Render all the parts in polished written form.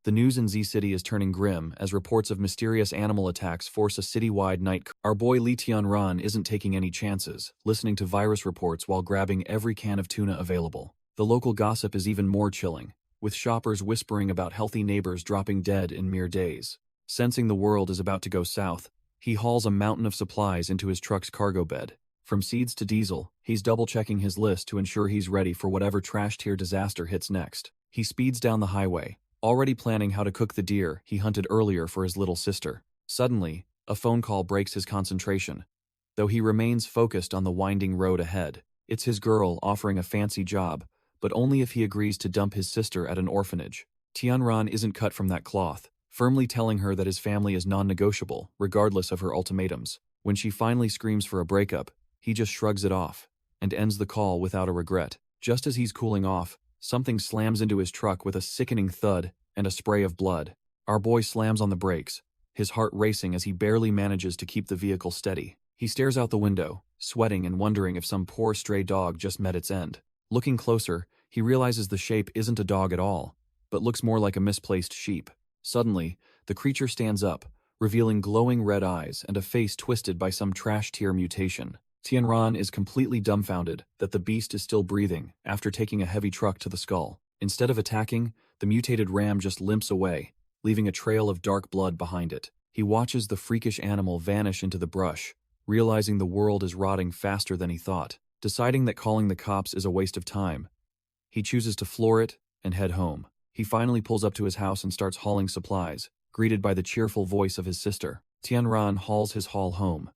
The news in Z City is turning grim as reports of mysterious animal attacks force a citywide night. Our boy Lee Tianran isn't taking any chances, listening to virus reports while grabbing every can of tuna available. The local gossip is even more chilling, with shoppers whispering about healthy neighbors dropping dead in mere days. Sensing the world is about to go south, he hauls a mountain of supplies into his truck's cargo bed. From seeds to diesel, he's double-checking his list to ensure he's ready for whatever trash-tier disaster hits next. He speeds down the highway, already planning how to cook the deer he hunted earlier for his little sister. Suddenly, a phone call breaks his concentration, though he remains focused on the winding road ahead. It's his girl offering a fancy job, but only if he agrees to dump his sister at an orphanage. Tianran isn't cut from that cloth, firmly telling her that his family is non-negotiable, regardless of her ultimatums. When she finally screams for a breakup, he just shrugs it off and ends the call without a regret. Just as he's cooling off, something slams into his truck with a sickening thud and a spray of blood. Our boy slams on the brakes, his heart racing as he barely manages to keep the vehicle steady. He stares out the window, sweating and wondering if some poor stray dog just met its end. Looking closer, he realizes the shape isn't a dog at all, but looks more like a misplaced sheep. Suddenly, the creature stands up, revealing glowing red eyes and a face twisted by some trash-tier mutation. Tianran is completely dumbfounded that the beast is still breathing after taking a heavy truck to the skull. Instead of attacking, the mutated ram just limps away, leaving a trail of dark blood behind it. He watches the freakish animal vanish into the brush, realizing the world is rotting faster than he thought. Deciding that calling the cops is a waste of time, he chooses to floor it and head home. He finally pulls up to his house and starts hauling supplies, greeted by the cheerful voice of his sister. Tianran hauls his haul home,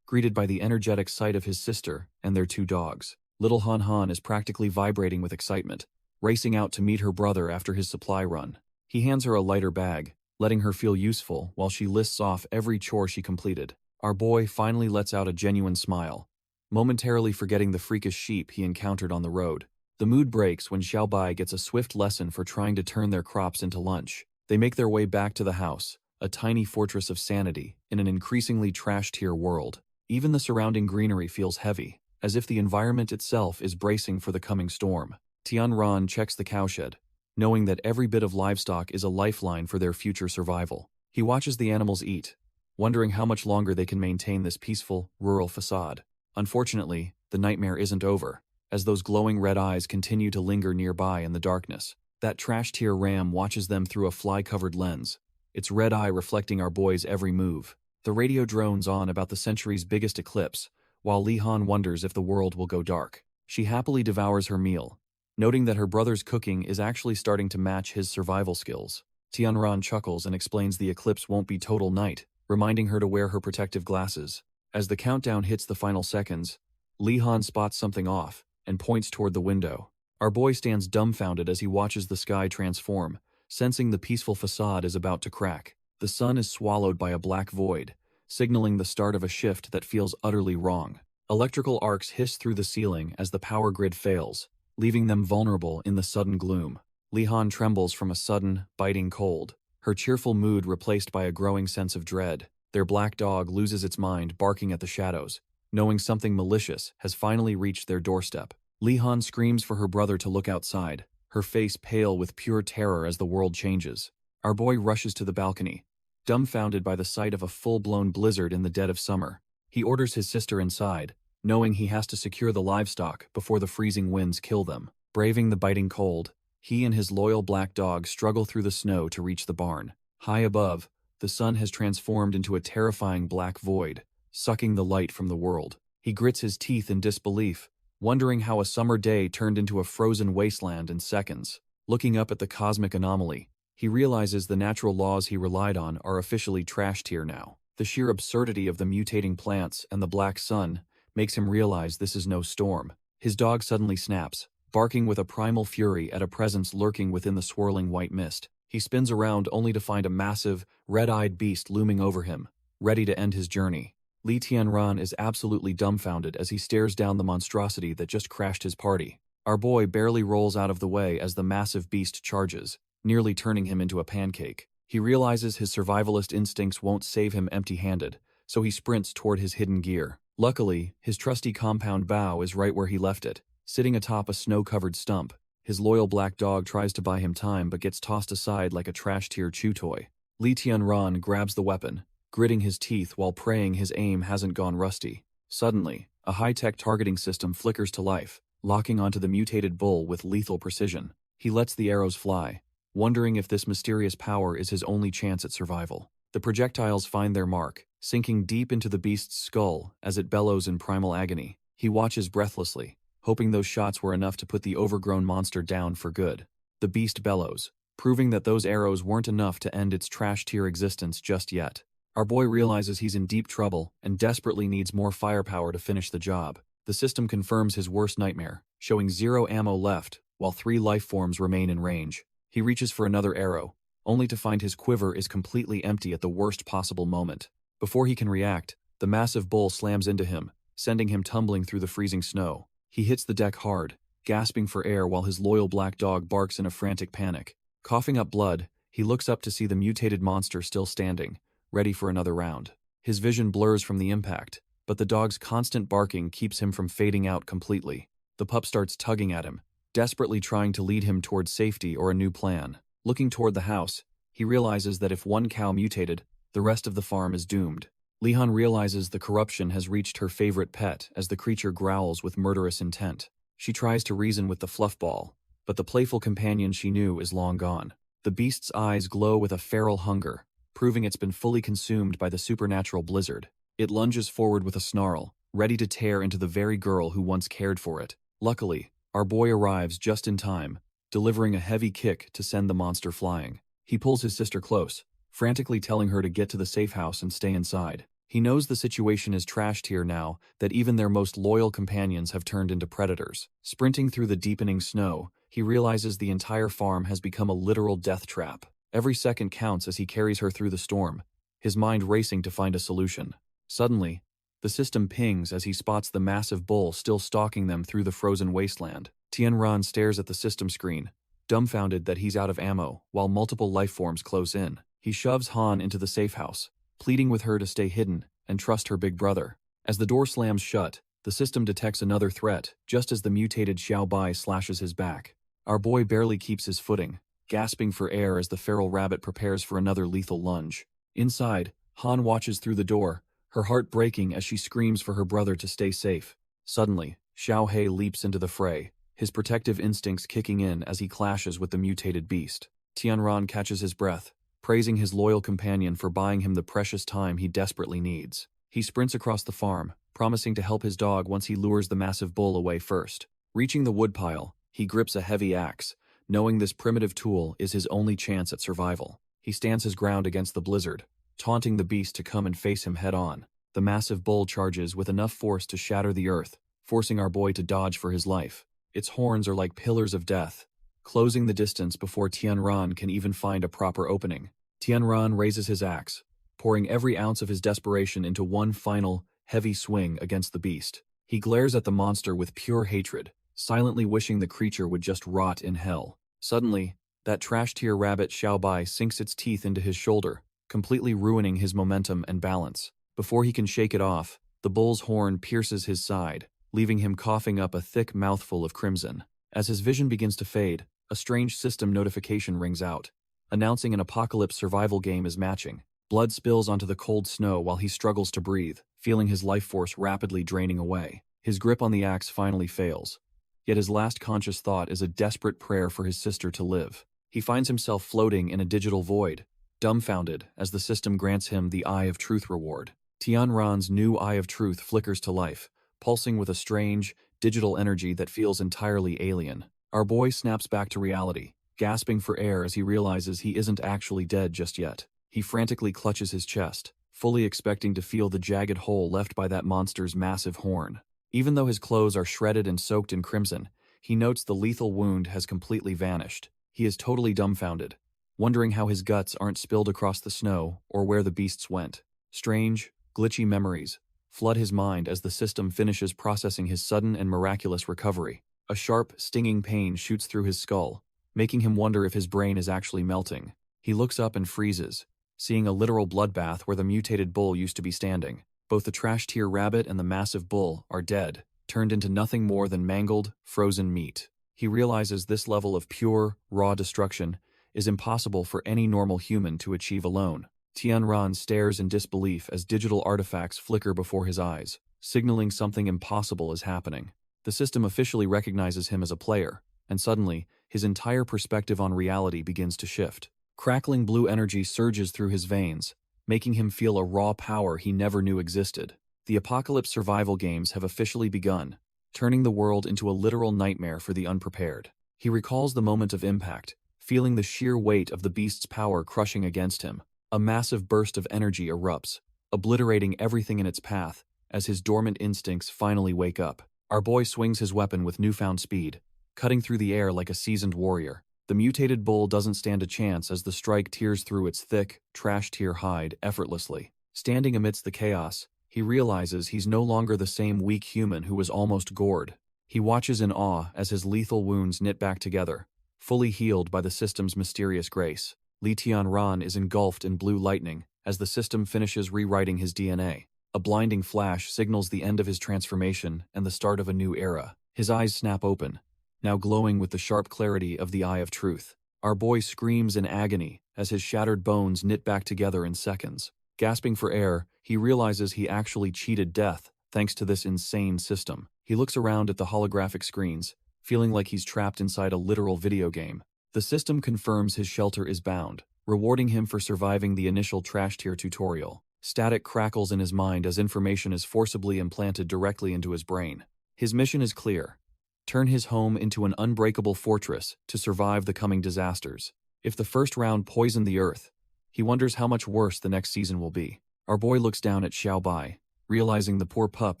greeted by the energetic sight of his sister and their two dogs. Little Han Han is practically vibrating with excitement, racing out to meet her brother after his supply run. He hands her a lighter bag, letting her feel useful while she lists off every chore she completed. Our boy finally lets out a genuine smile, momentarily forgetting the freakish sheep he encountered on the road. The mood breaks when Xiaobai gets a swift lesson for trying to turn their crops into lunch. They make their way back to the house, a tiny fortress of sanity in an increasingly trash-tier world. Even the surrounding greenery feels heavy, as if the environment itself is bracing for the coming storm. Tianran checks the cowshed, knowing that every bit of livestock is a lifeline for their future survival. He watches the animals eat, wondering how much longer they can maintain this peaceful, rural facade. Unfortunately, the nightmare isn't over, as those glowing red eyes continue to linger nearby in the darkness. That trash-tier ram watches them through a fly-covered lens, its red eye reflecting our boy's every move. The radio drones on about the century's biggest eclipse, while Li Han wonders if the world will go dark. She happily devours her meal, noting that her brother's cooking is actually starting to match his survival skills. Tianran chuckles and explains the eclipse won't be total night, reminding her to wear her protective glasses. As the countdown hits the final seconds, Li Han spots something off and points toward the window. Our boy stands dumbfounded as he watches the sky transform, sensing the peaceful facade is about to crack. The sun is swallowed by a black void, signaling the start of a shift that feels utterly wrong. Electrical arcs hiss through the ceiling as the power grid fails, leaving them vulnerable in the sudden gloom. Li Han trembles from a sudden, biting cold, her cheerful mood replaced by a growing sense of dread. Their black dog loses its mind barking at the shadows, knowing something malicious has finally reached their doorstep. Li Han screams for her brother to look outside, her face pale with pure terror as the world changes. Our boy rushes to the balcony, dumbfounded by the sight of a full-blown blizzard in the dead of summer. He orders his sister inside, knowing he has to secure the livestock before the freezing winds kill them. Braving the biting cold, he and his loyal black dog struggle through the snow to reach the barn. High above, the sun has transformed into a terrifying black void, sucking the light from the world. He grits his teeth in disbelief, wondering how a summer day turned into a frozen wasteland in seconds. Looking up at the cosmic anomaly, he realizes the natural laws he relied on are officially trash-tier now. The sheer absurdity of the mutating plants and the black sun makes him realize this is no storm. His dog suddenly snaps, barking with a primal fury at a presence lurking within the swirling white mist. He spins around only to find a massive, red-eyed beast looming over him, ready to end his journey. Li Tianran is absolutely dumbfounded as he stares down the monstrosity that just crashed his party. Our boy barely rolls out of the way as the massive beast charges, nearly turning him into a pancake. He realizes his survivalist instincts won't save him empty-handed, so he sprints toward his hidden gear. Luckily, his trusty compound bow is right where he left it, sitting atop a snow-covered stump, His loyal black dog tries to buy him time but gets tossed aside like a trash-tier chew toy. Lee Tian-ran grabs the weapon, gritting his teeth while praying his aim hasn't gone rusty. Suddenly, a high-tech targeting system flickers to life, locking onto the mutated bull with lethal precision. He lets the arrows fly, wondering if this mysterious power is his only chance at survival. The projectiles find their mark, sinking deep into the beast's skull as it bellows in primal agony. He watches breathlessly, hoping those shots were enough to put the overgrown monster down for good. The beast bellows, proving that those arrows weren't enough to end its trash-tier existence just yet. Our boy realizes he's in deep trouble and desperately needs more firepower to finish the job. The system confirms his worst nightmare, showing 0 ammo left while 3 life forms remain in range. He reaches for another arrow, only to find his quiver is completely empty at the worst possible moment. Before he can react, the massive bull slams into him, sending him tumbling through the freezing snow. He hits the deck hard, gasping for air while his loyal black dog barks in a frantic panic. Coughing up blood, he looks up to see the mutated monster still standing, ready for another round. His vision blurs from the impact, but the dog's constant barking keeps him from fading out completely. The pup starts tugging at him, desperately trying to lead him towards safety or a new plan. Looking toward the house, he realizes that if one cow mutated, the rest of the farm is doomed. Lihan realizes the corruption has reached her favorite pet as the creature growls with murderous intent. She tries to reason with the fluffball, but the playful companion she knew is long gone. The beast's eyes glow with a feral hunger, proving it's been fully consumed by the supernatural blizzard. It lunges forward with a snarl, ready to tear into the very girl who once cared for it. Luckily, our boy arrives just in time, delivering a heavy kick to send the monster flying. He pulls his sister close, frantically telling her to get to the safe house and stay inside. He knows the situation is trashed here now that even their most loyal companions have turned into predators. Sprinting through the deepening snow, he realizes the entire farm has become a literal death trap. Every second counts as he carries her through the storm, his mind racing to find a solution. Suddenly, the system pings as he spots the massive bull still stalking them through the frozen wasteland. Tianran stares at the system screen, dumbfounded that he's out of ammo while multiple life forms close in. He shoves Han into the safe house, pleading with her to stay hidden and trust her big brother. As the door slams shut, the system detects another threat just as the mutated Xiao Bai slashes his back. Our boy barely keeps his footing, gasping for air as the feral rabbit prepares for another lethal lunge. Inside, Han watches through the door, her heart breaking as she screams for her brother to stay safe. Suddenly, Xiao He leaps into the fray, his protective instincts kicking in as he clashes with the mutated beast. Tianran catches his breath, praising his loyal companion for buying him the precious time he desperately needs. He sprints across the farm, promising to help his dog once he lures the massive bull away first. Reaching the woodpile, he grips a heavy axe, knowing this primitive tool is his only chance at survival. He stands his ground against the blizzard, taunting the beast to come and face him head-on. The massive bull charges with enough force to shatter the earth, forcing our boy to dodge for his life. Its horns are like pillars of death, closing the distance before Tianran can even find a proper opening. Tianran raises his axe, pouring every ounce of his desperation into one final, heavy swing against the beast. He glares at the monster with pure hatred, silently wishing the creature would just rot in hell. Suddenly, that trash-tier rabbit Xiao Bai sinks its teeth into his shoulder, completely ruining his momentum and balance. Before he can shake it off, the bull's horn pierces his side, leaving him coughing up a thick mouthful of crimson. As his vision begins to fade, a strange system notification rings out, announcing an apocalypse survival game is matching. Blood spills onto the cold snow while he struggles to breathe, feeling his life force rapidly draining away. His grip on the axe finally fails, yet his last conscious thought is a desperate prayer for his sister to live. He finds himself floating in a digital void, dumbfounded as the system grants him the Eye of Truth reward. Tianran's new Eye of Truth flickers to life, pulsing with a strange, digital energy that feels entirely alien. Our boy snaps back to reality, gasping for air as he realizes he isn't actually dead just yet. He frantically clutches his chest, fully expecting to feel the jagged hole left by that monster's massive horn. Even though his clothes are shredded and soaked in crimson, he notes the lethal wound has completely vanished. He is totally dumbfounded, wondering how his guts aren't spilled across the snow or where the beasts went. Strange, glitchy memories flood his mind as the system finishes processing his sudden and miraculous recovery. A sharp, stinging pain shoots through his skull, making him wonder if his brain is actually melting. He looks up and freezes, seeing a literal bloodbath where the mutated bull used to be standing. Both the trash-tier rabbit and the massive bull are dead, turned into nothing more than mangled, frozen meat. He realizes this level of pure, raw destruction is impossible for any normal human to achieve alone. Tianran stares in disbelief as digital artifacts flicker before his eyes, signaling something impossible is happening. The system officially recognizes him as a player, and suddenly, his entire perspective on reality begins to shift. Crackling blue energy surges through his veins, making him feel a raw power he never knew existed. The apocalypse survival games have officially begun, turning the world into a literal nightmare for the unprepared. He recalls the moment of impact, feeling the sheer weight of the beast's power crushing against him. A massive burst of energy erupts, obliterating everything in its path as his dormant instincts finally wake up. Our boy swings his weapon with newfound speed, cutting through the air like a seasoned warrior. The mutated bull doesn't stand a chance as the strike tears through its thick, trash-tier hide effortlessly. Standing amidst the chaos, he realizes he's no longer the same weak human who was almost gored. He watches in awe as his lethal wounds knit back together, fully healed by the system's mysterious grace. Li Tianran is engulfed in blue lightning as the system finishes rewriting his DNA. A blinding flash signals the end of his transformation and the start of a new era. His eyes snap open, now glowing with the sharp clarity of the eye of truth. Our boy screams in agony as his shattered bones knit back together in seconds. Gasping for air, he realizes he actually cheated death thanks to this insane system. He looks around at the holographic screens, feeling like he's trapped inside a literal video game. The system confirms his shelter is bound, rewarding him for surviving the initial trash tier tutorial. Static crackles in his mind as information is forcibly implanted directly into his brain. His mission is clear: turn his home into an unbreakable fortress to survive the coming disasters. If the first round poisoned the earth, he wonders how much worse the next season will be. Our boy looks down at Xiaobai, realizing the poor pup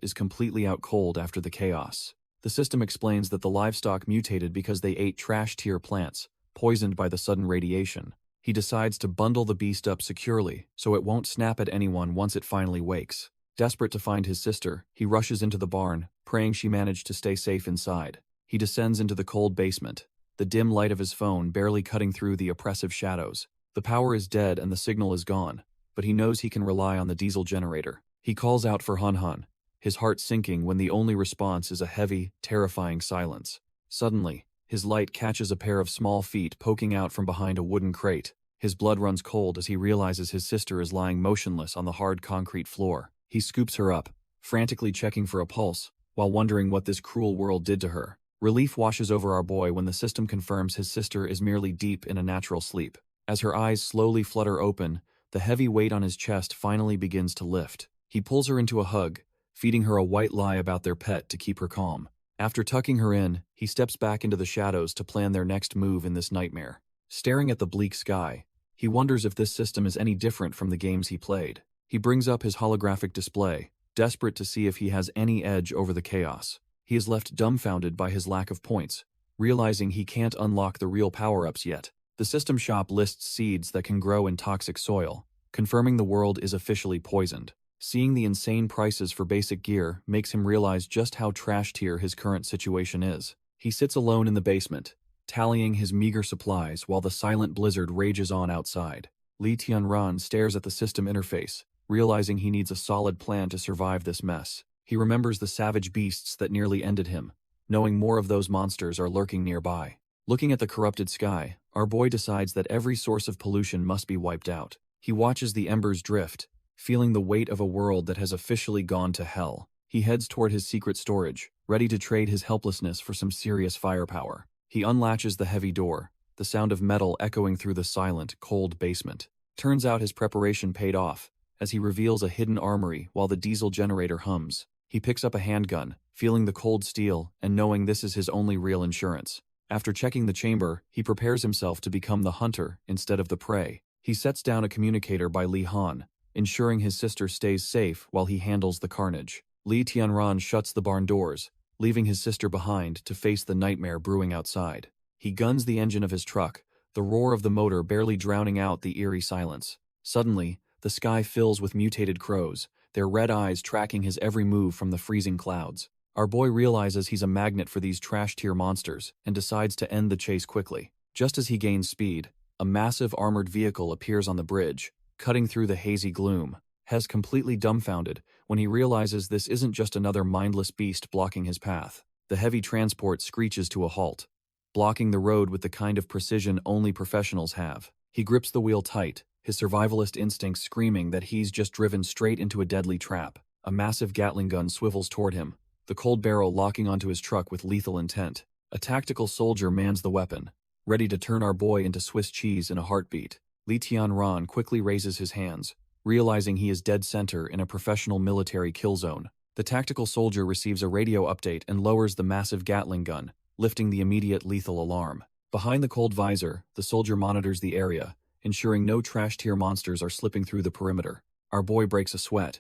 is completely out cold after the chaos. The system explains that the livestock mutated because they ate trash-tier plants, poisoned by the sudden radiation. He decides to bundle the beast up securely so it won't snap at anyone once it finally wakes. Desperate to find his sister, he rushes into the barn, praying she managed to stay safe inside. He descends into the cold basement, the dim light of his phone barely cutting through the oppressive shadows. The power is dead and the signal is gone, but he knows he can rely on the diesel generator. He calls out for Han Han, his heart sinking when the only response is a heavy, terrifying silence. Suddenly, his light catches a pair of small feet poking out from behind a wooden crate. His blood runs cold as he realizes his sister is lying motionless on the hard concrete floor. He scoops her up, frantically checking for a pulse, while wondering what this cruel world did to her. Relief washes over our boy when the system confirms his sister is merely deep in a natural sleep. As her eyes slowly flutter open, the heavy weight on his chest finally begins to lift. He pulls her into a hug, feeding her a white lie about their pet to keep her calm. After tucking her in, he steps back into the shadows to plan their next move in this nightmare. Staring at the bleak sky, he wonders if this system is any different from the games he played. He brings up his holographic display, desperate to see if he has any edge over the chaos. He is left dumbfounded by his lack of points, realizing he can't unlock the real power-ups yet. The system shop lists seeds that can grow in toxic soil, confirming the world is officially poisoned. Seeing the insane prices for basic gear makes him realize just how trash-tier his current situation is. He sits alone in the basement, tallying his meager supplies while the silent blizzard rages on outside. Li Tianran stares at the system interface, realizing he needs a solid plan to survive this mess. He remembers the savage beasts that nearly ended him, knowing more of those monsters are lurking nearby. Looking at the corrupted sky, our boy decides that every source of pollution must be wiped out. He watches the embers drift, feeling the weight of a world that has officially gone to hell. He heads toward his secret storage, ready to trade his helplessness for some serious firepower. He unlatches the heavy door, the sound of metal echoing through the silent, cold basement. Turns out his preparation paid off, as he reveals a hidden armory while the diesel generator hums. He picks up a handgun, feeling the cold steel and knowing this is his only real insurance. After checking the chamber, he prepares himself to become the hunter instead of the prey. He sets down a communicator by Li Han, ensuring his sister stays safe while he handles the carnage. Li Tianran shuts the barn doors, leaving his sister behind to face the nightmare brewing outside. He guns the engine of his truck, the roar of the motor barely drowning out the eerie silence. Suddenly, the sky fills with mutated crows, their red eyes tracking his every move from the freezing clouds. Our boy realizes he's a magnet for these trash-tier monsters and decides to end the chase quickly. Just as he gains speed, a massive armored vehicle appears on the bridge, cutting through the hazy gloom. Hes completely dumbfounded when he realizes this isn't just another mindless beast blocking his path. The heavy transport screeches to a halt, blocking the road with the kind of precision only professionals have. He grips the wheel tight, his survivalist instincts screaming that he's just driven straight into a deadly trap. A massive Gatling gun swivels toward him, the cold barrel locking onto his truck with lethal intent. A tactical soldier mans the weapon, ready to turn our boy into Swiss cheese in a heartbeat. Li Tianran quickly raises his hands, realizing he is dead center in a professional military kill zone. The tactical soldier receives a radio update and lowers the massive Gatling gun, lifting the immediate lethal alarm. Behind the cold visor, the soldier monitors the area, ensuring no trash-tier monsters are slipping through the perimeter. Our boy breaks a sweat,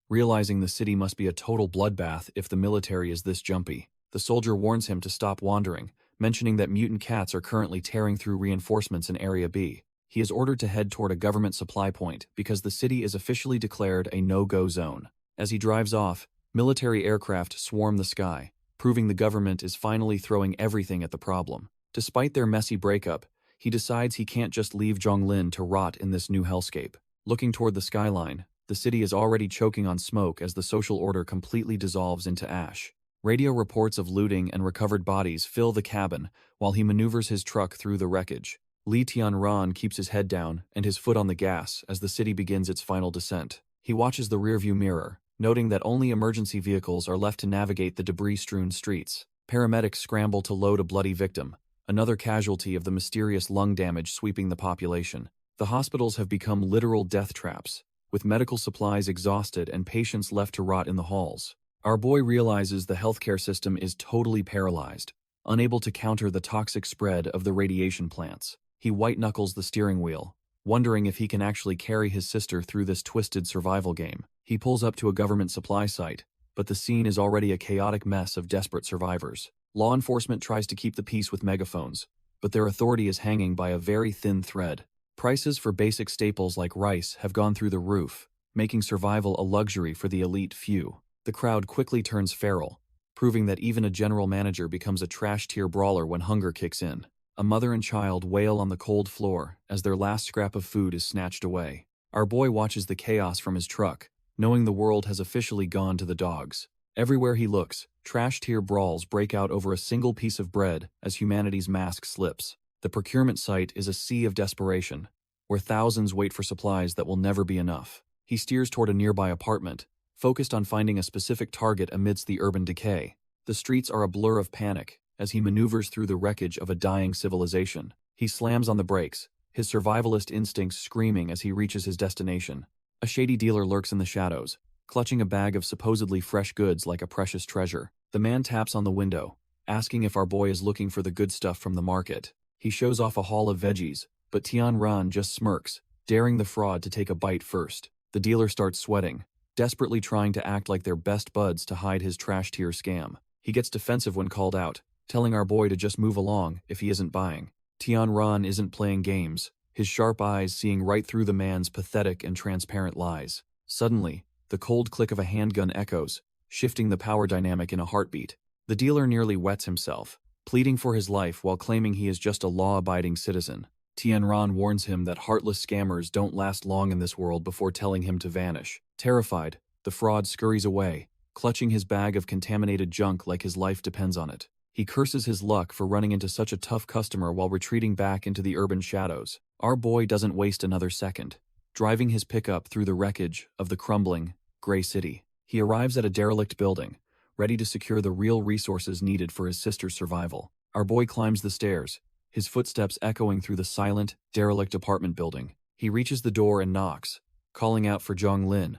realizing the city must be a total bloodbath if the military is this jumpy. The soldier warns him to stop wandering, mentioning that mutant cats are currently tearing through reinforcements in Area B. He is ordered to head toward a government supply point because the city is officially declared a no-go zone. As he drives off, military aircraft swarm the sky, proving the government is finally throwing everything at the problem. Despite their messy breakup, he decides he can't just leave Zhonglin to rot in this new hellscape. Looking toward the skyline, the city is already choking on smoke as the social order completely dissolves into ash. Radio reports of looting and recovered bodies fill the cabin while he maneuvers his truck through the wreckage. Li Tianran keeps his head down and his foot on the gas as the city begins its final descent. He watches the rearview mirror, noting that only emergency vehicles are left to navigate the debris-strewn streets. Paramedics scramble to load a bloody victim, another casualty of the mysterious lung damage sweeping the population. The hospitals have become literal death traps, with medical supplies exhausted and patients left to rot in the halls. Our boy realizes the healthcare system is totally paralyzed, unable to counter the toxic spread of the radiation plants. He white-knuckles the steering wheel, wondering if he can actually carry his sister through this twisted survival game. He pulls up to a government supply site, but the scene is already a chaotic mess of desperate survivors. Law enforcement tries to keep the peace with megaphones, but their authority is hanging by a very thin thread. Prices for basic staples like rice have gone through the roof, making survival a luxury for the elite few. The crowd quickly turns feral, proving that even a general manager becomes a trash-tier brawler when hunger kicks in. A mother and child wail on the cold floor as their last scrap of food is snatched away. Our boy watches the chaos from his truck, knowing the world has officially gone to the dogs. Everywhere he looks, trash-tier brawls break out over a single piece of bread as humanity's mask slips. The procurement site is a sea of desperation, where thousands wait for supplies that will never be enough. He steers toward a nearby apartment, focused on finding a specific target amidst the urban decay. The streets are a blur of panic as he maneuvers through the wreckage of a dying civilization. He slams on the brakes, his survivalist instincts screaming as he reaches his destination. A shady dealer lurks in the shadows, clutching a bag of supposedly fresh goods like a precious treasure. The man taps on the window, asking if our boy is looking for the good stuff from the market. He shows off a haul of veggies, but Tianran just smirks, daring the fraud to take a bite first. The dealer starts sweating, desperately trying to act like they're best buds to hide his trash-tier scam. He gets defensive when called out, telling our boy to just move along if he isn't buying. Tianran isn't playing games, his sharp eyes seeing right through the man's pathetic and transparent lies. Suddenly, the cold click of a handgun echoes, shifting the power dynamic in a heartbeat. The dealer nearly wets himself, pleading for his life while claiming he is just a law-abiding citizen. Tianran warns him that heartless scammers don't last long in this world before telling him to vanish. Terrified, the fraud scurries away, clutching his bag of contaminated junk like his life depends on it. He curses his luck for running into such a tough customer while retreating back into the urban shadows. Our boy doesn't waste another second, driving his pickup through the wreckage of the crumbling, gray city. He arrives at a derelict building, ready to secure the real resources needed for his sister's survival. Our boy climbs the stairs, his footsteps echoing through the silent, derelict apartment building. He reaches the door and knocks, calling out for Zhonglin,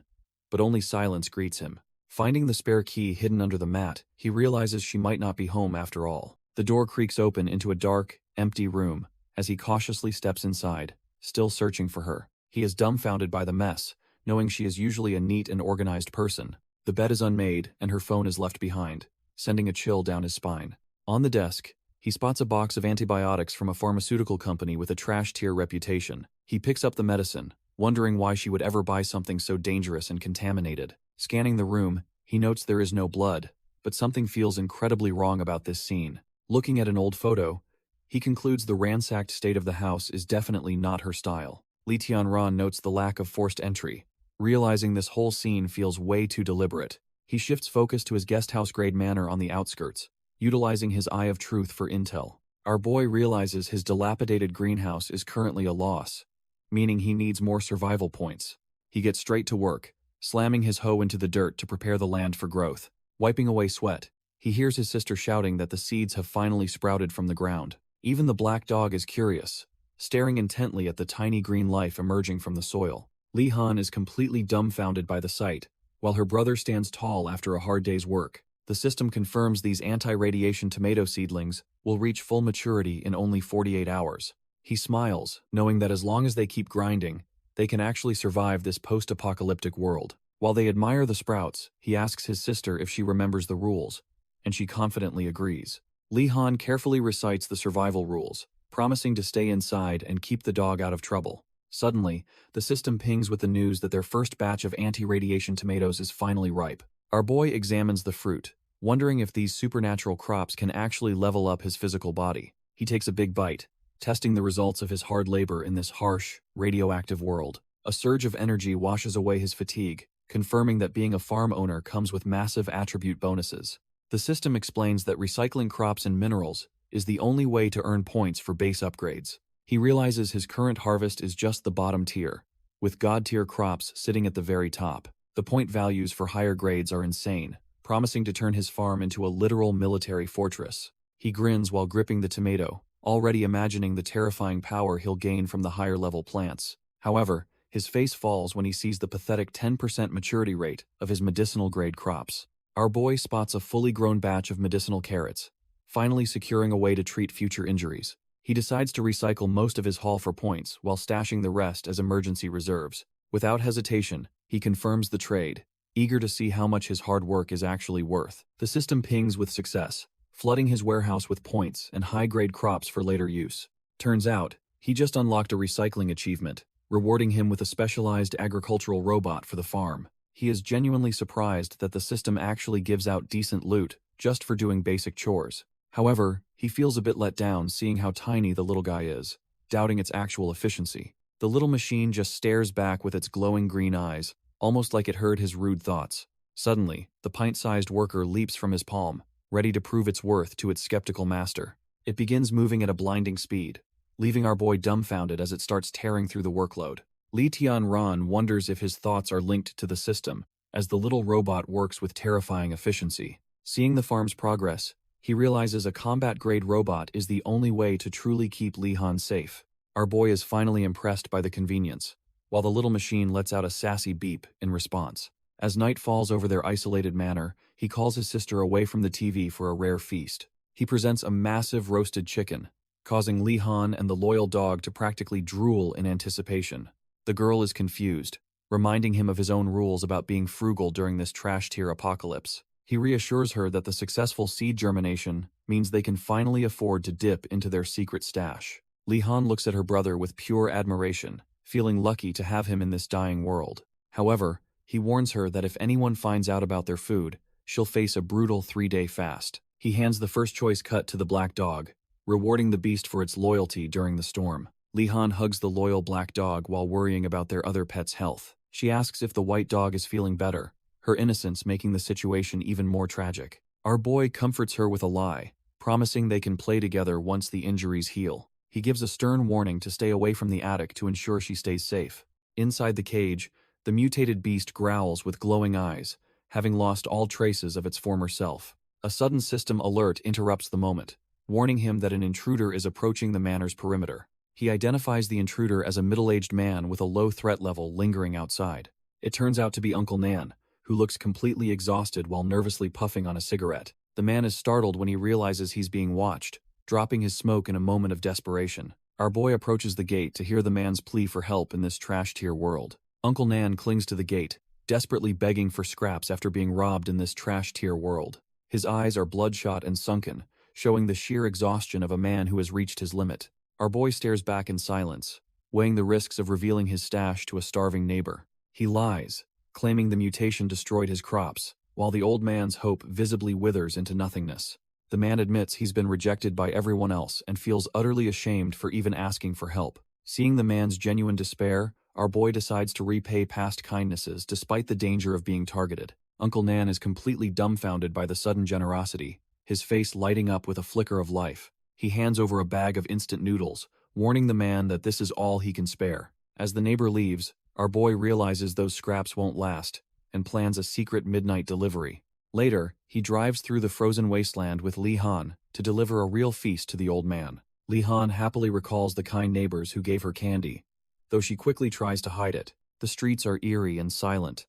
but only silence greets him. Finding the spare key hidden under the mat, he realizes she might not be home after all. The door creaks open into a dark, empty room as he cautiously steps inside, still searching for her. He is dumbfounded by the mess, knowing she is usually a neat and organized person. The bed is unmade and her phone is left behind, sending a chill down his spine. On the desk, he spots a box of antibiotics from a pharmaceutical company with a trash-tier reputation. He picks up the medicine, wondering why she would ever buy something so dangerous and contaminated. Scanning the room, he notes there is no blood, but something feels incredibly wrong about this scene. Looking at an old photo, he concludes the ransacked state of the house is definitely not her style. Li Tianran notes the lack of forced entry, realizing this whole scene feels way too deliberate. He shifts focus to his guesthouse-grade manor on the outskirts, utilizing his eye of truth for intel. Our boy realizes his dilapidated greenhouse is currently a loss, meaning he needs more survival points. He gets straight to work, slamming his hoe into the dirt to prepare the land for growth. Wiping away sweat, he hears his sister shouting that the seeds have finally sprouted from the ground. Even the black dog is curious, staring intently at the tiny green life emerging from the soil. Li-han is completely dumbfounded by the sight, while her brother stands tall after a hard day's work. The system confirms these anti-radiation tomato seedlings will reach full maturity in only 48 hours. He smiles, knowing that as long as they keep grinding, they can actually survive this post-apocalyptic world. While they admire the sprouts, he asks his sister if she remembers the rules, and she confidently agrees. Li-han carefully recites the survival rules, promising to stay inside and keep the dog out of trouble. Suddenly, the system pings with the news that their first batch of anti-radiation tomatoes is finally ripe. Our boy examines the fruit, wondering if these supernatural crops can actually level up his physical body. He takes a big bite, testing the results of his hard labor in this harsh, radioactive world. A surge of energy washes away his fatigue, confirming that being a farm owner comes with massive attribute bonuses. The system explains that recycling crops and minerals is the only way to earn points for base upgrades. He realizes his current harvest is just the bottom tier, with god-tier crops sitting at the very top. The point values for higher grades are insane, promising to turn his farm into a literal military fortress. He grins while gripping the tomato, already imagining the terrifying power he'll gain from the higher-level plants. However, his face falls when he sees the pathetic 10% maturity rate of his medicinal-grade crops. Our boy spots a fully grown batch of medicinal carrots, finally securing a way to treat future injuries. He decides to recycle most of his haul for points while stashing the rest as emergency reserves. Without hesitation, he confirms the trade, eager to see how much his hard work is actually worth. The system pings with success, flooding his warehouse with points and high-grade crops for later use. Turns out, he just unlocked a recycling achievement, rewarding him with a specialized agricultural robot for the farm. He is genuinely surprised that the system actually gives out decent loot just for doing basic chores. However, he feels a bit let down seeing how tiny the little guy is, doubting its actual efficiency. The little machine just stares back with its glowing green eyes, almost like it heard his rude thoughts. Suddenly, the pint-sized worker leaps from his palm, ready to prove its worth to its skeptical master. It begins moving at a blinding speed, leaving our boy dumbfounded as it starts tearing through the workload. Li Tianran wonders if his thoughts are linked to the system, as the little robot works with terrifying efficiency. Seeing the farm's progress, he realizes a combat-grade robot is the only way to truly keep Li-han safe. Our boy is finally impressed by the convenience, while the little machine lets out a sassy beep in response. As night falls over their isolated manor, he calls his sister away from the TV for a rare feast. He presents a massive roasted chicken, causing Li-han and the loyal dog to practically drool in anticipation. The girl is confused, reminding him of his own rules about being frugal during this trash-tier apocalypse. He reassures her that the successful seed germination means they can finally afford to dip into their secret stash. Li-han looks at her brother with pure admiration, feeling lucky to have him in this dying world. However, he warns her that if anyone finds out about their food, she'll face a brutal 3-day fast. He hands the first choice cut to the black dog, rewarding the beast for its loyalty during the storm. Li-han hugs the loyal black dog while worrying about their other pet's health. She asks if the white dog is feeling better, her innocence making the situation even more tragic. Our boy comforts her with a lie, promising they can play together once the injuries heal. He gives a stern warning to stay away from the attic to ensure she stays safe. Inside the cage, the mutated beast growls with glowing eyes, having lost all traces of its former self. A sudden system alert interrupts the moment, warning him that an intruder is approaching the manor's perimeter. He identifies the intruder as a middle-aged man with a low threat level lingering outside. It turns out to be Uncle Nan, who looks completely exhausted while nervously puffing on a cigarette. The man is startled when he realizes he's being watched, dropping his smoke in a moment of desperation. Our boy approaches the gate to hear the man's plea for help in this trash-tier world. Uncle Nan clings to the gate, desperately begging for scraps after being robbed in this trash-tier world. His eyes are bloodshot and sunken, showing the sheer exhaustion of a man who has reached his limit. Our boy stares back in silence, weighing the risks of revealing his stash to a starving neighbor. He lies, claiming the mutation destroyed his crops, while the old man's hope visibly withers into nothingness. The man admits he's been rejected by everyone else and feels utterly ashamed for even asking for help. Seeing the man's genuine despair, our boy decides to repay past kindnesses despite the danger of being targeted. Uncle Nan is completely dumbfounded by the sudden generosity, his face lighting up with a flicker of life. He hands over a bag of instant noodles, warning the man that this is all he can spare. As the neighbor leaves, our boy realizes those scraps won't last and plans a secret midnight delivery. Later, he drives through the frozen wasteland with Li Han to deliver a real feast to the old man. Li Han happily recalls the kind neighbors who gave her candy, though she quickly tries to hide it. The streets are eerie and silent,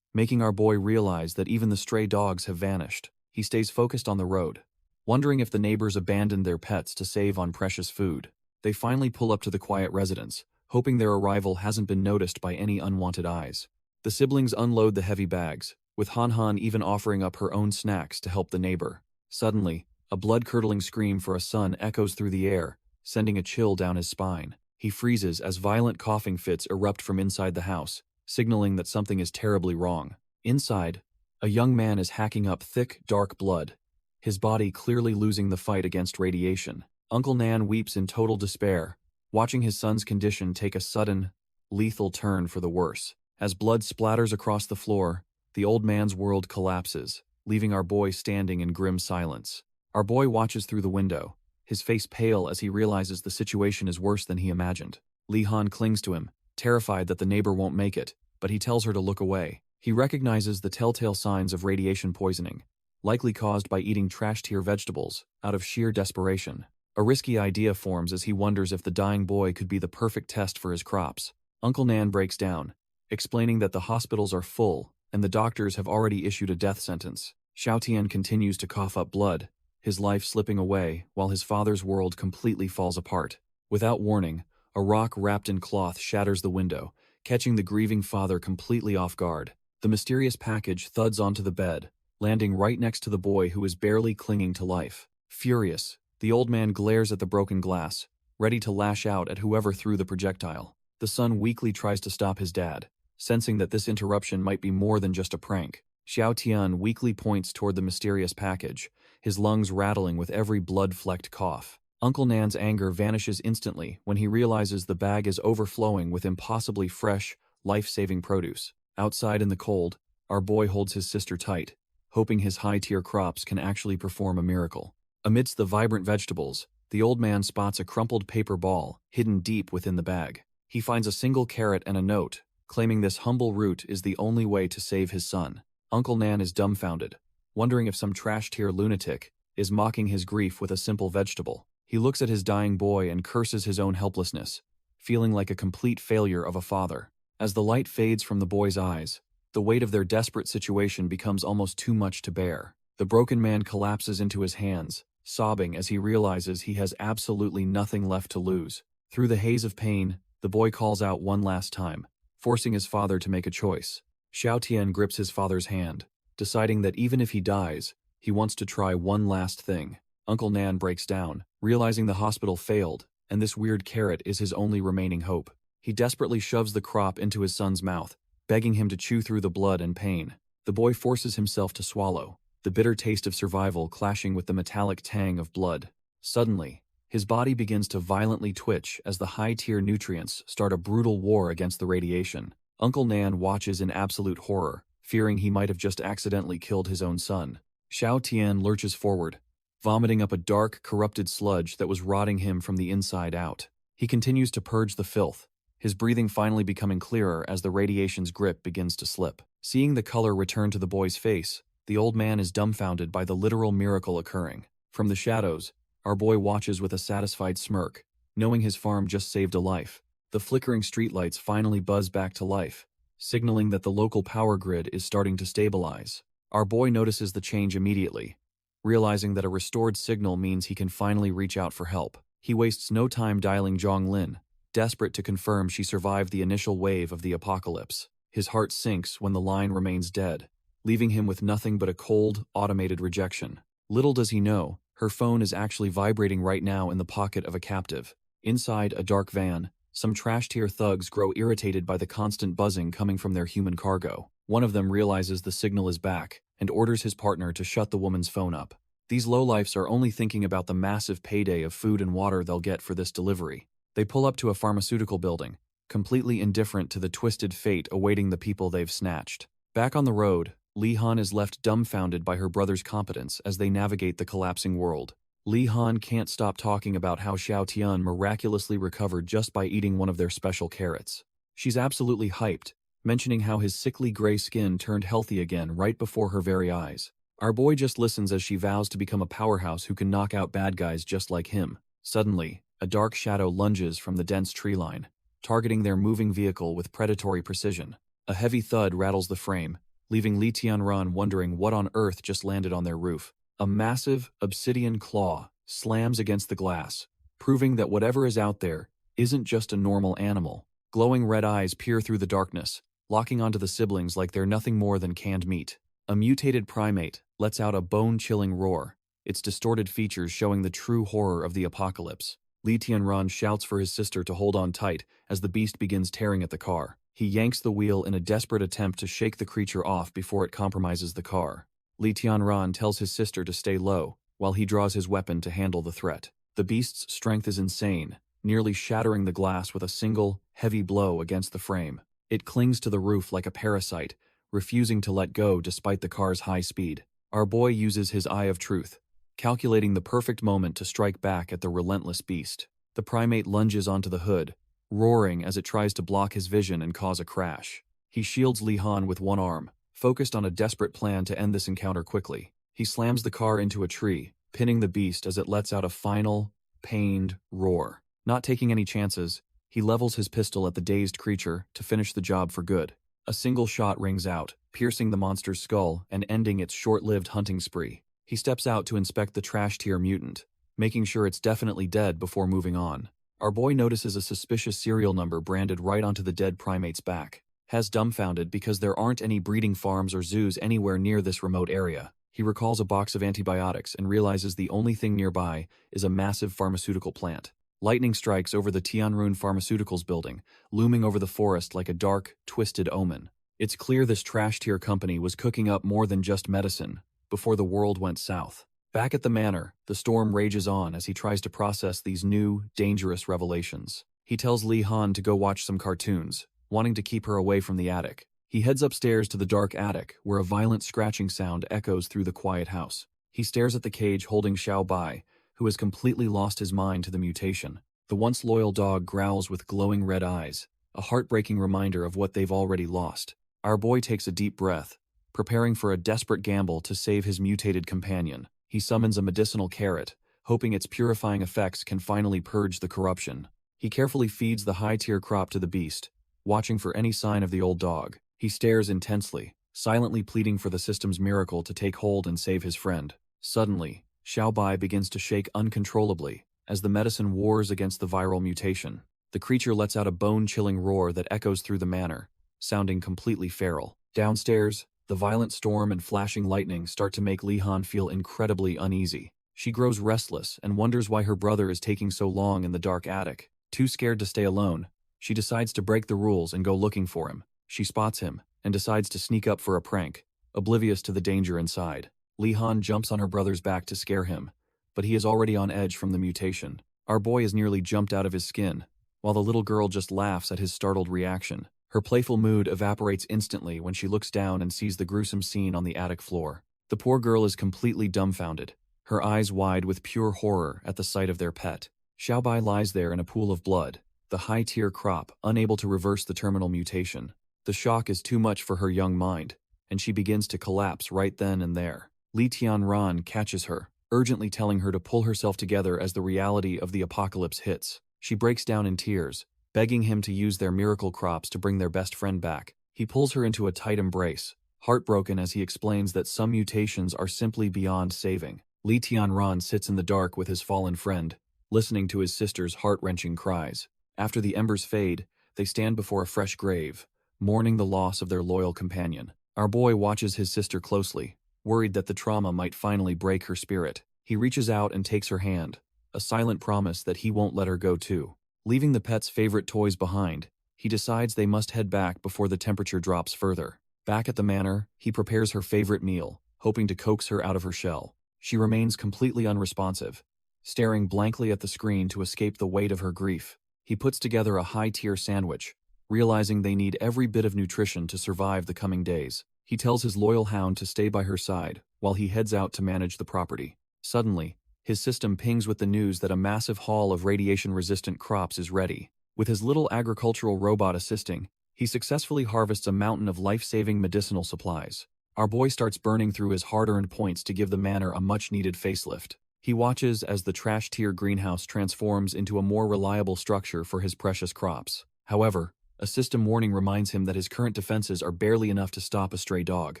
making our boy realize that even the stray dogs have vanished. He stays focused on the road, wondering if the neighbors abandoned their pets to save on precious food. They finally pull up to the quiet residence, hoping their arrival hasn't been noticed by any unwanted eyes. The siblings unload the heavy bags, with Han Han even offering up her own snacks to help the neighbor. Suddenly, a blood-curdling scream for a son echoes through the air, sending a chill down his spine. He freezes as violent coughing fits erupt from inside the house, signaling that something is terribly wrong. Inside, a young man is hacking up thick, dark blood, his body clearly losing the fight against radiation. Uncle Nan weeps in total despair, watching his son's condition take a sudden, lethal turn for the worse. As blood splatters across the floor, the old man's world collapses, leaving our boy standing in grim silence. Our boy watches through the window, his face pale as he realizes the situation is worse than he imagined. Li Han clings to him, terrified that the neighbor won't make it, but he tells her to look away. He recognizes the telltale signs of radiation poisoning, likely caused by eating trash-tier vegetables, out of sheer desperation. A risky idea forms as he wonders if the dying boy could be the perfect test for his crops. Uncle Nan breaks down, explaining that the hospitals are full and the doctors have already issued a death sentence. Xiao Tian continues to cough up blood, his life slipping away while his father's world completely falls apart. Without warning, a rock wrapped in cloth shatters the window, catching the grieving father completely off guard. The mysterious package thuds onto the bed, landing right next to the boy who is barely clinging to life. Furious, the old man glares at the broken glass, ready to lash out at whoever threw the projectile. The son weakly tries to stop his dad, sensing that this interruption might be more than just a prank. Xiao Tian weakly points toward the mysterious package, his lungs rattling with every blood-flecked cough. Uncle Nan's anger vanishes instantly when he realizes the bag is overflowing with impossibly fresh, life-saving produce. Outside in the cold, our boy holds his sister tight, hoping his high-tier crops can actually perform a miracle. Amidst the vibrant vegetables, the old man spots a crumpled paper ball hidden deep within the bag. He finds a single carrot and a note, claiming this humble root is the only way to save his son. Uncle Nan is dumbfounded, wondering if some trash-tier lunatic is mocking his grief with a simple vegetable. He looks at his dying boy and curses his own helplessness, feeling like a complete failure of a father. As the light fades from the boy's eyes, the weight of their desperate situation becomes almost too much to bear. The broken man collapses into his hands, sobbing as he realizes he has absolutely nothing left to lose. Through the haze of pain, the boy calls out one last time, forcing his father to make a choice. Xiao Tian grips his father's hand, deciding that even if he dies, he wants to try one last thing. Uncle Nan breaks down, realizing the hospital failed, and this weird carrot is his only remaining hope. He desperately shoves the crop into his son's mouth, begging him to chew through the blood and pain. The boy forces himself to swallow, the bitter taste of survival clashing with the metallic tang of blood. Suddenly, his body begins to violently twitch as the high-tier nutrients start a brutal war against the radiation. Uncle Nan watches in absolute horror, fearing he might have just accidentally killed his own son. Xiao Tian lurches forward, vomiting up a dark, corrupted sludge that was rotting him from the inside out. He continues to purge the filth, his breathing finally becoming clearer as the radiation's grip begins to slip. Seeing the color return to the boy's face, the old man is dumbfounded by the literal miracle occurring. From the shadows, our boy watches with a satisfied smirk, knowing his farm just saved a life. The flickering streetlights finally buzz back to life, signaling that the local power grid is starting to stabilize. Our boy notices the change immediately, realizing that a restored signal means he can finally reach out for help. He wastes no time dialing Zhonglin, desperate to confirm she survived the initial wave of the apocalypse. His heart sinks when the line remains dead, leaving him with nothing but a cold, automated rejection. Little does he know, her phone is actually vibrating right now in the pocket of a captive. Inside a dark van, some trash-tier thugs grow irritated by the constant buzzing coming from their human cargo. One of them realizes the signal is back and orders his partner to shut the woman's phone up. These lowlifes are only thinking about the massive payday of food and water they'll get for this delivery. They pull up to a pharmaceutical building, completely indifferent to the twisted fate awaiting the people they've snatched. Back on the road, Li Han is left dumbfounded by her brother's competence as they navigate the collapsing world. Li Han can't stop talking about how Xiao Tian miraculously recovered just by eating one of their special carrots. She's absolutely hyped, mentioning how his sickly gray skin turned healthy again right before her very eyes. Our boy just listens as she vows to become a powerhouse who can knock out bad guys just like him. Suddenly, a dark shadow lunges from the dense tree line, targeting their moving vehicle with predatory precision. A heavy thud rattles the frame, leaving Li Tianran wondering what on earth just landed on their roof. A massive, obsidian claw slams against the glass, proving that whatever is out there isn't just a normal animal. Glowing red eyes peer through the darkness, locking onto the siblings like they're nothing more than canned meat. A mutated primate lets out a bone-chilling roar, its distorted features showing the true horror of the apocalypse. Li Tianran shouts for his sister to hold on tight as the beast begins tearing at the car. He yanks the wheel in a desperate attempt to shake the creature off before it compromises the car. Li Tianran tells his sister to stay low, while he draws his weapon to handle the threat. The beast's strength is insane, nearly shattering the glass with a single, heavy blow against the frame. It clings to the roof like a parasite, refusing to let go despite the car's high speed. Our boy uses his eye of truth, calculating the perfect moment to strike back at the relentless beast. The primate lunges onto the hood, roaring as it tries to block his vision and cause a crash. He shields Li Han with one arm, focused on a desperate plan to end this encounter quickly. He slams the car into a tree, pinning the beast as it lets out a final, pained roar. Not taking any chances, he levels his pistol at the dazed creature to finish the job for good. A single shot rings out, piercing the monster's skull and ending its short-lived hunting spree. He steps out to inspect the trash-tier mutant, making sure it's definitely dead before moving on. Our boy notices a suspicious serial number branded right onto the dead primate's back. Has dumbfounded because there aren't any breeding farms or zoos anywhere near this remote area. He recalls a box of antibiotics and realizes the only thing nearby is a massive pharmaceutical plant. Lightning strikes over the Tianrun Pharmaceuticals building, looming over the forest like a dark, twisted omen. It's clear this trash-tier company was cooking up more than just medicine before the world went south. Back at the manor, the storm rages on as he tries to process these new, dangerous revelations. He tells Li Han to go watch some cartoons, wanting to keep her away from the attic. He heads upstairs to the dark attic, where a violent scratching sound echoes through the quiet house. He stares at the cage holding Xiao Bai, who has completely lost his mind to the mutation. The once loyal dog growls with glowing red eyes, a heartbreaking reminder of what they've already lost. Our boy takes a deep breath, preparing for a desperate gamble to save his mutated companion. He summons a medicinal carrot, hoping its purifying effects can finally purge the corruption. He carefully feeds the high-tier crop to the beast, watching for any sign of the old dog. He stares intensely, silently pleading for the system's miracle to take hold and save his friend. Suddenly, Xiao Bai begins to shake uncontrollably as the medicine wars against the viral mutation. The creature lets out a bone-chilling roar that echoes through the manor, sounding completely feral. Downstairs, the violent storm and flashing lightning start to make Li Han feel incredibly uneasy. She grows restless and wonders why her brother is taking so long in the dark attic. Too scared to stay alone, she decides to break the rules and go looking for him. She spots him and decides to sneak up for a prank, oblivious to the danger inside. Li Han jumps on her brother's back to scare him, but he is already on edge from the mutation. Our boy is nearly jumped out of his skin, while the little girl just laughs at his startled reaction. Her playful mood evaporates instantly when she looks down and sees the gruesome scene on the attic floor. The poor girl is completely dumbfounded, her eyes wide with pure horror at the sight of their pet. Xiao Bai lies there in a pool of blood, the high-tier crop unable to reverse the terminal mutation. The shock is too much for her young mind, and she begins to collapse right then and there. Li Tianran catches her, urgently telling her to pull herself together as the reality of the apocalypse hits. She breaks down in tears, begging him to use their miracle crops to bring their best friend back. He pulls her into a tight embrace, heartbroken as he explains that some mutations are simply beyond saving. Li Tianran sits in the dark with his fallen friend, listening to his sister's heart-wrenching cries. After the embers fade, they stand before a fresh grave, mourning the loss of their loyal companion. Our boy watches his sister closely, worried that the trauma might finally break her spirit. He reaches out and takes her hand, a silent promise that he won't let her go too. Leaving the pet's favorite toys behind, he decides they must head back before the temperature drops further. Back at the manor, he prepares her favorite meal, hoping to coax her out of her shell. She remains completely unresponsive, staring blankly at the screen to escape the weight of her grief. He puts together a high-tier sandwich, realizing they need every bit of nutrition to survive the coming days. He tells his loyal hound to stay by her side while he heads out to manage the property. Suddenly, His system pings with the news that a massive haul of radiation-resistant crops is ready. With his little agricultural robot assisting, he successfully harvests a mountain of life-saving medicinal supplies. Our boy starts burning through his hard-earned points to give the manor a much-needed facelift. He watches as the trash-tier greenhouse transforms into a more reliable structure for his precious crops. However, a system warning reminds him that his current defenses are barely enough to stop a stray dog.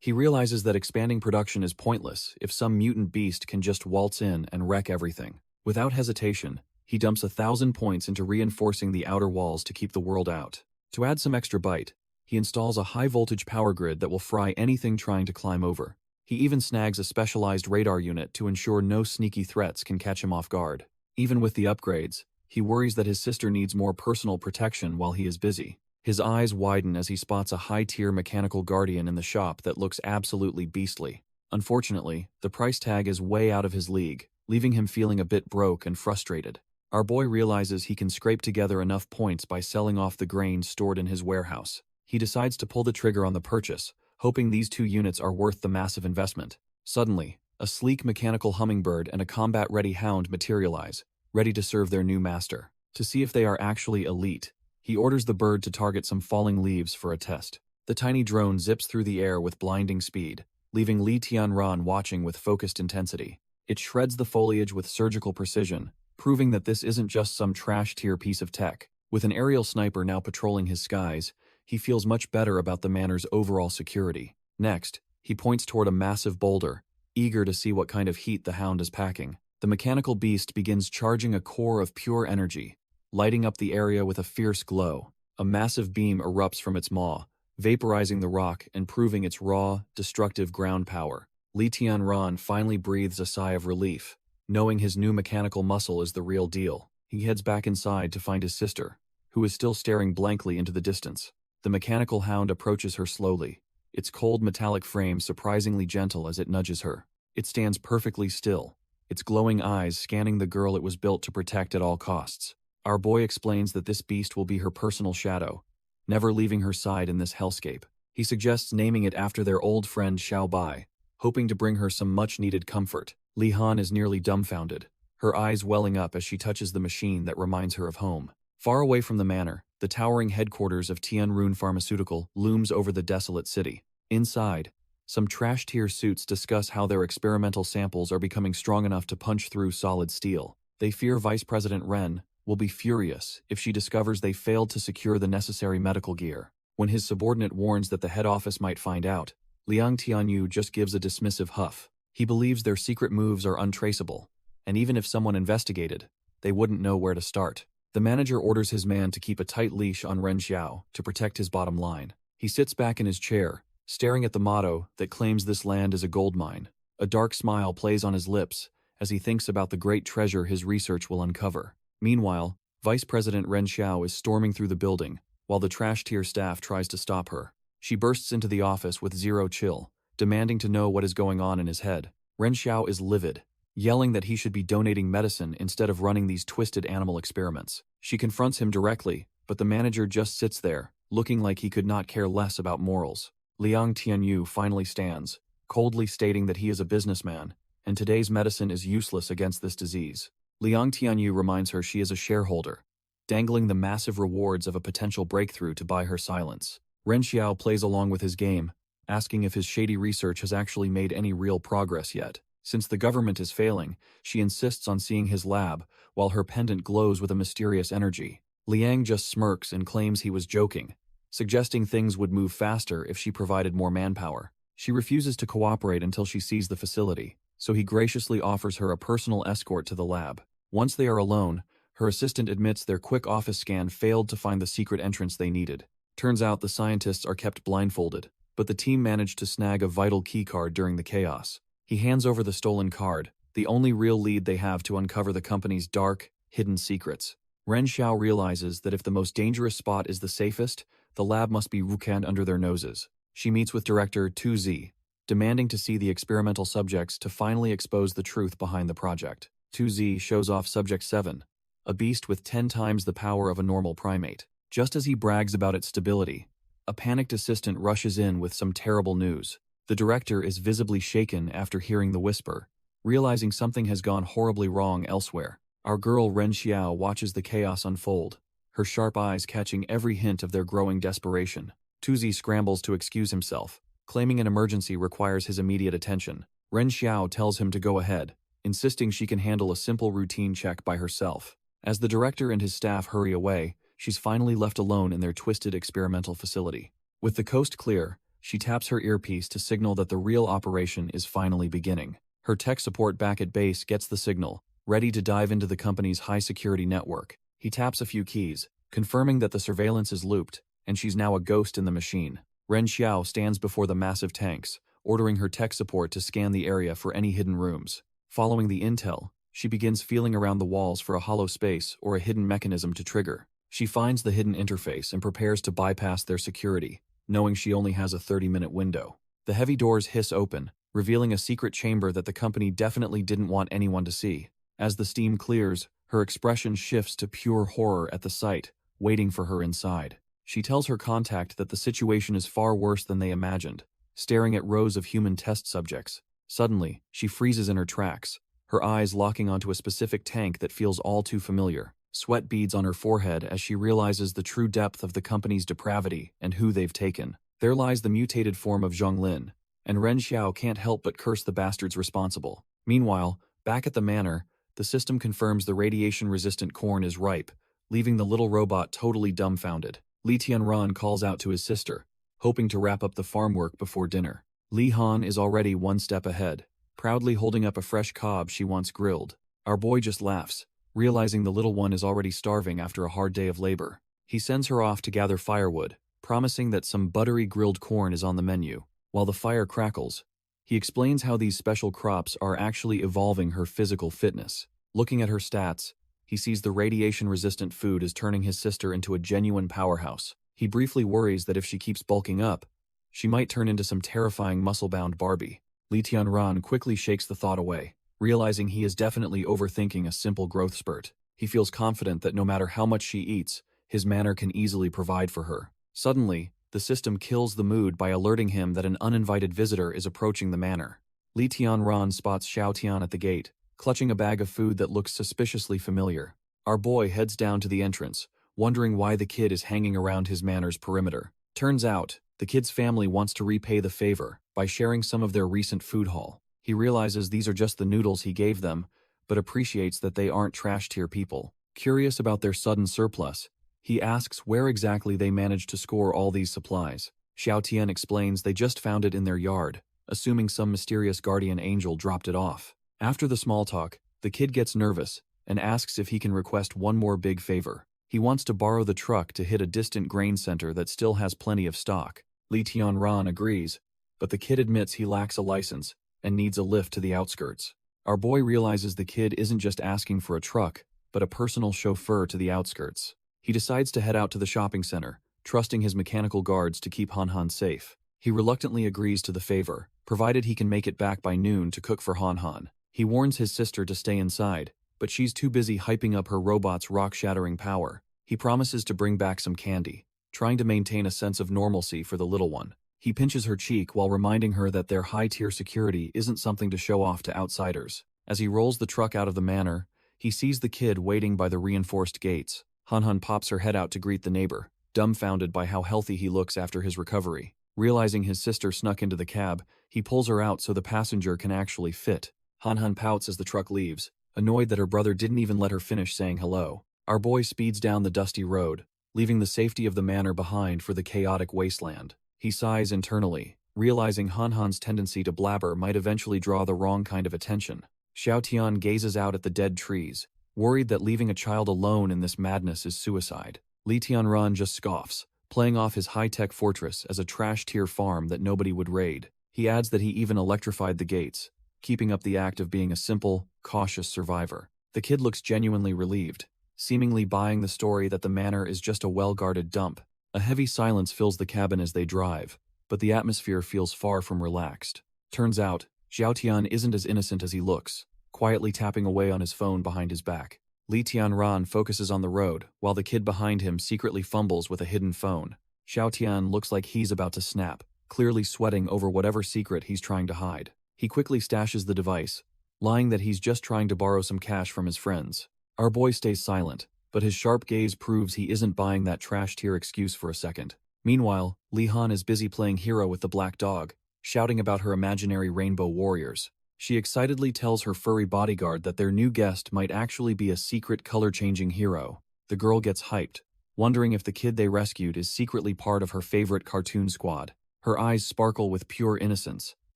He realizes that expanding production is pointless if some mutant beast can just waltz in and wreck everything. Without hesitation, he dumps 1,000 points into reinforcing the outer walls to keep the world out. To add some extra bite, he installs a high-voltage power grid that will fry anything trying to climb over. He even snags a specialized radar unit to ensure no sneaky threats can catch him off guard. Even with the upgrades, he worries that his sister needs more personal protection while he is busy. His eyes widen as he spots a high-tier mechanical guardian in the shop that looks absolutely beastly. Unfortunately, the price tag is way out of his league, leaving him feeling a bit broke and frustrated. Our boy realizes he can scrape together enough points by selling off the grain stored in his warehouse. He decides to pull the trigger on the purchase, hoping these 2 units are worth the massive investment. Suddenly, a sleek mechanical hummingbird and a combat-ready hound materialize, ready to serve their new master. To see if they are actually elite, he orders the bird to target some falling leaves for a test. The tiny drone zips through the air with blinding speed, leaving Li Tianran watching with focused intensity. It shreds the foliage with surgical precision, proving that this isn't just some trash-tier piece of tech. With an aerial sniper now patrolling his skies, he feels much better about the manor's overall security. Next, he points toward a massive boulder, eager to see what kind of heat the hound is packing. The mechanical beast begins charging a core of pure energy, lighting up the area with a fierce glow. A massive beam erupts from its maw, vaporizing the rock and proving its raw, destructive ground power. Li Tianran finally breathes a sigh of relief, knowing his new mechanical muscle is the real deal. He heads back inside to find his sister, who is still staring blankly into the distance. The mechanical hound approaches her slowly, its cold metallic frame surprisingly gentle as it nudges her. It stands perfectly still, its glowing eyes scanning the girl it was built to protect at all costs. Our boy explains that this beast will be her personal shadow, never leaving her side in this hellscape. He suggests naming it after their old friend Xiao Bai, hoping to bring her some much-needed comfort. Li Han is nearly dumbfounded, her eyes welling up as she touches the machine that reminds her of home. Far away from the manor, the towering headquarters of Tianrun Pharmaceutical looms over the desolate city. Inside, some trash-tier suits discuss how their experimental samples are becoming strong enough to punch through solid steel. They fear Vice President Ren will be furious if she discovers they failed to secure the necessary medical gear. When his subordinate warns that the head office might find out, Liang Tianyu just gives a dismissive huff. He believes their secret moves are untraceable, and even if someone investigated, they wouldn't know where to start. The manager orders his man to keep a tight leash on Ren Xiao to protect his bottom line. He sits back in his chair, staring at the motto that claims this land is a gold mine. A dark smile plays on his lips as he thinks about the great treasure his research will uncover. Meanwhile, Vice President Ren Xiao is storming through the building, while the trash-tier staff tries to stop her. She bursts into the office with zero chill, demanding to know what is going on in his head. Ren Xiao is livid, yelling that he should be donating medicine instead of running these twisted animal experiments. She confronts him directly, but the manager just sits there, looking like he could not care less about morals. Liang Tianyu finally stands, coldly stating that he is a businessman, and today's medicine is useless against this disease. Liang Tianyu reminds her she is a shareholder, dangling the massive rewards of a potential breakthrough to buy her silence. Ren Xiao plays along with his game, asking if his shady research has actually made any real progress yet. Since the government is failing, she insists on seeing his lab, while her pendant glows with a mysterious energy. Liang just smirks and claims he was joking, suggesting things would move faster if she provided more manpower. She refuses to cooperate until she sees the facility, so he graciously offers her a personal escort to the lab. Once they are alone, her assistant admits their quick office scan failed to find the secret entrance they needed. Turns out the scientists are kept blindfolded, but the team managed to snag a vital keycard during the chaos. He hands over the stolen card, the only real lead they have to uncover the company's dark, hidden secrets. Ren Xiao realizes that if the most dangerous spot is the safest, the lab must be Wukan under their noses. She meets with Director 2Z, demanding to see the experimental subjects to finally expose the truth behind the project. 2Z shows off Subject 7, a beast with 10 times the power of a normal primate. Just as he brags about its stability, a panicked assistant rushes in with some terrible news. The director is visibly shaken after hearing the whisper, realizing something has gone horribly wrong elsewhere. Our girl Ren Xiao watches the chaos unfold, her sharp eyes catching every hint of their growing desperation. Tuzi scrambles to excuse himself, claiming an emergency requires his immediate attention. Ren Xiao tells him to go ahead, insisting she can handle a simple routine check by herself. As the director and his staff hurry away, she's finally left alone in their twisted experimental facility. With the coast clear, she taps her earpiece to signal that the real operation is finally beginning. Her tech support back at base gets the signal, ready to dive into the company's high-security network. He taps a few keys, confirming that the surveillance is looped, and she's now a ghost in the machine. Ren Xiao stands before the massive tanks, ordering her tech support to scan the area for any hidden rooms. Following the intel, she begins feeling around the walls for a hollow space or a hidden mechanism to trigger. She finds the hidden interface and prepares to bypass their security, knowing she only has a 30-minute window. The heavy doors hiss open, revealing a secret chamber that the company definitely didn't want anyone to see. As the steam clears, her expression shifts to pure horror at the sight, waiting for her inside. She tells her contact that the situation is far worse than they imagined, staring at rows of human test subjects. Suddenly, she freezes in her tracks, her eyes locking onto a specific tank that feels all too familiar. Sweat beads on her forehead as she realizes the true depth of the company's depravity and who they've taken. There lies the mutated form of Zhonglin, and Ren Xiao can't help but curse the bastards responsible. Meanwhile, back at the manor, the system confirms the radiation-resistant corn is ripe, leaving the little robot totally dumbfounded. Li Tianran calls out to his sister, hoping to wrap up the farm work before dinner. Li Han is already one step ahead, proudly holding up a fresh cob she once grilled. Our boy just laughs, realizing the little one is already starving after a hard day of labor. He sends her off to gather firewood, promising that some buttery grilled corn is on the menu. While the fire crackles, he explains how these special crops are actually evolving her physical fitness. Looking at her stats, he sees the radiation-resistant food is turning his sister into a genuine powerhouse. He briefly worries that if she keeps bulking up, she might turn into some terrifying muscle-bound Barbie. Li Tianran quickly shakes the thought away, realizing he is definitely overthinking a simple growth spurt. He feels confident that no matter how much she eats, his manor can easily provide for her. Suddenly, the system kills the mood by alerting him that an uninvited visitor is approaching the manor. Li Tianran spots Xiao Tian at the gate, clutching a bag of food that looks suspiciously familiar. Our boy heads down to the entrance, wondering why the kid is hanging around his manor's perimeter. Turns out, the kid's family wants to repay the favor by sharing some of their recent food haul. He realizes these are just the noodles he gave them, but appreciates that they aren't trash-tier people. Curious about their sudden surplus, he asks where exactly they managed to score all these supplies. Xiao Tian explains they just found it in their yard, assuming some mysterious guardian angel dropped it off. After the small talk, the kid gets nervous and asks if he can request one more big favor. He wants to borrow the truck to hit a distant grain center that still has plenty of stock. Li Tianran agrees, but the kid admits he lacks a license and needs a lift to the outskirts. Our boy realizes the kid isn't just asking for a truck, but a personal chauffeur to the outskirts. He decides to head out to the shopping center, trusting his mechanical guards to keep Han Han safe. He reluctantly agrees to the favor, provided he can make it back by noon to cook for Han Han. He warns his sister to stay inside, but she's too busy hyping up her robot's rock-shattering power. He promises to bring back some candy, trying to maintain a sense of normalcy for the little one. He pinches her cheek while reminding her that their high-tier security isn't something to show off to outsiders. As he rolls the truck out of the manor, he sees the kid waiting by the reinforced gates. Han Han pops her head out to greet the neighbor, dumbfounded by how healthy he looks after his recovery. Realizing his sister snuck into the cab, he pulls her out so the passenger can actually fit. Han Han pouts as the truck leaves, annoyed that her brother didn't even let her finish saying hello. Our boy speeds down the dusty road, leaving the safety of the manor behind for the chaotic wasteland. He sighs internally, realizing Han Han's tendency to blabber might eventually draw the wrong kind of attention. Xiao Tian gazes out at the dead trees, worried that leaving a child alone in this madness is suicide. Li Tianran just scoffs, playing off his high-tech fortress as a trash-tier farm that nobody would raid. He adds that he even electrified the gates, keeping up the act of being a simple, cautious survivor. The kid looks genuinely relieved, seemingly buying the story that the manor is just a well-guarded dump. A heavy silence fills the cabin as they drive, but the atmosphere feels far from relaxed. Turns out, Xiao Tian isn't as innocent as he looks, quietly tapping away on his phone behind his back. Li Tianran focuses on the road, while the kid behind him secretly fumbles with a hidden phone. Xiao Tian looks like he's about to snap, clearly sweating over whatever secret he's trying to hide. He quickly stashes the device, lying that he's just trying to borrow some cash from his friends. Our boy stays silent, but his sharp gaze proves he isn't buying that trash tier excuse for a second. Meanwhile, Li-han is busy playing hero with the black dog, shouting about her imaginary rainbow warriors. She excitedly tells her furry bodyguard that their new guest might actually be a secret color-changing hero. The girl gets hyped, wondering if the kid they rescued is secretly part of her favorite cartoon squad. Her eyes sparkle with pure innocence,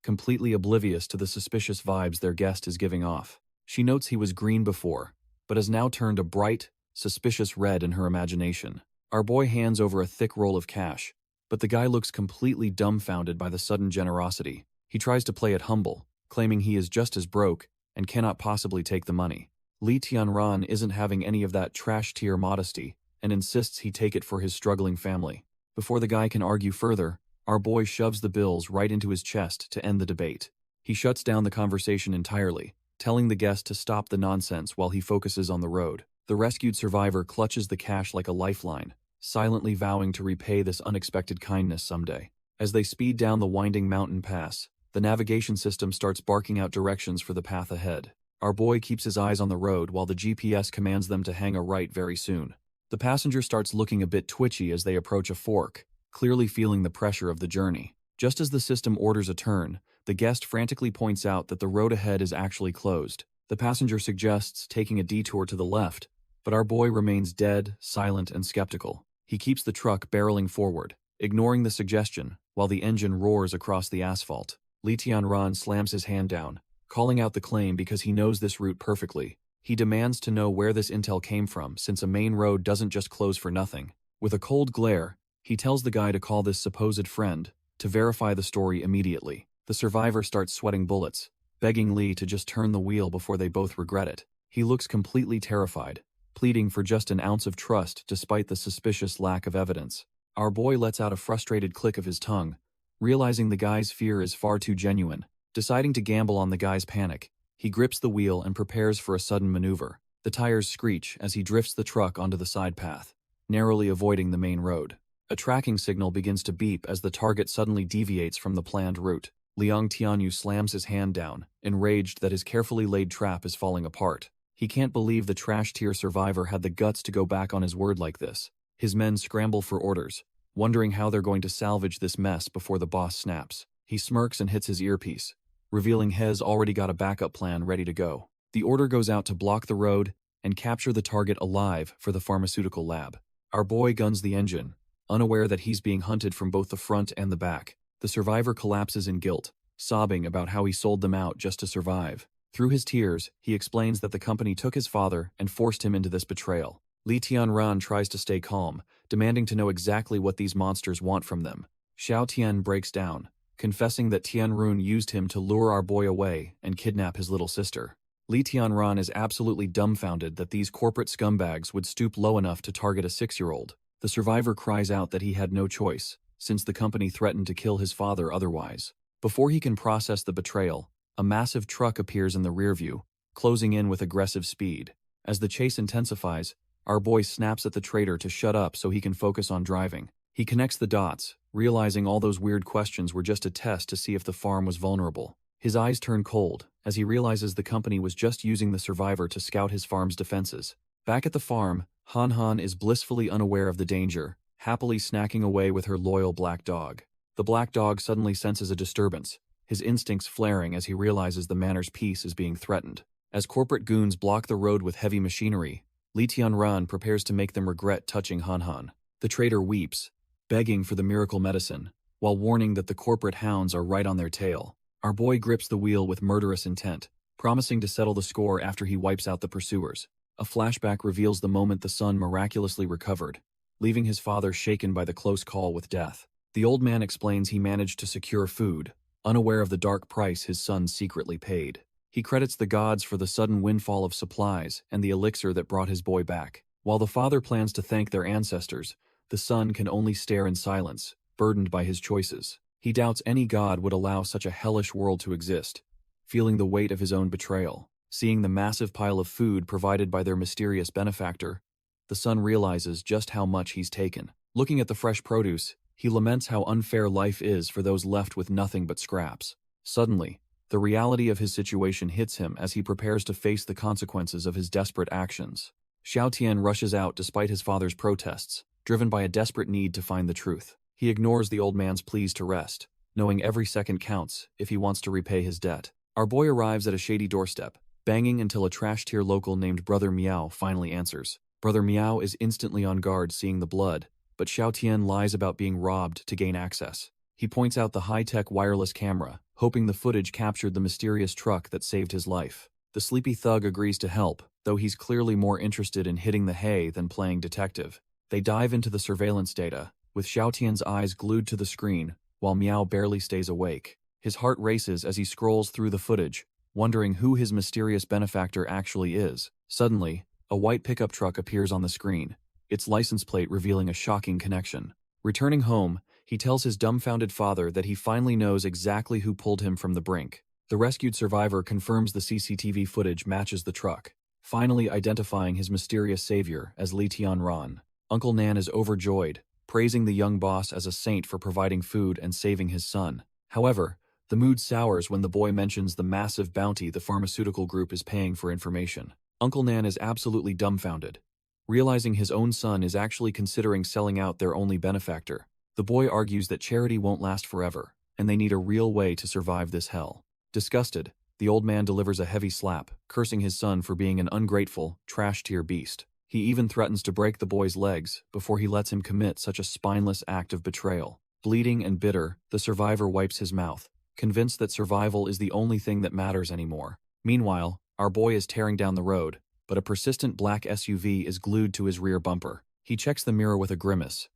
completely oblivious to the suspicious vibes their guest is giving off. She notes he was green before, but has now turned a bright, suspicious red in her imagination. Our boy hands over a thick roll of cash, but the guy looks completely dumbfounded by the sudden generosity. He tries to play it humble, claiming he is just as broke and cannot possibly take the money. Li Tianran isn't having any of that trash-tier modesty and insists he take it for his struggling family. Before the guy can argue further, our boy shoves the bills right into his chest to end the debate. He shuts down the conversation entirely, telling the guest to stop the nonsense while he focuses on the road. The rescued survivor clutches the cash like a lifeline, silently vowing to repay this unexpected kindness someday. As they speed down the winding mountain pass, the navigation system starts barking out directions for the path ahead. Our boy keeps his eyes on the road while the GPS commands them to hang a right very soon. The passenger starts looking a bit twitchy as they approach a fork, clearly feeling the pressure of the journey. Just as the system orders a turn, the guest frantically points out that the road ahead is actually closed. The passenger suggests taking a detour to the left, but our boy remains dead, silent, and skeptical. He keeps the truck barreling forward, ignoring the suggestion, while the engine roars across the asphalt. Li Tianran slams his hand down, calling out the claim because he knows this route perfectly. He demands to know where this intel came from, since a main road doesn't just close for nothing. With a cold glare, he tells the guy to call this supposed friend to verify the story immediately. The survivor starts sweating bullets, begging Li to just turn the wheel before they both regret it. He looks completely terrified, pleading for just an ounce of trust despite the suspicious lack of evidence. Our boy lets out a frustrated click of his tongue, realizing the guy's fear is far too genuine. Deciding to gamble on the guy's panic, he grips the wheel and prepares for a sudden maneuver. The tires screech as he drifts the truck onto the side path, narrowly avoiding the main road. A tracking signal begins to beep as the target suddenly deviates from the planned route. Liang Tianyu slams his hand down, enraged that his carefully laid trap is falling apart. He can't believe the trash-tier survivor had the guts to go back on his word like this. His men scramble for orders, wondering how they're going to salvage this mess before the boss snaps. He smirks and hits his earpiece, revealing Hez already got a backup plan ready to go. The order goes out to block the road and capture the target alive for the pharmaceutical lab. Our boy guns the engine, unaware that he's being hunted from both the front and the back. The survivor collapses in guilt, sobbing about how he sold them out just to survive. Through his tears, he explains that the company took his father and forced him into this betrayal. Li Tianran tries to stay calm, demanding to know exactly what these monsters want from them. Xiao Tian breaks down, confessing that Tianrun used him to lure our boy away and kidnap his little sister. Li Tianran is absolutely dumbfounded that these corporate scumbags would stoop low enough to target a 6-year-old. The survivor cries out that he had no choice, since the company threatened to kill his father otherwise. Before he can process the betrayal, a massive truck appears in the rearview, closing in with aggressive speed. As the chase intensifies, our boy snaps at the traitor to shut up so he can focus on driving. He connects the dots, realizing all those weird questions were just a test to see if the farm was vulnerable. His eyes turn cold as he realizes the company was just using the survivor to scout his farm's defenses. Back at the farm, Han Han is blissfully unaware of the danger, happily snacking away with her loyal black dog. The black dog suddenly senses a disturbance, his instincts flaring as he realizes the manor's peace is being threatened. As corporate goons block the road with heavy machinery, Li Tianran prepares to make them regret touching Han Han. The traitor weeps, begging for the miracle medicine, while warning that the corporate hounds are right on their tail. Our boy grips the wheel with murderous intent, promising to settle the score after he wipes out the pursuers. A flashback reveals the moment the son miraculously recovered, leaving his father shaken by the close call with death. The old man explains he managed to secure food, unaware of the dark price his son secretly paid. He credits the gods for the sudden windfall of supplies and the elixir that brought his boy back. While the father plans to thank their ancestors, the son can only stare in silence, burdened by his choices. He doubts any god would allow such a hellish world to exist, feeling the weight of his own betrayal. Seeing the massive pile of food provided by their mysterious benefactor, the son realizes just how much he's taken. Looking at the fresh produce, he laments how unfair life is for those left with nothing but scraps. Suddenly, The reality of his situation hits him as he prepares to face the consequences of his desperate actions. Xiao Tian rushes out despite his father's protests, driven by a desperate need to find the truth. He ignores the old man's pleas to rest, knowing every second counts if he wants to repay his debt. Our boy arrives at a shady doorstep, banging until a trash-tier local named Brother Meow finally answers. Brother Meow is instantly on guard seeing the blood, but Xiao Tian lies about being robbed to gain access. He points out the high-tech wireless camera, hoping the footage captured the mysterious truck that saved his life. The sleepy thug agrees to help, though he's clearly more interested in hitting the hay than playing detective. They dive into the surveillance data, with Xiao Tian's eyes glued to the screen, while Meow barely stays awake. His heart races as he scrolls through the footage, wondering who his mysterious benefactor actually is. Suddenly, a white pickup truck appears on the screen, its license plate revealing a shocking connection. Returning home, he tells his dumbfounded father that he finally knows exactly who pulled him from the brink. The rescued survivor confirms the CCTV footage matches the truck, finally identifying his mysterious savior as Li Tianran. Uncle Nan is overjoyed, praising the young boss as a saint for providing food and saving his son. However, the mood sours when the boy mentions the massive bounty the pharmaceutical group is paying for information. Uncle Nan is absolutely dumbfounded, realizing his own son is actually considering selling out their only benefactor. The boy argues that charity won't last forever, and they need a real way to survive this hell. Disgusted, the old man delivers a heavy slap, cursing his son for being an ungrateful, trash-tier beast. He even threatens to break the boy's legs before he lets him commit such a spineless act of betrayal. Bleeding and bitter, the survivor wipes his mouth, convinced that survival is the only thing that matters anymore. Meanwhile, our boy is tearing down the road, but a persistent black SUV is glued to his rear bumper. He checks the mirror with a grimace,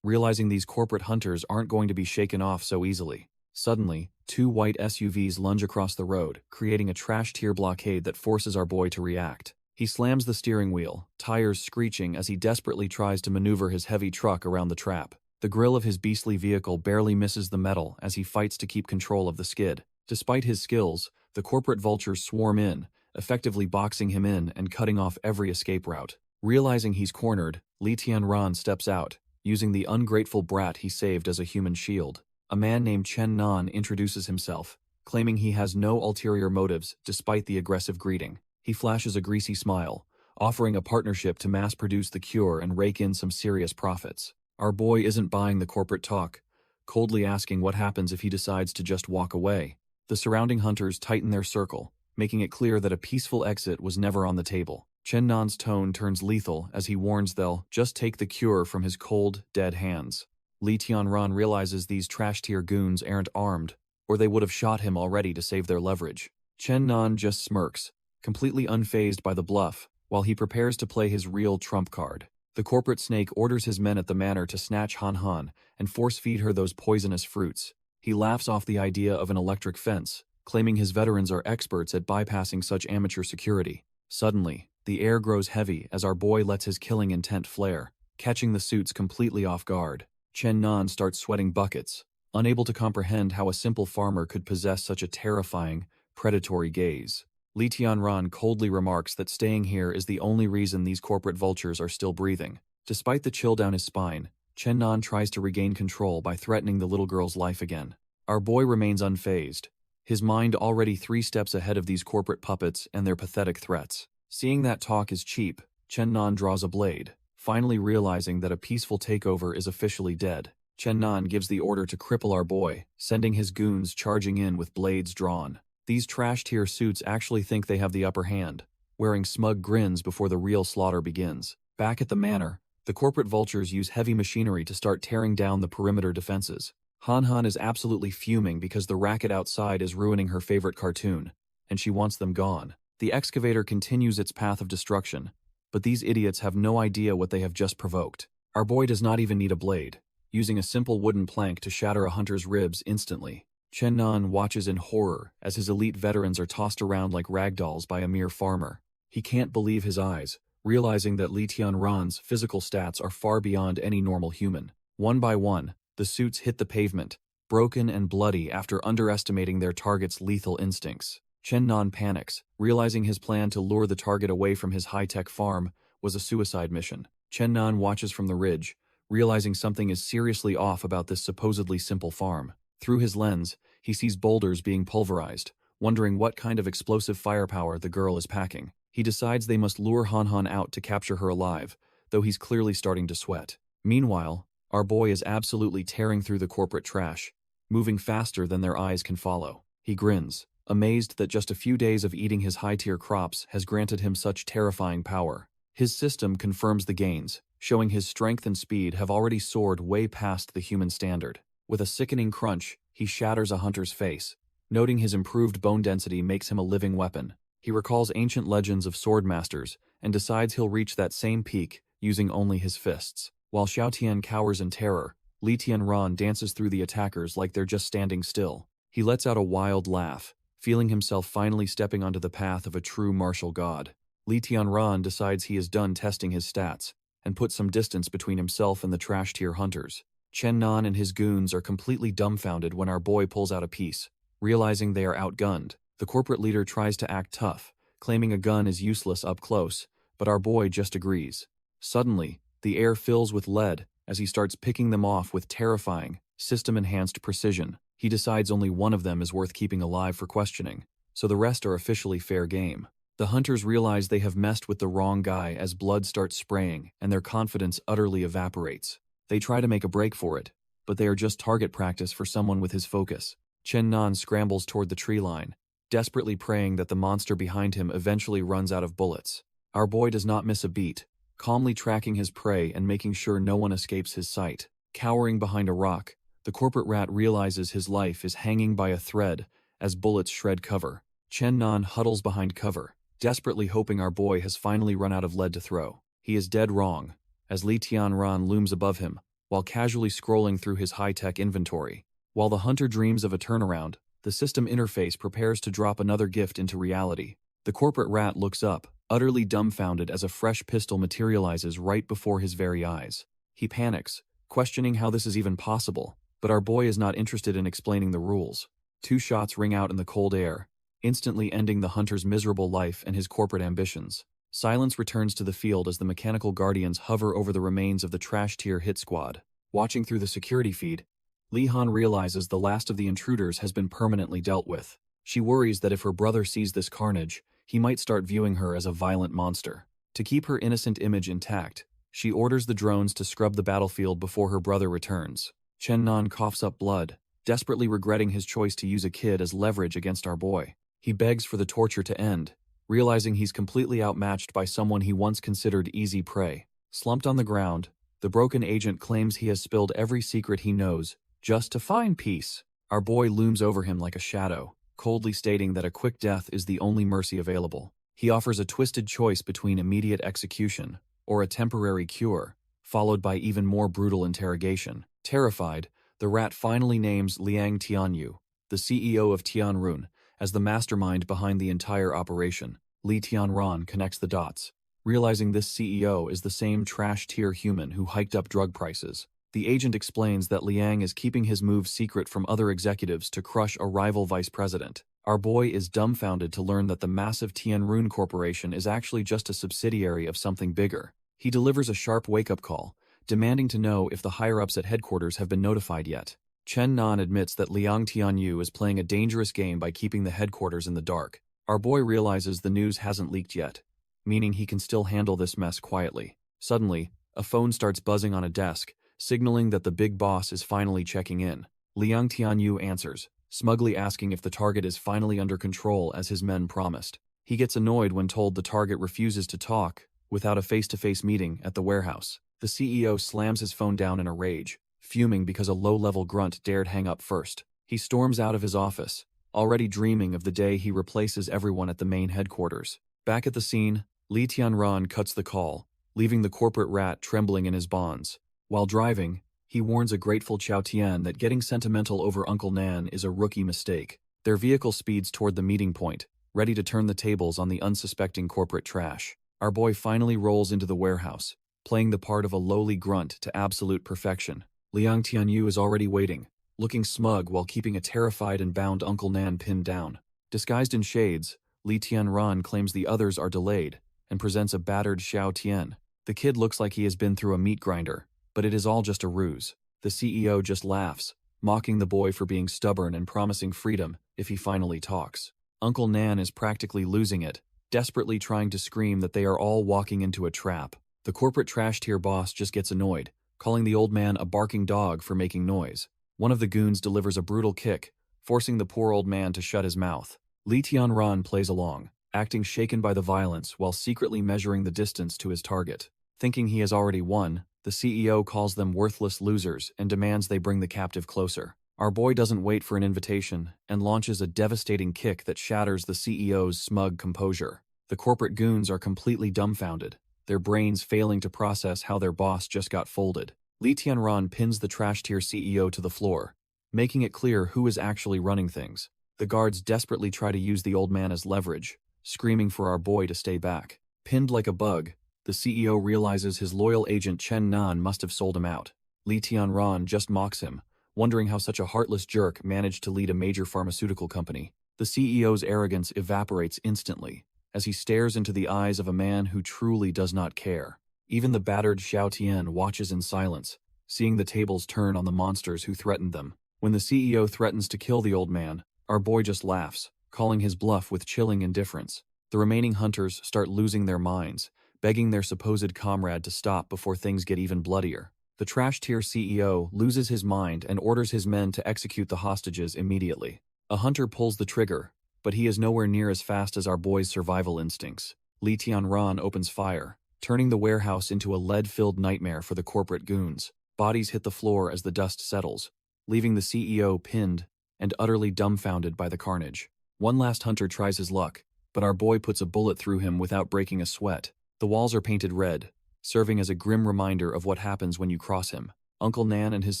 realizing these corporate hunters aren't going to be shaken off so easily. Suddenly, two white SUVs lunge across the road, creating a trash-tier blockade that forces our boy to react. He slams the steering wheel, tires screeching as he desperately tries to maneuver his heavy truck around the trap. The grille of his beastly vehicle barely misses the metal as he fights to keep control of the skid. Despite his skills, the corporate vultures swarm in, effectively boxing him in and cutting off every escape route. Realizing he's cornered, Li Tianran steps out, using the ungrateful brat he saved as a human shield. A man named Chen Nan introduces himself, claiming he has no ulterior motives despite the aggressive greeting. He flashes a greasy smile, offering a partnership to mass-produce the cure and rake in some serious profits. Our boy isn't buying the corporate talk, coldly asking what happens if he decides to just walk away. The surrounding hunters tighten their circle, making it clear that a peaceful exit was never on the table. Chen Nan's tone turns lethal as he warns they'll just take the cure from his cold, dead hands. Li Tianran realizes these trash-tier goons aren't armed, or they would have shot him already to save their leverage. Chen Nan just smirks, completely unfazed by the bluff, while he prepares to play his real trump card. The corporate snake orders his men at the manor to snatch Han Han and force-feed her those poisonous fruits. He laughs off the idea of an electric fence, claiming his veterans are experts at bypassing such amateur security. Suddenly, the air grows heavy as our boy lets his killing intent flare, catching the suits completely off guard. Chen Nan starts sweating buckets, unable to comprehend how a simple farmer could possess such a terrifying, predatory gaze. Li Tianran coldly remarks that staying here is the only reason these corporate vultures are still breathing. Despite the chill down his spine, Chen Nan tries to regain control by threatening the little girl's life again. Our boy remains unfazed, his mind already 3 steps ahead of these corporate puppets and their pathetic threats. Seeing that talk is cheap, Chen Nan draws a blade, finally realizing that a peaceful takeover is officially dead. Chen Nan gives the order to cripple our boy, sending his goons charging in with blades drawn. These trash-tier suits actually think they have the upper hand, wearing smug grins before the real slaughter begins. Back at the manor, the corporate vultures use heavy machinery to start tearing down the perimeter defenses. Han Han is absolutely fuming because the racket outside is ruining her favorite cartoon, and she wants them gone. The excavator continues its path of destruction, but these idiots have no idea what they have just provoked. Our boy does not even need a blade, using a simple wooden plank to shatter a hunter's ribs instantly. Chen Nan watches in horror as his elite veterans are tossed around like ragdolls by a mere farmer. He can't believe his eyes, realizing that Li Tianran's physical stats are far beyond any normal human. One by one, the suits hit the pavement, broken and bloody after underestimating their target's lethal instincts. Chen Nan panics, realizing his plan to lure the target away from his high-tech farm was a suicide mission. Chen Nan watches from the ridge, realizing something is seriously off about this supposedly simple farm. Through his lens, he sees boulders being pulverized, wondering what kind of explosive firepower the girl is packing. He decides they must lure Han out to capture her alive, though he's clearly starting to sweat. Meanwhile, our boy is absolutely tearing through the corporate trash, moving faster than their eyes can follow. He grins, amazed that just a few days of eating his high-tier crops has granted him such terrifying power. His system confirms the gains, showing his strength and speed have already soared way past the human standard. With a sickening crunch, he shatters a hunter's face. Noting his improved bone density makes him a living weapon. He recalls ancient legends of sword masters and decides he'll reach that same peak using only his fists. While Xiao Tian cowers in terror, Li Tianran dances through the attackers like they're just standing still. He lets out a wild laugh, feeling himself finally stepping onto the path of a true martial god. Li Tianran decides he is done testing his stats and puts some distance between himself and the trash-tier hunters. Chen Nan and his goons are completely dumbfounded when our boy pulls out a piece. Realizing they are outgunned, the corporate leader tries to act tough, claiming a gun is useless up close, but our boy just agrees. Suddenly, the air fills with lead as he starts picking them off with terrifying, system-enhanced precision. He decides only one of them is worth keeping alive for questioning, so the rest are officially fair game. The hunters realize they have messed with the wrong guy as blood starts spraying and their confidence utterly evaporates. They try to make a break for it, but they are just target practice for someone with his focus. Chen Nan scrambles toward the tree line, desperately praying that the monster behind him eventually runs out of bullets. Our boy does not miss a beat, calmly tracking his prey and making sure no one escapes his sight. Cowering behind a rock, the corporate rat realizes his life is hanging by a thread as bullets shred cover. Chen Nan huddles behind cover, desperately hoping our boy has finally run out of lead to throw. He is dead wrong, as Li Tianran looms above him, while casually scrolling through his high-tech inventory. While the hunter dreams of a turnaround, the system interface prepares to drop another gift into reality. The corporate rat looks up, utterly dumbfounded as a fresh pistol materializes right before his very eyes. He panics, questioning how this is even possible, but our boy is not interested in explaining the rules. 2 shots ring out in the cold air, instantly ending the hunter's miserable life and his corporate ambitions. Silence returns to the field as the mechanical guardians hover over the remains of the trash-tier hit squad. Watching through the security feed, Li Han realizes the last of the intruders has been permanently dealt with. She worries that if her brother sees this carnage, he might start viewing her as a violent monster. To keep her innocent image intact, she orders the drones to scrub the battlefield before her brother returns. Chen Nan coughs up blood, desperately regretting his choice to use a kid as leverage against our boy. He begs for the torture to end, realizing he's completely outmatched by someone he once considered easy prey. Slumped on the ground, the broken agent claims he has spilled every secret he knows, just to find peace. Our boy looms over him like a shadow, coldly stating that a quick death is the only mercy available. He offers a twisted choice between immediate execution or a temporary cure, followed by even more brutal interrogation. Terrified, the rat finally names Liang Tianyu, the CEO of Tianrun, as the mastermind behind the entire operation. Li Tianran connects the dots, realizing this CEO is the same trash-tier human who hiked up drug prices. The agent explains that Liang is keeping his move secret from other executives to crush a rival vice president. Our boy is dumbfounded to learn that the massive Tianrun Corporation is actually just a subsidiary of something bigger. He delivers a sharp wake-up call, demanding to know if the higher-ups at headquarters have been notified yet. Chen Nan admits that Liang Tianyu is playing a dangerous game by keeping the headquarters in the dark. Our boy realizes the news hasn't leaked yet, meaning he can still handle this mess quietly. Suddenly, a phone starts buzzing on a desk, signaling that the big boss is finally checking in. Liang Tianyu answers, smugly asking if the target is finally under control as his men promised. He gets annoyed when told the target refuses to talk without a face-to-face meeting at the warehouse. The CEO slams his phone down in a rage, fuming because a low-level grunt dared hang up first. He storms out of his office, already dreaming of the day he replaces everyone at the main headquarters. Back at the scene, Li Tianran cuts the call, leaving the corporate rat trembling in his bonds. While driving, he warns a grateful Xiao Tian that getting sentimental over Uncle Nan is a rookie mistake. Their vehicle speeds toward the meeting point, ready to turn the tables on the unsuspecting corporate trash. Our boy finally rolls into the warehouse, playing the part of a lowly grunt to absolute perfection. Liang Tianyu is already waiting, looking smug while keeping a terrified and bound Uncle Nan pinned down. Disguised in shades, Li Tianran claims the others are delayed and presents a battered Xiao Tian. The kid looks like he has been through a meat grinder, but it is all just a ruse. The CEO just laughs, mocking the boy for being stubborn and promising freedom if he finally talks. Uncle Nan is practically losing it, desperately trying to scream that they are all walking into a trap. The corporate trash tier boss just gets annoyed, calling the old man a barking dog for making noise. One of the goons delivers a brutal kick, forcing the poor old man to shut his mouth. Lee Tian-ran plays along, acting shaken by the violence while secretly measuring the distance to his target. Thinking he has already won, the CEO calls them worthless losers and demands they bring the captive closer. Our boy doesn't wait for an invitation and launches a devastating kick that shatters the CEO's smug composure. The corporate goons are completely dumbfounded, their brains failing to process how their boss just got folded. Lee Tian-ran pins the trash tier CEO to the floor, making it clear who is actually running things. The guards desperately try to use the old man as leverage, screaming for our boy to stay back. Pinned like a bug, the CEO realizes his loyal agent Chen Nan must have sold him out. Lee Tian-ran just mocks him, wondering how such a heartless jerk managed to lead a major pharmaceutical company. The CEO's arrogance evaporates instantly, as he stares into the eyes of a man who truly does not care. Even the battered Xiao Tian watches in silence, seeing the tables turn on the monsters who threatened them. When the CEO threatens to kill the old man, our boy just laughs, calling his bluff with chilling indifference. The remaining hunters start losing their minds, begging their supposed comrade to stop before things get even bloodier. The trash tier CEO loses his mind and orders his men to execute the hostages immediately. A hunter pulls the trigger, but he is nowhere near as fast as our boy's survival instincts. Lee Tian-ran opens fire, turning the warehouse into a lead-filled nightmare for the corporate goons. Bodies hit the floor as the dust settles, leaving the CEO pinned and utterly dumbfounded by the carnage. One last hunter tries his luck, but our boy puts a bullet through him without breaking a sweat. The walls are painted red, serving as a grim reminder of what happens when you cross him. Uncle Nan and his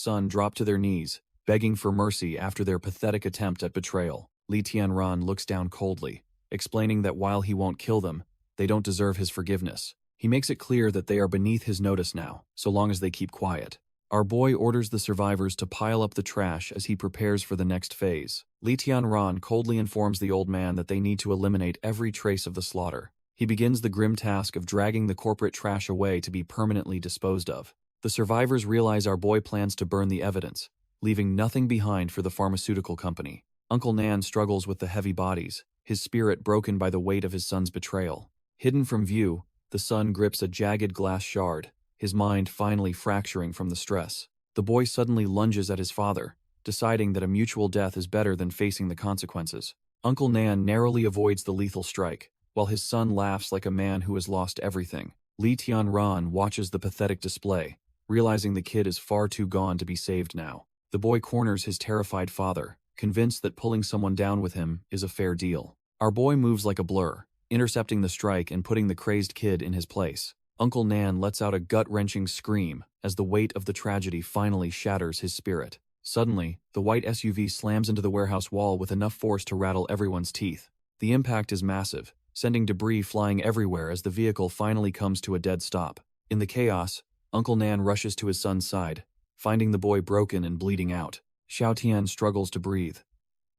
son drop to their knees, begging for mercy after their pathetic attempt at betrayal. Lee Tian-ran looks down coldly, explaining that while he won't kill them, they don't deserve his forgiveness. He makes it clear that they are beneath his notice now, so long as they keep quiet. Our boy orders the survivors to pile up the trash as he prepares for the next phase. Lee Tian-ran coldly informs the old man that they need to eliminate every trace of the slaughter. He begins the grim task of dragging the corporate trash away to be permanently disposed of. The survivors realize our boy plans to burn the evidence, leaving nothing behind for the pharmaceutical company. Uncle Nan struggles with the heavy bodies, his spirit broken by the weight of his son's betrayal. Hidden from view, the son grips a jagged glass shard, his mind finally fracturing from the stress. The boy suddenly lunges at his father, deciding that a mutual death is better than facing the consequences. Uncle Nan narrowly avoids the lethal strike, while his son laughs like a man who has lost everything. Lee Tian-ran watches the pathetic display, realizing the kid is far too gone to be saved now. The boy corners his terrified father, convinced that pulling someone down with him is a fair deal. Our boy moves like a blur, intercepting the strike and putting the crazed kid in his place. Uncle Nan lets out a gut-wrenching scream as the weight of the tragedy finally shatters his spirit. Suddenly, the white SUV slams into the warehouse wall with enough force to rattle everyone's teeth. The impact is massive, sending debris flying everywhere as the vehicle finally comes to a dead stop. In the chaos, Uncle Nan rushes to his son's side, finding the boy broken and bleeding out. Xiao Tian struggles to breathe,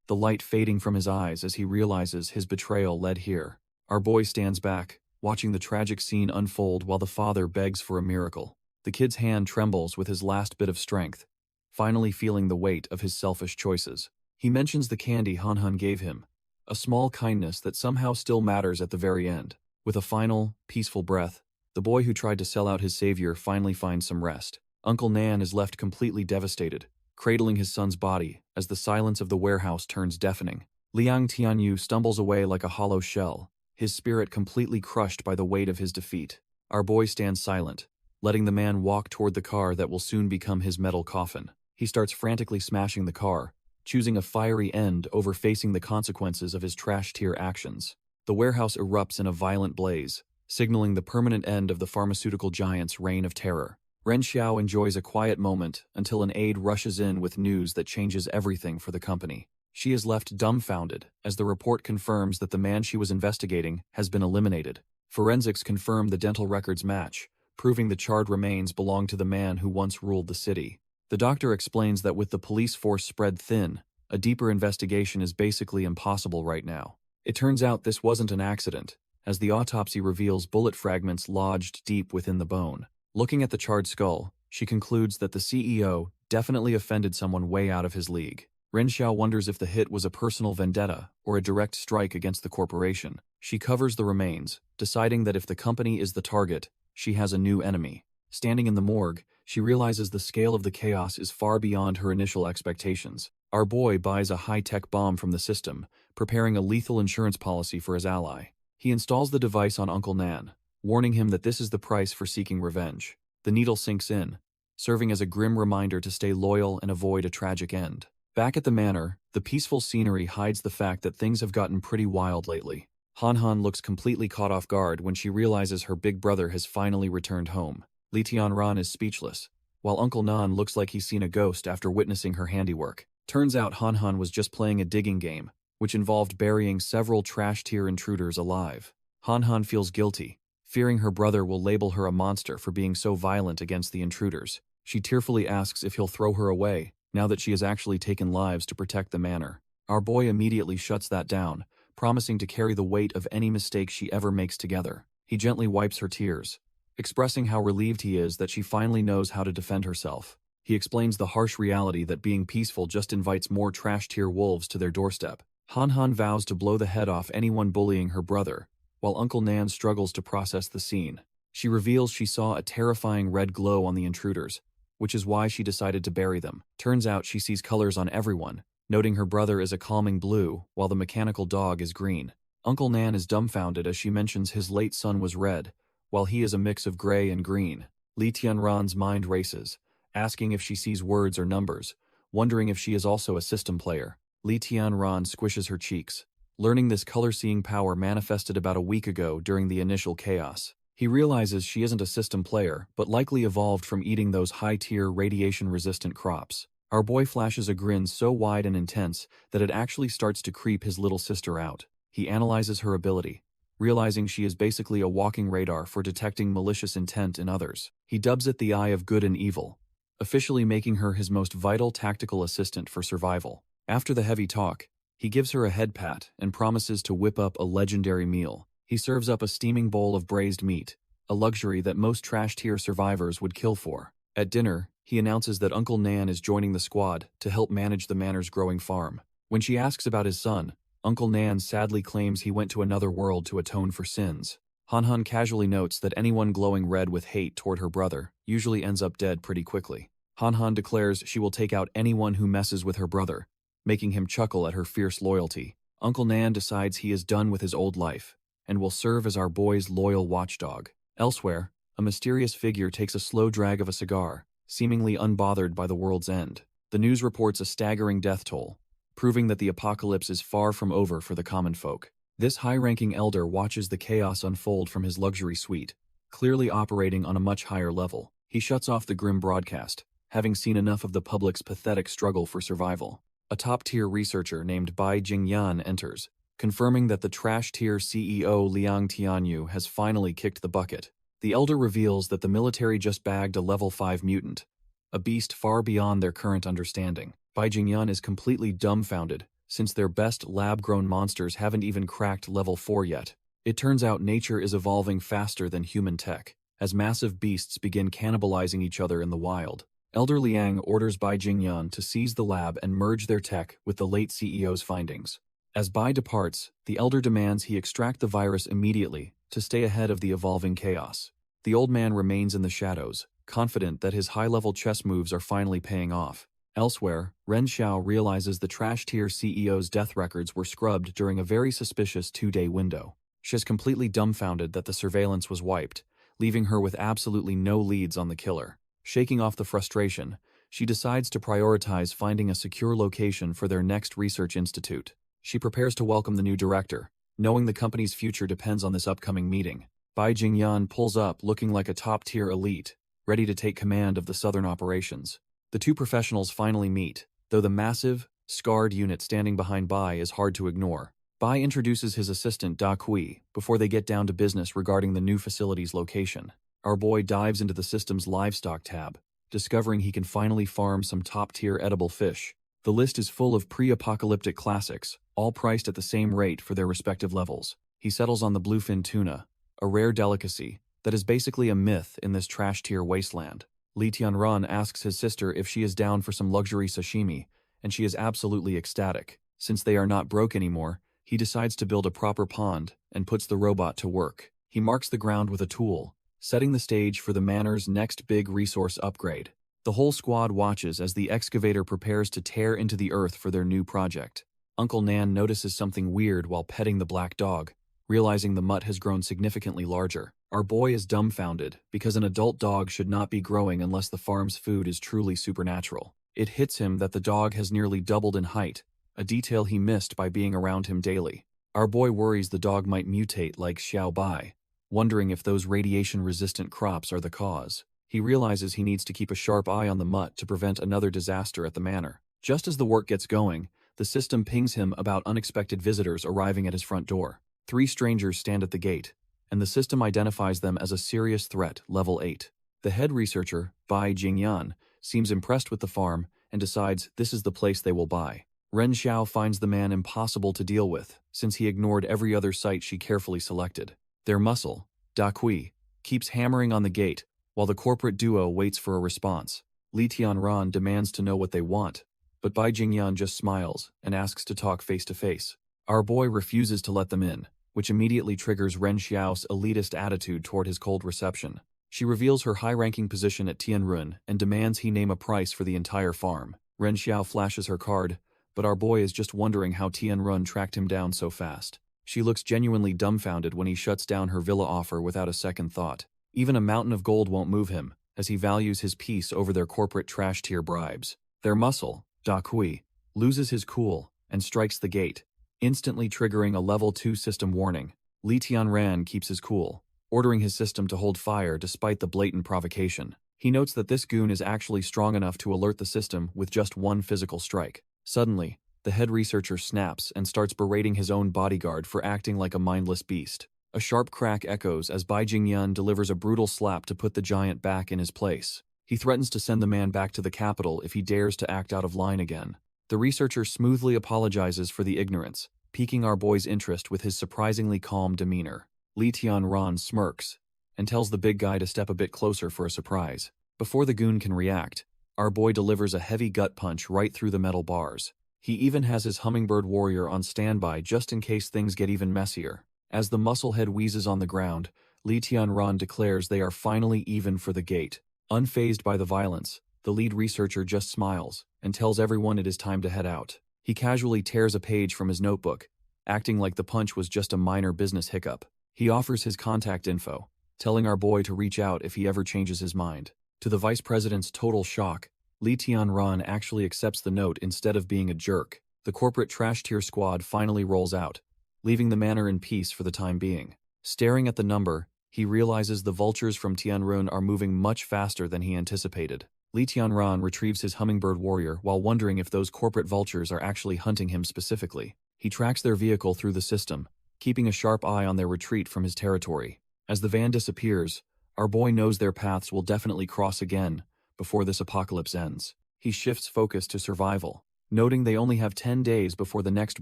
the light fading from his eyes as he realizes his betrayal led here. Our boy stands back, watching the tragic scene unfold while the father begs for a miracle. The kid's hand trembles with his last bit of strength, finally feeling the weight of his selfish choices. He mentions the candy Han Han gave him, a small kindness that somehow still matters at the very end. With a final, peaceful breath, the boy who tried to sell out his savior finally finds some rest. Uncle Nan is left completely devastated, cradling his son's body as the silence of the warehouse turns deafening. Liang Tianyu stumbles away like a hollow shell, his spirit completely crushed by the weight of his defeat. Our boy stands silent, letting the man walk toward the car that will soon become his metal coffin. He starts frantically smashing the car, choosing a fiery end over facing the consequences of his trash-tier actions. The warehouse erupts in a violent blaze, signaling the permanent end of the pharmaceutical giant's reign of terror. Ren Xiao enjoys a quiet moment until an aide rushes in with news that changes everything for the company. She is left dumbfounded as the report confirms that the man she was investigating has been eliminated. Forensics confirm the dental records match, proving the charred remains belong to the man who once ruled the city. The doctor explains that with the police force spread thin, a deeper investigation is basically impossible right now. It turns out this wasn't an accident, as the autopsy reveals bullet fragments lodged deep within the bone. Looking at the charred skull, she concludes that the CEO definitely offended someone way out of his league. Ren Xiao wonders if the hit was a personal vendetta or a direct strike against the corporation. She covers the remains, deciding that if the company is the target, she has a new enemy. Standing in the morgue, she realizes the scale of the chaos is far beyond her initial expectations. Our boy buys a high-tech bomb from the system, preparing a lethal insurance policy for his ally. He installs the device on Uncle Nan, warning him that this is the price for seeking revenge. The needle sinks in, serving as a grim reminder to stay loyal and avoid a tragic end. Back at the manor, the peaceful scenery hides the fact that things have gotten pretty wild lately. Han Han looks completely caught off guard when she realizes her big brother has finally returned home. Li Tianran is speechless, while Uncle Nan looks like he's seen a ghost after witnessing her handiwork. Turns out Han Han was just playing a digging game, which involved burying several trash-tier intruders alive. Han Han feels guilty, fearing her brother will label her a monster for being so violent against the intruders. She tearfully asks if he'll throw her away, now that she has actually taken lives to protect the manor. Our boy immediately shuts that down, promising to carry the weight of any mistake she ever makes together. He gently wipes her tears, expressing how relieved he is that she finally knows how to defend herself. He explains the harsh reality that being peaceful just invites more trash-tier wolves to their doorstep. Han Han vows to blow the head off anyone bullying her brother, while Uncle Nan struggles to process the scene. She reveals she saw a terrifying red glow on the intruders, which is why she decided to bury them. Turns out she sees colors on everyone, noting her brother is a calming blue while the mechanical dog is green. Uncle Nan is dumbfounded as she mentions his late son was red, while he is a mix of gray and green. Li Tianran's mind races, asking if she sees words or numbers, wondering if she is also a system player. Li Tianran squishes her cheeks, learning this color-seeing power manifested about a week ago during the initial chaos. He realizes she isn't a system player, but likely evolved from eating those high-tier radiation-resistant crops. Our boy flashes a grin so wide and intense that it actually starts to creep his little sister out. He analyzes her ability, realizing she is basically a walking radar for detecting malicious intent in others. He dubs it the Eye of Good and Evil, officially making her his most vital tactical assistant for survival. After the heavy talk, he gives her a head pat and promises to whip up a legendary meal. He serves up a steaming bowl of braised meat, a luxury that most trash-tier survivors would kill for. At dinner, he announces that Uncle Nan is joining the squad to help manage the manor's growing farm. When she asks about his son, Uncle Nan sadly claims he went to another world to atone for sins. Han Han casually notes that anyone glowing red with hate toward her brother usually ends up dead pretty quickly. Han Han declares she will take out anyone who messes with her brother, making him chuckle at her fierce loyalty. Uncle Nan decides he is done with his old life and will serve as our boy's loyal watchdog. Elsewhere, a mysterious figure takes a slow drag of a cigar, seemingly unbothered by the world's end. The news reports a staggering death toll, proving that the apocalypse is far from over for the common folk. This high-ranking elder watches the chaos unfold from his luxury suite, clearly operating on a much higher level. He shuts off the grim broadcast, having seen enough of the public's pathetic struggle for survival. A top-tier researcher named Bai Jingyan enters, confirming that the trash-tier CEO Liang Tianyu has finally kicked the bucket. The elder reveals that the military just bagged a level 5 mutant, a beast far beyond their current understanding. Bai Jingyan is completely dumbfounded, since their best lab-grown monsters haven't even cracked level 4 yet. It turns out nature is evolving faster than human tech, as massive beasts begin cannibalizing each other in the wild. Elder Liang orders Bai Jingyan to seize the lab and merge their tech with the late CEO's findings. As Bai departs, the elder demands he extract the virus immediately to stay ahead of the evolving chaos. The old man remains in the shadows, confident that his high-level chess moves are finally paying off. Elsewhere, Ren Xiao realizes the trash-tier CEO's death records were scrubbed during a very suspicious 2-day window. She is completely dumbfounded that the surveillance was wiped, leaving her with absolutely no leads on the killer. Shaking off the frustration, she decides to prioritize finding a secure location for their next research institute. She prepares to welcome the new director, knowing the company's future depends on this upcoming meeting. Bai Jingyan pulls up looking like a top-tier elite, ready to take command of the southern operations. The two professionals finally meet, though the massive, scarred unit standing behind Bai is hard to ignore. Bai introduces his assistant Da Kui before they get down to business regarding the new facility's location. Our boy dives into the system's livestock tab, discovering he can finally farm some top-tier edible fish. The list is full of pre-apocalyptic classics, all priced at the same rate for their respective levels. He settles on the bluefin tuna, a rare delicacy that is basically a myth in this trash-tier wasteland. Li Tianran asks his sister if she is down for some luxury sashimi, and she is absolutely ecstatic. Since they are not broke anymore, he decides to build a proper pond and puts the robot to work. He marks the ground with a tool, setting the stage for the manor's next big resource upgrade. The whole squad watches as the excavator prepares to tear into the earth for their new project. Uncle Nan notices something weird while petting the black dog, realizing the mutt has grown significantly larger. Our boy is dumbfounded because an adult dog should not be growing unless the farm's food is truly supernatural. It hits him that the dog has nearly doubled in height, a detail he missed by being around him daily. Our boy worries the dog might mutate like Xiao Bai, wondering if those radiation-resistant crops are the cause. He realizes he needs to keep a sharp eye on the mutt to prevent another disaster at the manor. Just as the work gets going, the system pings him about unexpected visitors arriving at his front door. 3 strangers stand at the gate, and the system identifies them as a serious threat, level 8. The head researcher, Bai Jingyan, seems impressed with the farm and decides this is the place they will buy. Ren Xiao finds the man impossible to deal with, since he ignored every other site she carefully selected. Their muscle, Da Kui, keeps hammering on the gate, while the corporate duo waits for a response. Li Tianran demands to know what they want, but Bai Jingyan just smiles and asks to talk face to face. Our boy refuses to let them in, which immediately triggers Ren Xiao's elitist attitude toward his cold reception. She reveals her high-ranking position at Tianrun and demands he name a price for the entire farm. Ren Xiao flashes her card, but our boy is just wondering how Tianrun tracked him down so fast. She looks genuinely dumbfounded when he shuts down her villa offer without a second thought. Even a mountain of gold won't move him, as he values his peace over their corporate trash-tier bribes. Their muscle, Da Kui, loses his cool and strikes the gate, instantly triggering a level 2 system warning. Li Tianran keeps his cool, ordering his system to hold fire despite the blatant provocation. He notes that this goon is actually strong enough to alert the system with just one physical strike. Suddenly, the head researcher snaps and starts berating his own bodyguard for acting like a mindless beast. A sharp crack echoes as Bai Jingyan delivers a brutal slap to put the giant back in his place. He threatens to send the man back to the capital if he dares to act out of line again. The researcher smoothly apologizes for the ignorance, piquing our boy's interest with his surprisingly calm demeanor. Li Tianran smirks and tells the big guy to step a bit closer for a surprise. Before the goon can react, our boy delivers a heavy gut punch right through the metal bars. He even has his hummingbird warrior on standby just in case things get even messier. As the musclehead wheezes on the ground, Li Tianran declares they are finally even for the gate. Unfazed by the violence, the lead researcher just smiles and tells everyone it is time to head out. He casually tears a page from his notebook, acting like the punch was just a minor business hiccup. He offers his contact info, telling our boy to reach out if he ever changes his mind. To the vice president's total shock, Li Tianran actually accepts the note instead of being a jerk. The corporate trash-tier squad finally rolls out, leaving the manor in peace for the time being. Staring at the number, he realizes the vultures from Tianrun are moving much faster than he anticipated. Li Tianran retrieves his hummingbird warrior while wondering if those corporate vultures are actually hunting him specifically. He tracks their vehicle through the system, keeping a sharp eye on their retreat from his territory. As the van disappears, our boy knows their paths will definitely cross again before this apocalypse ends. He shifts focus to survival, noting they only have 10 days before the next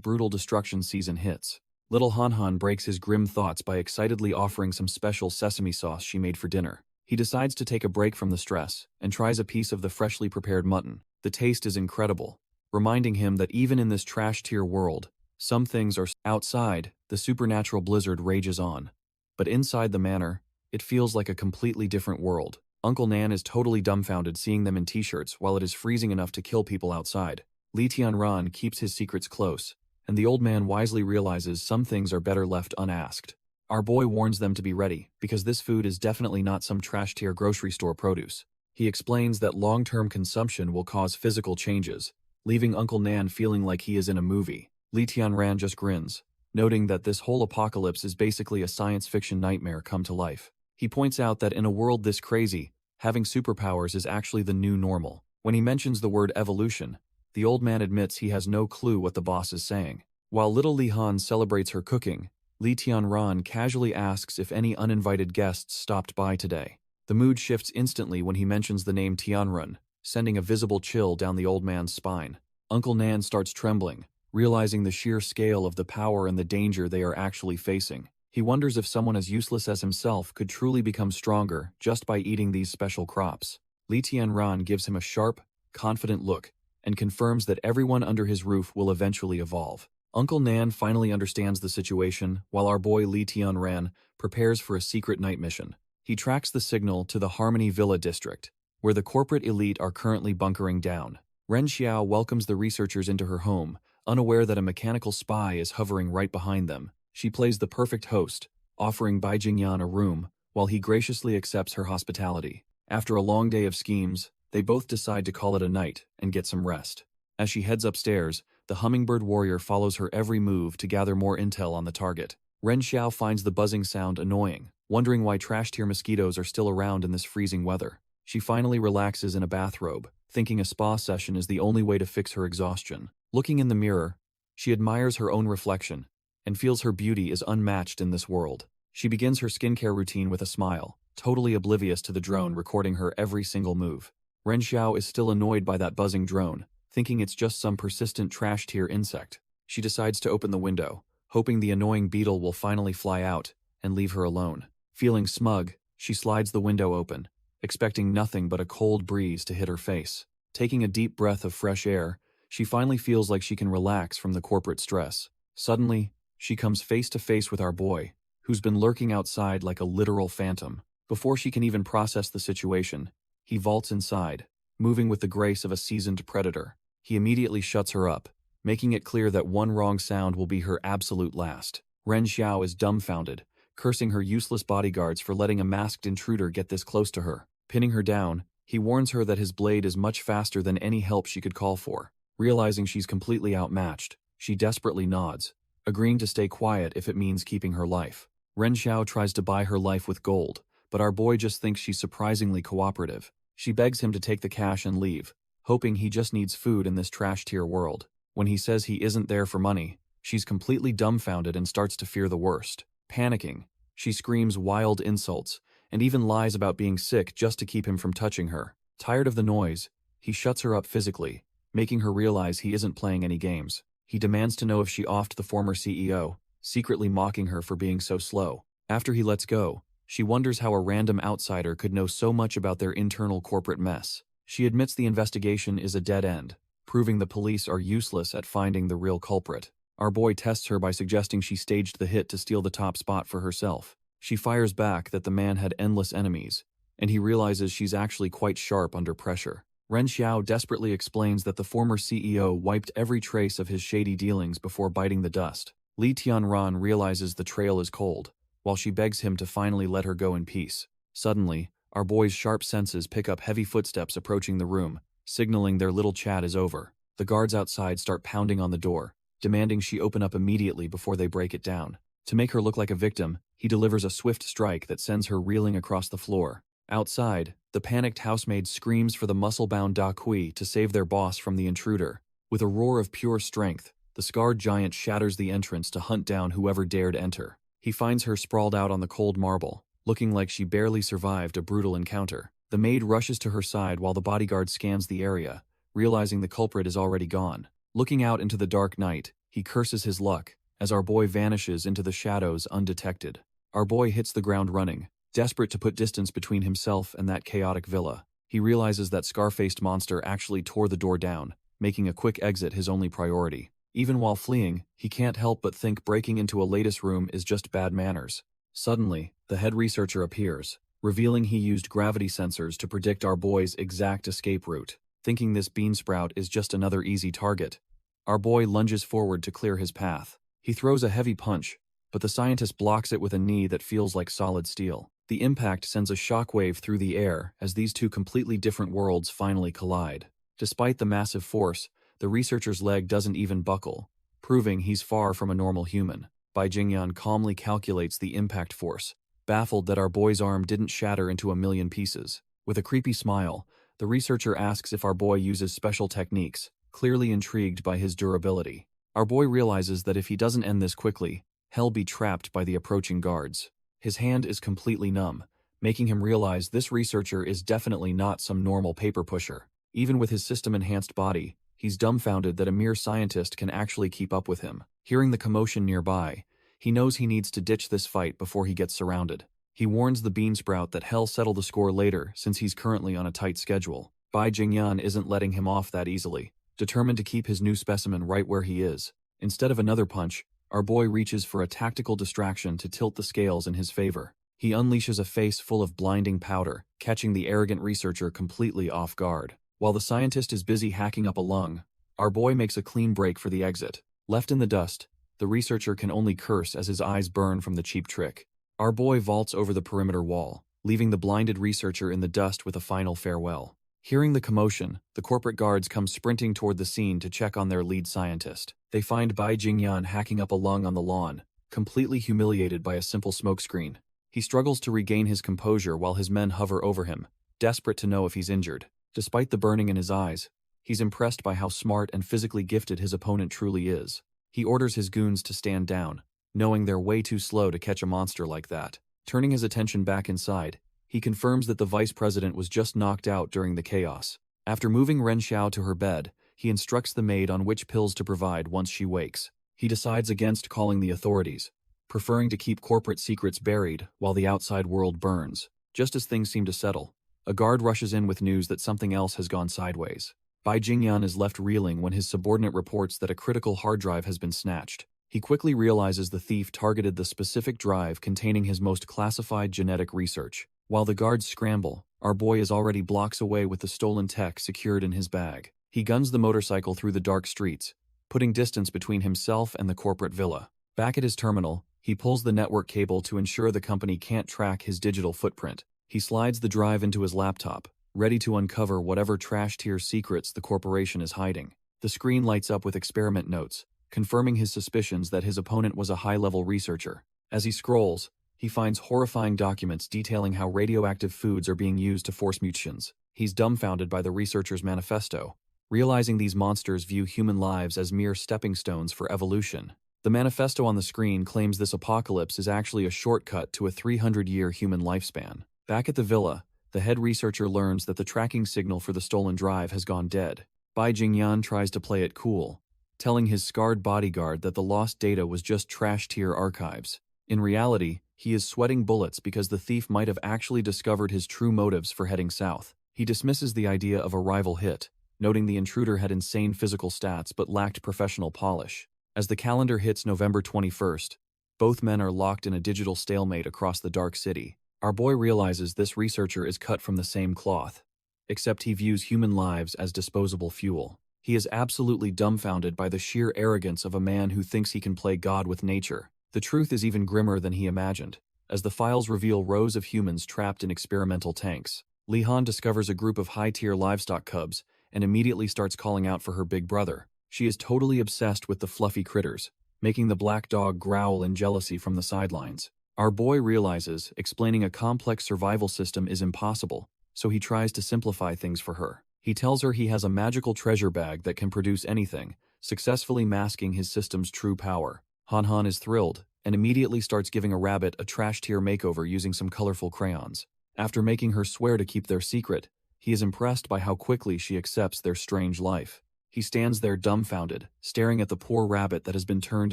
brutal destruction season hits. Little Han breaks his grim thoughts by excitedly offering some special sesame sauce she made for dinner. He decides to take a break from the stress and tries a piece of the freshly prepared mutton. The taste is incredible, reminding him that even in this trash-tier world, some things are outside. The supernatural blizzard rages on, but inside the manor, it feels like a completely different world. Uncle Nan is totally dumbfounded seeing them in t-shirts while it is freezing enough to kill people outside. Li Tianran keeps his secrets close, and the old man wisely realizes some things are better left unasked. Our boy warns them to be ready, because this food is definitely not some trash-tier grocery store produce. He explains that long-term consumption will cause physical changes, leaving Uncle Nan feeling like he is in a movie. Li Tianran just grins, noting that this whole apocalypse is basically a science fiction nightmare come to life. He points out that in a world this crazy, having superpowers is actually the new normal. When he mentions the word evolution, the old man admits he has no clue what the boss is saying. While little Li Han celebrates her cooking, Li Tianran casually asks if any uninvited guests stopped by today. The mood shifts instantly when he mentions the name Tianrun, sending a visible chill down the old man's spine. Uncle Nan starts trembling, realizing the sheer scale of the power and the danger they are actually facing. He wonders if someone as useless as himself could truly become stronger just by eating these special crops. Li Tianran gives him a sharp, confident look and confirms that everyone under his roof will eventually evolve. Uncle Nan finally understands the situation, while our boy Lee Tian-ran prepares for a secret night mission. He tracks the signal to the Harmony Villa district, where the corporate elite are currently bunkering down. Ren Xiao welcomes the researchers into her home, unaware that a mechanical spy is hovering right behind them. She plays the perfect host, offering Bai Jingyan a room, while he graciously accepts her hospitality. After a long day of schemes, they both decide to call it a night and get some rest. As she heads upstairs, the hummingbird warrior follows her every move to gather more intel on the target. Ren Xiao finds the buzzing sound annoying, wondering why trash-tier mosquitoes are still around in this freezing weather. She finally relaxes in a bathrobe, thinking a spa session is the only way to fix her exhaustion. Looking in the mirror, she admires her own reflection and feels her beauty is unmatched in this world. She begins her skincare routine with a smile, totally oblivious to the drone recording her every single move. Ren Xiao is still annoyed by that buzzing drone, thinking it's just some persistent trash-tier insect. She decides to open the window, hoping the annoying beetle will finally fly out and leave her alone. Feeling smug, she slides the window open, expecting nothing but a cold breeze to hit her face. Taking a deep breath of fresh air, she finally feels like she can relax from the corporate stress. Suddenly, she comes face to face with our boy, who's been lurking outside like a literal phantom. Before she can even process the situation, he vaults inside, moving with the grace of a seasoned predator. He immediately shuts her up, making it clear that one wrong sound will be her absolute last. Ren Xiao is dumbfounded, cursing her useless bodyguards for letting a masked intruder get this close to her. Pinning her down, he warns her that his blade is much faster than any help she could call for. Realizing she's completely outmatched, she desperately nods, agreeing to stay quiet if it means keeping her life. Ren Xiao tries to buy her life with gold, but our boy just thinks she's surprisingly cooperative. She begs him to take the cash and leave, hoping he just needs food in this trash-tier world. When he says he isn't there for money, she's completely dumbfounded and starts to fear the worst. Panicking, she screams wild insults, and even lies about being sick just to keep him from touching her. Tired of the noise, he shuts her up physically, making her realize he isn't playing any games. He demands to know if she offed the former CEO, secretly mocking her for being so slow. After he lets go, she wonders how a random outsider could know so much about their internal corporate mess. She admits the investigation is a dead end, proving the police are useless at finding the real culprit. Our boy tests her by suggesting she staged the hit to steal the top spot for herself. She fires back that the man had endless enemies, and he realizes she's actually quite sharp under pressure. Ren Xiao desperately explains that the former CEO wiped every trace of his shady dealings before biting the dust. Li Tianran realizes the trail is cold, while she begs him to finally let her go in peace. Suddenly, our boy's sharp senses pick up heavy footsteps approaching the room, signaling their little chat is over. The guards outside start pounding on the door, demanding she open up immediately before they break it down. To make her look like a victim, he delivers a swift strike that sends her reeling across the floor. Outside, the panicked housemaid screams for the muscle-bound Da Kui to save their boss from the intruder. With a roar of pure strength, the scarred giant shatters the entrance to hunt down whoever dared enter. He finds her sprawled out on the cold marble, looking like she barely survived a brutal encounter. The maid rushes to her side while the bodyguard scans the area, realizing the culprit is already gone. Looking out into the dark night, he curses his luck, as our boy vanishes into the shadows undetected. Our boy hits the ground running, desperate to put distance between himself and that chaotic villa. He realizes that scar-faced monster actually tore the door down, making a quick exit his only priority. Even while fleeing, he can't help but think breaking into a latest room is just bad manners. Suddenly, the head researcher appears, revealing he used gravity sensors to predict our boy's exact escape route. Thinking this beansprout is just another easy target, our boy lunges forward to clear his path. He throws a heavy punch, but the scientist blocks it with a knee that feels like solid steel. The impact sends a shockwave through the air as these two completely different worlds finally collide. Despite the massive force, the researcher's leg doesn't even buckle, proving he's far from a normal human. Bai Jingyan calmly calculates the impact force, baffled that our boy's arm didn't shatter into a million pieces. With a creepy smile, the researcher asks if our boy uses special techniques, clearly intrigued by his durability. Our boy realizes that if he doesn't end this quickly, he'll be trapped by the approaching guards. His hand is completely numb, making him realize this researcher is definitely not some normal paper pusher. Even with his system-enhanced body, he's dumbfounded that a mere scientist can actually keep up with him. Hearing the commotion nearby, he knows he needs to ditch this fight before he gets surrounded. He warns the beansprout that he'll settle the score later since he's currently on a tight schedule. Bai Jingyan isn't letting him off that easily, determined to keep his new specimen right where he is. Instead of another punch, our boy reaches for a tactical distraction to tilt the scales in his favor. He unleashes a face full of blinding powder, catching the arrogant researcher completely off guard. While the scientist is busy hacking up a lung, our boy makes a clean break for the exit. Left in the dust, the researcher can only curse as his eyes burn from the cheap trick. Our boy vaults over the perimeter wall, leaving the blinded researcher in the dust with a final farewell. Hearing the commotion, the corporate guards come sprinting toward the scene to check on their lead scientist. They find Bai Jingyan hacking up a lung on the lawn, completely humiliated by a simple smokescreen. He struggles to regain his composure while his men hover over him, desperate to know if he's injured. Despite the burning in his eyes, he's impressed by how smart and physically gifted his opponent truly is. He orders his goons to stand down, knowing they're way too slow to catch a monster like that. Turning his attention back inside, he confirms that the vice president was just knocked out during the chaos. After moving Ren Xiao to her bed, he instructs the maid on which pills to provide once she wakes. He decides against calling the authorities, preferring to keep corporate secrets buried while the outside world burns. Just as things seem to settle, a guard rushes in with news that something else has gone sideways. Bai Jingyan is left reeling when his subordinate reports that a critical hard drive has been snatched. He quickly realizes the thief targeted the specific drive containing his most classified genetic research. While the guards scramble, our boy is already blocks away with the stolen tech secured in his bag. He guns the motorcycle through the dark streets, putting distance between himself and the corporate villa. Back at his terminal, he pulls the network cable to ensure the company can't track his digital footprint. He slides the drive into his laptop, ready to uncover whatever trash-tier secrets the corporation is hiding. The screen lights up with experiment notes, confirming his suspicions that his opponent was a high-level researcher. As he scrolls, he finds horrifying documents detailing how radioactive foods are being used to force mutations. He's dumbfounded by the researcher's manifesto, realizing these monsters view human lives as mere stepping stones for evolution. The manifesto on the screen claims this apocalypse is actually a shortcut to a 300-year human lifespan. Back at the villa, the head researcher learns that the tracking signal for the stolen drive has gone dead. Bai Jingyan tries to play it cool, telling his scarred bodyguard that the lost data was just trash-tier archives. In reality, he is sweating bullets because the thief might have actually discovered his true motives for heading south. He dismisses the idea of a rival hit, noting the intruder had insane physical stats but lacked professional polish. As the calendar hits November 21st, both men are locked in a digital stalemate across the dark city. Our boy realizes this researcher is cut from the same cloth, except he views human lives as disposable fuel. He is absolutely dumbfounded by the sheer arrogance of a man who thinks he can play God with nature. The truth is even grimmer than he imagined, as the files reveal rows of humans trapped in experimental tanks. Li Han discovers a group of high-tier livestock cubs and immediately starts calling out for her big brother. She is totally obsessed with the fluffy critters, making the black dog growl in jealousy from the sidelines. Our boy realizes explaining a complex survival system is impossible, so he tries to simplify things for her. He tells her he has a magical treasure bag that can produce anything, successfully masking his system's true power. Han Han is thrilled, and immediately starts giving a rabbit a trash-tier makeover using some colorful crayons. After making her swear to keep their secret, he is impressed by how quickly she accepts their strange life. He stands there dumbfounded, staring at the poor rabbit that has been turned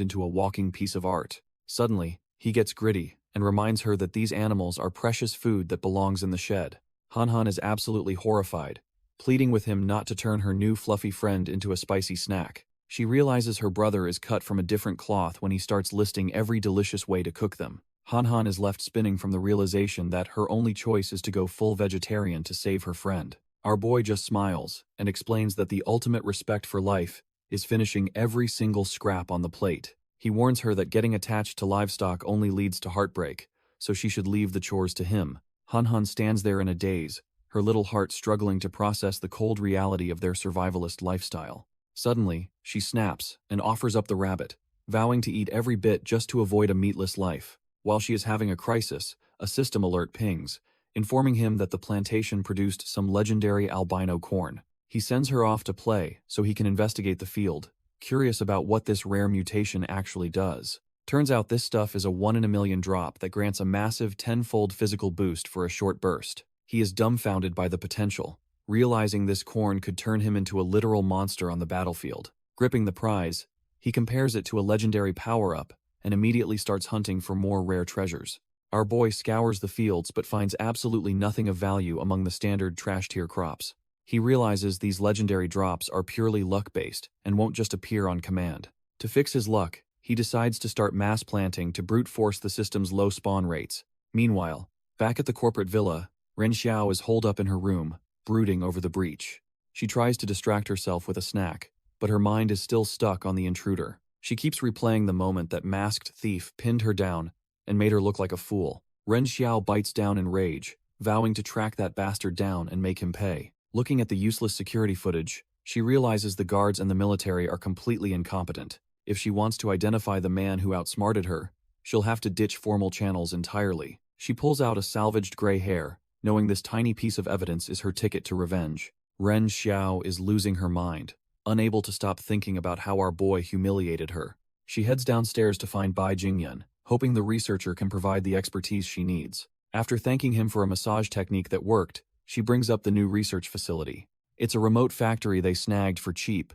into a walking piece of art. Suddenly, he gets gritty, and reminds her that these animals are precious food that belongs in the shed. Han Han is absolutely horrified, pleading with him not to turn her new fluffy friend into a spicy snack. She realizes her brother is cut from a different cloth when he starts listing every delicious way to cook them. Han Han is left spinning from the realization that her only choice is to go full vegetarian to save her friend. Our boy just smiles and explains that the ultimate respect for life is finishing every single scrap on the plate. He warns her that getting attached to livestock only leads to heartbreak, so she should leave the chores to him. Han Han stands there in a daze, her little heart struggling to process the cold reality of their survivalist lifestyle. Suddenly, she snaps and offers up the rabbit, vowing to eat every bit just to avoid a meatless life. While she is having a crisis, a system alert pings, informing him that the plantation produced some legendary albino corn. He sends her off to play so he can investigate the field, curious about what this rare mutation actually does. Turns out this stuff is a 1 in a million drop that grants a massive 10-fold physical boost for a short burst. He is dumbfounded by the potential, realizing this corn could turn him into a literal monster on the battlefield. Gripping the prize, he compares it to a legendary power-up and immediately starts hunting for more rare treasures. Our boy scours the fields but finds absolutely nothing of value among the standard trash-tier crops. He realizes these legendary drops are purely luck-based and won't just appear on command. To fix his luck, he decides to start mass planting to brute force the system's low spawn rates. Meanwhile, back at the corporate villa, Ren Xiao is holed up in her room, brooding over the breach. She tries to distract herself with a snack, but her mind is still stuck on the intruder. She keeps replaying the moment that masked thief pinned her down and made her look like a fool. Ren Xiao bites down in rage, vowing to track that bastard down and make him pay. Looking at the useless security footage, she realizes the guards and the military are completely incompetent. If she wants to identify the man who outsmarted her, she'll have to ditch formal channels entirely. She pulls out a salvaged gray hair, knowing this tiny piece of evidence is her ticket to revenge. Ren Xiao is losing her mind, unable to stop thinking about how our boy humiliated her. She heads downstairs to find Bai Jingyun, hoping the researcher can provide the expertise she needs. After thanking him for a massage technique that worked, she brings up the new research facility. It's a remote factory they snagged for cheap,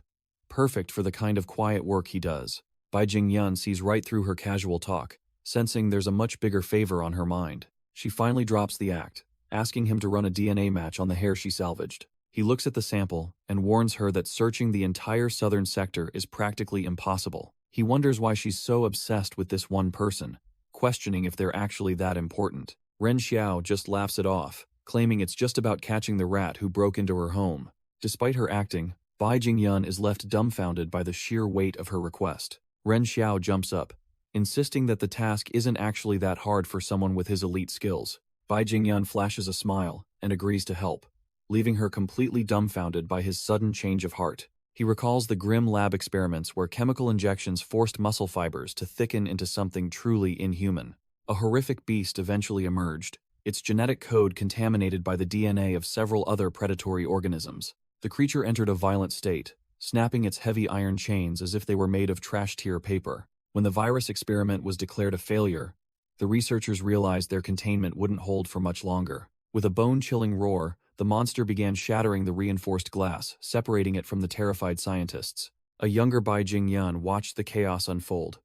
perfect for the kind of quiet work he does. Bai Jingyun sees right through her casual talk, sensing there's a much bigger favor on her mind. She finally drops the act, asking him to run a DNA match on the hair she salvaged. He looks at the sample and warns her that searching the entire southern sector is practically impossible. He wonders why she's so obsessed with this one person, questioning if they're actually that important. Ren Xiao just laughs it off, claiming it's just about catching the rat who broke into her home. Despite her acting, Bai Jingyun is left dumbfounded by the sheer weight of her request. Ren Xiao jumps up, insisting that the task isn't actually that hard for someone with his elite skills. Bai Jingyun flashes a smile and agrees to help, leaving her completely dumbfounded by his sudden change of heart. He recalls the grim lab experiments where chemical injections forced muscle fibers to thicken into something truly inhuman. A horrific beast eventually emerged, its genetic code contaminated by the DNA of several other predatory organisms. The creature entered a violent state, snapping its heavy iron chains as if they were made of trash-tier paper. When the virus experiment was declared a failure, the researchers realized their containment wouldn't hold for much longer. With a bone-chilling roar, the monster began shattering the reinforced glass, separating it from the terrified scientists. A younger Bai Jingyun watched the chaos unfold,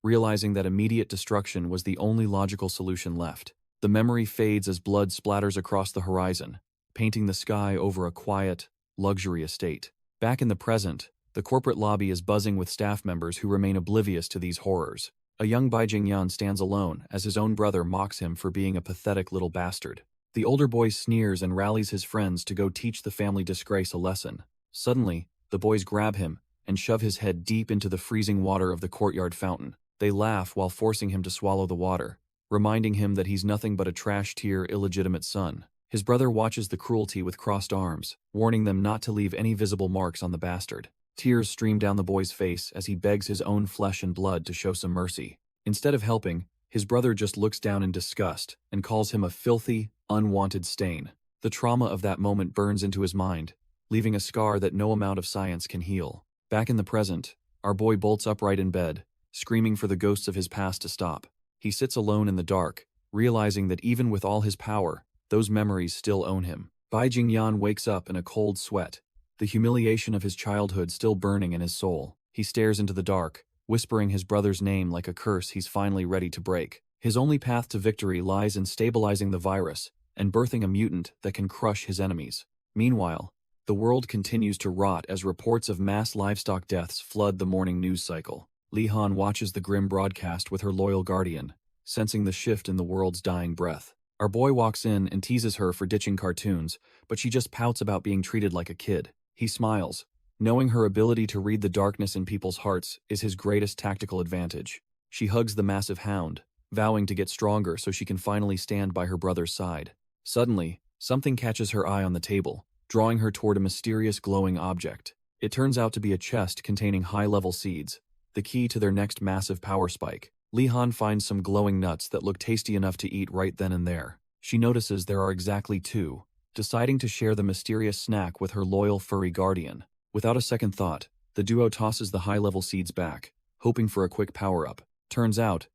realizing that immediate destruction was the only logical solution left. The memory fades as blood splatters across the horizon, painting the sky over a quiet, luxury estate. Back in the present, the corporate lobby is buzzing with staff members who remain oblivious to these horrors. A young Bai Jingyun stands alone as his own brother mocks him for being a pathetic little bastard. The older boy sneers and rallies his friends to go teach the family disgrace a lesson. Suddenly, the boys grab him and shove his head deep into the freezing water of the courtyard fountain. They laugh while forcing him to swallow the water, reminding him that he's nothing but a trash-tier illegitimate son. His brother watches the cruelty with crossed arms, warning them not to leave any visible marks on the bastard. Tears stream down the boy's face as he begs his own flesh and blood to show some mercy. Instead of helping, his brother just looks down in disgust and calls him a filthy, unwanted stain. The trauma of that moment burns into his mind, leaving a scar that no amount of science can heal. Back in the present, our boy bolts upright in bed, screaming for the ghosts of his past to stop. He sits alone in the dark, realizing that even with all his power, those memories still own him. Bai Jingyun wakes up in a cold sweat, the humiliation of his childhood still burning in his soul. He stares into the dark, whispering his brother's name like a curse he's finally ready to break. His only path to victory lies in stabilizing the virus and birthing a mutant that can crush his enemies. Meanwhile, the world continues to rot as reports of mass livestock deaths flood the morning news cycle. Li Han watches the grim broadcast with her loyal guardian, sensing the shift in the world's dying breath. Our boy walks in and teases her for ditching cartoons, but she just pouts about being treated like a kid. He smiles, knowing her ability to read the darkness in people's hearts is his greatest tactical advantage. She hugs the massive hound, vowing to get stronger so she can finally stand by her brother's side. Suddenly, something catches her eye on the table, drawing her toward a mysterious glowing object. It turns out to be a chest containing high-level seeds, the key to their next massive power spike. Li Han finds some glowing nuts that look tasty enough to eat right then and there. She notices there are exactly two, deciding to share the mysterious snack with her loyal furry guardian. Without a second thought, the duo tosses the high-level seeds back, hoping for a quick power-up. Turns out,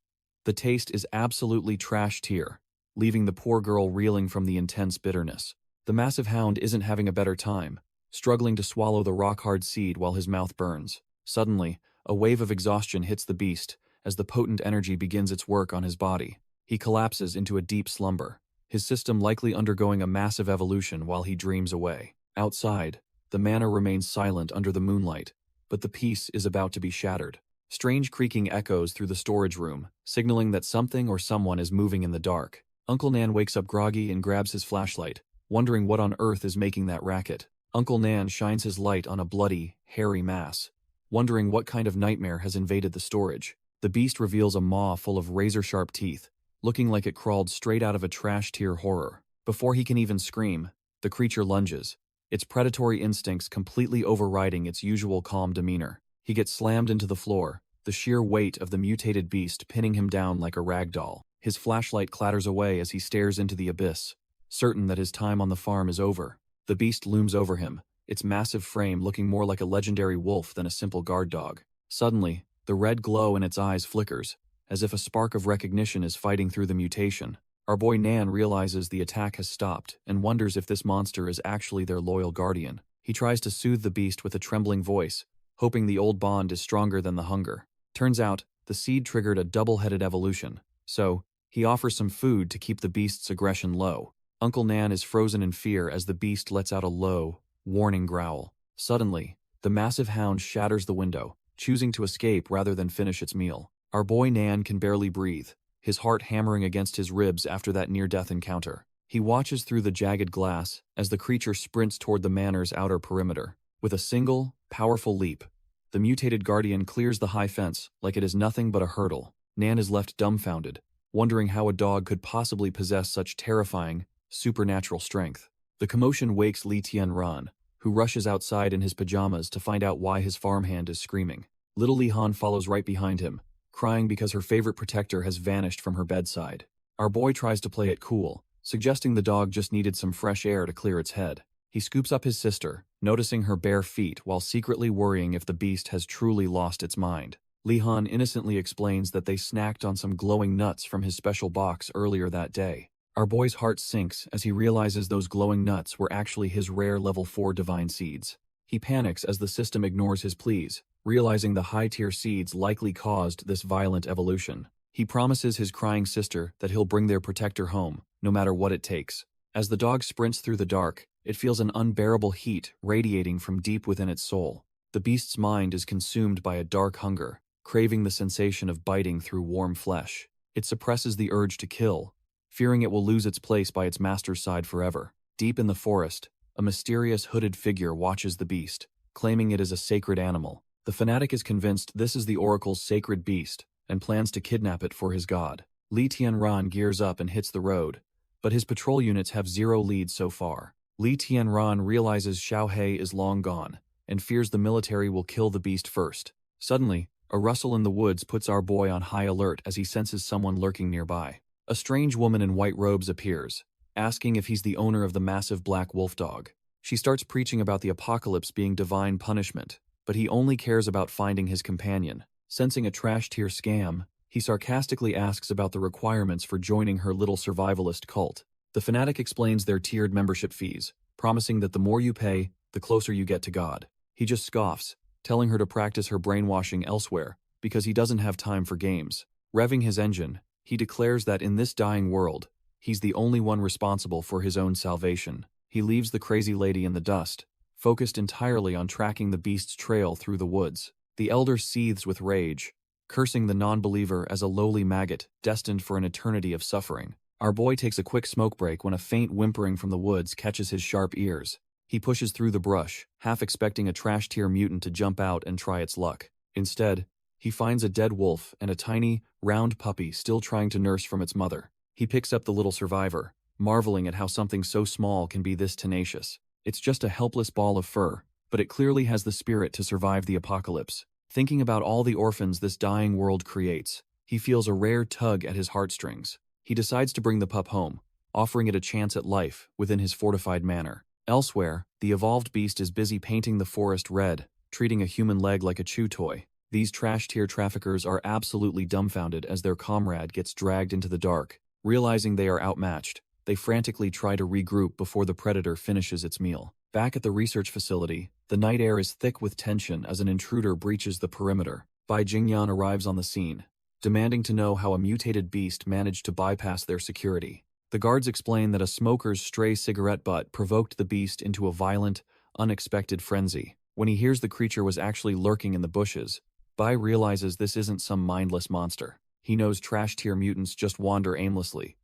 the taste is absolutely trash tier, leaving the poor girl reeling from the intense bitterness. The massive hound isn't having a better time, struggling to swallow the rock-hard seed while his mouth burns. Suddenly, a wave of exhaustion hits the beast as the potent energy begins its work on his body. He collapses into a deep slumber, his system likely undergoing a massive evolution while he dreams away. Outside, the manor remains silent under the moonlight, but the peace is about to be shattered. Strange creaking echoes through the storage room, signaling that something or someone is moving in the dark. Uncle Nan wakes up groggy and grabs his flashlight, wondering what on earth is making that racket. Uncle Nan shines his light on a bloody, hairy mass, wondering what kind of nightmare has invaded the storage. The beast reveals a maw full of razor-sharp teeth, looking like it crawled straight out of a trash-tier horror. Before he can even scream, the creature lunges, its predatory instincts completely overriding its usual calm demeanor. He gets slammed into the floor, the sheer weight of the mutated beast pinning him down like a rag doll. His flashlight clatters away as he stares into the abyss, certain that his time on the farm is over. The beast looms over him, its massive frame looking more like a legendary wolf than a simple guard dog. Suddenly, the red glow in its eyes flickers, as if a spark of recognition is fighting through the mutation. Our boy Nan realizes the attack has stopped and wonders if this monster is actually their loyal guardian. He tries to soothe the beast with a trembling voice, hoping the old bond is stronger than the hunger. Turns out, the seed triggered a double-headed evolution, so he offers some food to keep the beast's aggression low. Uncle Nan is frozen in fear as the beast lets out a low, warning growl. Suddenly, the massive hound shatters the window, choosing to escape rather than finish its meal. Our boy Nan can barely breathe, his heart hammering against his ribs after that near-death encounter. He watches through the jagged glass as the creature sprints toward the manor's outer perimeter. With a single, powerful leap, the mutated guardian clears the high fence like it is nothing but a hurdle. Nan is left dumbfounded, wondering how a dog could possibly possess such terrifying, supernatural strength. The commotion wakes Li Tianran, who rushes outside in his pajamas to find out why his farmhand is screaming. Little Li Han follows right behind him, crying because her favorite protector has vanished from her bedside. Our boy tries to play it cool, suggesting the dog just needed some fresh air to clear its head. He scoops up his sister, noticing her bare feet while secretly worrying if the beast has truly lost its mind. Li Han innocently explains that they snacked on some glowing nuts from his special box earlier that day. Our boy's heart sinks as he realizes those glowing nuts were actually his rare level 4 divine seeds. He panics as the system ignores his pleas, realizing the high-tier seeds likely caused this violent evolution. He promises his crying sister that he'll bring their protector home, no matter what it takes. As the dog sprints through the dark, it feels an unbearable heat radiating from deep within its soul. The beast's mind is consumed by a dark hunger, craving the sensation of biting through warm flesh. It suppresses the urge to kill, fearing it will lose its place by its master's side forever. Deep in the forest, a mysterious hooded figure watches the beast, claiming it is a sacred animal. The fanatic is convinced this is the oracle's sacred beast and plans to kidnap it for his god. Li Tianran gears up and hits the road, but his patrol units have 0 leads so far. Li Tianran realizes Xiao He is long gone and fears the military will kill the beast first. Suddenly, a rustle in the woods puts our boy on high alert as he senses someone lurking nearby. A strange woman in white robes appears, asking if he's the owner of the massive black wolf dog. She starts preaching about the apocalypse being divine punishment, but he only cares about finding his companion. Sensing a trash-tier scam, he sarcastically asks about the requirements for joining her little survivalist cult. The fanatic explains their tiered membership fees, promising that the more you pay, the closer you get to God. He just scoffs, telling her to practice her brainwashing elsewhere, because he doesn't have time for games. Revving his engine, he declares that in this dying world, he's the only one responsible for his own salvation. He leaves the crazy lady in the dust, focused entirely on tracking the beast's trail through the woods. The elder seethes with rage, cursing the non-believer as a lowly maggot destined for an eternity of suffering. Our boy takes a quick smoke break when a faint whimpering from the woods catches his sharp ears. He pushes through the brush, half expecting a trash-tier mutant to jump out and try its luck. Instead, he finds a dead wolf and a tiny, round puppy still trying to nurse from its mother. He picks up the little survivor, marveling at how something so small can be this tenacious. It's just a helpless ball of fur, but it clearly has the spirit to survive the apocalypse. Thinking about all the orphans this dying world creates, he feels a rare tug at his heartstrings. He decides to bring the pup home, offering it a chance at life within his fortified manor. Elsewhere, the evolved beast is busy painting the forest red, treating a human leg like a chew toy. These trash-tier traffickers are absolutely dumbfounded as their comrade gets dragged into the dark. Realizing they are outmatched, they frantically try to regroup before the predator finishes its meal. Back at the research facility, the night air is thick with tension as an intruder breaches the perimeter. Bai Jingyan arrives on the scene, demanding to know how a mutated beast managed to bypass their security. The guards explain that a smoker's stray cigarette butt provoked the beast into a violent, unexpected frenzy. When he hears the creature was actually lurking in the bushes, Bai realizes this isn't some mindless monster. He knows trash-tier mutants just wander aimlessly,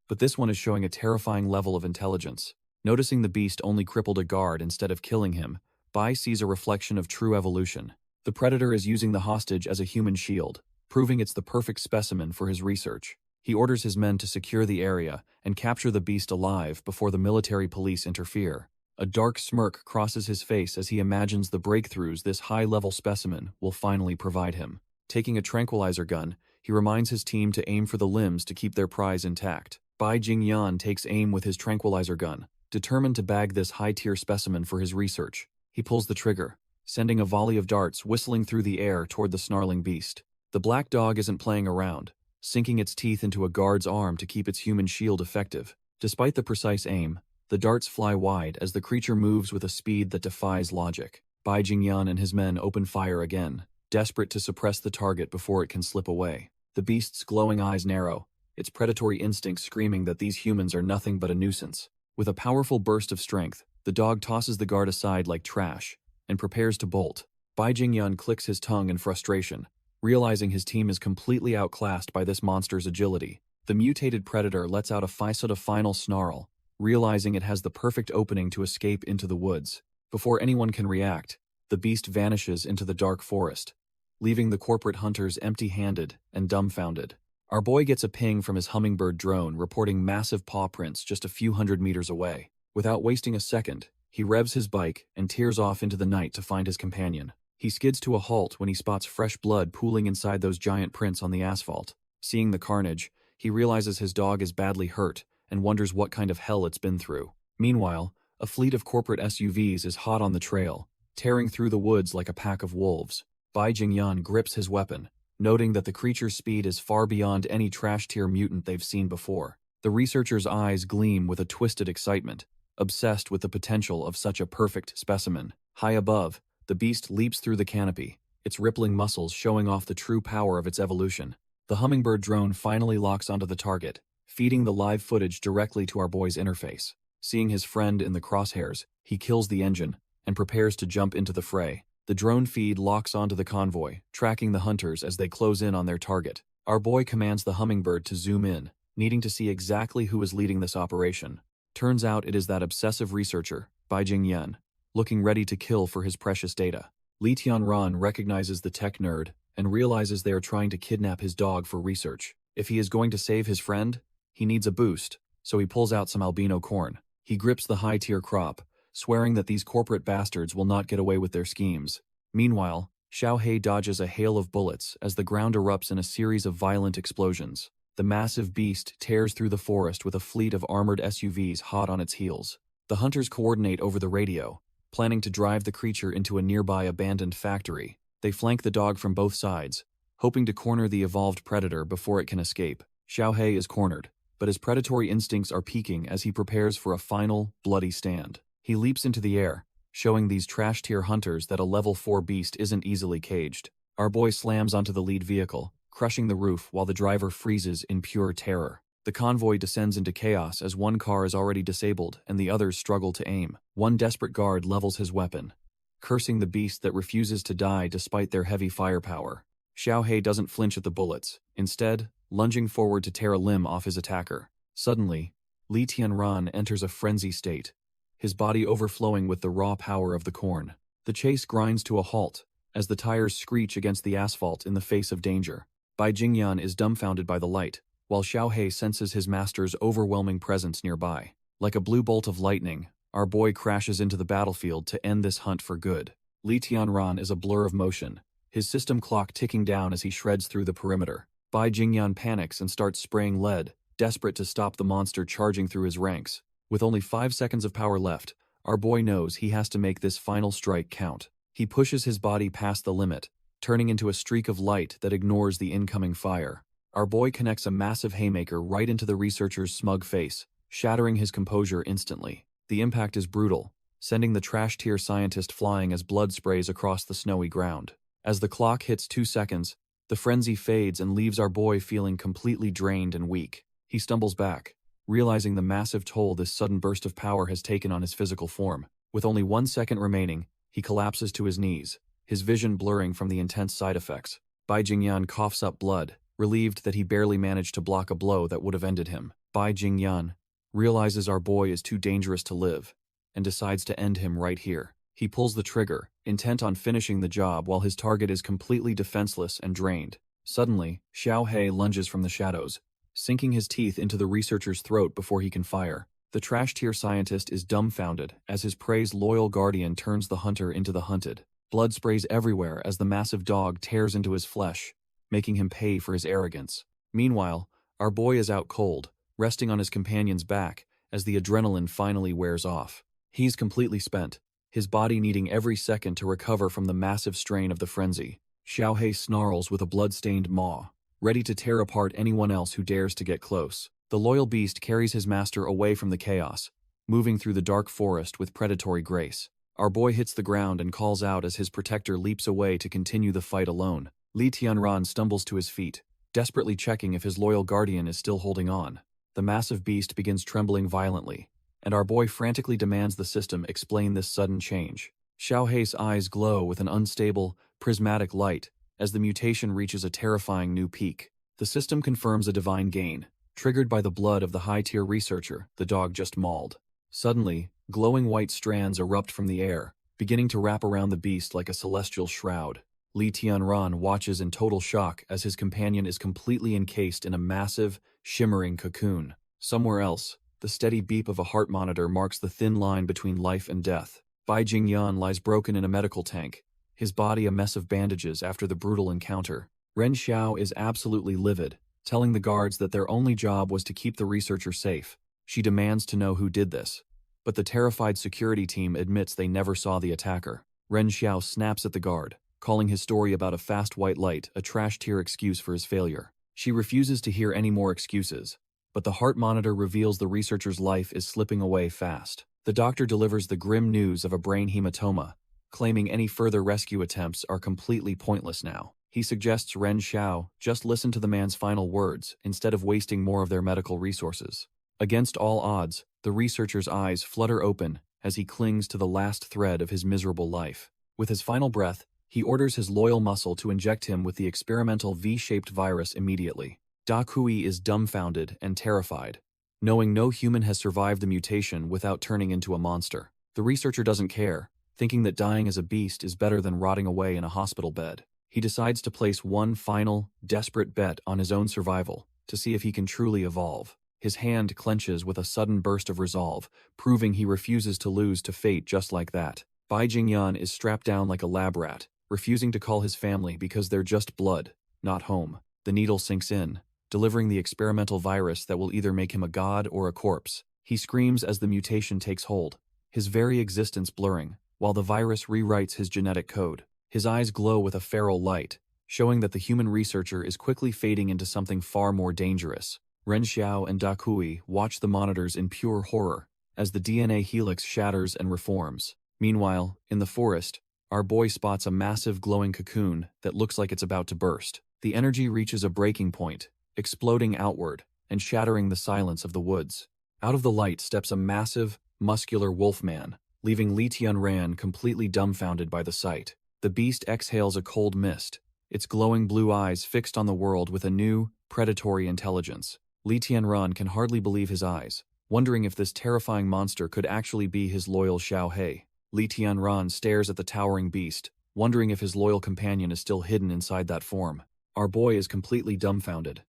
but this one is showing a terrifying level of intelligence. Noticing the beast only crippled a guard instead of killing him, Bai sees a reflection of true evolution. The predator is using the hostage as a human shield, proving it's the perfect specimen for his research. He orders his men to secure the area and capture the beast alive before the military police interfere. A dark smirk crosses his face as he imagines the breakthroughs this high-level specimen will finally provide him. Taking a tranquilizer gun, he reminds his team to aim for the limbs to keep their prize intact. Bai Jingyan takes aim with his tranquilizer gun, determined to bag this high-tier specimen for his research. He pulls the trigger, sending a volley of darts whistling through the air toward the snarling beast. The black dog isn't playing around, sinking its teeth into a guard's arm to keep its human shield effective. Despite the precise aim, the darts fly wide as the creature moves with a speed that defies logic. Bai Jingyan and his men open fire again, desperate to suppress the target before it can slip away. The beast's glowing eyes narrow, its predatory instincts screaming that these humans are nothing but a nuisance. With a powerful burst of strength, the dog tosses the guard aside like trash and prepares to bolt. Bai Jingyan clicks his tongue in frustration, realizing his team is completely outclassed by this monster's agility. The mutated predator lets out a final snarl, realizing it has the perfect opening to escape into the woods. Before anyone can react, the beast vanishes into the dark forest, leaving the corporate hunters empty-handed and dumbfounded. Our boy gets a ping from his hummingbird drone reporting massive paw prints just a few hundred meters away. Without wasting a second, he revs his bike and tears off into the night to find his companion. He skids to a halt when he spots fresh blood pooling inside those giant prints on the asphalt. Seeing the carnage, he realizes his dog is badly hurt and wonders what kind of hell it's been through. Meanwhile, a fleet of corporate SUVs is hot on the trail, tearing through the woods like a pack of wolves. Bai Jingyan grips his weapon, noting that the creature's speed is far beyond any trash-tier mutant they've seen before. The researcher's eyes gleam with a twisted excitement, obsessed with the potential of such a perfect specimen. High above, the beast leaps through the canopy, its rippling muscles showing off the true power of its evolution. The hummingbird drone finally locks onto the target, feeding the live footage directly to our boy's interface. Seeing his friend in the crosshairs, he kills the engine and prepares to jump into the fray. The drone feed locks onto the convoy, tracking the hunters as they close in on their target. Our boy commands the hummingbird to zoom in, needing to see exactly who is leading this operation. Turns out it is that obsessive researcher, Bai Jingyan, looking ready to kill for his precious data. Li Tianran recognizes the tech nerd and realizes they are trying to kidnap his dog for research. If he is going to save his friend, he needs a boost, so he pulls out some albino corn. He grips the high-tier crop, swearing that these corporate bastards will not get away with their schemes. Meanwhile, Xiaohei dodges a hail of bullets as the ground erupts in a series of violent explosions. The massive beast tears through the forest with a fleet of armored SUVs hot on its heels. The hunters coordinate over the radio, planning to drive the creature into a nearby abandoned factory. They flank the dog from both sides, hoping to corner the evolved predator before it can escape. Xiaohei is cornered, but his predatory instincts are peaking as he prepares for a final, bloody stand. He leaps into the air, showing these trash-tier hunters that a level 4 beast isn't easily caged. Our boy slams onto the lead vehicle, crushing the roof while the driver freezes in pure terror. The convoy descends into chaos as one car is already disabled and the others struggle to aim. One desperate guard levels his weapon, cursing the beast that refuses to die despite their heavy firepower. Xiaohei doesn't flinch at the bullets, instead, lunging forward to tear a limb off his attacker. Suddenly, Li Tianran enters a frenzy state, his body overflowing with the raw power of the corn. The chase grinds to a halt as the tires screech against the asphalt in the face of danger. Bai Jingyan is dumbfounded by the light, while Xiaohei senses his master's overwhelming presence nearby. Like a blue bolt of lightning, our boy crashes into the battlefield to end this hunt for good. Li Tianran is a blur of motion, his system clock ticking down as he shreds through the perimeter. Bai Jingyan panics and starts spraying lead, desperate to stop the monster charging through his ranks. With only 5 seconds of power left, our boy knows he has to make this final strike count. He pushes his body past the limit, turning into a streak of light that ignores the incoming fire. Our boy connects a massive haymaker right into the researcher's smug face, shattering his composure instantly. The impact is brutal, sending the trash-tier scientist flying as blood sprays across the snowy ground. As the clock hits 2 seconds, the frenzy fades and leaves our boy feeling completely drained and weak. He stumbles back, realizing the massive toll this sudden burst of power has taken on his physical form. With only 1 second remaining, he collapses to his knees, his vision blurring from the intense side effects. Bai Jingyan coughs up blood, relieved that he barely managed to block a blow that would have ended him. Bai Jingyan realizes our boy is too dangerous to live, and decides to end him right here. He pulls the trigger, intent on finishing the job while his target is completely defenseless and drained. Suddenly, Xiao He lunges from the shadows, sinking his teeth into the researcher's throat before he can fire. The trash-tier scientist is dumbfounded as his prey's loyal guardian turns the hunter into the hunted. Blood sprays everywhere as the massive dog tears into his flesh, making him pay for his arrogance. Meanwhile, our boy is out cold, resting on his companion's back as the adrenaline finally wears off. He's completely spent, his body needing every second to recover from the massive strain of the frenzy. Xiao He snarls with a blood-stained maw, ready to tear apart anyone else who dares to get close. The loyal beast carries his master away from the chaos, moving through the dark forest with predatory grace. Our boy hits the ground and calls out as his protector leaps away to continue the fight alone. Li Tianran stumbles to his feet, desperately checking if his loyal guardian is still holding on. The massive beast begins trembling violently, and our boy frantically demands the system explain this sudden change. Xiao He's eyes glow with an unstable, prismatic light as the mutation reaches a terrifying new peak. The system confirms a divine gain, triggered by the blood of the high-tier researcher the dog just mauled. Suddenly, glowing white strands erupt from the air, beginning to wrap around the beast like a celestial shroud. Li Tianran watches in total shock as his companion is completely encased in a massive, shimmering cocoon. Somewhere else, the steady beep of a heart monitor marks the thin line between life and death. Bai Jingyan lies broken in a medical tank, his body a mess of bandages after the brutal encounter. Ren Xiao is absolutely livid, telling the guards that their only job was to keep the researcher safe. She demands to know who did this, but the terrified security team admits they never saw the attacker. Ren Xiao snaps at the guard, calling his story about a fast white light a trash-tier excuse for his failure. She refuses to hear any more excuses, but the heart monitor reveals the researcher's life is slipping away fast. The doctor delivers the grim news of a brain hematoma, claiming any further rescue attempts are completely pointless now. He suggests Ren Xiao just listen to the man's final words instead of wasting more of their medical resources. Against all odds, the researcher's eyes flutter open as he clings to the last thread of his miserable life. With his final breath, he orders his loyal muscle to inject him with the experimental V-shaped virus immediately. Da Kui is dumbfounded and terrified, knowing no human has survived the mutation without turning into a monster. The researcher doesn't care, thinking that dying as a beast is better than rotting away in a hospital bed. He decides to place one final, desperate bet on his own survival, to see if he can truly evolve. His hand clenches with a sudden burst of resolve, proving he refuses to lose to fate just like that. Bai Jingyan is strapped down like a lab rat, refusing to call his family because they're just blood, not home. The needle sinks in, delivering the experimental virus that will either make him a god or a corpse. He screams as the mutation takes hold, his very existence blurring, while the virus rewrites his genetic code. His eyes glow with a feral light, showing that the human researcher is quickly fading into something far more dangerous. Ren Xiao and Da Kui watch the monitors in pure horror as the DNA helix shatters and reforms. Meanwhile, in the forest, our boy spots a massive glowing cocoon that looks like it's about to burst. The energy reaches a breaking point, exploding outward and shattering the silence of the woods. Out of the light steps a massive, muscular wolfman, leaving Li Tianran completely dumbfounded by the sight. The beast exhales a cold mist, its glowing blue eyes fixed on the world with a new, predatory intelligence. Li Tianran can hardly believe his eyes, wondering if this terrifying monster could actually be his loyal Xiao He. Li Tianran stares at the towering beast, wondering if his loyal companion is still hidden inside that form. Our boy is completely dumbfounded,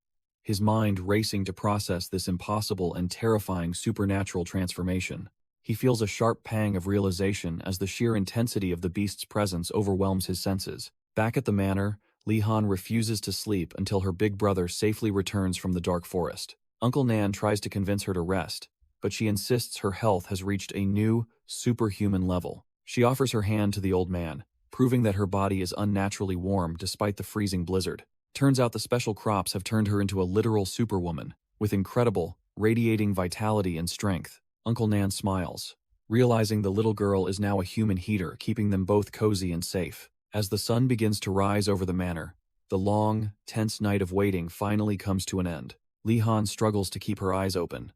his mind racing to process this impossible and terrifying supernatural transformation. He feels a sharp pang of realization as the sheer intensity of the beast's presence overwhelms his senses. Back at the manor, Li Han refuses to sleep until her big brother safely returns from the dark forest. Uncle Nan tries to convince her to rest, but she insists her health has reached a new, superhuman level. She offers her hand to the old man, proving that her body is unnaturally warm despite the freezing blizzard. Turns out the special crops have turned her into a literal superwoman, with incredible, radiating vitality and strength. Uncle Nan smiles, realizing the little girl is now a human heater, keeping them both cozy and safe. As the sun begins to rise over the manor, the long, tense night of waiting finally comes to an end. Li Han struggles to keep her eyes open,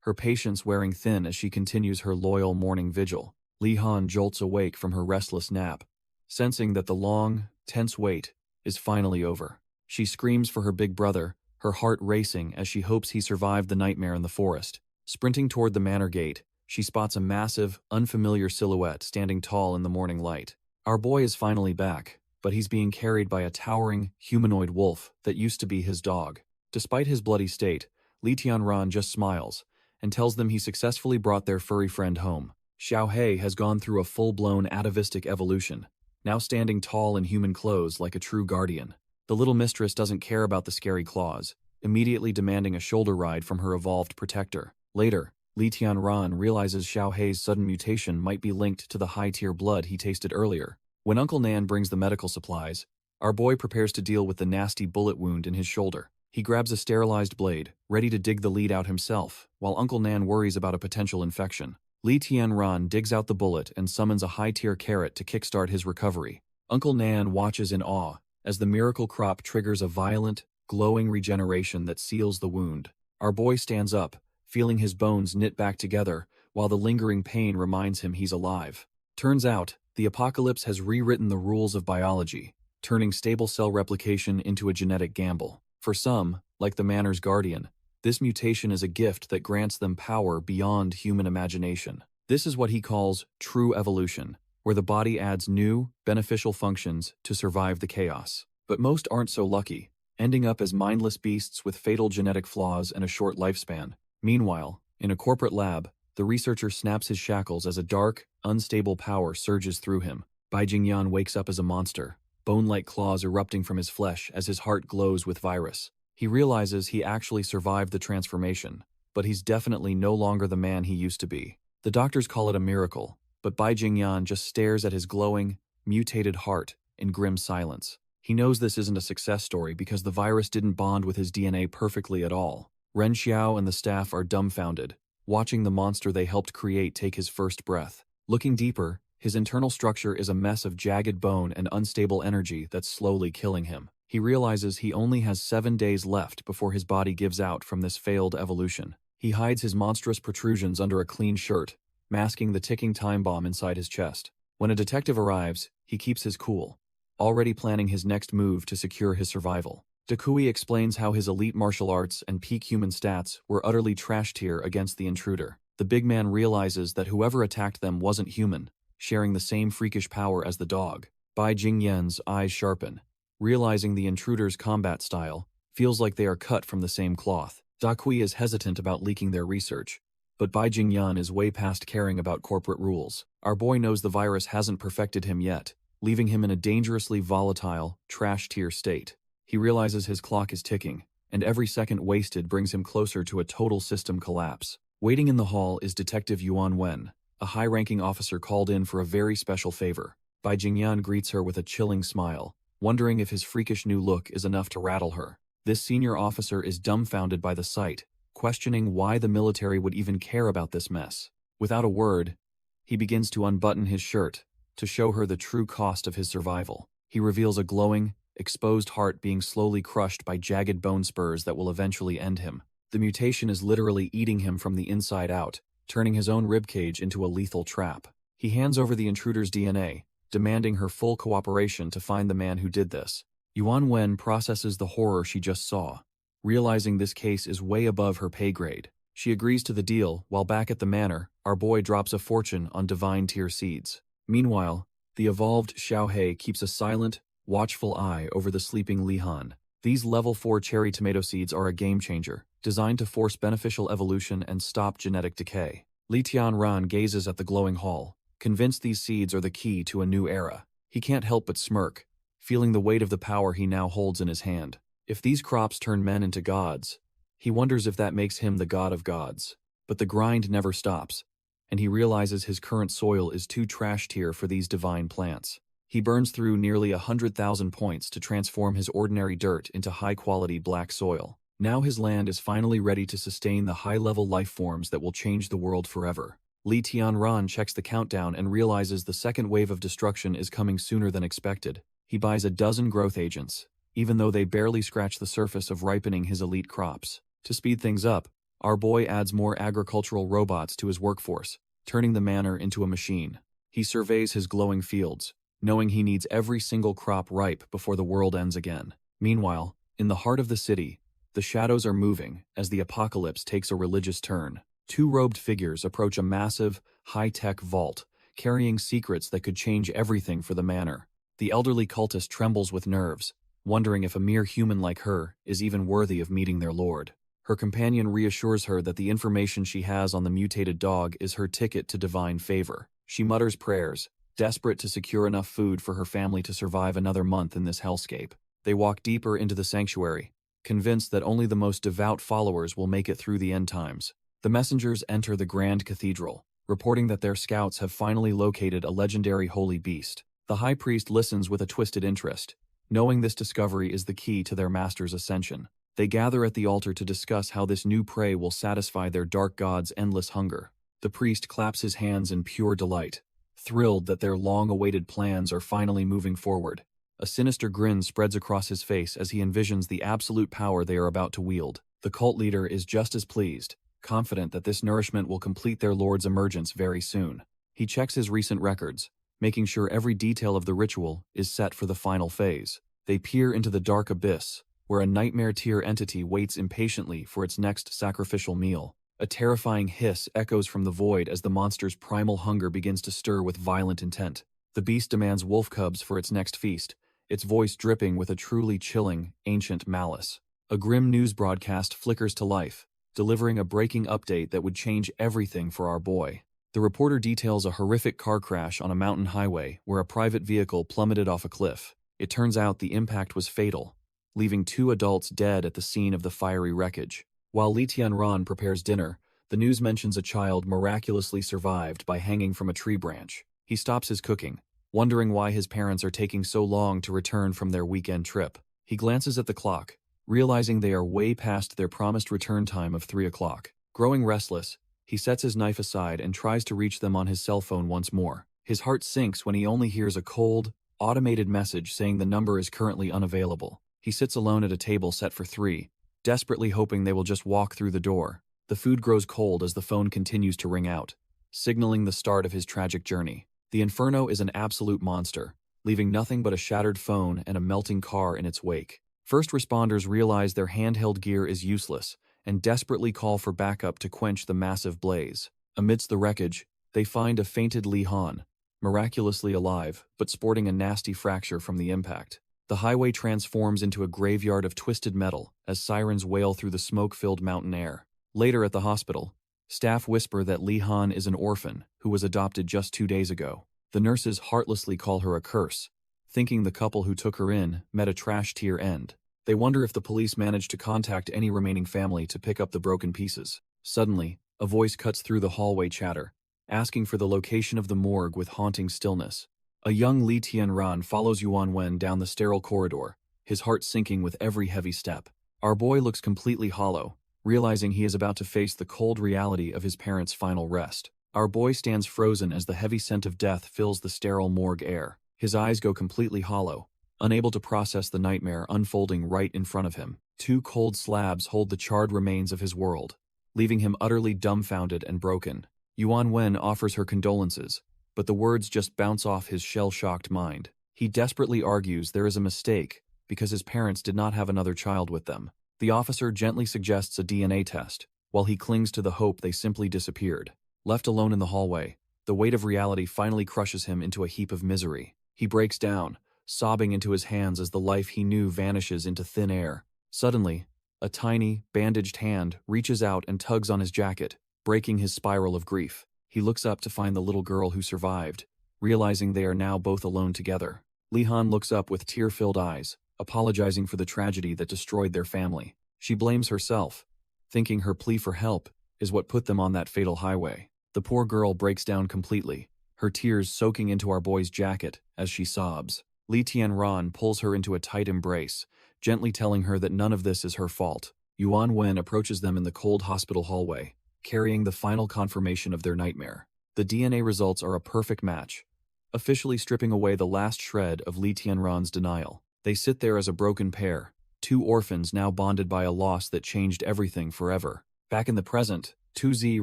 her patience wearing thin as she continues her loyal morning vigil. Li Han jolts awake from her restless nap, sensing that the long, tense wait is finally over. She screams for her big brother, her heart racing as she hopes he survived the nightmare in the forest. Sprinting toward the manor gate, she spots a massive, unfamiliar silhouette standing tall in the morning light. Our boy is finally back, but he's being carried by a towering, humanoid wolf that used to be his dog. Despite his bloody state, Li Tianran just smiles and tells them he successfully brought their furry friend home. Xiaohei has gone through a full-blown atavistic evolution, now standing tall in human clothes like a true guardian. The little mistress doesn't care about the scary claws, immediately demanding a shoulder ride from her evolved protector. Later, Li Tianran realizes Xiaohei's sudden mutation might be linked to the high-tier blood he tasted earlier. When Uncle Nan brings the medical supplies, our boy prepares to deal with the nasty bullet wound in his shoulder. He grabs a sterilized blade, ready to dig the lead out himself, while Uncle Nan worries about a potential infection. Li Tianran digs out the bullet and summons a high-tier carrot to kickstart his recovery. Uncle Nan watches in awe as the miracle crop triggers a violent, glowing regeneration that seals the wound. Our boy stands up, feeling his bones knit back together, while the lingering pain reminds him he's alive. Turns out, the apocalypse has rewritten the rules of biology, turning stable cell replication into a genetic gamble. For some, like the Manor's guardian, this mutation is a gift that grants them power beyond human imagination. This is what he calls true evolution, where the body adds new, beneficial functions to survive the chaos. But most aren't so lucky, ending up as mindless beasts with fatal genetic flaws and a short lifespan. Meanwhile, in a corporate lab, the researcher snaps his shackles as a dark, unstable power surges through him. Bai Jingyan wakes up as a monster, bone-like claws erupting from his flesh as his heart glows with virus. He realizes he actually survived the transformation, but he's definitely no longer the man he used to be. The doctors call it a miracle, but Bai Jingyan just stares at his glowing, mutated heart in grim silence. He knows this isn't a success story because the virus didn't bond with his DNA perfectly at all. Ren Xiao and the staff are dumbfounded, watching the monster they helped create take his first breath. Looking deeper, his internal structure is a mess of jagged bone and unstable energy that's slowly killing him. He realizes he only has 7 days left before his body gives out from this failed evolution. He hides his monstrous protrusions under a clean shirt, masking the ticking time bomb inside his chest. When a detective arrives, he keeps his cool, already planning his next move to secure his survival. Dakui explains how his elite martial arts and peak human stats were utterly trash tier against the intruder. The big man realizes that whoever attacked them wasn't human, sharing the same freakish power as the dog. Bai Jingyan's eyes sharpen, realizing the intruder's combat style feels like they are cut from the same cloth. Dakui is hesitant about leaking their research, but Bai Jingyan is way past caring about corporate rules. Our boy knows the virus hasn't perfected him yet, leaving him in a dangerously volatile, trash-tier state. He realizes his clock is ticking, and every second wasted brings him closer to a total system collapse. Waiting in the hall is Detective Yuan Wen, a high-ranking officer called in for a very special favor. Bai Jingyan greets her with a chilling smile, wondering if his freakish new look is enough to rattle her. This senior officer is dumbfounded by the sight, questioning why the military would even care about this mess. Without a word, he begins to unbutton his shirt to show her the true cost of his survival. He reveals a glowing, exposed heart being slowly crushed by jagged bone spurs that will eventually end him. The mutation is literally eating him from the inside out, turning his own ribcage into a lethal trap. He hands over the intruder's DNA, demanding her full cooperation to find the man who did this. Yuan Wen processes the horror she just saw, realizing this case is way above her pay grade. She agrees to the deal, while back at the manor, our boy drops a fortune on divine tier seeds. Meanwhile, the evolved Xiaohei keeps a silent, watchful eye over the sleeping Li Han. These level 4 cherry tomato seeds are a game changer, designed to force beneficial evolution and stop genetic decay. Li Tianran gazes at the glowing hall, convinced these seeds are the key to a new era. He can't help but smirk, feeling the weight of the power he now holds in his hand. If these crops turn men into gods, he wonders if that makes him the god of gods. But the grind never stops, and he realizes his current soil is too trash tier for these divine plants. He burns through nearly 100,000 points to transform his ordinary dirt into high-quality black soil. Now his land is finally ready to sustain the high-level life forms that will change the world forever. Li Tianran checks the countdown and realizes the second wave of destruction is coming sooner than expected. He buys a dozen growth agents, even though they barely scratch the surface of ripening his elite crops. To speed things up, Our boy adds more agricultural robots to his workforce, turning the manor into a machine. He surveys his glowing fields, knowing he needs every single crop ripe before the world ends again. Meanwhile, in the heart of the city, the shadows are moving as the apocalypse takes a religious turn. Two robed figures approach a massive, high-tech vault, carrying secrets that could change everything for the manor. The elderly cultist trembles with nerves, wondering if a mere human like her is even worthy of meeting their lord. Her companion reassures her that the information she has on the mutated dog is her ticket to divine favor. She mutters prayers, desperate to secure enough food for her family to survive another month in this hellscape. They walk deeper into the sanctuary, convinced that only the most devout followers will make it through the end times. The messengers enter the grand cathedral, reporting that their scouts have finally located a legendary holy beast. The high priest listens with a twisted interest, knowing this discovery is the key to their master's ascension. They gather at the altar to discuss how this new prey will satisfy their dark god's endless hunger. The priest claps his hands in pure delight, thrilled that their long-awaited plans are finally moving forward. A sinister grin spreads across his face as he envisions the absolute power they are about to wield. The cult leader is just as pleased, confident that this nourishment will complete their lord's emergence very soon. He checks his recent records, making sure every detail of the ritual is set for the final phase. They peer into the dark abyss, where a nightmare-tier entity waits impatiently for its next sacrificial meal. A terrifying hiss echoes from the void as the monster's primal hunger begins to stir with violent intent. The beast demands wolf cubs for its next feast, its voice dripping with a truly chilling, ancient malice. A grim news broadcast flickers to life, delivering a breaking update that would change everything for our boy. The reporter details a horrific car crash on a mountain highway where a private vehicle plummeted off a cliff. It turns out the impact was fatal, leaving 2 adults dead at the scene of the fiery wreckage. While Li Tianran prepares dinner, the news mentions a child miraculously survived by hanging from a tree branch. He stops his cooking, wondering why his parents are taking so long to return from their weekend trip. He glances at the clock, realizing they are way past their promised return time of 3 o'clock. Growing restless, he sets his knife aside and tries to reach them on his cell phone once more. His heart sinks when he only hears a cold, automated message saying the number is currently unavailable. He sits alone at a table set for 3, desperately hoping they will just walk through the door. The food grows cold as the phone continues to ring out, signaling the start of his tragic journey. The inferno is an absolute monster, leaving nothing but a shattered phone and a melting car in its wake. First responders realize their handheld gear is useless and desperately call for backup to quench the massive blaze. Amidst the wreckage, they find a fainted Li Han, miraculously alive but sporting a nasty fracture from the impact. The highway transforms into a graveyard of twisted metal as sirens wail through the smoke-filled mountain air. Later at the hospital, staff whisper that Li Han is an orphan who was adopted just 2 days ago. The nurses heartlessly call her a curse, thinking the couple who took her in met a trash-tier end. They wonder if the police managed to contact any remaining family to pick up the broken pieces. Suddenly, a voice cuts through the hallway chatter, asking for the location of the morgue with haunting stillness. A young Li Tianran follows Yuan Wen down the sterile corridor, his heart sinking with every heavy step. Our boy looks completely hollow, realizing he is about to face the cold reality of his parents' final rest. Our boy stands frozen as the heavy scent of death fills the sterile morgue air. His eyes go completely hollow, unable to process the nightmare unfolding right in front of him. 2 cold slabs hold the charred remains of his world, leaving him utterly dumbfounded and broken. Yuan Wen offers her condolences, but the words just bounce off his shell-shocked mind. He desperately argues there is a mistake because his parents did not have another child with them. The officer gently suggests a DNA test, while he clings to the hope they simply disappeared. Left alone in the hallway, the weight of reality finally crushes him into a heap of misery. He breaks down, sobbing into his hands as the life he knew vanishes into thin air. Suddenly, a tiny, bandaged hand reaches out and tugs on his jacket, breaking his spiral of grief. He looks up to find the little girl who survived, realizing they are now both alone together. Li Han looks up with tear-filled eyes, apologizing for the tragedy that destroyed their family. She blames herself, thinking her plea for help is what put them on that fatal highway. The poor girl breaks down completely, her tears soaking into our boy's jacket as she sobs. Li Tianran pulls her into a tight embrace, gently telling her that none of this is her fault. Yuan Wen approaches them in the cold hospital hallway, carrying the final confirmation of their nightmare. The DNA results are a perfect match, officially stripping away the last shred of Li Tianran's denial. They sit there as a broken pair, 2 orphans now bonded by a loss that changed everything forever. Back in the present, 2Z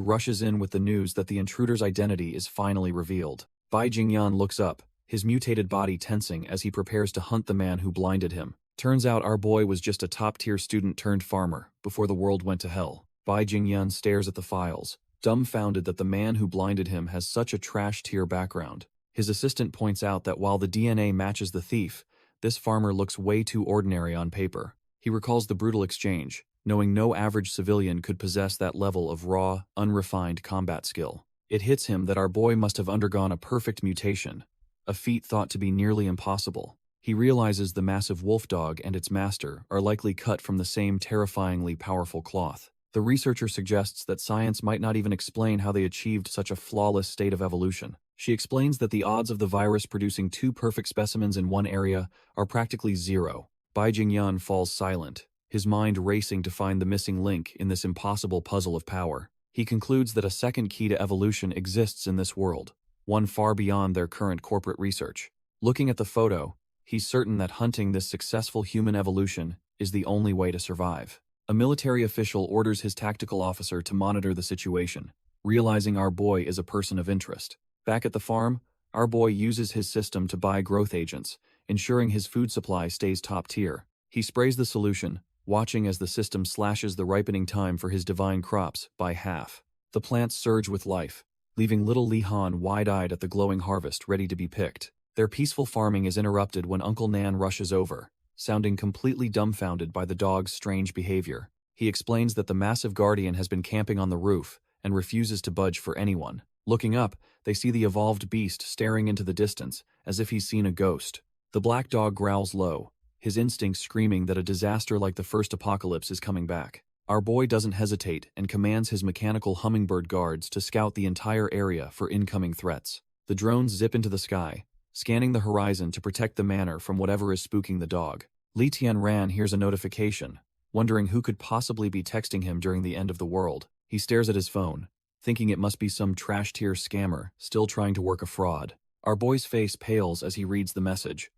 rushes in with the news that the intruder's identity is finally revealed. Bai Jingyan looks up, his mutated body tensing as he prepares to hunt the man who blinded him. Turns out our boy was just a top-tier student turned farmer before the world went to hell. Bai Jingyan stares at the files, dumbfounded that the man who blinded him has such a trash-tier background. His assistant points out that while the DNA matches the thief, this farmer looks way too ordinary on paper. He recalls the brutal exchange, knowing no average civilian could possess that level of raw, unrefined combat skill. It hits him that our boy must have undergone a perfect mutation, a feat thought to be nearly impossible. He realizes the massive wolf dog and its master are likely cut from the same terrifyingly powerful cloth. The researcher suggests that science might not even explain how they achieved such a flawless state of evolution. She explains that the odds of the virus producing two perfect specimens in one area are practically zero. Bai Jingyan falls silent, his mind racing to find the missing link in this impossible puzzle of power. He concludes that a second key to evolution exists in this world, one far beyond their current corporate research. Looking at the photo, he's certain that hunting this successful human evolution is the only way to survive. A military official orders his tactical officer to monitor the situation, realizing our boy is a person of interest. Back at the farm, our boy uses his system to buy growth agents, ensuring his food supply stays top tier. He sprays the solution, watching as the system slashes the ripening time for his divine crops by half. The plants surge with life, leaving little Li Han wide-eyed at the glowing harvest ready to be picked. Their peaceful farming is interrupted when Uncle Nan rushes over, sounding completely dumbfounded by the dog's strange behavior. He explains that the massive guardian has been camping on the roof and refuses to budge for anyone. Looking up, they see the evolved beast staring into the distance, as if he's seen a ghost. The black dog growls low, his instincts screaming that a disaster like the first apocalypse is coming back. Our boy doesn't hesitate and commands his mechanical hummingbird guards to scout the entire area for incoming threats. The drones zip into the sky, scanning the horizon to protect the manor from whatever is spooking the dog. Li Tianran hears a notification, wondering who could possibly be texting him during the end of the world. He stares at his phone, thinking it must be some trash-tier scammer still trying to work a fraud. Our boy's face pales as he reads the message.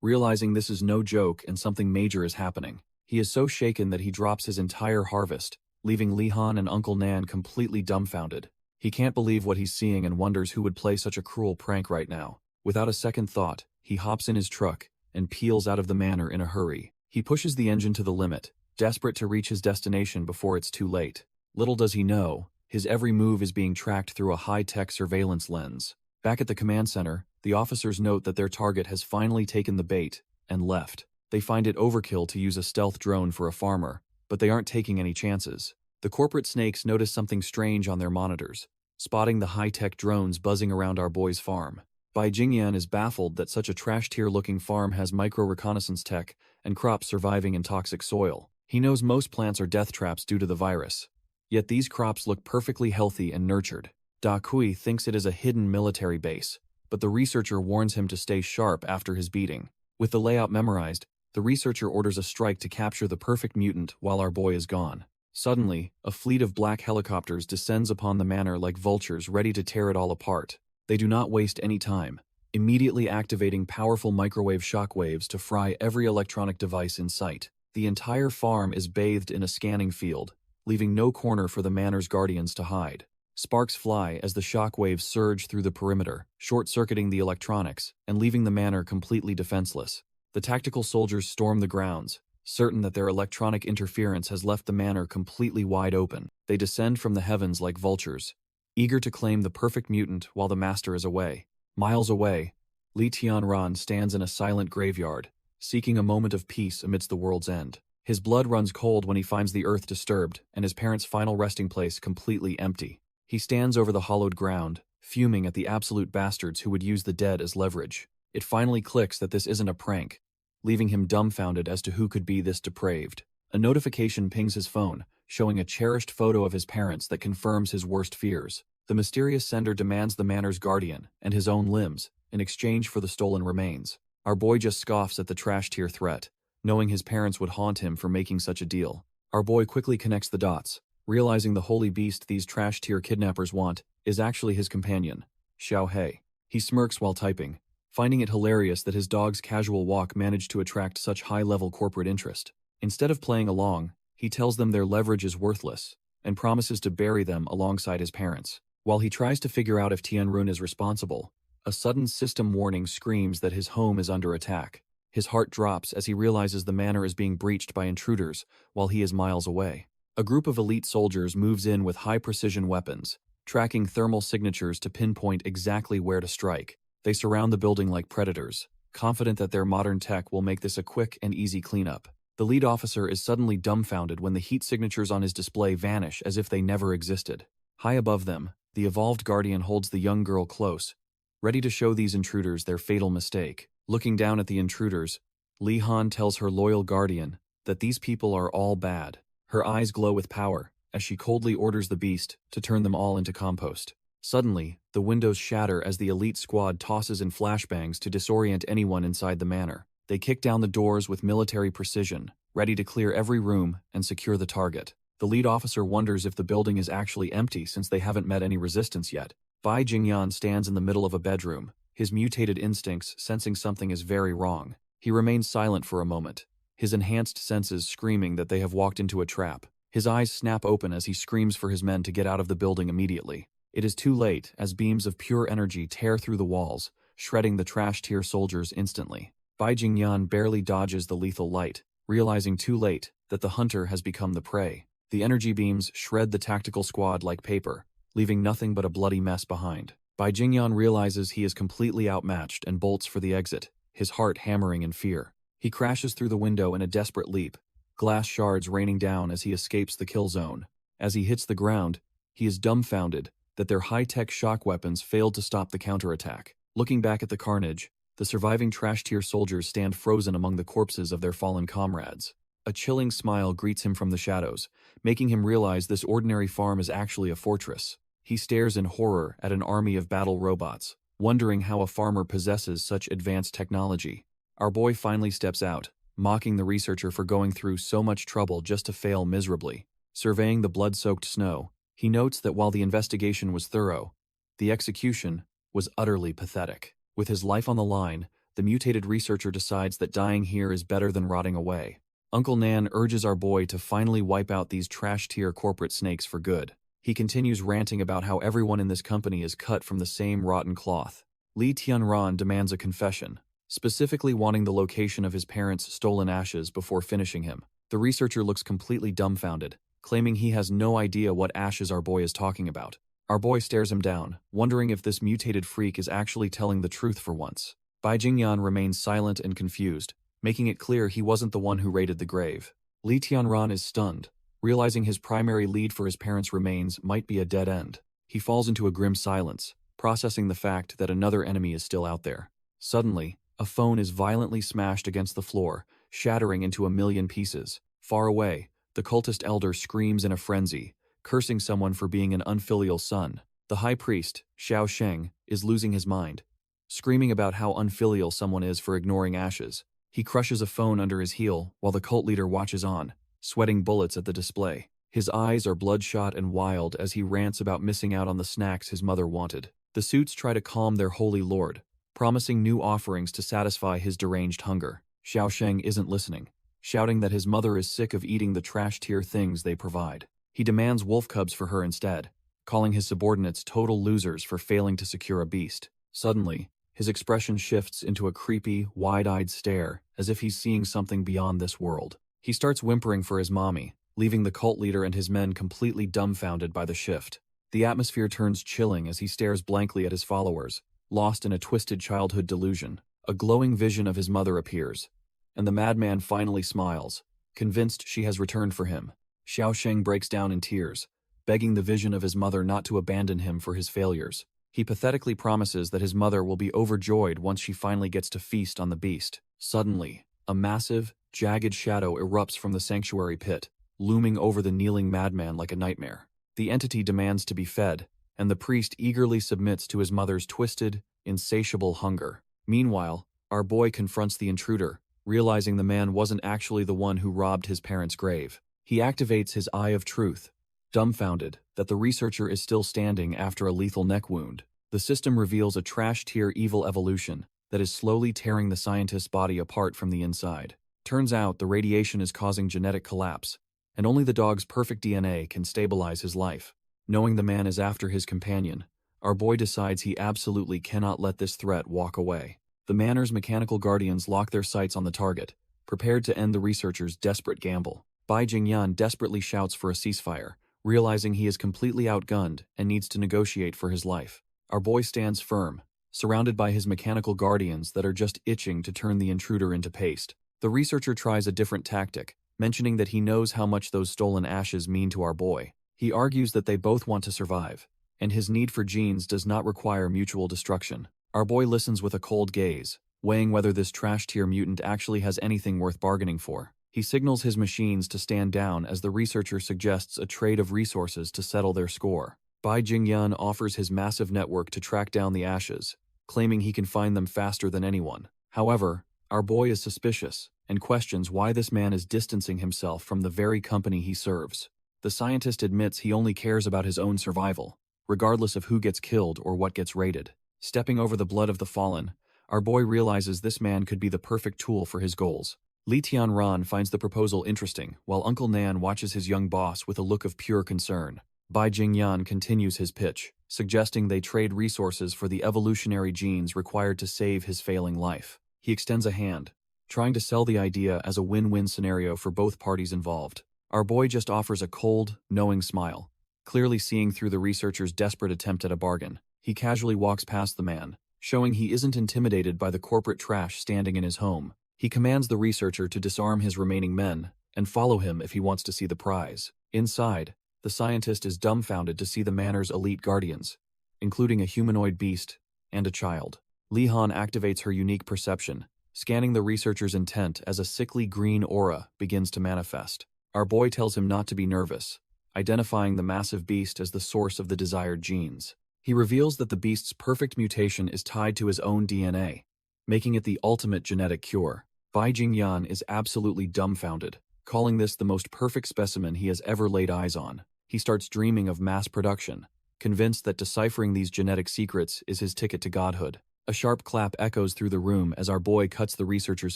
Realizing this is no joke and something major is happening, he is so shaken that he drops his entire harvest, leaving Li Han and Uncle Nan completely dumbfounded. He can't believe what he's seeing and wonders who would play such a cruel prank right now. Without a second thought, he hops in his truck and peels out of the manor in a hurry. He pushes the engine to the limit, desperate to reach his destination before it's too late. Little does he know, his every move is being tracked through a high-tech surveillance lens. Back at the command center, the officers note that their target has finally taken the bait and left. They find it overkill to use a stealth drone for a farmer, but they aren't taking any chances. The corporate snakes notice something strange on their monitors, spotting the high-tech drones buzzing around our boy's farm. Bai Jingyan is baffled that such a trash-tier-looking farm has micro-reconnaissance tech and crops surviving in toxic soil. He knows most plants are death traps due to the virus. Yet these crops look perfectly healthy and nurtured. Da Kui thinks it is a hidden military base, but the researcher warns him to stay sharp after his beating. With the layout memorized, the researcher orders a strike to capture the perfect mutant while our boy is gone. Suddenly, a fleet of black helicopters descends upon the manor like vultures ready to tear it all apart. They do not waste any time, immediately activating powerful microwave shockwaves to fry every electronic device in sight. The entire farm is bathed in a scanning field, leaving no corner for the manor's guardians to hide. Sparks fly as the shockwaves surge through the perimeter, short-circuiting the electronics and leaving the manor completely defenseless. The tactical soldiers storm the grounds, certain that their electronic interference has left the manor completely wide open. They descend from the heavens like vultures, eager to claim the perfect mutant while the master is away. Miles away, Li Tianran stands in a silent graveyard, seeking a moment of peace amidst the world's end. His blood runs cold when he finds the earth disturbed and his parents' final resting place completely empty. He stands over the hollowed ground, fuming at the absolute bastards who would use the dead as leverage. It finally clicks that this isn't a prank, leaving him dumbfounded as to who could be this depraved. A notification pings his phone, showing a cherished photo of his parents that confirms his worst fears. The mysterious sender demands the manor's guardian and his own limbs in exchange for the stolen remains. Our boy just scoffs at the trash-tier threat, knowing his parents would haunt him for making such a deal. Our boy quickly connects the dots, realizing the holy beast these trash-tier kidnappers want is actually his companion, Xiao He. He smirks while typing, finding it hilarious that his dog's casual walk managed to attract such high-level corporate interest. Instead of playing along, he tells them their leverage is worthless, and promises to bury them alongside his parents. While he tries to figure out if Tianrun is responsible, a sudden system warning screams that his home is under attack. His heart drops as he realizes the manor is being breached by intruders while he is miles away. A group of elite soldiers moves in with high-precision weapons, tracking thermal signatures to pinpoint exactly where to strike. They surround the building like predators, confident that their modern tech will make this a quick and easy cleanup. The lead officer is suddenly dumbfounded when the heat signatures on his display vanish as if they never existed. High above them, the evolved guardian holds the young girl close, ready to show these intruders their fatal mistake. Looking down at the intruders, Li Han tells her loyal guardian that these people are all bad. Her eyes glow with power as she coldly orders the beast to turn them all into compost. Suddenly, the windows shatter as the elite squad tosses in flashbangs to disorient anyone inside the manor. They kick down the doors with military precision, ready to clear every room and secure the target. The lead officer wonders if the building is actually empty since they haven't met any resistance yet. Bai Jingyan stands in the middle of a bedroom, his mutated instincts sensing something is very wrong. He remains silent for a moment, his enhanced senses screaming that they have walked into a trap. His eyes snap open as he screams for his men to get out of the building immediately. It is too late as beams of pure energy tear through the walls, shredding the trash-tier soldiers instantly. Bai Jingyan barely dodges the lethal light, realizing too late that the hunter has become the prey. The energy beams shred the tactical squad like paper, leaving nothing but a bloody mess behind. Bai Jingyan realizes he is completely outmatched and bolts for the exit, his heart hammering in fear. He crashes through the window in a desperate leap, glass shards raining down as he escapes the kill zone. As he hits the ground, he is dumbfounded that their high-tech shock weapons failed to stop the counterattack. Looking back at the carnage, the surviving trash-tier soldiers stand frozen among the corpses of their fallen comrades. A chilling smile greets him from the shadows, making him realize this ordinary farm is actually a fortress. He stares in horror at an army of battle robots, wondering how a farmer possesses such advanced technology. Our boy finally steps out, mocking the researcher for going through so much trouble just to fail miserably. Surveying the blood-soaked snow, he notes that while the investigation was thorough, the execution was utterly pathetic. With his life on the line, the mutated researcher decides that dying here is better than rotting away. Uncle Nan urges our boy to finally wipe out these trash-tier corporate snakes for good. He continues ranting about how everyone in this company is cut from the same rotten cloth. Li Tianran demands a confession, specifically wanting the location of his parents' stolen ashes before finishing him. The researcher looks completely dumbfounded, claiming he has no idea what ashes our boy is talking about. Our boy stares him down, wondering if this mutated freak is actually telling the truth for once. Bai Jingyan remains silent and confused, making it clear he wasn't the one who raided the grave. Li Tianran is stunned, realizing his primary lead for his parents' remains might be a dead end. He falls into a grim silence, processing the fact that another enemy is still out there. Suddenly, a phone is violently smashed against the floor, shattering into a million pieces. Far away, the cultist elder screams in a frenzy, cursing someone for being an unfilial son. The high priest, Xiao Sheng, is losing his mind, screaming about how unfilial someone is for ignoring ashes. He crushes a phone under his heel while the cult leader watches on, sweating bullets at the display. His eyes are bloodshot and wild as he rants about missing out on the snacks his mother wanted. The suits try to calm their holy lord, promising new offerings to satisfy his deranged hunger. Xiao Sheng isn't listening, shouting that his mother is sick of eating the trash-tier things they provide. He demands wolf cubs for her instead, calling his subordinates total losers for failing to secure a beast. Suddenly, his expression shifts into a creepy, wide-eyed stare, as if he's seeing something beyond this world. He starts whimpering for his mommy, leaving the cult leader and his men completely dumbfounded by the shift. The atmosphere turns chilling as he stares blankly at his followers, lost in a twisted childhood delusion. A glowing vision of his mother appears, and the madman finally smiles, convinced she has returned for him. Xiao Sheng breaks down in tears, begging the vision of his mother not to abandon him for his failures. He pathetically promises that his mother will be overjoyed once she finally gets to feast on the beast. Suddenly, a massive, jagged shadow erupts from the sanctuary pit, looming over the kneeling madman like a nightmare. The entity demands to be fed, and the priest eagerly submits to his mother's twisted, insatiable hunger. Meanwhile, our boy confronts the intruder, realizing the man wasn't actually the one who robbed his parents' grave. He activates his Eye of Truth, dumbfounded that the researcher is still standing after a lethal neck wound. The system reveals a trash-tier evil evolution that is slowly tearing the scientist's body apart from the inside. Turns out the radiation is causing genetic collapse, and only the dog's perfect DNA can stabilize his life. Knowing the man is after his companion, our boy decides he absolutely cannot let this threat walk away. The Manor's mechanical guardians lock their sights on the target, prepared to end the researcher's desperate gamble. Bai Jingyan desperately shouts for a ceasefire, realizing he is completely outgunned and needs to negotiate for his life. Our boy stands firm, surrounded by his mechanical guardians that are just itching to turn the intruder into paste. The researcher tries a different tactic, mentioning that he knows how much those stolen ashes mean to our boy. He argues that they both want to survive, and his need for genes does not require mutual destruction. Our boy listens with a cold gaze, weighing whether this trash-tier mutant actually has anything worth bargaining for. He signals his machines to stand down as the researcher suggests a trade of resources to settle their score. Bai Jingyan offers his massive network to track down the ashes, claiming he can find them faster than anyone. However, our boy is suspicious and questions why this man is distancing himself from the very company he serves. The scientist admits he only cares about his own survival, regardless of who gets killed or what gets raided. Stepping over the blood of the fallen, our boy realizes this man could be the perfect tool for his goals. Li Tianran finds the proposal interesting, while Uncle Nan watches his young boss with a look of pure concern. Bai Jingyan continues his pitch, suggesting they trade resources for the evolutionary genes required to save his failing life. He extends a hand, trying to sell the idea as a win-win scenario for both parties involved. Our boy just offers a cold, knowing smile, clearly seeing through the researcher's desperate attempt at a bargain. He casually walks past the man, showing he isn't intimidated by the corporate trash standing in his home. He commands the researcher to disarm his remaining men and follow him if he wants to see the prize. Inside, the scientist is dumbfounded to see the Manor's elite guardians, including a humanoid beast and a child. Li Han activates her unique perception, scanning the researcher's intent as a sickly green aura begins to manifest. Our boy tells him not to be nervous, identifying the massive beast as the source of the desired genes. He reveals that the beast's perfect mutation is tied to his own DNA, making it the ultimate genetic cure. Bai Jingyan is absolutely dumbfounded, calling this the most perfect specimen he has ever laid eyes on. He starts dreaming of mass production, convinced that deciphering these genetic secrets is his ticket to godhood. A sharp clap echoes through the room as our boy cuts the researcher's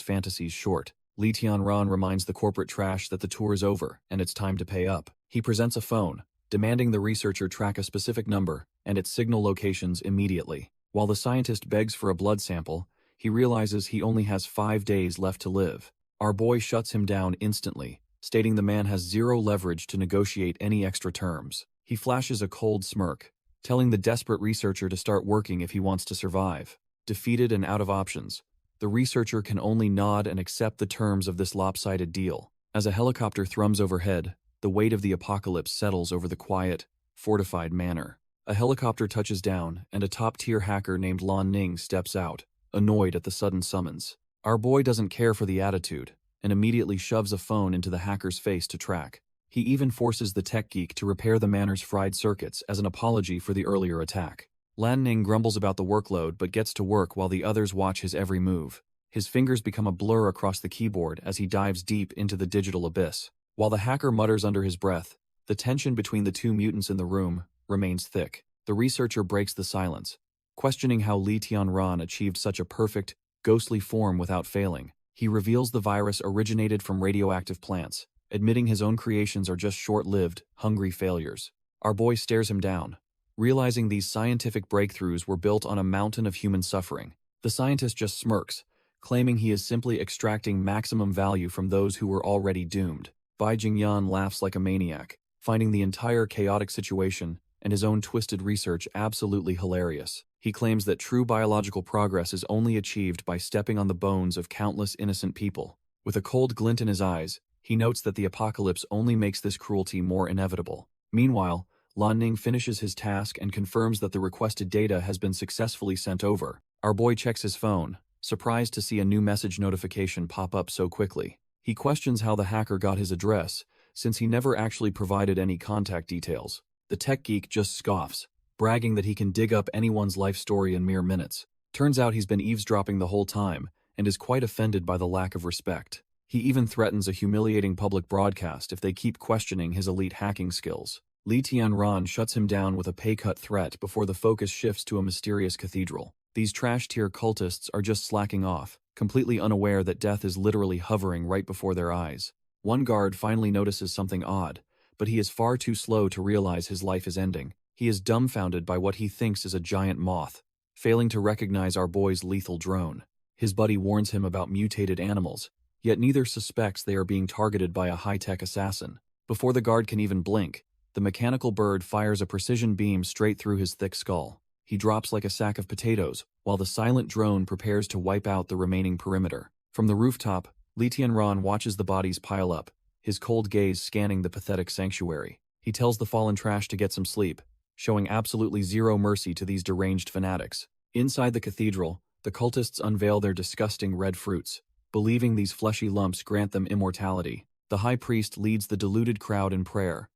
fantasies short. Li Tianran reminds the corporate trash that the tour is over and it's time to pay up. He presents a phone, demanding the researcher track a specific number and its signal locations immediately. While the scientist begs for a blood sample, he realizes he only has 5 days left to live. Our boy shuts him down instantly, stating the man has zero leverage to negotiate any extra terms. He flashes a cold smirk, telling the desperate researcher to start working if he wants to survive. Defeated and out of options, the researcher can only nod and accept the terms of this lopsided deal. As a helicopter thrums overhead, the weight of the apocalypse settles over the quiet, fortified manor. A helicopter touches down, and a top-tier hacker named Lan Ning steps out, annoyed at the sudden summons. Our boy doesn't care for the attitude, and immediately shoves a phone into the hacker's face to track. He even forces the tech geek to repair the manor's fried circuits as an apology for the earlier attack. Lan Ning grumbles about the workload but gets to work while the others watch his every move. His fingers become a blur across the keyboard as he dives deep into the digital abyss. While the hacker mutters under his breath, the tension between the two mutants in the room remains thick. The researcher breaks the silence, questioning how Li Tianran achieved such a perfect, ghostly form without failing. He reveals the virus originated from radioactive plants, admitting his own creations are just short-lived, hungry failures. Our boy stares him down, realizing these scientific breakthroughs were built on a mountain of human suffering. The scientist just smirks, claiming he is simply extracting maximum value from those who were already doomed. Bai Jingyan laughs like a maniac, finding the entire chaotic situation and his own twisted research absolutely hilarious. He claims that true biological progress is only achieved by stepping on the bones of countless innocent people. With a cold glint in his eyes, he notes that the apocalypse only makes this cruelty more inevitable. Meanwhile, Lan Ning finishes his task and confirms that the requested data has been successfully sent over. Our boy checks his phone, surprised to see a new message notification pop up so quickly. He questions how the hacker got his address, since he never actually provided any contact details. The tech geek just scoffs, bragging that he can dig up anyone's life story in mere minutes. Turns out he's been eavesdropping the whole time, and is quite offended by the lack of respect. He even threatens a humiliating public broadcast if they keep questioning his elite hacking skills. Li Tianran shuts him down with a pay-cut threat before the focus shifts to a mysterious cathedral. These trash-tier cultists are just slacking off, completely unaware that death is literally hovering right before their eyes. One guard finally notices something odd, but he is far too slow to realize his life is ending. He is dumbfounded by what he thinks is a giant moth, failing to recognize our boy's lethal drone. His buddy warns him about mutated animals, yet neither suspects they are being targeted by a high-tech assassin. Before the guard can even blink, the mechanical bird fires a precision beam straight through his thick skull. He drops like a sack of potatoes, while the silent drone prepares to wipe out the remaining perimeter. From the rooftop, Lee Tianran watches the bodies pile up, his cold gaze scanning the pathetic sanctuary. He tells the fallen trash to get some sleep, showing absolutely zero mercy to these deranged fanatics. Inside the cathedral, the cultists unveil their disgusting red fruits, believing these fleshy lumps grant them immortality. The high priest leads the deluded crowd in prayer,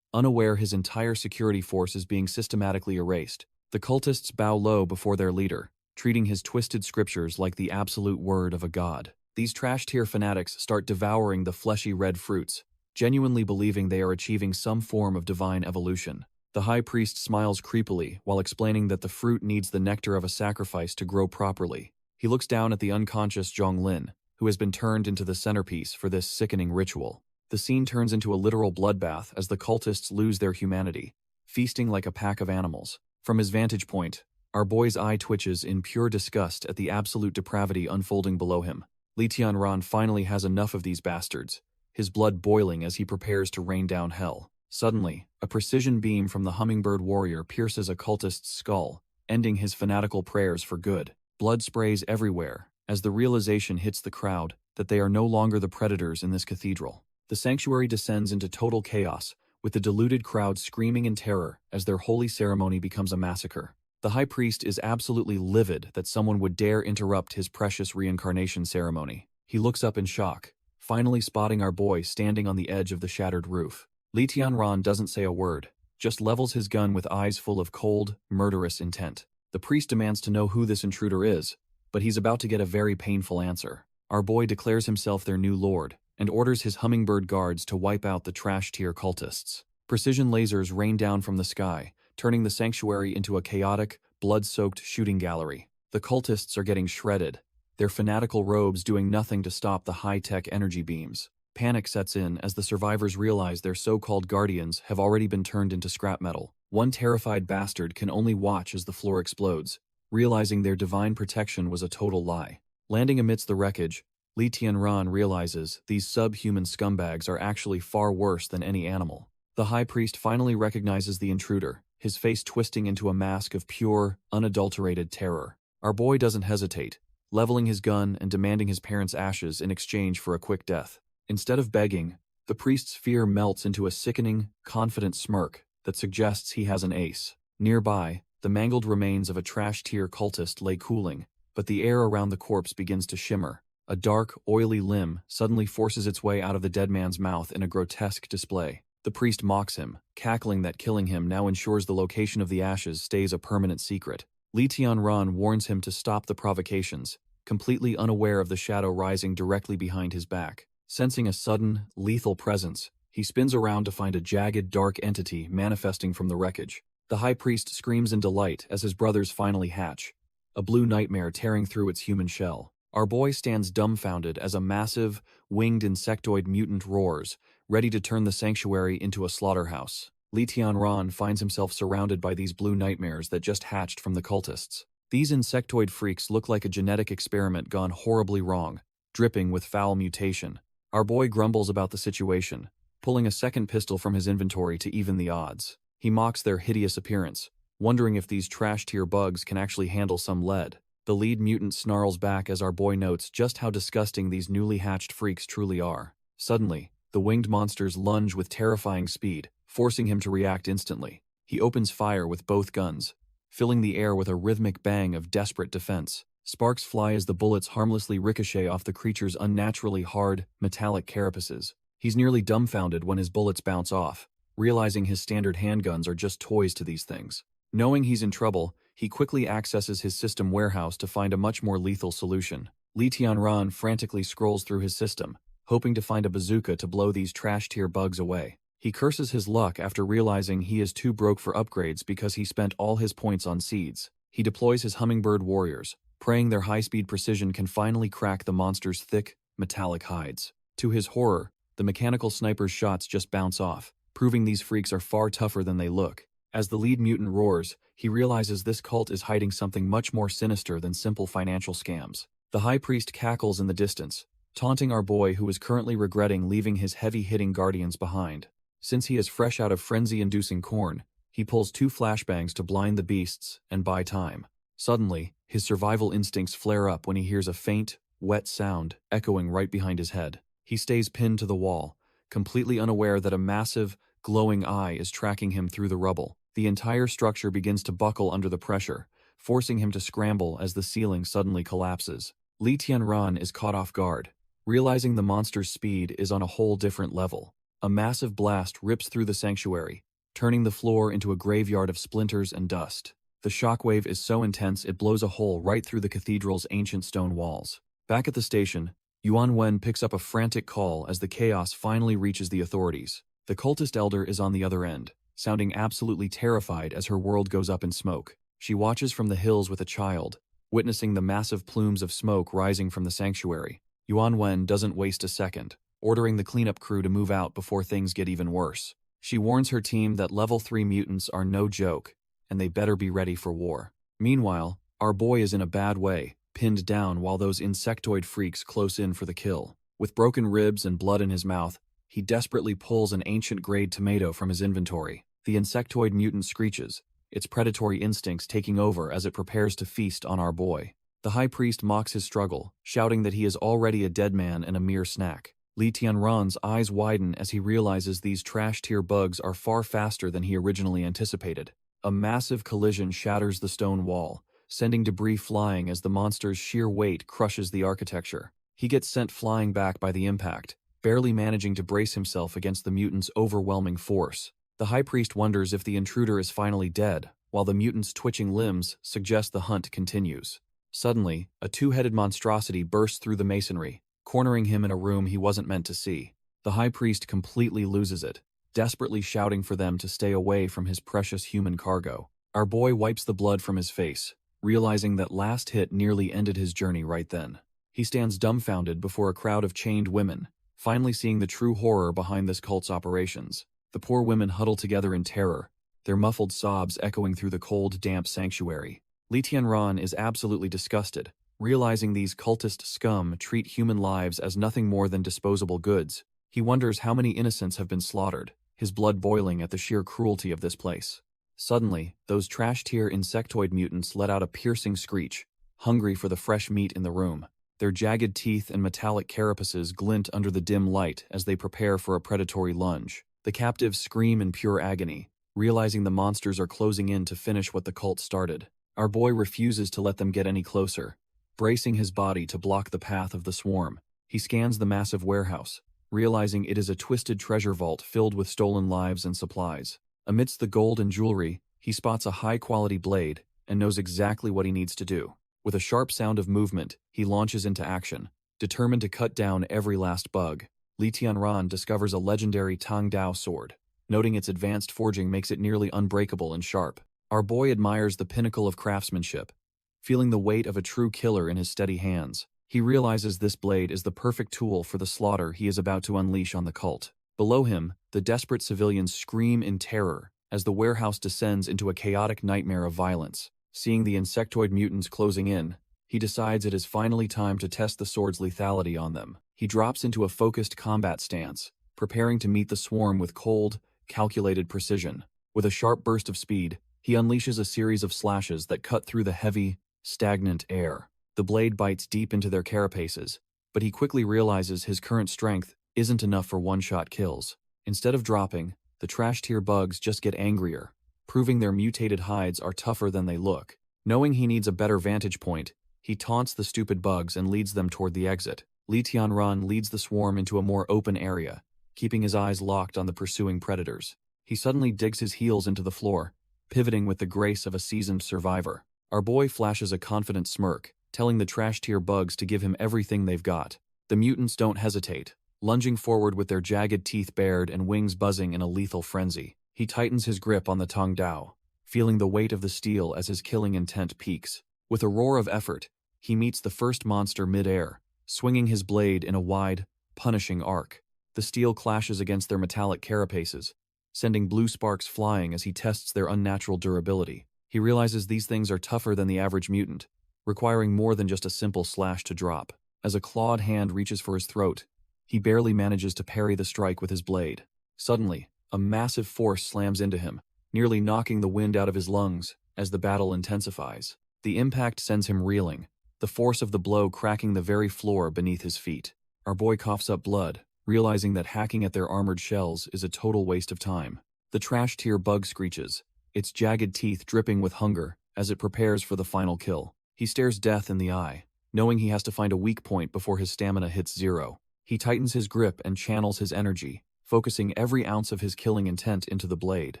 unaware his entire security force is being systematically erased. The cultists bow low before their leader, treating his twisted scriptures like the absolute word of a god. These trash-tier fanatics start devouring the fleshy red fruits, genuinely believing they are achieving some form of divine evolution. The high priest smiles creepily while explaining that the fruit needs the nectar of a sacrifice to grow properly. He looks down at the unconscious Zhonglin, who has been turned into the centerpiece for this sickening ritual. The scene turns into a literal bloodbath as the cultists lose their humanity, feasting like a pack of animals. From his vantage point, our boy's eye twitches in pure disgust at the absolute depravity unfolding below him. Lee Tianran finally has enough of these bastards, his blood boiling as he prepares to rain down hell. Suddenly, a precision beam from the hummingbird warrior pierces a cultist's skull, ending his fanatical prayers for good. Blood sprays everywhere as the realization hits the crowd that they are no longer the predators in this cathedral. The sanctuary descends into total chaos, with the deluded crowd screaming in terror as their holy ceremony becomes a massacre. The high priest is absolutely livid that someone would dare interrupt his precious reincarnation ceremony. He looks up in shock, finally spotting our boy standing on the edge of the shattered roof. Lee Tianran doesn't say a word, just levels his gun with eyes full of cold, murderous intent. The priest demands to know who this intruder is, but he's about to get a very painful answer. Our boy declares himself their new lord, and orders his hummingbird guards to wipe out the trash-tier cultists. Precision lasers rain down from the sky, turning the sanctuary into a chaotic, blood-soaked shooting gallery. The cultists are getting shredded, their fanatical robes doing nothing to stop the high-tech energy beams. Panic sets in as the survivors realize their so-called guardians have already been turned into scrap metal. One terrified bastard can only watch as the floor explodes, realizing their divine protection was a total lie. Landing amidst the wreckage, Lee Tianran realizes these subhuman scumbags are actually far worse than any animal. The high priest finally recognizes the intruder, his face twisting into a mask of pure, unadulterated terror. Our boy doesn't hesitate, leveling his gun and demanding his parents' ashes in exchange for a quick death. Instead of begging, the priest's fear melts into a sickening, confident smirk that suggests he has an ace. Nearby, the mangled remains of a trash-tier cultist lay cooling, but the air around the corpse begins to shimmer. A dark, oily limb suddenly forces its way out of the dead man's mouth in a grotesque display. The priest mocks him, cackling that killing him now ensures the location of the ashes stays a permanent secret. Lee Tianran warns him to stop the provocations, completely unaware of the shadow rising directly behind his back. Sensing a sudden, lethal presence, he spins around to find a jagged, dark entity manifesting from the wreckage. The high priest screams in delight as his brothers finally hatch, a blue nightmare tearing through its human shell. Our boy stands dumbfounded as a massive, winged insectoid mutant roars, ready to turn the sanctuary into a slaughterhouse. Lee Tianran finds himself surrounded by these blue nightmares that just hatched from the cultists. These insectoid freaks look like a genetic experiment gone horribly wrong, dripping with foul mutation. Our boy grumbles about the situation, pulling a second pistol from his inventory to even the odds. He mocks their hideous appearance, wondering if these trash-tier bugs can actually handle some lead. The lead mutant snarls back as our boy notes just how disgusting these newly hatched freaks truly are. Suddenly, the winged monsters lunge with terrifying speed, forcing him to react instantly. He opens fire with both guns, filling the air with a rhythmic bang of desperate defense. Sparks fly as the bullets harmlessly ricochet off the creature's unnaturally hard, metallic carapaces. He's nearly dumbfounded when his bullets bounce off, realizing his standard handguns are just toys to these things. Knowing he's in trouble, he quickly accesses his system warehouse to find a much more lethal solution. Lee Tianran frantically scrolls through his system, hoping to find a bazooka to blow these trash-tier bugs away. He curses his luck after realizing he is too broke for upgrades because he spent all his points on seeds. He deploys his hummingbird warriors, praying their high-speed precision can finally crack the monster's thick, metallic hides. To his horror, The mechanical sniper's shots just bounce off, proving these freaks are far tougher than they look. As the lead mutant roars, he realizes this cult is hiding something much more sinister than simple financial scams. The high priest cackles in the distance, taunting our boy who is currently regretting leaving his heavy-hitting guardians behind. Since he is fresh out of frenzy-inducing corn, he pulls 2 flashbangs to blind the beasts and buy time. Suddenly, his survival instincts flare up when he hears a faint, wet sound echoing right behind his head. He stays pinned to the wall, completely unaware that a massive, glowing eye is tracking him through the rubble. The entire structure begins to buckle under the pressure, forcing him to scramble as the ceiling suddenly collapses. Li Tianran is caught off guard, realizing the monster's speed is on a whole different level. A massive blast rips through the sanctuary, turning the floor into a graveyard of splinters and dust. The shockwave is so intense it blows a hole right through the cathedral's ancient stone walls. Back at the station, Yuan Wen picks up a frantic call as the chaos finally reaches the authorities. The cultist elder is on the other end, sounding absolutely terrified as her world goes up in smoke. She watches from the hills with a child, witnessing the massive plumes of smoke rising from the sanctuary. Yuan Wen doesn't waste a second, ordering the cleanup crew to move out before things get even worse. She warns her team that level 3 mutants are no joke, and they better be ready for war. Meanwhile, our boy is in a bad way, pinned down while those insectoid freaks close in for the kill. With broken ribs and blood in his mouth, he desperately pulls an ancient-grade tomato from his inventory. The insectoid mutant screeches, its predatory instincts taking over as it prepares to feast on our boy. The high priest mocks his struggle, shouting that he is already a dead man and a mere snack. Li Tianran's eyes widen as he realizes these trash-tier bugs are far faster than he originally anticipated. A massive collision shatters the stone wall, sending debris flying as the monster's sheer weight crushes the architecture. He gets sent flying back by the impact, barely managing to brace himself against the mutant's overwhelming force. The high priest wonders if the intruder is finally dead, while the mutant's twitching limbs suggest the hunt continues. Suddenly, a 2-headed monstrosity bursts through the masonry, cornering him in a room he wasn't meant to see. The high priest completely loses it, desperately shouting for them to stay away from his precious human cargo. Our boy wipes the blood from his face, realizing that last hit nearly ended his journey right then. He stands dumbfounded before a crowd of chained women, finally seeing the true horror behind this cult's operations. The poor women huddle together in terror, their muffled sobs echoing through the cold, damp sanctuary. Li Tianran is absolutely disgusted, realizing these cultist scum treat human lives as nothing more than disposable goods. He wonders how many innocents have been slaughtered, his blood boiling at the sheer cruelty of this place. Suddenly, those trash-tier insectoid mutants let out a piercing screech, hungry for the fresh meat in the room. Their jagged teeth and metallic carapaces glint under the dim light as they prepare for a predatory lunge. The captives scream in pure agony, realizing the monsters are closing in to finish what the cult started. Our boy refuses to let them get any closer, bracing his body to block the path of the swarm. He scans the massive warehouse, realizing it is a twisted treasure vault filled with stolen lives and supplies. Amidst the gold and jewelry, he spots a high-quality blade and knows exactly what he needs to do. With a sharp sound of movement, he launches into action, determined to cut down every last bug. Li Tianran discovers a legendary Tang Dao sword, noting its advanced forging makes it nearly unbreakable and sharp. Our boy admires the pinnacle of craftsmanship, feeling the weight of a true killer in his steady hands. He realizes this blade is the perfect tool for the slaughter he is about to unleash on the cult. Below him, the desperate civilians scream in terror as the warehouse descends into a chaotic nightmare of violence. Seeing the insectoid mutants closing in, he decides it is finally time to test the sword's lethality on them. He drops into a focused combat stance, preparing to meet the swarm with cold, calculated precision. With a sharp burst of speed, he unleashes a series of slashes that cut through the heavy, stagnant air. The blade bites deep into their carapaces, but he quickly realizes his current strength isn't enough for one-shot kills. Instead of dropping, the trash-tier bugs just get angrier, proving their mutated hides are tougher than they look. Knowing he needs a better vantage point, he taunts the stupid bugs and leads them toward the exit. Li Tianran leads the swarm into a more open area, keeping his eyes locked on the pursuing predators. He suddenly digs his heels into the floor, pivoting with the grace of a seasoned survivor. Our boy flashes a confident smirk, telling the trash-tier bugs to give him everything they've got. The mutants don't hesitate, lunging forward with their jagged teeth bared and wings buzzing in a lethal frenzy. He tightens his grip on the Tang Dao, feeling the weight of the steel as his killing intent peaks. With a roar of effort, he meets the first monster mid-air, swinging his blade in a wide, punishing arc. The steel clashes against their metallic carapaces, sending blue sparks flying as he tests their unnatural durability. He realizes these things are tougher than the average mutant, requiring more than just a simple slash to drop. As a clawed hand reaches for his throat, he barely manages to parry the strike with his blade. Suddenly, a massive force slams into him, nearly knocking the wind out of his lungs as the battle intensifies. The impact sends him reeling, the force of the blow cracking the very floor beneath his feet. Our boy coughs up blood, realizing that hacking at their armored shells is a total waste of time. The trash tier bug screeches, its jagged teeth dripping with hunger as it prepares for the final kill. He stares death in the eye, knowing he has to find a weak point before his stamina hits zero. He tightens his grip and channels his energy, focusing every ounce of his killing intent into the blade.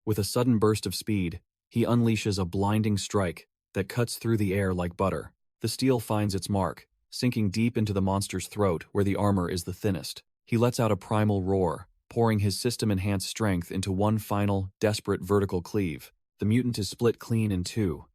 With a sudden burst of speed, he unleashes a blinding strike that cuts through the air like butter. The steel finds its mark, sinking deep into the monster's throat where the armor is the thinnest. He lets out a primal roar, pouring his system-enhanced strength into one final, desperate vertical cleave. The mutant is split clean in two,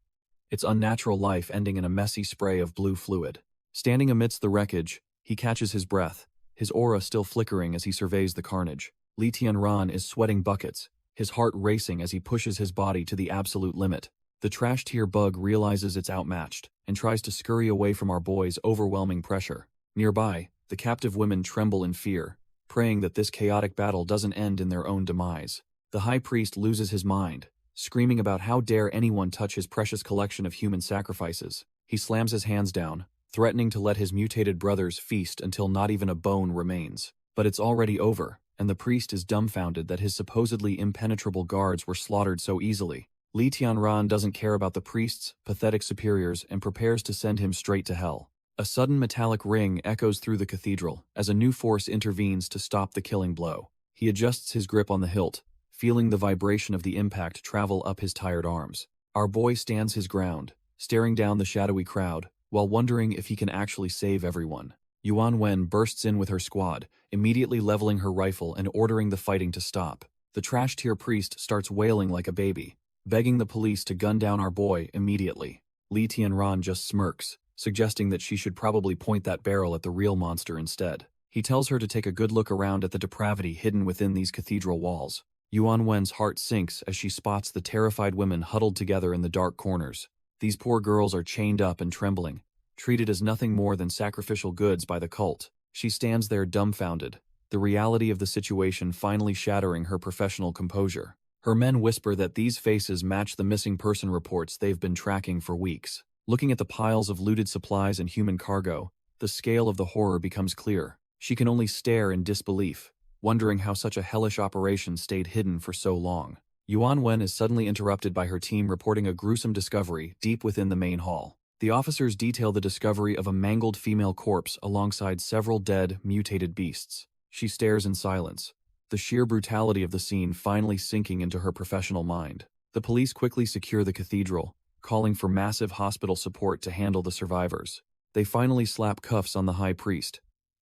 its unnatural life ending in a messy spray of blue fluid. Standing amidst the wreckage, he catches his breath, his aura still flickering as he surveys the carnage. Li Tianran is sweating buckets, his heart racing as he pushes his body to the absolute limit. The trash tier bug realizes it's outmatched and tries to scurry away from our boy's overwhelming pressure. Nearby, the captive women tremble in fear, praying that this chaotic battle doesn't end in their own demise. The high priest loses his mind, screaming about how dare anyone touch his precious collection of human sacrifices. He slams his hands down, threatening to let his mutated brothers feast until not even a bone remains. But it's already over, and the priest is dumbfounded that his supposedly impenetrable guards were slaughtered so easily. Li Tianran doesn't care about the priest's pathetic superiors and prepares to send him straight to hell. A sudden metallic ring echoes through the cathedral as a new force intervenes to stop the killing blow. He adjusts his grip on the hilt, feeling the vibration of the impact travel up his tired arms. Our boy stands his ground, staring down the shadowy crowd, while wondering if he can actually save everyone. Yuan Wen bursts in with her squad, immediately leveling her rifle and ordering the fighting to stop. The trash tier priest starts wailing like a baby, begging the police to gun down our boy immediately. Li Tianran just smirks, suggesting that she should probably point that barrel at the real monster instead. He tells her to take a good look around at the depravity hidden within these cathedral walls. Yuan Wen's heart sinks as she spots the terrified women huddled together in the dark corners. These poor girls are chained up and trembling, treated as nothing more than sacrificial goods by the cult. She stands there dumbfounded, the reality of the situation finally shattering her professional composure. Her men whisper that these faces match the missing person reports they've been tracking for weeks. Looking at the piles of looted supplies and human cargo, the scale of the horror becomes clear. She can only stare in disbelief, wondering how such a hellish operation stayed hidden for so long. Yuan Wen is suddenly interrupted by her team reporting a gruesome discovery deep within the main hall. The officers detail the discovery of a mangled female corpse alongside several dead, mutated beasts. She stares in silence, the sheer brutality of the scene finally sinking into her professional mind. The police quickly secure the cathedral, calling for massive hospital support to handle the survivors. They finally slap cuffs on the high priest,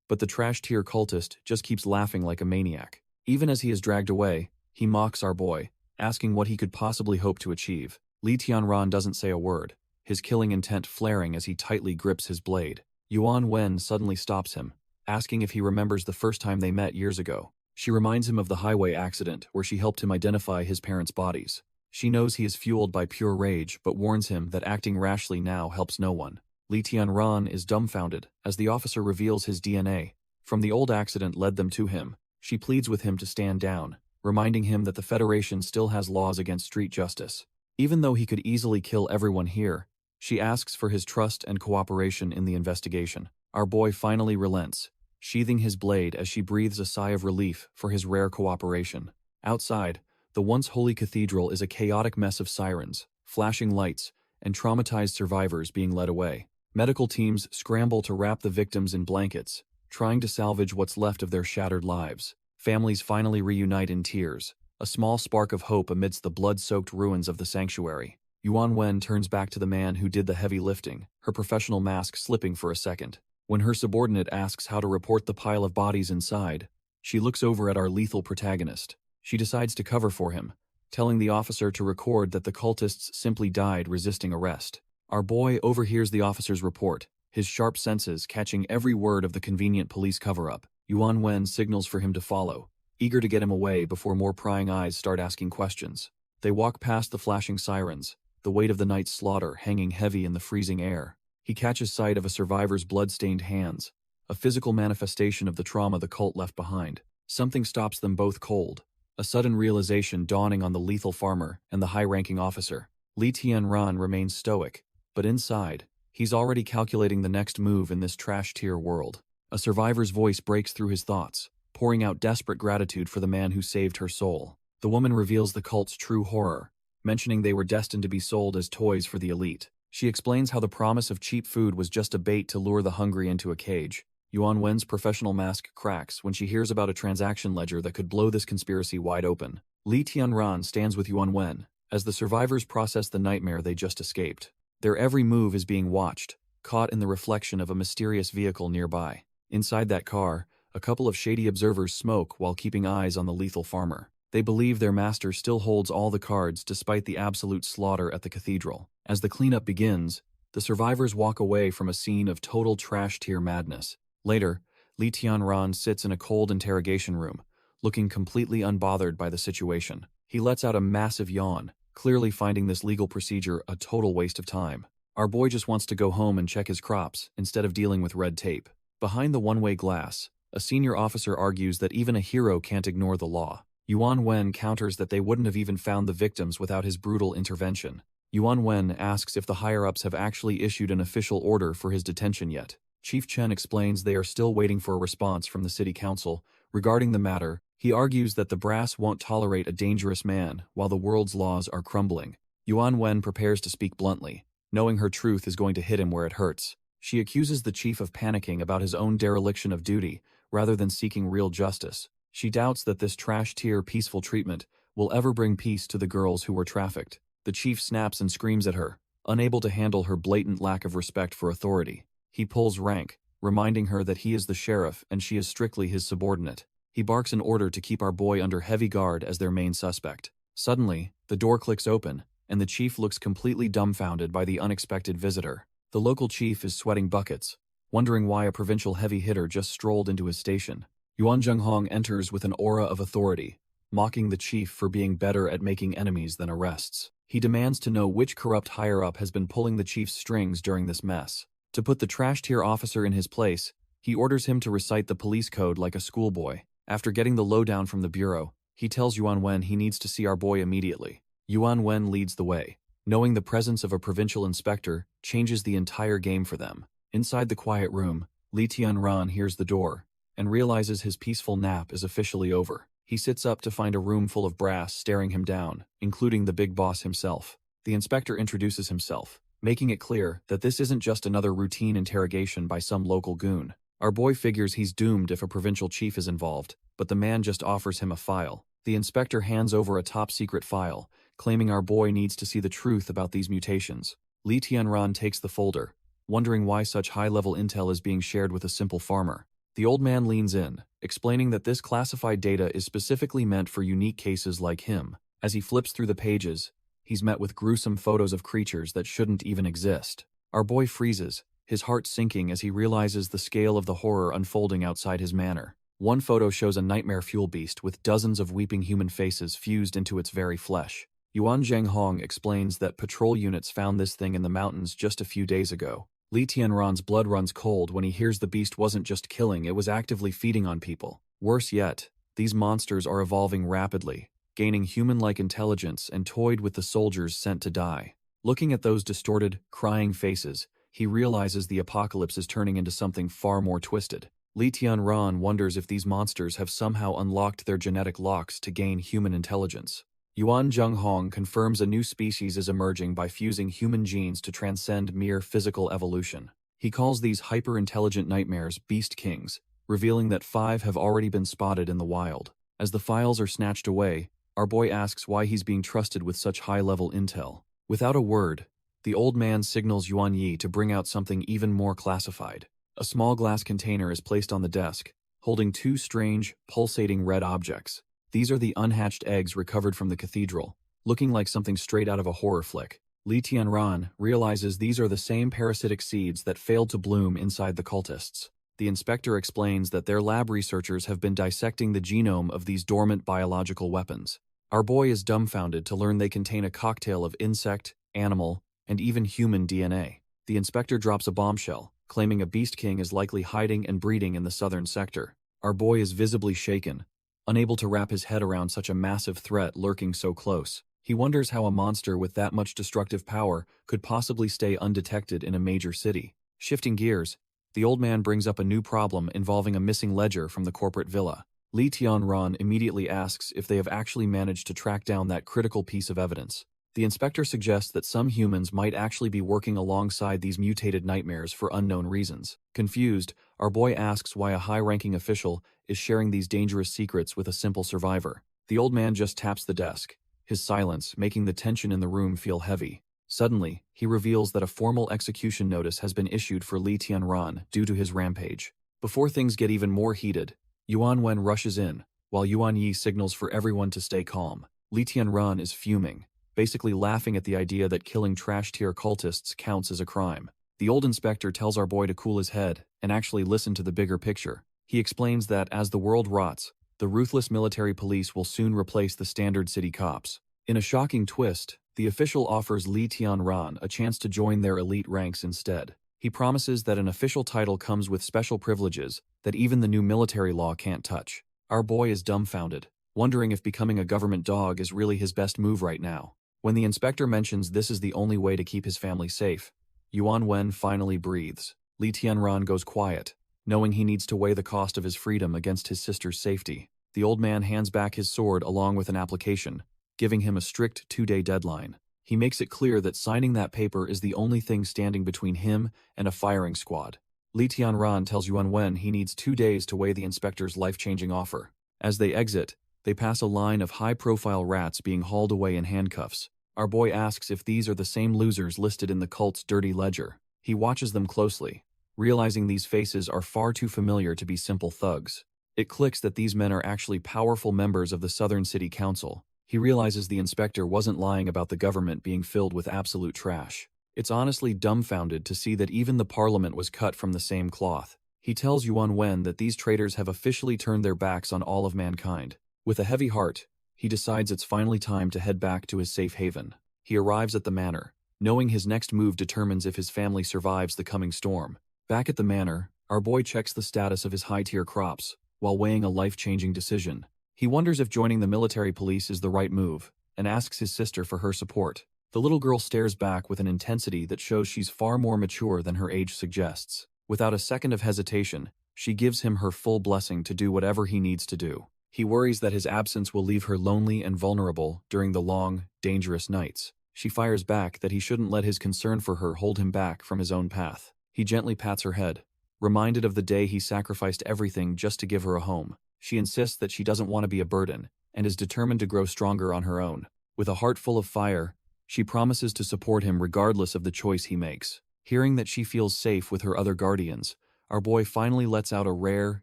but the trash tier cultist just keeps laughing like a maniac. Even as he is dragged away, he mocks our boy, asking what he could possibly hope to achieve. Li Tianran doesn't say a word, his killing intent flaring as he tightly grips his blade. Yuan Wen suddenly stops him, asking if he remembers the first time they met years ago. She reminds him of the highway accident where she helped him identify his parents' bodies. She knows he is fueled by pure rage but warns him that acting rashly now helps no one. Li Tianran is dumbfounded as the officer reveals his DNA from the old accident led them to him. She pleads with him to stand down, reminding him that the Federation still has laws against street justice. Even though he could easily kill everyone here, she asks for his trust and cooperation in the investigation. Our boy finally relents, sheathing his blade as she breathes a sigh of relief for his rare cooperation. Outside, the once holy cathedral is a chaotic mess of sirens, flashing lights, and traumatized survivors being led away. Medical teams scramble to wrap the victims in blankets, trying to salvage what's left of their shattered lives. Families finally reunite in tears, a small spark of hope amidst the blood-soaked ruins of the sanctuary. Yuan Wen turns back to the man who did the heavy lifting, her professional mask slipping for a second. When her subordinate asks how to report the pile of bodies inside, she looks over at our lethal protagonist. She decides to cover for him, telling the officer to record that the cultists simply died resisting arrest. Our boy overhears the officer's report, his sharp senses catching every word of the convenient police cover-up. Yuan Wen signals for him to follow, eager to get him away before more prying eyes start asking questions. They walk past the flashing sirens, the weight of the night's slaughter hanging heavy in the freezing air. He catches sight of a survivor's blood-stained hands, a physical manifestation of the trauma the cult left behind. Something stops them both cold, a sudden realization dawning on the lethal farmer and the high-ranking officer. Li Tianran remains stoic, but inside, he's already calculating the next move in this trash-tier world. A survivor's voice breaks through his thoughts, pouring out desperate gratitude for the man who saved her soul. The woman reveals the cult's true horror, mentioning they were destined to be sold as toys for the elite. She explains how the promise of cheap food was just a bait to lure the hungry into a cage. Yuan Wen's professional mask cracks when she hears about a transaction ledger that could blow this conspiracy wide open. Li Tianran stands with Yuan Wen as the survivors process the nightmare they just escaped. Their every move is being watched, caught in the reflection of a mysterious vehicle nearby. Inside that car, a couple of shady observers smoke while keeping eyes on the lethal farmer. They believe their master still holds all the cards despite the absolute slaughter at the cathedral. As the cleanup begins, the survivors walk away from a scene of total trash-tier madness. Later, Li Tianran sits in a cold interrogation room, looking completely unbothered by the situation. He lets out a massive yawn, clearly finding this legal procedure a total waste of time. Our boy just wants to go home and check his crops, instead of dealing with red tape. Behind the one-way glass, a senior officer argues that even a hero can't ignore the law. Yuan Wen counters that they wouldn't have even found the victims without his brutal intervention. Yuan Wen asks if the higher-ups have actually issued an official order for his detention yet. Chief Chen explains they are still waiting for a response from the city council. Regarding the matter, he argues that the brass won't tolerate a dangerous man while the world's laws are crumbling. Yuan Wen prepares to speak bluntly, knowing her truth is going to hit him where it hurts. She accuses the chief of panicking about his own dereliction of duty, rather than seeking real justice. She doubts that this trash-tier peaceful treatment will ever bring peace to the girls who were trafficked. The chief snaps and screams at her, unable to handle her blatant lack of respect for authority. He pulls rank, reminding her that he is the sheriff and she is strictly his subordinate. He barks an order to keep our boy under heavy guard as their main suspect. Suddenly, the door clicks open, and the chief looks completely dumbfounded by the unexpected visitor. The local chief is sweating buckets, wondering why a provincial heavy hitter just strolled into his station. Yuan Zhenghong enters with an aura of authority, mocking the chief for being better at making enemies than arrests. He demands to know which corrupt higher-up has been pulling the chief's strings during this mess. To put the trash-tier officer in his place, he orders him to recite the police code like a schoolboy. After getting the lowdown from the bureau, he tells Yuan Wen he needs to see our boy immediately. Yuan Wen leads the way. Knowing the presence of a provincial inspector changes the entire game for them. Inside the quiet room, Li Tianran hears the door and realizes his peaceful nap is officially over. He sits up to find a room full of brass staring him down, including the big boss himself. The inspector introduces himself, making it clear that this isn't just another routine interrogation by some local goon. Our boy figures he's doomed if a provincial chief is involved, but the man just offers him a file. The inspector hands over a top-secret file, claiming our boy needs to see the truth about these mutations. Li Tianran takes the folder, wondering why such high-level intel is being shared with a simple farmer. The old man leans in, explaining that this classified data is specifically meant for unique cases like him. As he flips through the pages, he's met with gruesome photos of creatures that shouldn't even exist. Our boy freezes, his heart sinking as he realizes the scale of the horror unfolding outside his manor. One photo shows a nightmare fuel beast with dozens of weeping human faces fused into its very flesh. Yuan Zhenghong explains that patrol units found this thing in the mountains just a few days ago. Li Tianran's blood runs cold when he hears the beast wasn't just killing, it was actively feeding on people. Worse yet, these monsters are evolving rapidly, gaining human-like intelligence and toyed with the soldiers sent to die. Looking at those distorted, crying faces, he realizes the apocalypse is turning into something far more twisted. Li Tianran wonders if these monsters have somehow unlocked their genetic locks to gain human intelligence. Yuan Zhenghong confirms a new species is emerging by fusing human genes to transcend mere physical evolution. He calls these hyper-intelligent nightmares beast kings, revealing that 5 have already been spotted in the wild. As the files are snatched away, our boy asks why he's being trusted with such high-level intel. Without a word, the old man signals Yuan Yi to bring out something even more classified. A small glass container is placed on the desk, holding 2 strange, pulsating red objects. These are the unhatched eggs recovered from the cathedral, looking like something straight out of a horror flick. Li Tianran realizes these are the same parasitic seeds that failed to bloom inside the cultists. The inspector explains that their lab researchers have been dissecting the genome of these dormant biological weapons. Our boy is dumbfounded to learn they contain a cocktail of insect, animal, and even human DNA. The inspector drops a bombshell, claiming a beast king is likely hiding and breeding in the southern sector. Our boy is visibly shaken, unable to wrap his head around such a massive threat lurking so close. He wonders how a monster with that much destructive power could possibly stay undetected in a major city. Shifting gears, the old man brings up a new problem involving a missing ledger from the corporate villa. Lee Tian-ran immediately asks if they have actually managed to track down that critical piece of evidence. The inspector suggests that some humans might actually be working alongside these mutated nightmares for unknown reasons. Confused, our boy asks why a high-ranking official is sharing these dangerous secrets with a simple survivor. The old man just taps the desk, his silence making the tension in the room feel heavy. Suddenly, he reveals that a formal execution notice has been issued for Lee Tian-ran due to his rampage. Before things get even more heated, Yuan Wen rushes in, while Yuan Yi signals for everyone to stay calm. Lee Tian-ran is fuming, basically laughing at the idea that killing trash-tier cultists counts as a crime. The old inspector tells our boy to cool his head and actually listen to the bigger picture. He explains that as the world rots, the ruthless military police will soon replace the standard city cops. In a shocking twist, the official offers Lee Tian-ran a chance to join their elite ranks instead. He promises that an official title comes with special privileges that even the new military law can't touch. Our boy is dumbfounded, wondering if becoming a government dog is really his best move right now. When the inspector mentions this is the only way to keep his family safe, Yuan Wen finally breathes. Lee Tian-ran goes quiet, knowing he needs to weigh the cost of his freedom against his sister's safety. The old man hands back his sword along with an application, giving him a strict 2-day deadline. He makes it clear that signing that paper is the only thing standing between him and a firing squad. Li Tianran tells Yuan Wen he needs 2 days to weigh the inspector's life-changing offer. As they exit, they pass a line of high-profile rats being hauled away in handcuffs. Our boy asks if these are the same losers listed in the cult's dirty ledger. He watches them closely, realizing these faces are far too familiar to be simple thugs. It clicks that these men are actually powerful members of the Southern City Council. He realizes the inspector wasn't lying about the government being filled with absolute trash. It's honestly dumbfounded to see that even the parliament was cut from the same cloth. He tells Yuan Wen that these traitors have officially turned their backs on all of mankind. With a heavy heart, he decides it's finally time to head back to his safe haven. He arrives at the manor, knowing his next move determines if his family survives the coming storm. Back at the manor, our boy checks the status of his high-tier crops, while weighing a life-changing decision. He wonders if joining the military police is the right move, and asks his sister for her support. The little girl stares back with an intensity that shows she's far more mature than her age suggests. Without a second of hesitation, she gives him her full blessing to do whatever he needs to do. He worries that his absence will leave her lonely and vulnerable during the long, dangerous nights. She fires back that he shouldn't let his concern for her hold him back from his own path. He gently pats her head, reminded of the day he sacrificed everything just to give her a home. She insists that she doesn't want to be a burden, and is determined to grow stronger on her own. With a heart full of fire, she promises to support him regardless of the choice he makes. Hearing that she feels safe with her other guardians, our boy finally lets out a rare,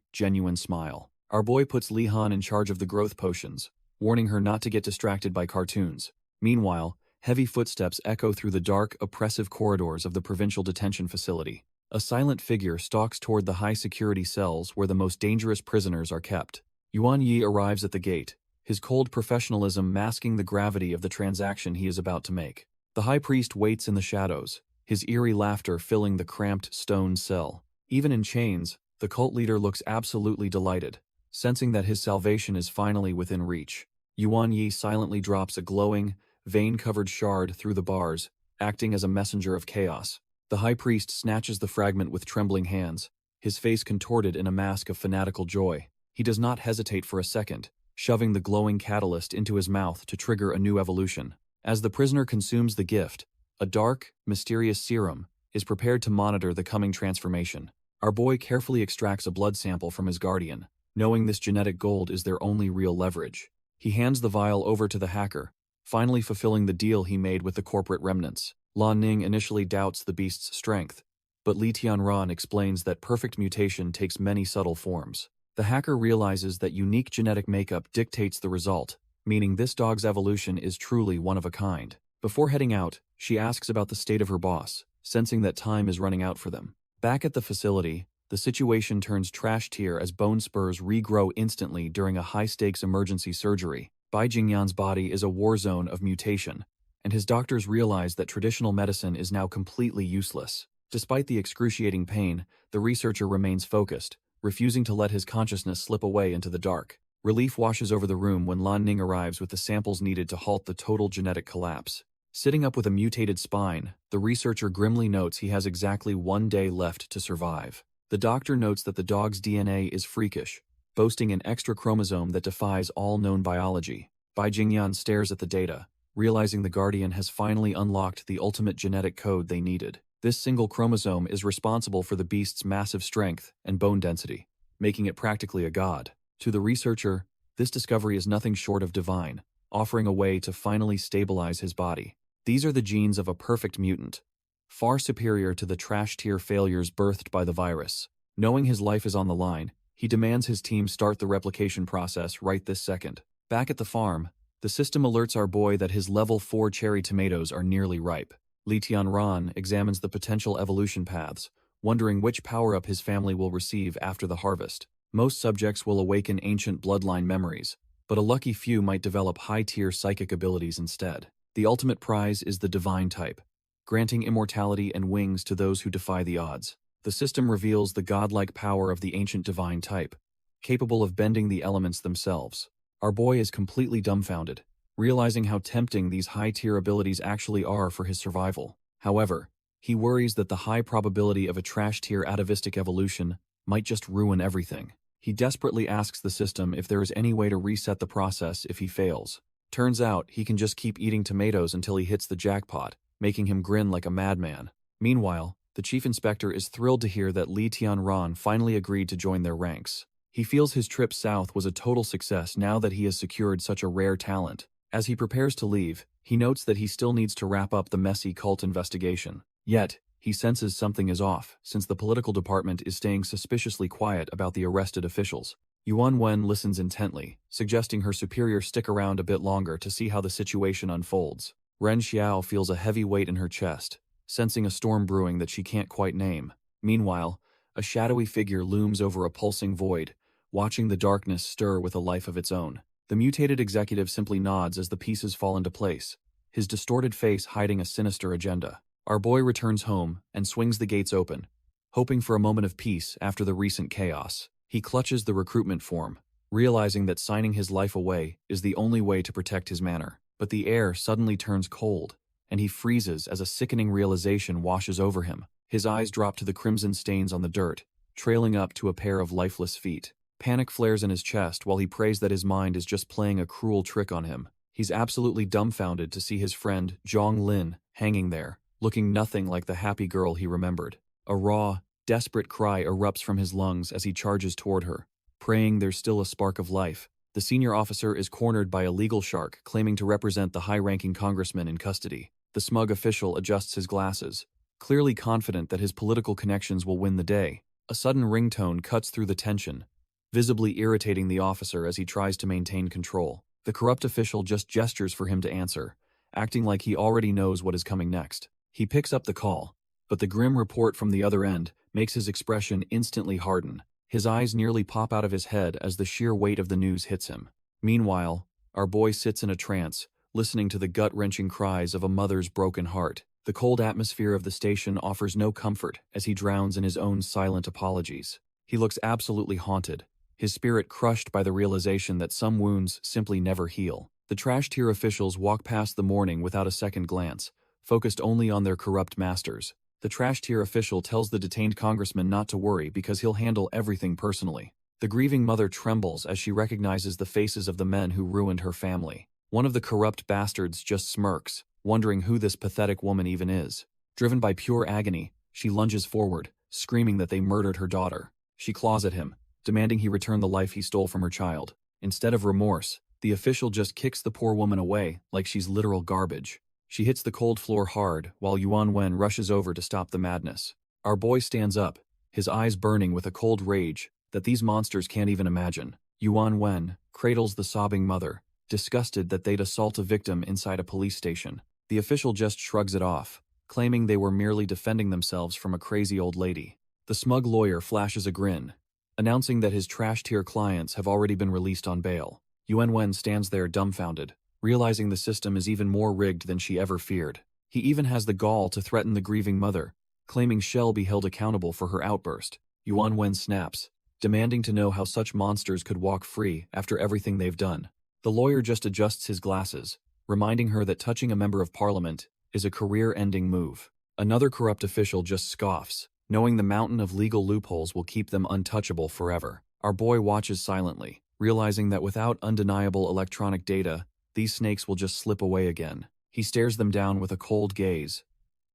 genuine smile. Our boy puts Li Han in charge of the growth potions, warning her not to get distracted by cartoons. Meanwhile, heavy footsteps echo through the dark, oppressive corridors of the provincial detention facility. A silent figure stalks toward the high-security cells where the most dangerous prisoners are kept. Yuan Yi arrives at the gate, his cold professionalism masking the gravity of the transaction he is about to make. The high priest waits in the shadows, his eerie laughter filling the cramped stone cell. Even in chains, the cult leader looks absolutely delighted, sensing that his salvation is finally within reach. Yuan Yi silently drops a glowing, vein-covered shard through the bars, acting as a messenger of chaos. The high priest snatches the fragment with trembling hands, his face contorted in a mask of fanatical joy. He does not hesitate for a second, shoving the glowing catalyst into his mouth to trigger a new evolution. As the prisoner consumes the gift, a dark, mysterious serum is prepared to monitor the coming transformation. Our boy carefully extracts a blood sample from his guardian, knowing this genetic gold is their only real leverage. He hands the vial over to the hacker, finally fulfilling the deal he made with the corporate remnants. Lan Ning initially doubts the beast's strength, but Li Tianran explains that perfect mutation takes many subtle forms. The hacker realizes that unique genetic makeup dictates the result, meaning this dog's evolution is truly one of a kind. Before heading out, she asks about the state of her boss, sensing that time is running out for them. Back at the facility, The situation turns trash tier as bone spurs regrow instantly during a high-stakes emergency surgery. Bai Jingyan's body is a war zone of mutation, and his doctors realize that traditional medicine is now completely useless. Despite the excruciating pain, the researcher remains focused, refusing to let his consciousness slip away into the dark. Relief washes over the room when Lan Ning arrives with the samples needed to halt the total genetic collapse. Sitting up with a mutated spine, the researcher grimly notes he has exactly 1 day left to survive. The doctor notes that the dog's DNA is freakish, boasting an extra chromosome that defies all known biology. Bai Jingyan stares at the data, realizing the Guardian has finally unlocked the ultimate genetic code they needed. This single chromosome is responsible for the beast's massive strength and bone density, making it practically a god. To the researcher, this discovery is nothing short of divine, offering a way to finally stabilize his body. These are the genes of a perfect mutant, far superior to the trash-tier failures birthed by the virus. Knowing his life is on the line, he demands his team start the replication process right this second. Back at the farm, the system alerts our boy that his level 4 cherry tomatoes are nearly ripe. Li Tianran examines the potential evolution paths, wondering which power-up his family will receive after the harvest. Most subjects will awaken ancient bloodline memories, but a lucky few might develop high-tier psychic abilities instead. The ultimate prize is the divine type, granting immortality and wings to those who defy the odds. The system reveals the godlike power of the ancient divine type, capable of bending the elements themselves. Our boy is completely dumbfounded, realizing how tempting these high-tier abilities actually are for his survival. However, he worries that the high probability of a trash-tier atavistic evolution might just ruin everything. He desperately asks the system if there is any way to reset the process if he fails. Turns out he can just keep eating tomatoes until he hits the jackpot, making him grin like a madman. Meanwhile, the chief inspector is thrilled to hear that Li Tianran finally agreed to join their ranks. He feels his trip south was a total success now that he has secured such a rare talent. As he prepares to leave, he notes that he still needs to wrap up the messy cult investigation. Yet, he senses something is off, since the political department is staying suspiciously quiet about the arrested officials. Yuan Wen listens intently, suggesting her superior stick around a bit longer to see how the situation unfolds. Ren Xiao feels a heavy weight in her chest, sensing a storm brewing that she can't quite name. Meanwhile, a shadowy figure looms over a pulsing void, watching the darkness stir with a life of its own. The mutated executive simply nods as the pieces fall into place, his distorted face hiding a sinister agenda. Our boy returns home and swings the gates open, hoping for a moment of peace after the recent chaos. He clutches the recruitment form, realizing that signing his life away is the only way to protect his manor. But the air suddenly turns cold, and he freezes as a sickening realization washes over him. His eyes drop to the crimson stains on the dirt, trailing up to a pair of lifeless feet. Panic flares in his chest while he prays that his mind is just playing a cruel trick on him. He's absolutely dumbfounded to see his friend, Zhong Lin, hanging there, looking nothing like the happy girl he remembered. A raw, desperate cry erupts from his lungs as he charges toward her, praying there's still a spark of life. The senior officer is cornered by a legal shark claiming to represent the high-ranking congressman in custody. The smug official adjusts his glasses, clearly confident that his political connections will win the day. A sudden ringtone cuts through the tension, visibly irritating the officer as he tries to maintain control. The corrupt official just gestures for him to answer, acting like he already knows what is coming next. He picks up the call, but the grim report from the other end makes his expression instantly harden. His eyes nearly pop out of his head as the sheer weight of the news hits him. Meanwhile, our boy sits in a trance, listening to the gut-wrenching cries of a mother's broken heart. The cold atmosphere of the station offers no comfort as he drowns in his own silent apologies. He looks absolutely haunted, his spirit crushed by the realization that some wounds simply never heal. The trash-tier officials walk past the morning without a second glance, focused only on their corrupt masters. The trash-tier official tells the detained congressman not to worry because he'll handle everything personally. The grieving mother trembles as she recognizes the faces of the men who ruined her family. One of the corrupt bastards just smirks, wondering who this pathetic woman even is. Driven by pure agony, she lunges forward, screaming that they murdered her daughter. She claws at him, demanding he return the life he stole from her child. Instead of remorse, the official just kicks the poor woman away like she's literal garbage. She hits the cold floor hard while Yuan Wen rushes over to stop the madness. Our boy stands up, his eyes burning with a cold rage that these monsters can't even imagine. Yuan Wen cradles the sobbing mother, disgusted that they'd assault a victim inside a police station. The official just shrugs it off, claiming they were merely defending themselves from a crazy old lady. The smug lawyer flashes a grin, announcing that his trash-tier clients have already been released on bail. Yuan Wen stands there dumbfounded, realizing the system is even more rigged than she ever feared. He even has the gall to threaten the grieving mother, claiming she'll be held accountable for her outburst. Yuan Wen snaps, demanding to know how such monsters could walk free after everything they've done. The lawyer just adjusts his glasses, reminding her that touching a member of parliament is a career-ending move. Another corrupt official just scoffs, knowing the mountain of legal loopholes will keep them untouchable forever. Our boy watches silently, realizing that without undeniable electronic data, these snakes will just slip away again. He stares them down with a cold gaze,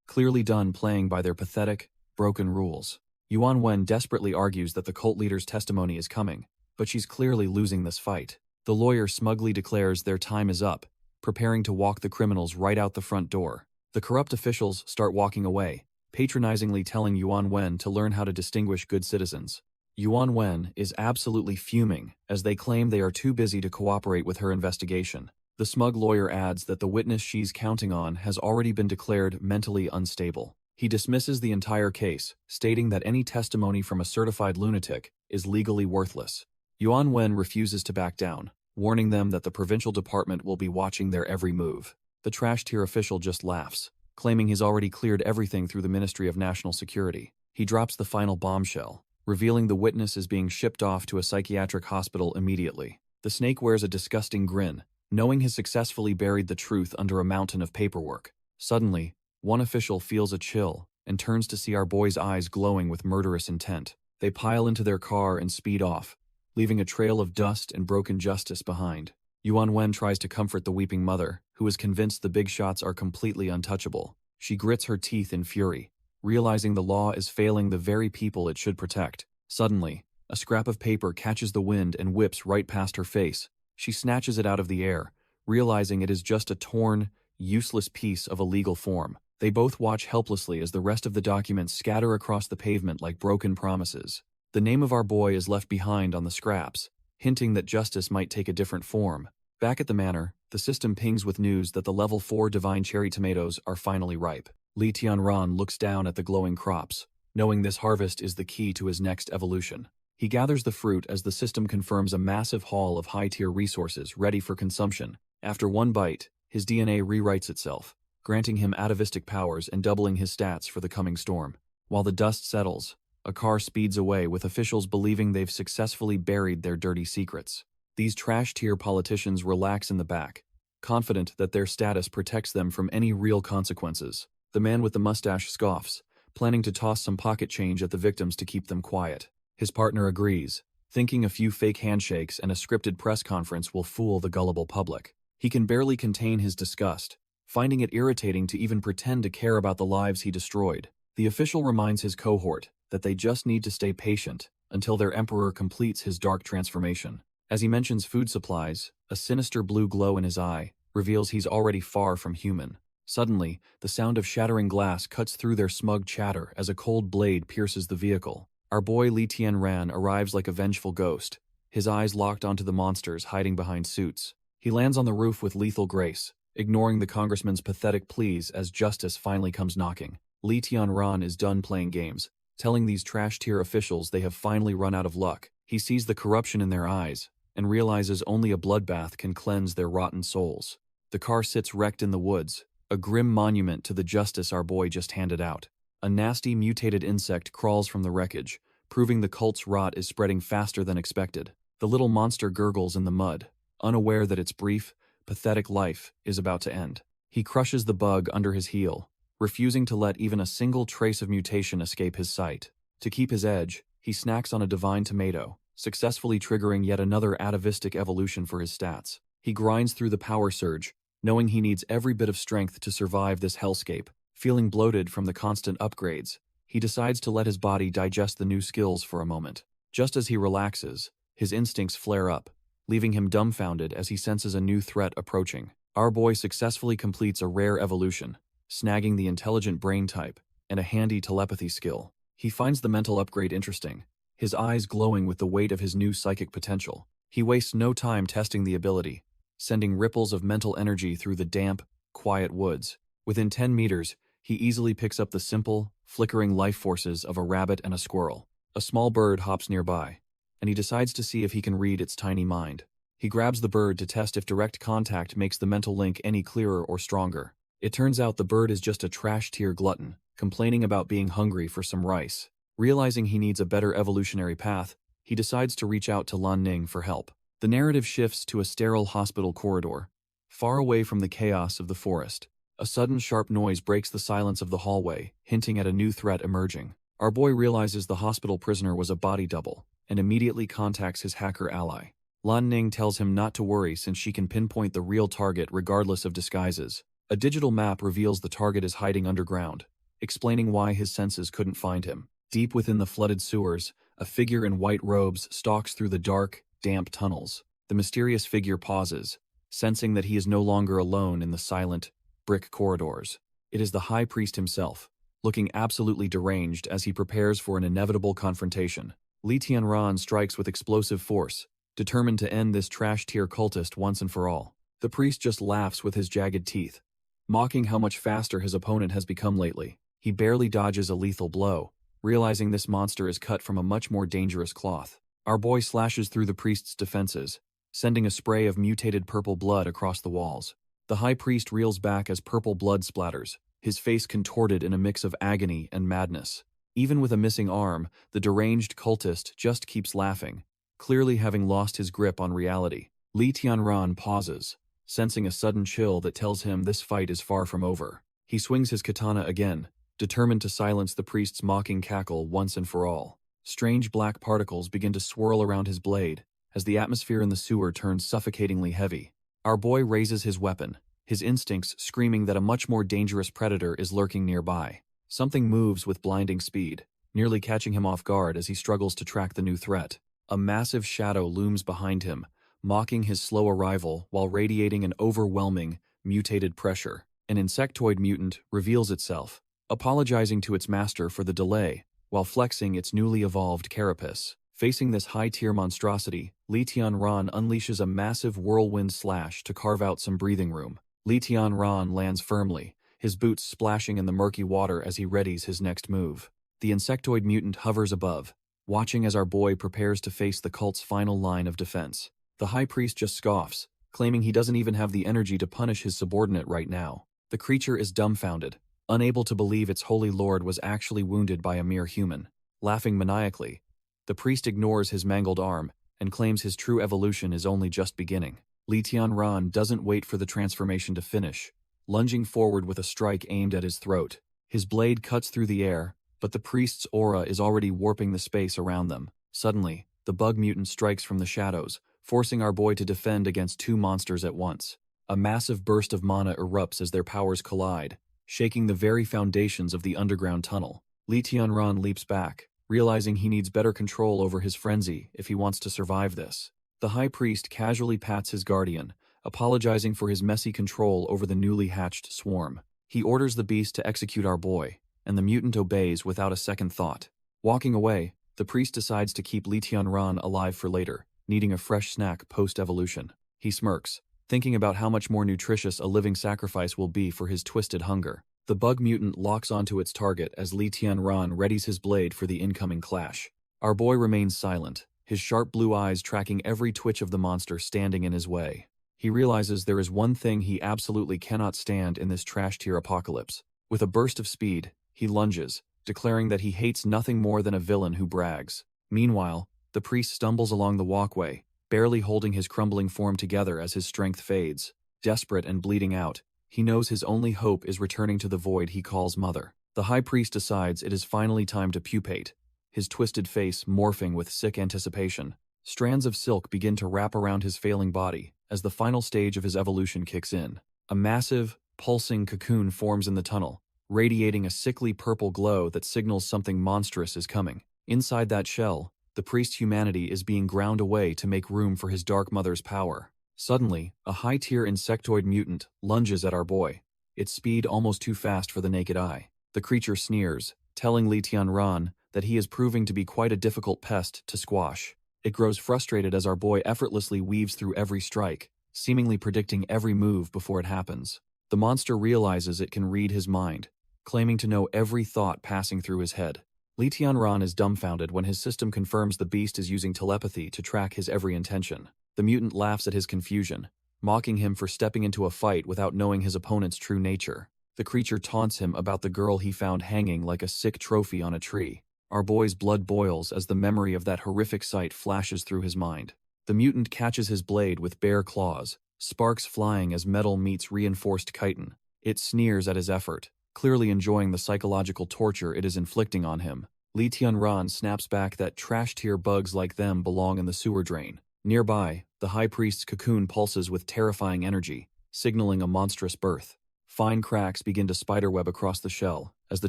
clearly done playing by their pathetic, broken rules. Yuan Wen desperately argues that the cult leader's testimony is coming, but she's clearly losing this fight. The lawyer smugly declares their time is up, preparing to walk the criminals right out the front door. The corrupt officials start walking away, patronizingly telling Yuan Wen to learn how to distinguish good citizens. Yuan Wen is absolutely fuming as they claim they are too busy to cooperate with her investigation. The smug lawyer adds that the witness she's counting on has already been declared mentally unstable. He dismisses the entire case, stating that any testimony from a certified lunatic is legally worthless. Yuan Wen refuses to back down, warning them that the provincial department will be watching their every move. The trash-tier official just laughs, claiming he's already cleared everything through the Ministry of National Security. He drops the final bombshell, revealing the witness is being shipped off to a psychiatric hospital immediately. The snake wears a disgusting grin, knowing he's successfully buried the truth under a mountain of paperwork. Suddenly, one official feels a chill and turns to see our boy's eyes glowing with murderous intent. They pile into their car and speed off, leaving a trail of dust and broken justice behind. Yuan Wen tries to comfort the weeping mother, who is convinced the big shots are completely untouchable. She grits her teeth in fury, realizing the law is failing the very people it should protect. Suddenly, a scrap of paper catches the wind and whips right past her face. She snatches it out of the air, realizing it is just a torn, useless piece of a legal form. They both watch helplessly as the rest of the documents scatter across the pavement like broken promises. The name of our boy is left behind on the scraps, hinting that justice might take a different form. Back at the manor, the system pings with news that the level 4 divine cherry tomatoes are finally ripe. Li Tianran looks down at the glowing crops, knowing this harvest is the key to his next evolution. He gathers the fruit as the system confirms a massive haul of high-tier resources ready for consumption. After one bite, his DNA rewrites itself, granting him atavistic powers and doubling his stats for the coming storm. While the dust settles, a car speeds away with officials believing they've successfully buried their dirty secrets. These trash-tier politicians relax in the back, confident that their status protects them from any real consequences. The man with the mustache scoffs, planning to toss some pocket change at the victims to keep them quiet. His partner agrees, thinking a few fake handshakes and a scripted press conference will fool the gullible public. He can barely contain his disgust, finding it irritating to even pretend to care about the lives he destroyed. The official reminds his cohort that they just need to stay patient until their emperor completes his dark transformation. As he mentions food supplies, a sinister blue glow in his eye reveals he's already far from human. Suddenly, the sound of shattering glass cuts through their smug chatter as a cold blade pierces the vehicle. Our boy Li Tianran arrives like a vengeful ghost, his eyes locked onto the monsters hiding behind suits. He lands on the roof with lethal grace, ignoring the congressman's pathetic pleas as justice finally comes knocking. Li Tianran is done playing games, telling these trash-tier officials they have finally run out of luck. He sees the corruption in their eyes and realizes only a bloodbath can cleanse their rotten souls. The car sits wrecked in the woods, a grim monument to the justice our boy just handed out. A nasty mutated insect crawls from the wreckage, proving the cult's rot is spreading faster than expected. The little monster gurgles in the mud, unaware that its brief, pathetic life is about to end. He crushes the bug under his heel, refusing to let even a single trace of mutation escape his sight. To keep his edge, he snacks on a divine tomato, successfully triggering yet another atavistic evolution for his stats. He grinds through the power surge, knowing he needs every bit of strength to survive this hellscape. Feeling bloated from the constant upgrades, he decides to let his body digest the new skills for a moment. Just as he relaxes, his instincts flare up, leaving him dumbfounded as he senses a new threat approaching. Our boy successfully completes a rare evolution, snagging the intelligent brain type and a handy telepathy skill. He finds the mental upgrade interesting, his eyes glowing with the weight of his new psychic potential. He wastes no time testing the ability, sending ripples of mental energy through the damp, quiet woods. Within 10 meters, He easily picks up the simple, flickering life forces of a rabbit and a squirrel. A small bird hops nearby, and he decides to see if he can read its tiny mind. He grabs the bird to test if direct contact makes the mental link any clearer or stronger. It turns out the bird is just a trash-tier glutton, complaining about being hungry for some rice. Realizing he needs a better evolutionary path, he decides to reach out to Lan Ning for help. The narrative shifts to a sterile hospital corridor, far away from the chaos of the forest. A sudden sharp noise breaks the silence of the hallway, hinting at a new threat emerging. Our boy realizes the hospital prisoner was a body double, and immediately contacts his hacker ally. Lan Ning tells him not to worry since she can pinpoint the real target regardless of disguises. A digital map reveals the target is hiding underground, explaining why his senses couldn't find him. Deep within the flooded sewers, a figure in white robes stalks through the dark, damp tunnels. The mysterious figure pauses, sensing that he is no longer alone in the silent, brick corridors. It is the high priest himself, looking absolutely deranged as he prepares for an inevitable confrontation. Li Tianran strikes with explosive force, determined to end this trash-tier cultist once and for all. The priest just laughs with his jagged teeth, mocking how much faster his opponent has become lately. He barely dodges a lethal blow, realizing this monster is cut from a much more dangerous cloth. Our boy slashes through the priest's defenses, sending a spray of mutated purple blood across the walls. The high priest reels back as purple blood splatters, his face contorted in a mix of agony and madness. Even with a missing arm, the deranged cultist just keeps laughing, clearly having lost his grip on reality. Li Tianran pauses, sensing a sudden chill that tells him this fight is far from over. He swings his katana again, determined to silence the priest's mocking cackle once and for all. Strange black particles begin to swirl around his blade, as the atmosphere in the sewer turns suffocatingly heavy. Our boy raises his weapon, his instincts screaming that a much more dangerous predator is lurking nearby. Something moves with blinding speed, nearly catching him off guard as he struggles to track the new threat. A massive shadow looms behind him, mocking his slow arrival while radiating an overwhelming, mutated pressure. An insectoid mutant reveals itself, apologizing to its master for the delay, while flexing its newly evolved carapace. Facing this high-tier monstrosity, Li Tianran unleashes a massive whirlwind slash to carve out some breathing room. Li Tianran lands firmly, his boots splashing in the murky water as he readies his next move. The insectoid mutant hovers above, watching as our boy prepares to face the cult's final line of defense. The high priest just scoffs, claiming he doesn't even have the energy to punish his subordinate right now. The creature is dumbfounded, unable to believe its holy lord was actually wounded by a mere human. Laughing maniacally, the priest ignores his mangled arm and claims his true evolution is only just beginning. Li Tianran doesn't wait for the transformation to finish, lunging forward with a strike aimed at his throat. His blade cuts through the air, but the priest's aura is already warping the space around them. Suddenly, the bug mutant strikes from the shadows, forcing our boy to defend against two monsters at once. A massive burst of mana erupts as their powers collide, shaking the very foundations of the underground tunnel. Li Tianran leaps back, realizing he needs better control over his frenzy if he wants to survive this. The high priest casually pats his guardian, apologizing for his messy control over the newly hatched swarm. He orders the beast to execute our boy, and the mutant obeys without a second thought. Walking away, the priest decides to keep Li Tianran alive for later, needing a fresh snack post-evolution. He smirks, thinking about how much more nutritious a living sacrifice will be for his twisted hunger. The bug mutant locks onto its target as Li Tianran readies his blade for the incoming clash. Our boy remains silent, his sharp blue eyes tracking every twitch of the monster standing in his way. He realizes there is one thing he absolutely cannot stand in this trash-tier apocalypse. With a burst of speed, he lunges, declaring that he hates nothing more than a villain who brags. Meanwhile, the priest stumbles along the walkway, barely holding his crumbling form together as his strength fades. Desperate and bleeding out, he knows his only hope is returning to the void he calls mother. The high priest decides it is finally time to pupate, his twisted face morphing with sick anticipation. Strands of silk begin to wrap around his failing body as the final stage of his evolution kicks in. A massive, pulsing cocoon forms in the tunnel, radiating a sickly purple glow that signals something monstrous is coming. Inside that shell, the priest's humanity is being ground away to make room for his dark mother's power. Suddenly, a high-tier insectoid mutant lunges at our boy, its speed almost too fast for the naked eye. The creature sneers, telling Li Tianran that he is proving to be quite a difficult pest to squash. It grows frustrated as our boy effortlessly weaves through every strike, seemingly predicting every move before it happens. The monster realizes it can read his mind, claiming to know every thought passing through his head. Li Tianran is dumbfounded when his system confirms the beast is using telepathy to track his every intention. The mutant laughs at his confusion, mocking him for stepping into a fight without knowing his opponent's true nature. The creature taunts him about the girl he found hanging like a sick trophy on a tree. Our boy's blood boils as the memory of that horrific sight flashes through his mind. The mutant catches his blade with bare claws, sparks flying as metal meets reinforced chitin. It sneers at his effort, clearly enjoying the psychological torture it is inflicting on him. Li Tianran snaps back that trash-tier bugs like them belong in the sewer drain. Nearby, the high priest's cocoon pulses with terrifying energy, signaling a monstrous birth. Fine cracks begin to spiderweb across the shell as the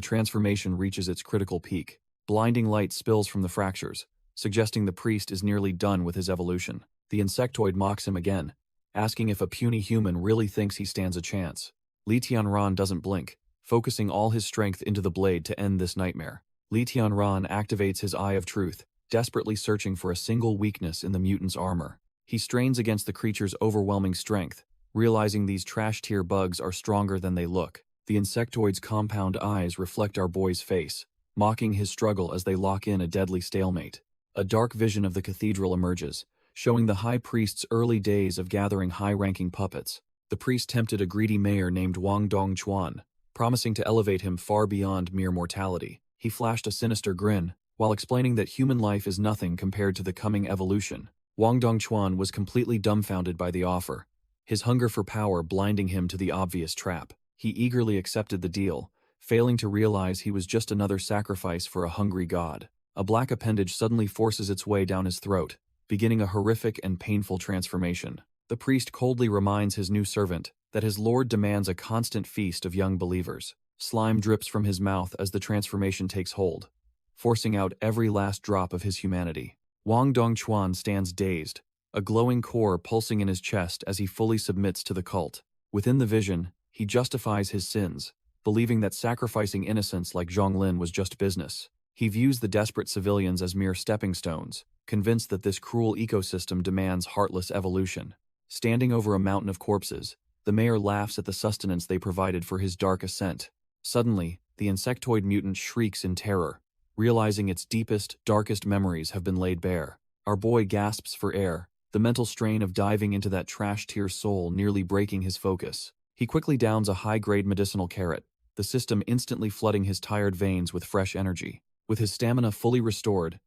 transformation reaches its critical peak. Blinding light spills from the fractures, suggesting the priest is nearly done with his evolution. The insectoid mocks him again, asking if a puny human really thinks he stands a chance. Li Tianran doesn't blink, focusing all his strength into the blade to end this nightmare. Li Tianran activates his Eye of Truth, desperately searching for a single weakness in the mutant's armor. He strains against the creature's overwhelming strength, realizing these trash-tier bugs are stronger than they look. The insectoid's compound eyes reflect our boy's face, mocking his struggle as they lock in a deadly stalemate. A dark vision of the cathedral emerges, showing the high priest's early days of gathering high-ranking puppets. The priest tempted a greedy mayor named Wang Dongchuan, promising to elevate him far beyond mere mortality. He flashed a sinister grin, while explaining that human life is nothing compared to the coming evolution. Wang Dongchuan was completely dumbfounded by the offer, his hunger for power blinding him to the obvious trap. He eagerly accepted the deal, failing to realize he was just another sacrifice for a hungry god. A black appendage suddenly forces its way down his throat, beginning a horrific and painful transformation. The priest coldly reminds his new servant that his lord demands a constant feast of young believers. Slime drips from his mouth as the transformation takes hold, forcing out every last drop of his humanity. Wang Dongchuan stands dazed, a glowing core pulsing in his chest as he fully submits to the cult. Within the vision, he justifies his sins, believing that sacrificing innocents like Zhonglin was just business. He views the desperate civilians as mere stepping stones, convinced that this cruel ecosystem demands heartless evolution. Standing over a mountain of corpses, the mayor laughs at the sustenance they provided for his dark ascent. Suddenly, the insectoid mutant shrieks in terror, realizing its deepest, darkest memories have been laid bare. Our boy gasps for air, the mental strain of diving into that trash-tier soul nearly breaking his focus. He quickly downs a high-grade medicinal carrot, the system instantly flooding his tired veins with fresh energy. With his stamina fully restored,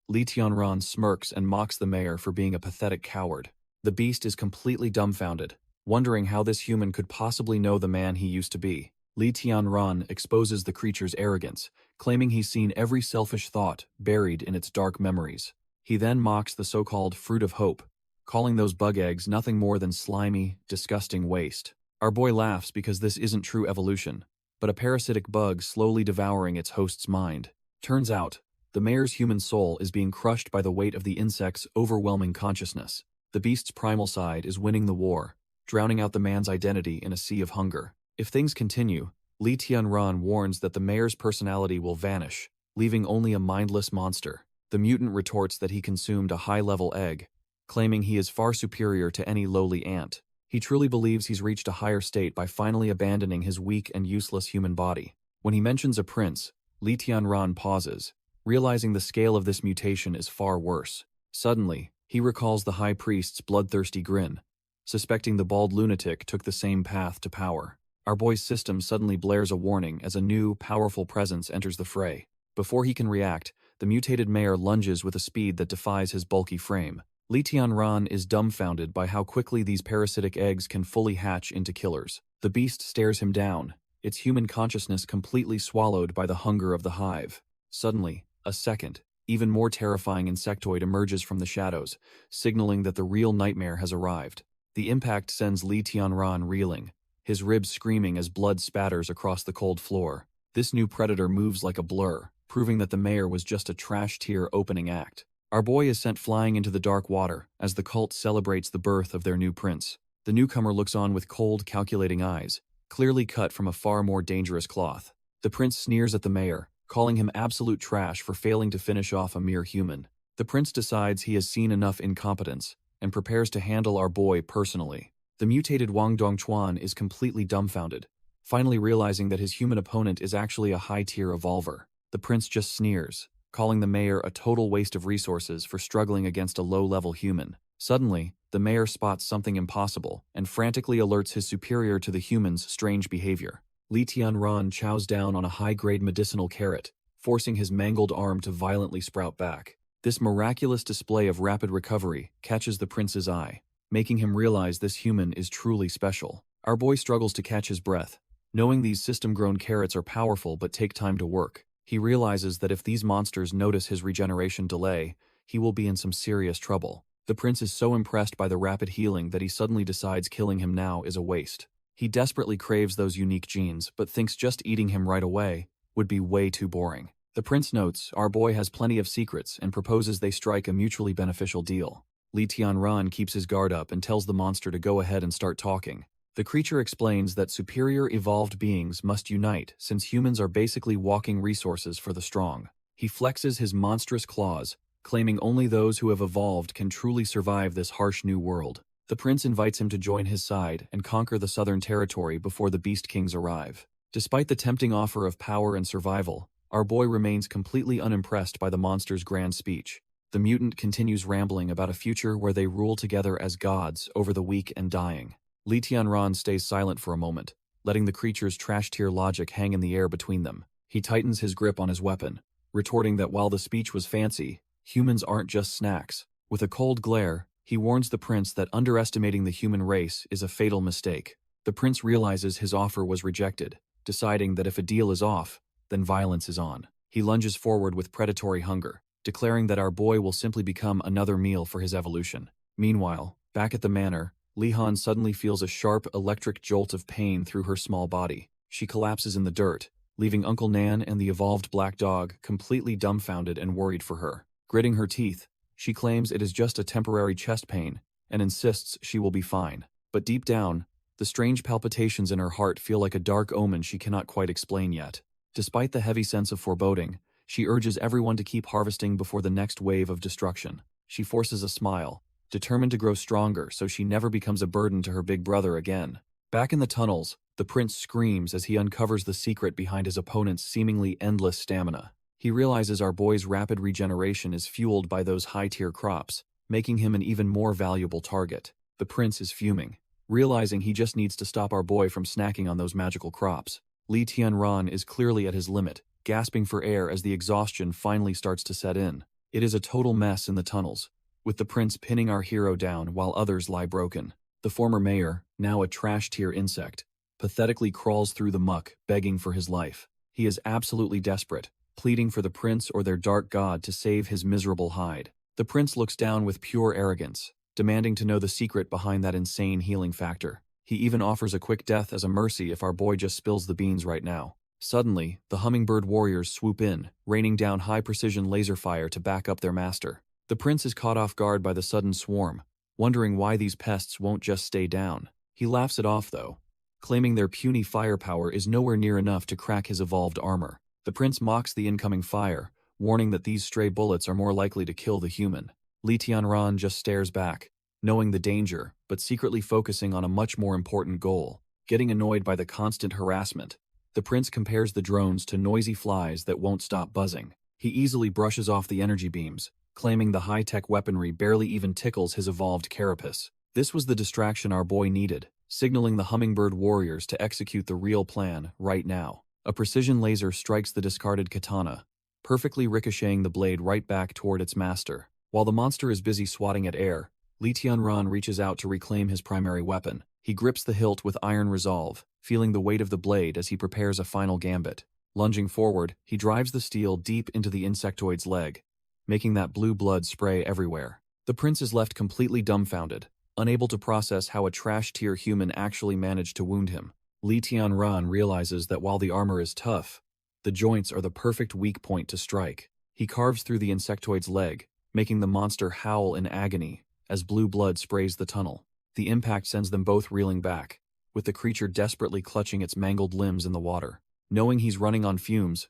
Li Tianran smirks and mocks the mayor for being a pathetic coward. The beast is completely dumbfounded, wondering how this human could possibly know the man he used to be. Li Tianran exposes the creature's arrogance, claiming he's seen every selfish thought buried in its dark memories. He then mocks the so-called fruit of hope, calling those bug eggs nothing more than slimy, disgusting waste. Our boy laughs because this isn't true evolution, but a parasitic bug slowly devouring its host's mind. Turns out, the mayor's human soul is being crushed by the weight of the insect's overwhelming consciousness. The beast's primal side is winning the war, drowning out the man's identity in a sea of hunger. If things continue, Li Tianran warns that the mayor's personality will vanish, leaving only a mindless monster. The mutant retorts that he consumed a high-level egg, claiming he is far superior to any lowly ant. He truly believes he's reached a higher state by finally abandoning his weak and useless human body. When he mentions a prince, Li Tianran pauses, realizing the scale of this mutation is far worse. Suddenly, he recalls the high priest's bloodthirsty grin, suspecting the bald lunatic took the same path to power. Our boy's system suddenly blares a warning as a new, powerful presence enters the fray. Before he can react, the mutated mayor lunges with a speed that defies his bulky frame. Li Tianran is dumbfounded by how quickly these parasitic eggs can fully hatch into killers. The beast stares him down, its human consciousness completely swallowed by the hunger of the hive. Suddenly, a second, even more terrifying insectoid emerges from the shadows, signaling that the real nightmare has arrived. The impact sends Li Tianran reeling, his ribs screaming as blood spatters across the cold floor. This new predator moves like a blur, proving that the mayor was just a trash-tier opening act. Our boy is sent flying into the dark water as the cult celebrates the birth of their new prince. The newcomer looks on with cold, calculating eyes, clearly cut from a far more dangerous cloth. The prince sneers at the mayor, calling him absolute trash for failing to finish off a mere human. The prince decides he has seen enough incompetence and prepares to handle our boy personally. The mutated Wang Dongchuan is completely dumbfounded, finally realizing that his human opponent is actually a high-tier evolver. The prince just sneers, calling the mayor a total waste of resources for struggling against a low-level human. Suddenly, the mayor spots something impossible and frantically alerts his superior to the human's strange behavior. Li Tianran chows down on a high-grade medicinal carrot, forcing his mangled arm to violently sprout back. This miraculous display of rapid recovery catches the prince's eye, making him realize this human is truly special. Our boy struggles to catch his breath, knowing these system-grown carrots are powerful but take time to work. He realizes that if these monsters notice his regeneration delay, he will be in some serious trouble. The prince is so impressed by the rapid healing that he suddenly decides killing him now is a waste. He desperately craves those unique genes, but thinks just eating him right away would be way too boring. The prince notes our boy has plenty of secrets and proposes they strike a mutually beneficial deal. Li Tianran keeps his guard up and tells the monster to go ahead and start talking. The creature explains that superior evolved beings must unite since humans are basically walking resources for the strong. He flexes his monstrous claws, claiming only those who have evolved can truly survive this harsh new world. The prince invites him to join his side and conquer the southern territory before the Beast Kings arrive. Despite the tempting offer of power and survival, our boy remains completely unimpressed by the monster's grand speech. The mutant continues rambling about a future where they rule together as gods over the weak and dying. Li Tianran stays silent for a moment, letting the creature's trash-tier logic hang in the air between them. He tightens his grip on his weapon, retorting that while the speech was fancy, humans aren't just snacks. With a cold glare, he warns the prince that underestimating the human race is a fatal mistake. The prince realizes his offer was rejected, deciding that if a deal is off, then violence is on. He lunges forward with predatory hunger, declaring that our boy will simply become another meal for his evolution. Meanwhile, back at the manor, Lihan suddenly feels a sharp electric jolt of pain through her small body. She collapses in the dirt, leaving Uncle Nan and the evolved black dog completely dumbfounded and worried for her. Gritting her teeth, she claims it is just a temporary chest pain and insists she will be fine. But deep down, the strange palpitations in her heart feel like a dark omen she cannot quite explain yet. Despite the heavy sense of foreboding, she urges everyone to keep harvesting before the next wave of destruction. She forces a smile, determined to grow stronger so she never becomes a burden to her big brother again. Back in the tunnels, the prince screams as he uncovers the secret behind his opponent's seemingly endless stamina. He realizes our boy's rapid regeneration is fueled by those high-tier crops, making him an even more valuable target. The prince is fuming, realizing he just needs to stop our boy from snacking on those magical crops. Li Tianran is clearly at his limit, gasping for air as the exhaustion finally starts to set in. It is a total mess in the tunnels, with the prince pinning our hero down while others lie broken. The former mayor, now a trash-tier insect, pathetically crawls through the muck, begging for his life. He is absolutely desperate, pleading for the prince or their dark god to save his miserable hide. The prince looks down with pure arrogance, demanding to know the secret behind that insane healing factor. He even offers a quick death as a mercy if our boy just spills the beans right now. Suddenly, the hummingbird warriors swoop in, raining down high-precision laser fire to back up their master. The prince is caught off guard by the sudden swarm, wondering why these pests won't just stay down. He laughs it off though, claiming their puny firepower is nowhere near enough to crack his evolved armor. The prince mocks the incoming fire, warning that these stray bullets are more likely to kill the human. Li Tianran just stares back, knowing the danger, but secretly focusing on a much more important goal, getting annoyed by the constant harassment. The prince compares the drones to noisy flies that won't stop buzzing. He easily brushes off the energy beams, claiming the high-tech weaponry barely even tickles his evolved carapace. This was the distraction our boy needed, signaling the hummingbird warriors to execute the real plan right now. A precision laser strikes the discarded katana, perfectly ricocheting the blade right back toward its master. While the monster is busy swatting at air, Li Tianran reaches out to reclaim his primary weapon. He grips the hilt with iron resolve, feeling the weight of the blade as he prepares a final gambit. Lunging forward, he drives the steel deep into the insectoid's leg, making that blue blood spray everywhere. The prince is left completely dumbfounded, unable to process how a trash-tier human actually managed to wound him. Li Tianran realizes that while the armor is tough, the joints are the perfect weak point to strike. He carves through the insectoid's leg, making the monster howl in agony as blue blood sprays the tunnel. The impact sends them both reeling back, with the creature desperately clutching its mangled limbs in the water. Knowing he's running on fumes,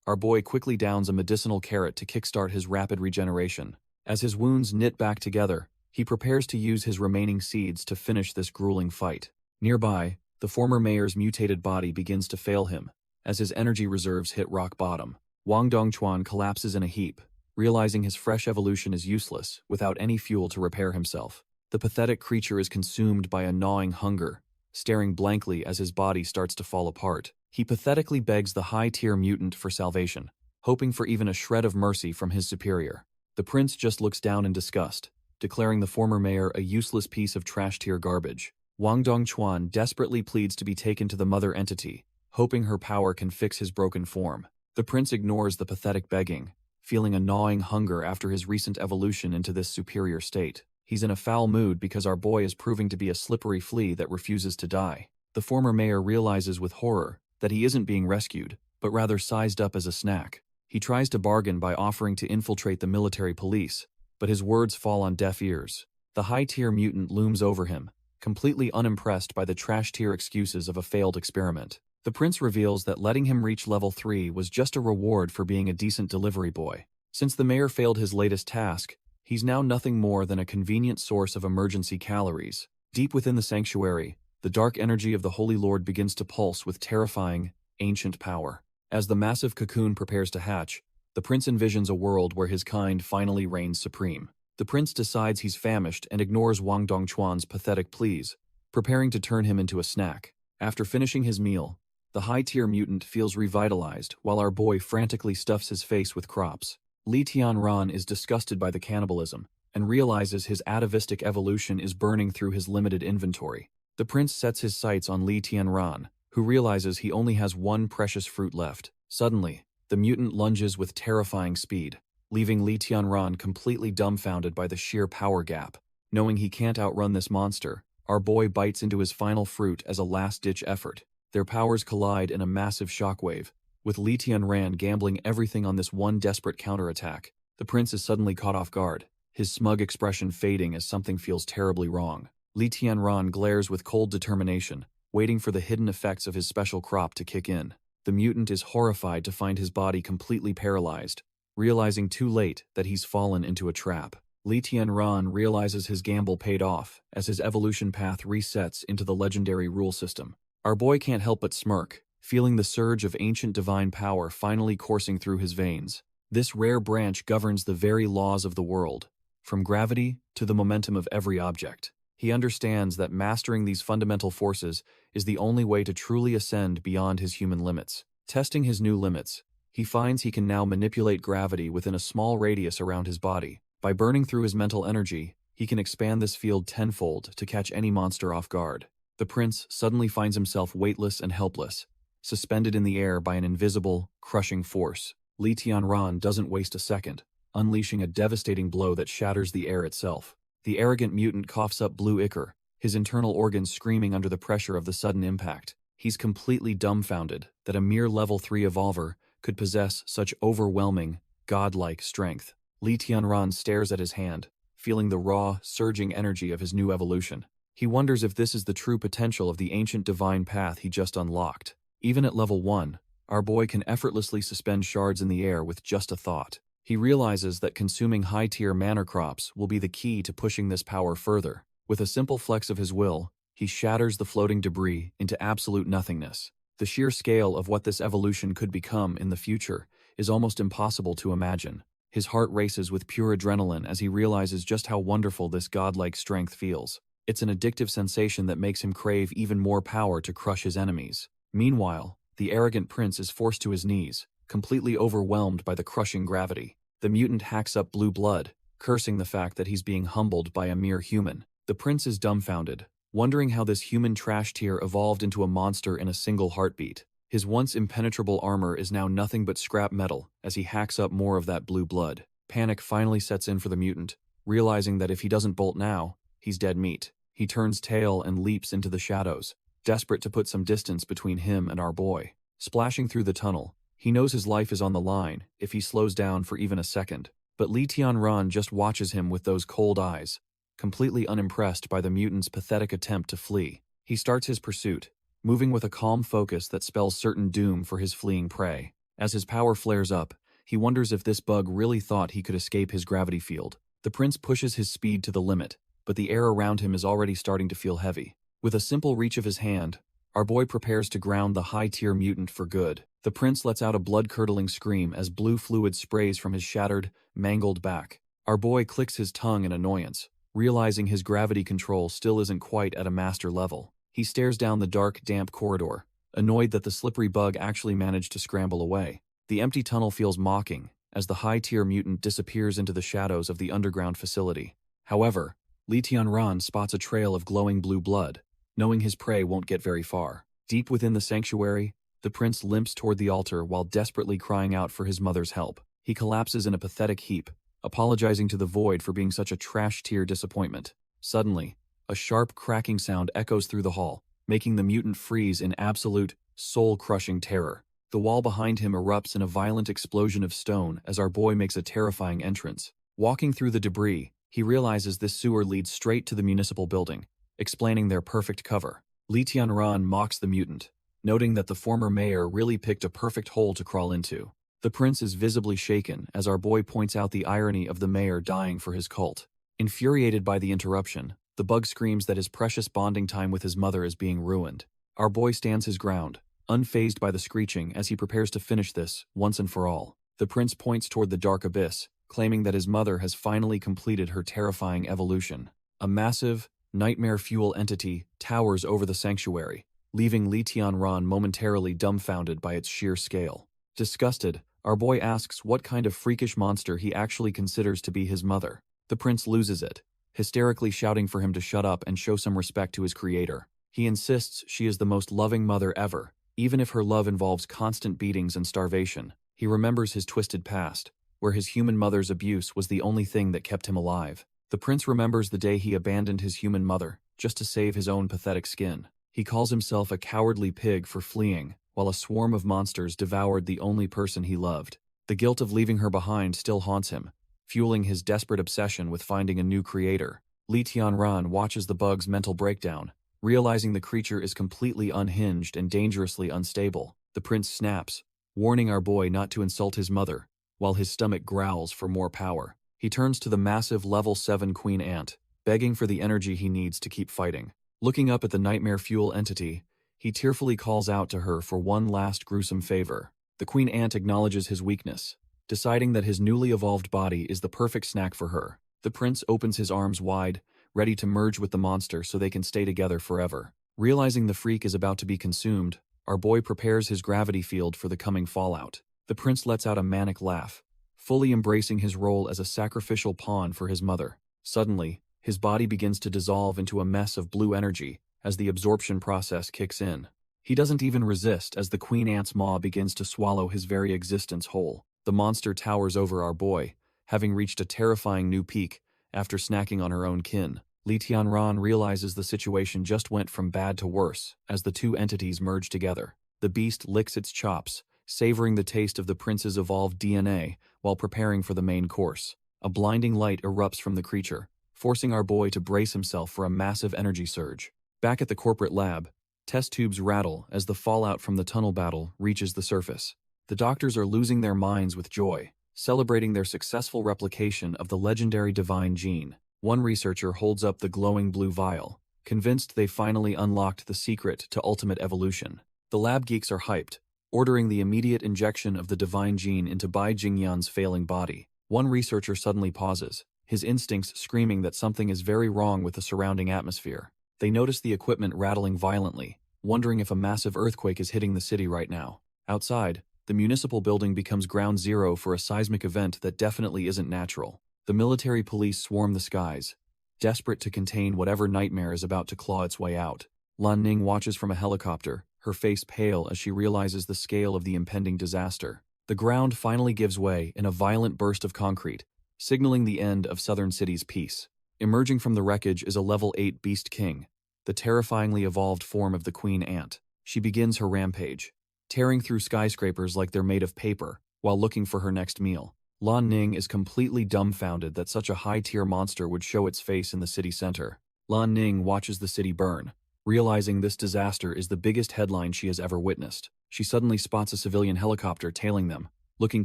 our boy quickly downs a medicinal carrot to kickstart his rapid regeneration. As his wounds knit back together, he prepares to use his remaining seeds to finish this grueling fight. Nearby, the former mayor's mutated body begins to fail him, as his energy reserves hit rock bottom. Wang Dongchuan collapses in a heap, realizing his fresh evolution is useless without any fuel to repair himself. The pathetic creature is consumed by a gnawing hunger, staring blankly as his body starts to fall apart. He pathetically begs the high-tier mutant for salvation, hoping for even a shred of mercy from his superior. The prince just looks down in disgust, declaring the former mayor a useless piece of trash-tier garbage. Wang Dongchuan desperately pleads to be taken to the mother entity, hoping her power can fix his broken form. The prince ignores the pathetic begging, feeling a gnawing hunger after his recent evolution into this superior state. He's in a foul mood because our boy is proving to be a slippery flea that refuses to die. The former mayor realizes with horror that he isn't being rescued, but rather sized up as a snack. He tries to bargain by offering to infiltrate the military police, but his words fall on deaf ears. The high-tier mutant looms over him, completely unimpressed by the trash-tier excuses of a failed experiment. The prince reveals that letting him reach level 3 was just a reward for being a decent delivery boy. Since the mayor failed his latest task, he's now nothing more than a convenient source of emergency calories. Deep within the sanctuary, the dark energy of the Holy Lord begins to pulse with terrifying, ancient power. As the massive cocoon prepares to hatch, the prince envisions a world where his kind finally reigns supreme. The prince decides he's famished and ignores Wang Dongchuan's pathetic pleas, preparing to turn him into a snack. After finishing his meal, the high-tier mutant feels revitalized while our boy frantically stuffs his face with crops. Li Tianran is disgusted by the cannibalism and realizes his atavistic evolution is burning through his limited inventory. The prince sets his sights on Li Tianran, who realizes he only has one precious fruit left. Suddenly, the mutant lunges with terrifying speed, leaving Li Tianran completely dumbfounded by the sheer power gap. Knowing he can't outrun this monster, our boy bites into his final fruit as a last-ditch effort. Their powers collide in a massive shockwave, with Li Tianran gambling everything on this one desperate counterattack. The prince is suddenly caught off guard, his smug expression fading as something feels terribly wrong. Li Tianran glares with cold determination, waiting for the hidden effects of his special crop to kick in. The mutant is horrified to find his body completely paralyzed, realizing too late that he's fallen into a trap. Li Tianran realizes his gamble paid off as his evolution path resets into the legendary rule system. Our boy can't help but smirk, feeling the surge of ancient divine power finally coursing through his veins. This rare branch governs the very laws of the world, from gravity to the momentum of every object. He understands that mastering these fundamental forces is the only way to truly ascend beyond his human limits. Testing his new limits, he finds he can now manipulate gravity within a small radius around his body. By burning through his mental energy, he can expand this field tenfold to catch any monster off guard. The prince suddenly finds himself weightless and helpless, suspended in the air by an invisible, crushing force. Li Tianran doesn't waste a second, unleashing a devastating blow that shatters the air itself. The arrogant mutant coughs up blue ichor, his internal organs screaming under the pressure of the sudden impact. He's completely dumbfounded that a mere level 3 evolver could possess such overwhelming, godlike strength. Li Tianran stares at his hand, feeling the raw, surging energy of his new evolution. He wonders if this is the true potential of the ancient divine path he just unlocked. Even at level 1, our boy can effortlessly suspend shards in the air with just a thought. He realizes that consuming high-tier manor crops will be the key to pushing this power further. With a simple flex of his will, he shatters the floating debris into absolute nothingness. The sheer scale of what this evolution could become in the future is almost impossible to imagine. His heart races with pure adrenaline as he realizes just how wonderful this godlike strength feels. It's an addictive sensation that makes him crave even more power to crush his enemies. Meanwhile, the arrogant prince is forced to his knees, completely overwhelmed by the crushing gravity. The mutant hacks up blue blood, cursing the fact that he's being humbled by a mere human. The prince is dumbfounded, wondering how this human trash tier evolved into a monster in a single heartbeat. His once impenetrable armor is now nothing but scrap metal as he hacks up more of that blue blood. Panic finally sets in for the mutant, realizing that if he doesn't bolt now, he's dead meat. He turns tail and leaps into the shadows, desperate to put some distance between him and our boy. Splashing through the tunnel, he knows his life is on the line if he slows down for even a second. But Li Tianran just watches him with those cold eyes, completely unimpressed by the mutant's pathetic attempt to flee. He starts his pursuit, moving with a calm focus that spells certain doom for his fleeing prey. As his power flares up, he wonders if this bug really thought he could escape his gravity field. The prince pushes his speed to the limit, but the air around him is already starting to feel heavy. With a simple reach of his hand, Our boy prepares to ground the high-tier mutant for good. The prince lets out a blood-curdling scream as blue fluid sprays from his shattered, mangled back. Our boy clicks his tongue in annoyance, realizing his gravity control still isn't quite at a master level. He stares down the dark, damp corridor, annoyed that the slippery bug actually managed to scramble away. The empty tunnel feels mocking, as the high-tier mutant disappears into the shadows of the underground facility. However, Li Tianran spots a trail of glowing blue blood, knowing his prey won't get very far. Deep within the sanctuary, the prince limps toward the altar while desperately crying out for his mother's help. He collapses in a pathetic heap, apologizing to the void for being such a trash-tier disappointment. Suddenly, a sharp cracking sound echoes through the hall, making the mutant freeze in absolute, soul-crushing terror. The wall behind him erupts in a violent explosion of stone as our boy makes a terrifying entrance. Walking through the debris, he realizes this sewer leads straight to the municipal building, explaining their perfect cover. Li Tianran mocks the mutant, noting that the former mayor really picked a perfect hole to crawl into. The prince is visibly shaken as our boy points out the irony of the mayor dying for his cult. Infuriated by the interruption, the bug screams that his precious bonding time with his mother is being ruined. Our boy stands his ground, unfazed by the screeching as he prepares to finish this, once and for all. The prince points toward the dark abyss, claiming that his mother has finally completed her terrifying evolution. A massive, nightmare fuel entity towers over the sanctuary, leaving Li Tianran momentarily dumbfounded by its sheer scale. Disgusted, our boy asks what kind of freakish monster he actually considers to be his mother. The prince loses it, hysterically shouting for him to shut up and show some respect to his creator. He insists she is the most loving mother ever, even if her love involves constant beatings and starvation. He remembers his twisted past, where his human mother's abuse was the only thing that kept him alive. The prince remembers the day he abandoned his human mother, just to save his own pathetic skin. He calls himself a cowardly pig for fleeing, while a swarm of monsters devoured the only person he loved. The guilt of leaving her behind still haunts him, fueling his desperate obsession with finding a new creator. Li Tianran watches the bug's mental breakdown, realizing the creature is completely unhinged and dangerously unstable. The prince snaps, warning our boy not to insult his mother, while his stomach growls for more power. He turns to the massive level 7 queen ant, begging for the energy he needs to keep fighting. Looking up at the nightmare fuel entity, he tearfully calls out to her for one last gruesome favor. The queen ant acknowledges his weakness, deciding that his newly evolved body is the perfect snack for her. The prince opens his arms wide, ready to merge with the monster so they can stay together forever. Realizing the freak is about to be consumed, our boy prepares his gravity field for the coming fallout. The prince lets out a manic laugh, fully embracing his role as a sacrificial pawn for his mother. Suddenly, his body begins to dissolve into a mess of blue energy as the absorption process kicks in. He doesn't even resist as the queen ant's maw begins to swallow his very existence whole. The monster towers over our boy, having reached a terrifying new peak after snacking on her own kin. Li Tianran realizes the situation just went from bad to worse as the two entities merge together. The beast licks its chops, savoring the taste of the prince's evolved DNA while preparing for the main course. A blinding light erupts from the creature, forcing our boy to brace himself for a massive energy surge. Back at the corporate lab, test tubes rattle as the fallout from the tunnel battle reaches the surface. The doctors are losing their minds with joy, celebrating their successful replication of the legendary divine gene. One researcher holds up the glowing blue vial, convinced they finally unlocked the secret to ultimate evolution. The lab geeks are hyped, ordering the immediate injection of the divine gene into Bai Jingyan's failing body. One researcher suddenly pauses, his instincts screaming that something is very wrong with the surrounding atmosphere. They notice the equipment rattling violently, wondering if a massive earthquake is hitting the city right now. Outside, the municipal building becomes ground zero for a seismic event that definitely isn't natural. The military police swarm the skies, desperate to contain whatever nightmare is about to claw its way out. Lan Ning watches from a helicopter, her face pale as she realizes the scale of the impending disaster. The ground finally gives way in a violent burst of concrete, signaling the end of Southern City's peace. Emerging from the wreckage is a level 8 Beast King, the terrifyingly evolved form of the Queen Ant. She begins her rampage, tearing through skyscrapers like they're made of paper, while looking for her next meal. Lan Ning is completely dumbfounded that such a high-tier monster would show its face in the city center. Lan Ning watches the city burn, realizing this disaster is the biggest headline she has ever witnessed. She suddenly spots a civilian helicopter tailing them, looking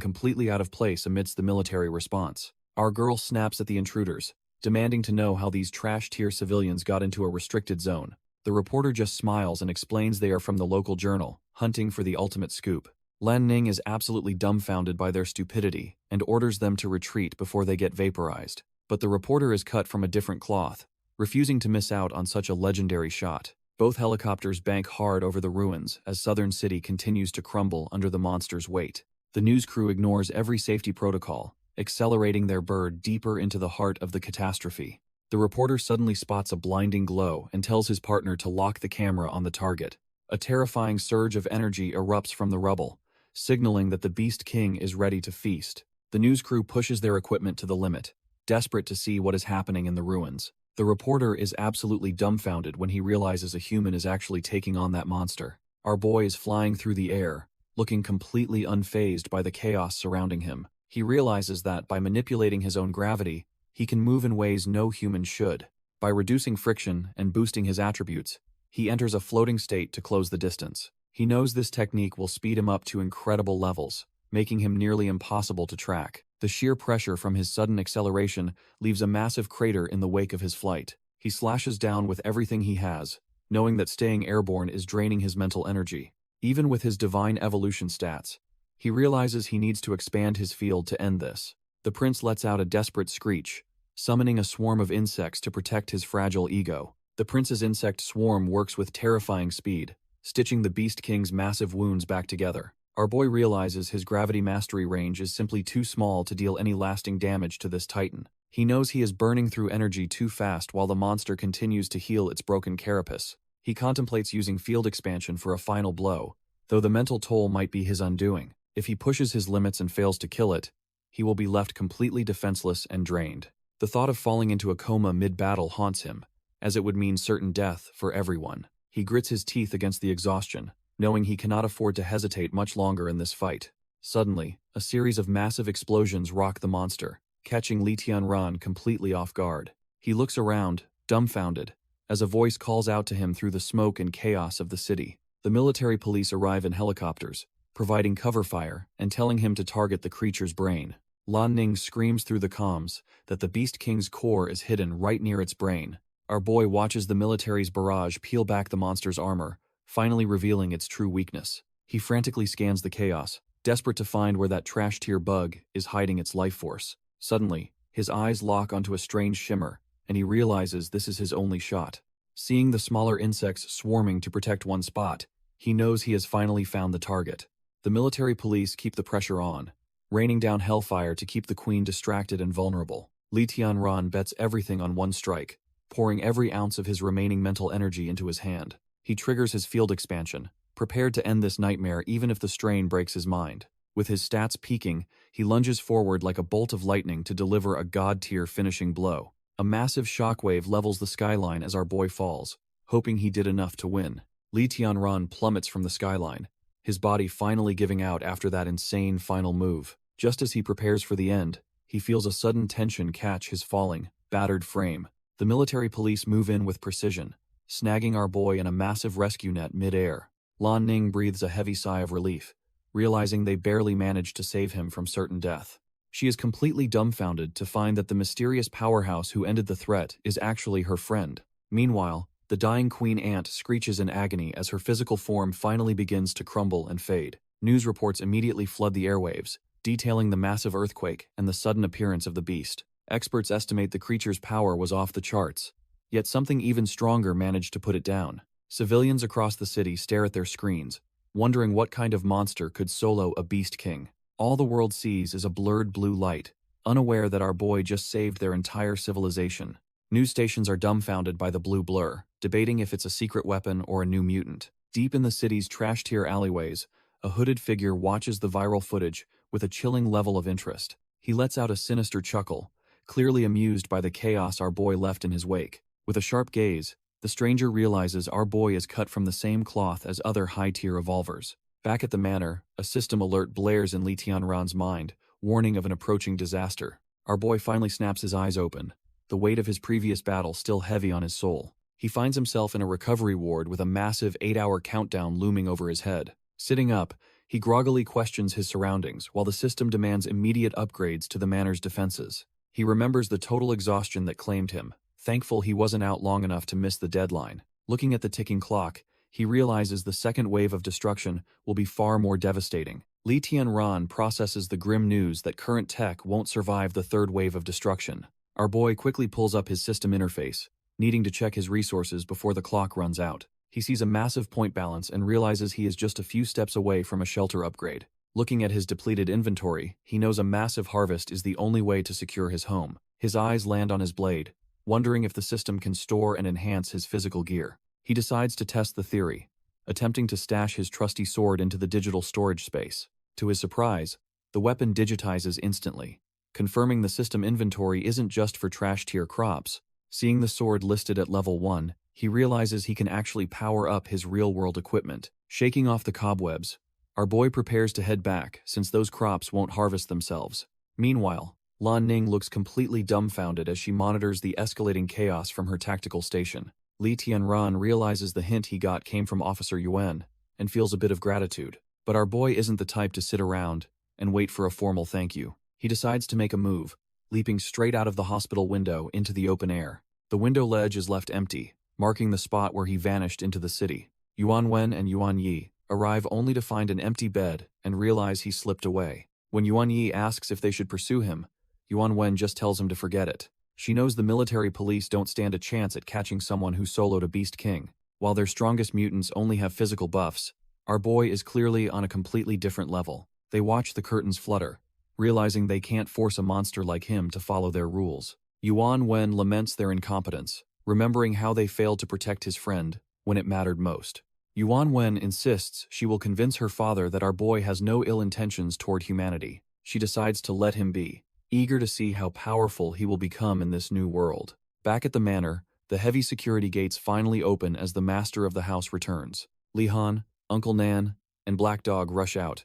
completely out of place amidst the military response. Our girl snaps at the intruders, demanding to know how these trash-tier civilians got into a restricted zone. The reporter just smiles and explains they are from the local journal, hunting for the ultimate scoop. Lan Ning is absolutely dumbfounded by their stupidity and orders them to retreat before they get vaporized. But the reporter is cut from a different cloth, refusing to miss out on such a legendary shot. Both helicopters bank hard over the ruins as Southern City continues to crumble under the monster's weight. The news crew ignores every safety protocol, accelerating their bird deeper into the heart of the catastrophe. The reporter suddenly spots a blinding glow and tells his partner to lock the camera on the target. A terrifying surge of energy erupts from the rubble, signaling that the Beast King is ready to feast. The news crew pushes their equipment to the limit, desperate to see what is happening in the ruins. The reporter is absolutely dumbfounded when he realizes a human is actually taking on that monster. Our boy is flying through the air, looking completely unfazed by the chaos surrounding him. He realizes that by manipulating his own gravity, he can move in ways no human should. By reducing friction and boosting his attributes, he enters a floating state to close the distance. He knows this technique will speed him up to incredible levels, making him nearly impossible to track. The sheer pressure from his sudden acceleration leaves a massive crater in the wake of his flight. He slashes down with everything he has, knowing that staying airborne is draining his mental energy. Even with his divine evolution stats, he realizes he needs to expand his field to end this. The prince lets out a desperate screech, summoning a swarm of insects to protect his fragile ego. The prince's insect swarm works with terrifying speed, stitching the Beast King's massive wounds back together. Our boy realizes his gravity mastery range is simply too small to deal any lasting damage to this titan. He knows he is burning through energy too fast while the monster continues to heal its broken carapace. He contemplates using field expansion for a final blow, though the mental toll might be his undoing. If he pushes his limits and fails to kill it, he will be left completely defenseless and drained. The thought of falling into a coma mid-battle haunts him, as it would mean certain death for everyone. He grits his teeth against the exhaustion, knowing he cannot afford to hesitate much longer in this fight. Suddenly, a series of massive explosions rock the monster, catching Li Tianran completely off guard. He looks around, dumbfounded, as a voice calls out to him through the smoke and chaos of the city. The military police arrive in helicopters, providing cover fire and telling him to target the creature's brain. Lan Ning screams through the comms that the Beast King's core is hidden right near its brain. Our boy watches the military's barrage peel back the monster's armor, finally revealing its true weakness. He frantically scans the chaos, desperate to find where that trash-tier bug is hiding its life force. Suddenly, his eyes lock onto a strange shimmer, and he realizes this is his only shot. Seeing the smaller insects swarming to protect one spot, he knows he has finally found the target. The military police keep the pressure on, raining down hellfire to keep the queen distracted and vulnerable. Li Tianran bets everything on one strike, pouring every ounce of his remaining mental energy into his hand. He triggers his field expansion, prepared to end this nightmare even if the strain breaks his mind. With his stats peaking, he lunges forward like a bolt of lightning to deliver a god-tier finishing blow. A massive shockwave levels the skyline as our boy falls, hoping he did enough to win. Li Tianran plummets from the skyline, his body finally giving out after that insane final move. Just as he prepares for the end, he feels a sudden tension catch his falling, battered frame. The military police move in with precision, snagging our boy in a massive rescue net mid-air. Lan Ning breathes a heavy sigh of relief, realizing they barely managed to save him from certain death. She is completely dumbfounded to find that the mysterious powerhouse who ended the threat is actually her friend. Meanwhile, the dying queen ant screeches in agony as her physical form finally begins to crumble and fade. News reports immediately flood the airwaves, detailing the massive earthquake and the sudden appearance of the beast. Experts estimate the creature's power was off the charts, yet something even stronger managed to put it down. Civilians across the city stare at their screens, wondering what kind of monster could solo a Beast King. All the world sees is a blurred blue light, unaware that our boy just saved their entire civilization. News stations are dumbfounded by the blue blur, debating if it's a secret weapon or a new mutant. Deep in the city's trash-tier alleyways, a hooded figure watches the viral footage with a chilling level of interest. He lets out a sinister chuckle, clearly amused by the chaos our boy left in his wake. With a sharp gaze, the stranger realizes our boy is cut from the same cloth as other high-tier evolvers. Back at the manor, a system alert blares in Li Tianran's mind, warning of an approaching disaster. Our boy finally snaps his eyes open, the weight of his previous battle still heavy on his soul. He finds himself in a recovery ward with a massive 8-hour countdown looming over his head. Sitting up, he groggily questions his surroundings while the system demands immediate upgrades to the manor's defenses. He remembers the total exhaustion that claimed him, thankful he wasn't out long enough to miss the deadline. Looking at the ticking clock, he realizes the second wave of destruction will be far more devastating. Li Tianran processes the grim news that current tech won't survive the third wave of destruction. Our boy quickly pulls up his system interface, needing to check his resources before the clock runs out. He sees a massive point balance and realizes he is just a few steps away from a shelter upgrade. Looking at his depleted inventory, he knows a massive harvest is the only way to secure his home. His eyes land on his blade, wondering if the system can store and enhance his physical gear. He decides to test the theory, attempting to stash his trusty sword into the digital storage space. To his surprise, the weapon digitizes instantly, confirming the system inventory isn't just for trash-tier crops. Seeing the sword listed at level 1, he realizes he can actually power up his real-world equipment. Shaking off the cobwebs, our boy prepares to head back since those crops won't harvest themselves. Meanwhile, Lan Ning looks completely dumbfounded as she monitors the escalating chaos from her tactical station. Li Tianran realizes the hint he got came from Officer Yuan and feels a bit of gratitude. But our boy isn't the type to sit around and wait for a formal thank you. He decides to make a move, leaping straight out of the hospital window into the open air. The window ledge is left empty, marking the spot where he vanished into the city. Yuan Wen and Yuan Yi arrive only to find an empty bed and realize he slipped away. When Yuan Yi asks if they should pursue him, Yuan Wen just tells him to forget it. She knows the military police don't stand a chance at catching someone who soloed a Beast King. While their strongest mutants only have physical buffs, our boy is clearly on a completely different level. They watch the curtains flutter, realizing they can't force a monster like him to follow their rules. Yuan Wen laments their incompetence, remembering how they failed to protect his friend when it mattered most. Yuan Wen insists she will convince her father that our boy has no ill intentions toward humanity. She decides to let him be, eager to see how powerful he will become in this new world. Back at the manor, the heavy security gates finally open as the master of the house returns. Li Han, Uncle Nan, and Black Dog rush out,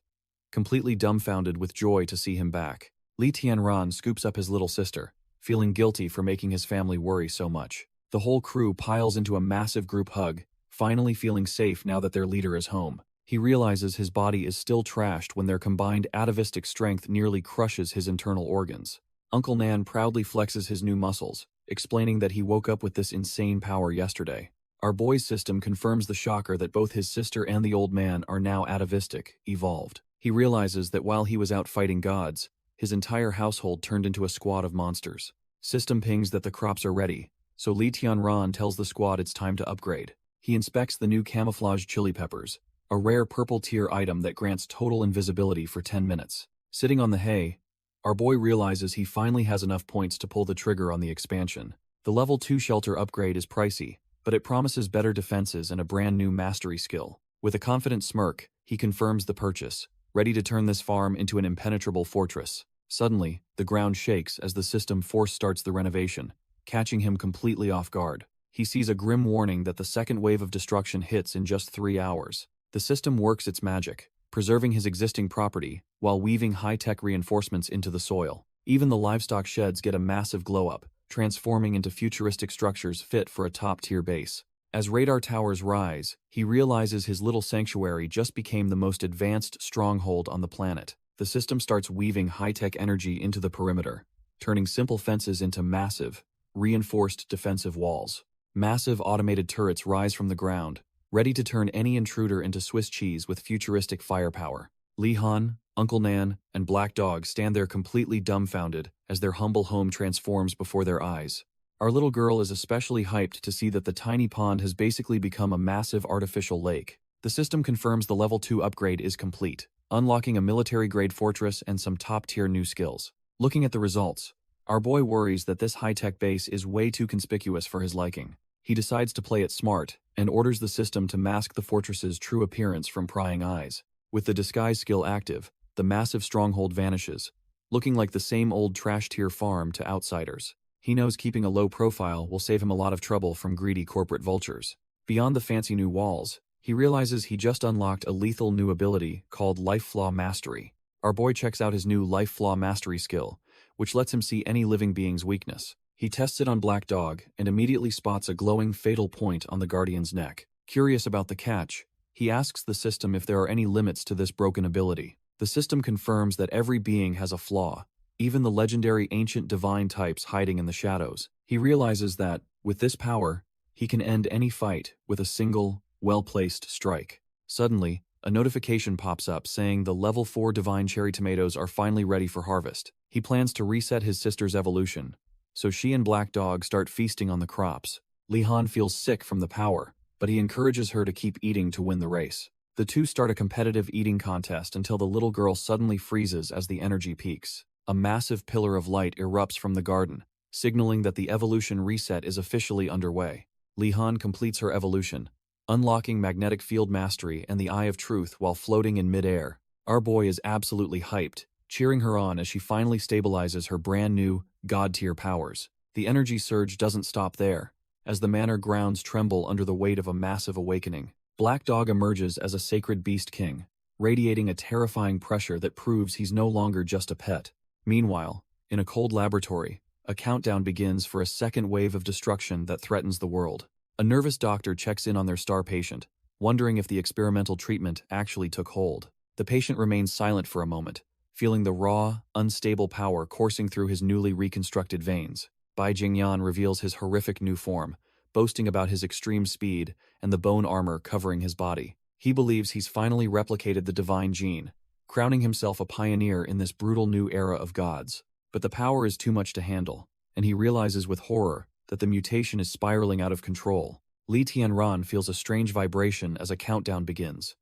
completely dumbfounded with joy to see him back. Li Tianran scoops up his little sister, feeling guilty for making his family worry so much. The whole crew piles into a massive group hug, finally feeling safe now that their leader is home. He realizes his body is still trashed when their combined atavistic strength nearly crushes his internal organs. Uncle Nan proudly flexes his new muscles, explaining that he woke up with this insane power yesterday. Our boy's system confirms the shocker that both his sister and the old man are now atavistic, evolved. He realizes that while he was out fighting gods, his entire household turned into a squad of monsters. System pings that the crops are ready, so Li Tianran tells the squad it's time to upgrade. He inspects the new camouflage chili peppers, a rare purple tier item that grants total invisibility for 10 minutes. Sitting on the hay, our boy realizes he finally has enough points to pull the trigger on the expansion. The level 2 shelter upgrade is pricey, but it promises better defenses and a brand new mastery skill. With a confident smirk, he confirms the purchase, ready to turn this farm into an impenetrable fortress. Suddenly, the ground shakes as the system force starts the renovation, catching him completely off guard. He sees a grim warning that the second wave of destruction hits in just 3 hours. The system works its magic, preserving his existing property while weaving high-tech reinforcements into the soil. Even the livestock sheds get a massive glow-up, transforming into futuristic structures fit for a top-tier base. As radar towers rise, he realizes his little sanctuary just became the most advanced stronghold on the planet. The system starts weaving high-tech energy into the perimeter, turning simple fences into massive, reinforced defensive walls. Massive automated turrets rise from the ground, ready to turn any intruder into Swiss cheese with futuristic firepower. Li Han, Uncle Nan, and Black Dog stand there completely dumbfounded as their humble home transforms before their eyes. Our little girl is especially hyped to see that the tiny pond has basically become a massive artificial lake. The system confirms the level 2 upgrade is complete, unlocking a military-grade fortress and some top-tier new skills. Looking at the results, our boy worries that this high-tech base is way too conspicuous for his liking. He decides to play it smart and orders the system to mask the fortress's true appearance from prying eyes. With the disguise skill active, the massive stronghold vanishes, looking like the same old trash-tier farm to outsiders. He knows keeping a low profile will save him a lot of trouble from greedy corporate vultures. Beyond the fancy new walls, he realizes he just unlocked a lethal new ability called Life Flaw Mastery. Our boy checks out his new Life Flaw Mastery skill, which lets him see any living being's weakness. He tests it on Black Dog and immediately spots a glowing fatal point on the Guardian's neck. Curious about the catch, he asks the system if there are any limits to this broken ability. The system confirms that every being has a flaw, even the legendary ancient divine types hiding in the shadows. He realizes that, with this power, He can end any fight with a single, well-placed strike. Suddenly, a notification pops up saying the level 4 divine cherry tomatoes are finally ready for harvest. He plans to reset his sister's evolution, so she and Black Dog start feasting on the crops. Li-Han feels sick from the power, but he encourages her to keep eating to win the race. The two start a competitive eating contest until the little girl suddenly freezes as the energy peaks. A massive pillar of light erupts from the garden, signaling that the evolution reset is officially underway. Li-Han completes her evolution, unlocking magnetic field mastery and the Eye of Truth while floating in mid-air. Our boy is absolutely hyped, cheering her on as she finally stabilizes her brand new, god-tier powers. The energy surge doesn't stop there, as the manor grounds tremble under the weight of a massive awakening. Black Dog emerges as a sacred beast king, radiating a terrifying pressure that proves he's no longer just a pet. Meanwhile, in a cold laboratory, a countdown begins for a second wave of destruction that threatens the world. A nervous doctor checks in on their star patient, wondering if the experimental treatment actually took hold. The patient remains silent for a moment, feeling the raw, unstable power coursing through his newly reconstructed veins. Bai Jingyan reveals his horrific new form, boasting about his extreme speed and the bone armor covering his body. He believes he's finally replicated the divine gene, crowning himself a pioneer in this brutal new era of gods. But the power is too much to handle, and he realizes with horror that the mutation is spiraling out of control. Li Tianran feels a strange vibration as a countdown begins,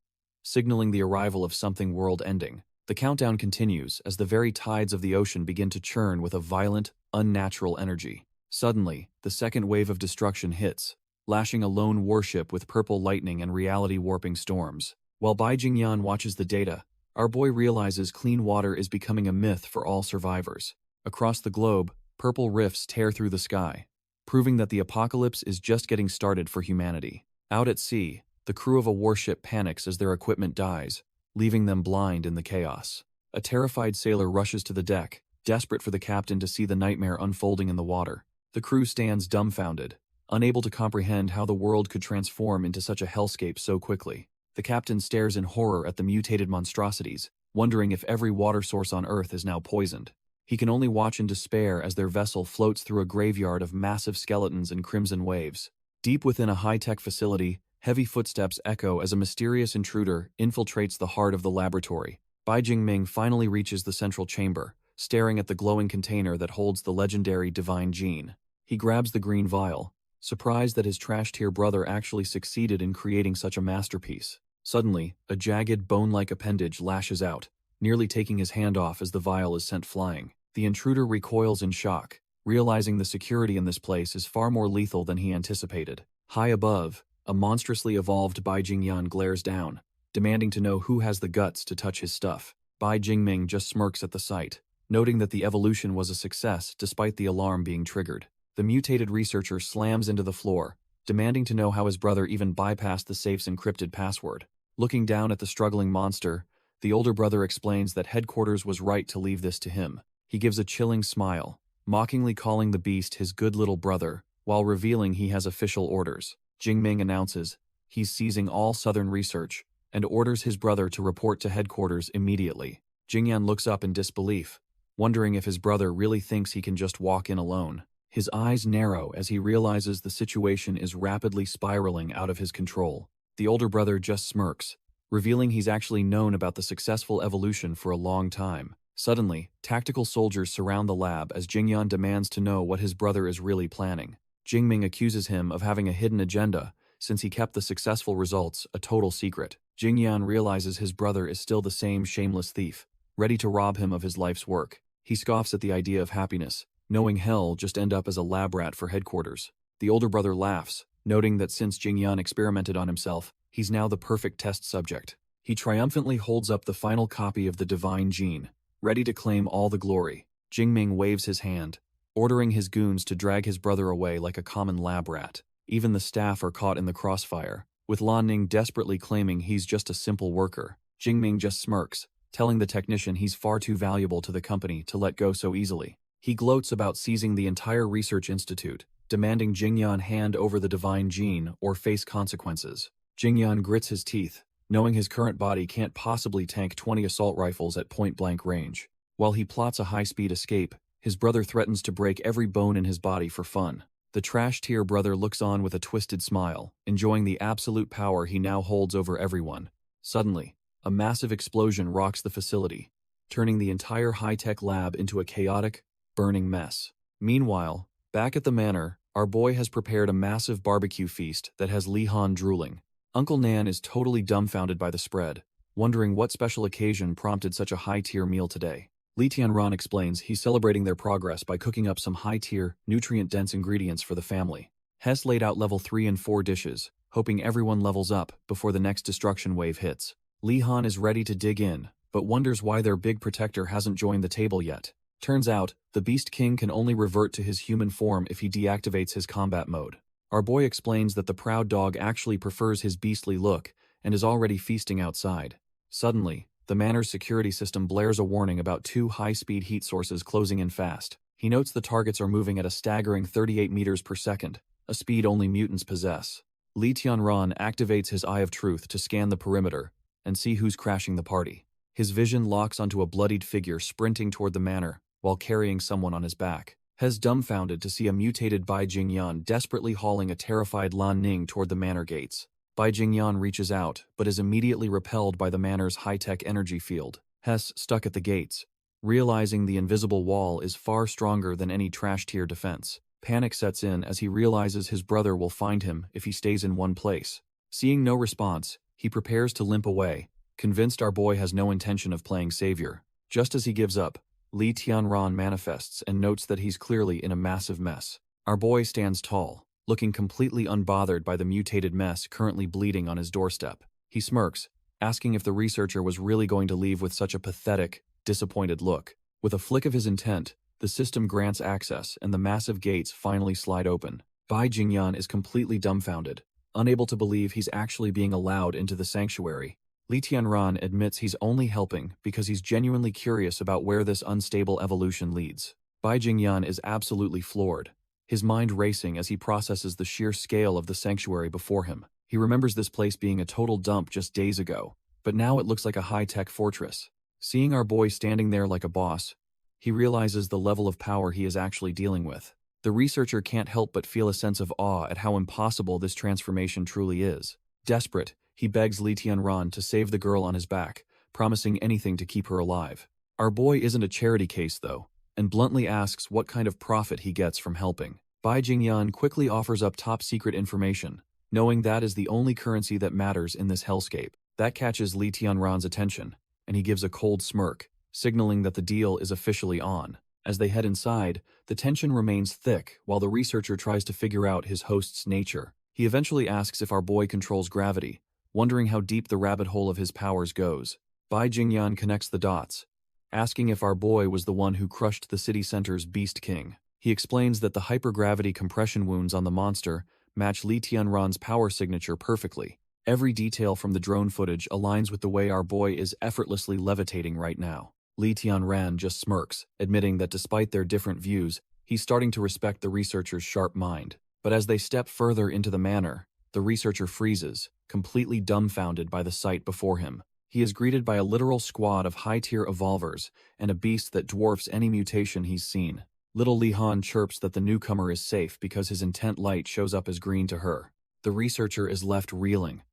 signaling the arrival of something world-ending. The countdown continues as the very tides of the ocean begin to churn with a violent, unnatural energy. Suddenly, the second wave of destruction hits, lashing a lone warship with purple lightning and reality-warping storms. While Bai Jingyan watches the data, our boy realizes clean water is becoming a myth for all survivors. Across the globe, purple rifts tear through the sky, proving that the apocalypse is just getting started for humanity. Out at sea, the crew of a warship panics as their equipment dies, leaving them blind in the chaos. A terrified sailor rushes to the deck, desperate for the captain to see the nightmare unfolding in the water. The crew stands dumbfounded, unable to comprehend how the world could transform into such a hellscape so quickly. The captain stares in horror at the mutated monstrosities, wondering if every water source on Earth is now poisoned. He can only watch in despair as their vessel floats through a graveyard of massive skeletons and crimson waves. Deep within a high-tech facility, heavy footsteps echo as a mysterious intruder infiltrates the heart of the laboratory. Bai Jingming finally reaches the central chamber, staring at the glowing container that holds the legendary divine gene. He grabs the green vial, surprised that his trash-tier brother actually succeeded in creating such a masterpiece. Suddenly, a jagged, bone-like appendage lashes out, nearly taking his hand off as the vial is sent flying. The intruder recoils in shock, realizing the security in this place is far more lethal than he anticipated. High above, a monstrously evolved Bai Jingyan glares down, demanding to know who has the guts to touch his stuff. Bai Jingming just smirks at the sight, noting that the evolution was a success despite the alarm being triggered. The mutated researcher slams into the floor, demanding to know how his brother even bypassed the safe's encrypted password. Looking down at the struggling monster, the older brother explains that headquarters was right to leave this to him. He gives a chilling smile, mockingly calling the beast his good little brother, while revealing he has official orders. Jingming announces he's seizing all Southern research and orders his brother to report to headquarters immediately. Jingyan looks up in disbelief, wondering if his brother really thinks he can just walk in alone. His eyes narrow as he realizes the situation is rapidly spiraling out of his control. The older brother just smirks, revealing he's actually known about the successful evolution for a long time. Suddenly, tactical soldiers surround the lab as Jingyan demands to know what his brother is really planning. Jingming accuses him of having a hidden agenda, since he kept the successful results a total secret. Jingyan realizes his brother is still the same shameless thief, ready to rob him of his life's work. He scoffs at the idea of happiness, knowing he'll just end up as a lab rat for headquarters. The older brother laughs, noting that since Jingyan experimented on himself, he's now the perfect test subject. He triumphantly holds up the final copy of the divine gene, ready to claim all the glory. Jingming waves his hand, ordering his goons to drag his brother away like a common lab rat. Even the staff are caught in the crossfire, with Lan Ning desperately claiming he's just a simple worker. Jingming just smirks, telling the technician he's far too valuable to the company to let go so easily. He gloats about seizing the entire research institute, demanding Jingyan hand over the divine gene or face consequences. Jingyan grits his teeth, knowing his current body can't possibly tank 20 assault rifles at point-blank range. While he plots a high-speed escape, his brother threatens to break every bone in his body for fun. The trash-tier brother looks on with a twisted smile, enjoying the absolute power he now holds over everyone. Suddenly, a massive explosion rocks the facility, turning the entire high-tech lab into a chaotic, burning mess. Meanwhile, back at the manor, our boy has prepared a massive barbecue feast that has Lee-han drooling. Uncle Nan is totally dumbfounded by the spread, wondering what special occasion prompted such a high-tier meal today. Lee Tian-ran explains he's celebrating their progress by cooking up some high-tier, nutrient-dense ingredients for the family. Hess laid out level 3 and 4 dishes, hoping everyone levels up before the next destruction wave hits. Lee-han is ready to dig in, but wonders why their big protector hasn't joined the table yet. Turns out, the Beast King can only revert to his human form if he deactivates his combat mode. Our boy explains that the proud dog actually prefers his beastly look and is already feasting outside. Suddenly, the manor's security system blares a warning about 2 high-speed heat sources closing in fast. He notes the targets are moving at a staggering 38 meters per second, a speed only mutants possess. Lee Tian-ran activates his Eye of Truth to scan the perimeter and see who's crashing the party. His vision locks onto a bloodied figure sprinting toward the manor while carrying someone on his back. Hes dumbfounded to see a mutated Bai Jingyan desperately hauling a terrified Lan Ning toward the manor gates. Bai Jingyan reaches out, but is immediately repelled by the manor's high-tech energy field. Hess, stuck at the gates, realizing the invisible wall is far stronger than any trash-tier defense. Panic sets in as he realizes his brother will find him if he stays in one place. Seeing no response, he prepares to limp away, convinced our boy has no intention of playing savior. Just as he gives up, Lee Tian-ran manifests and notes that he's clearly in a massive mess. Our boy stands tall, looking completely unbothered by the mutated mess currently bleeding on his doorstep. He smirks, asking if the researcher was really going to leave with such a pathetic, disappointed look. With a flick of his intent, the system grants access and the massive gates finally slide open. Bai Jingyan is completely dumbfounded, unable to believe he's actually being allowed into the sanctuary. Lee Tian-ran admits he's only helping because he's genuinely curious about where this unstable evolution leads. Bai Jingyan is absolutely floored, his mind racing as he processes the sheer scale of the sanctuary before him. He remembers this place being a total dump just days ago, but now it looks like a high-tech fortress. Seeing our boy standing there like a boss, he realizes the level of power he is actually dealing with. The researcher can't help but feel a sense of awe at how impossible this transformation truly is. Desperate, he begs Lee Tian-ran to save the girl on his back, promising anything to keep her alive. Our boy isn't a charity case though, and bluntly asks what kind of profit he gets from helping. Bai Jingyan quickly offers up top-secret information, knowing that is the only currency that matters in this hellscape. That catches Lee Tian-ran's attention, and he gives a cold smirk, signaling that the deal is officially on. As they head inside, the tension remains thick while the researcher tries to figure out his host's nature. He eventually asks if our boy controls gravity, wondering how deep the rabbit hole of his powers goes. Bai Jingyan connects the dots, asking if our boy was the one who crushed the city center's Beast King. He explains that the hypergravity compression wounds on the monster match Lee Tian-ran's power signature perfectly. Every detail from the drone footage aligns with the way our boy is effortlessly levitating right now. Lee Tian-ran just smirks, admitting that despite their different views, he's starting to respect the researcher's sharp mind. But as they step further into the manor, the researcher freezes, completely dumbfounded by the sight before him. He is greeted by a literal squad of high-tier evolvers and a beast that dwarfs any mutation he's seen. Little Lee-han chirps that the newcomer is safe because his intent light shows up as green to her. The researcher is left reeling,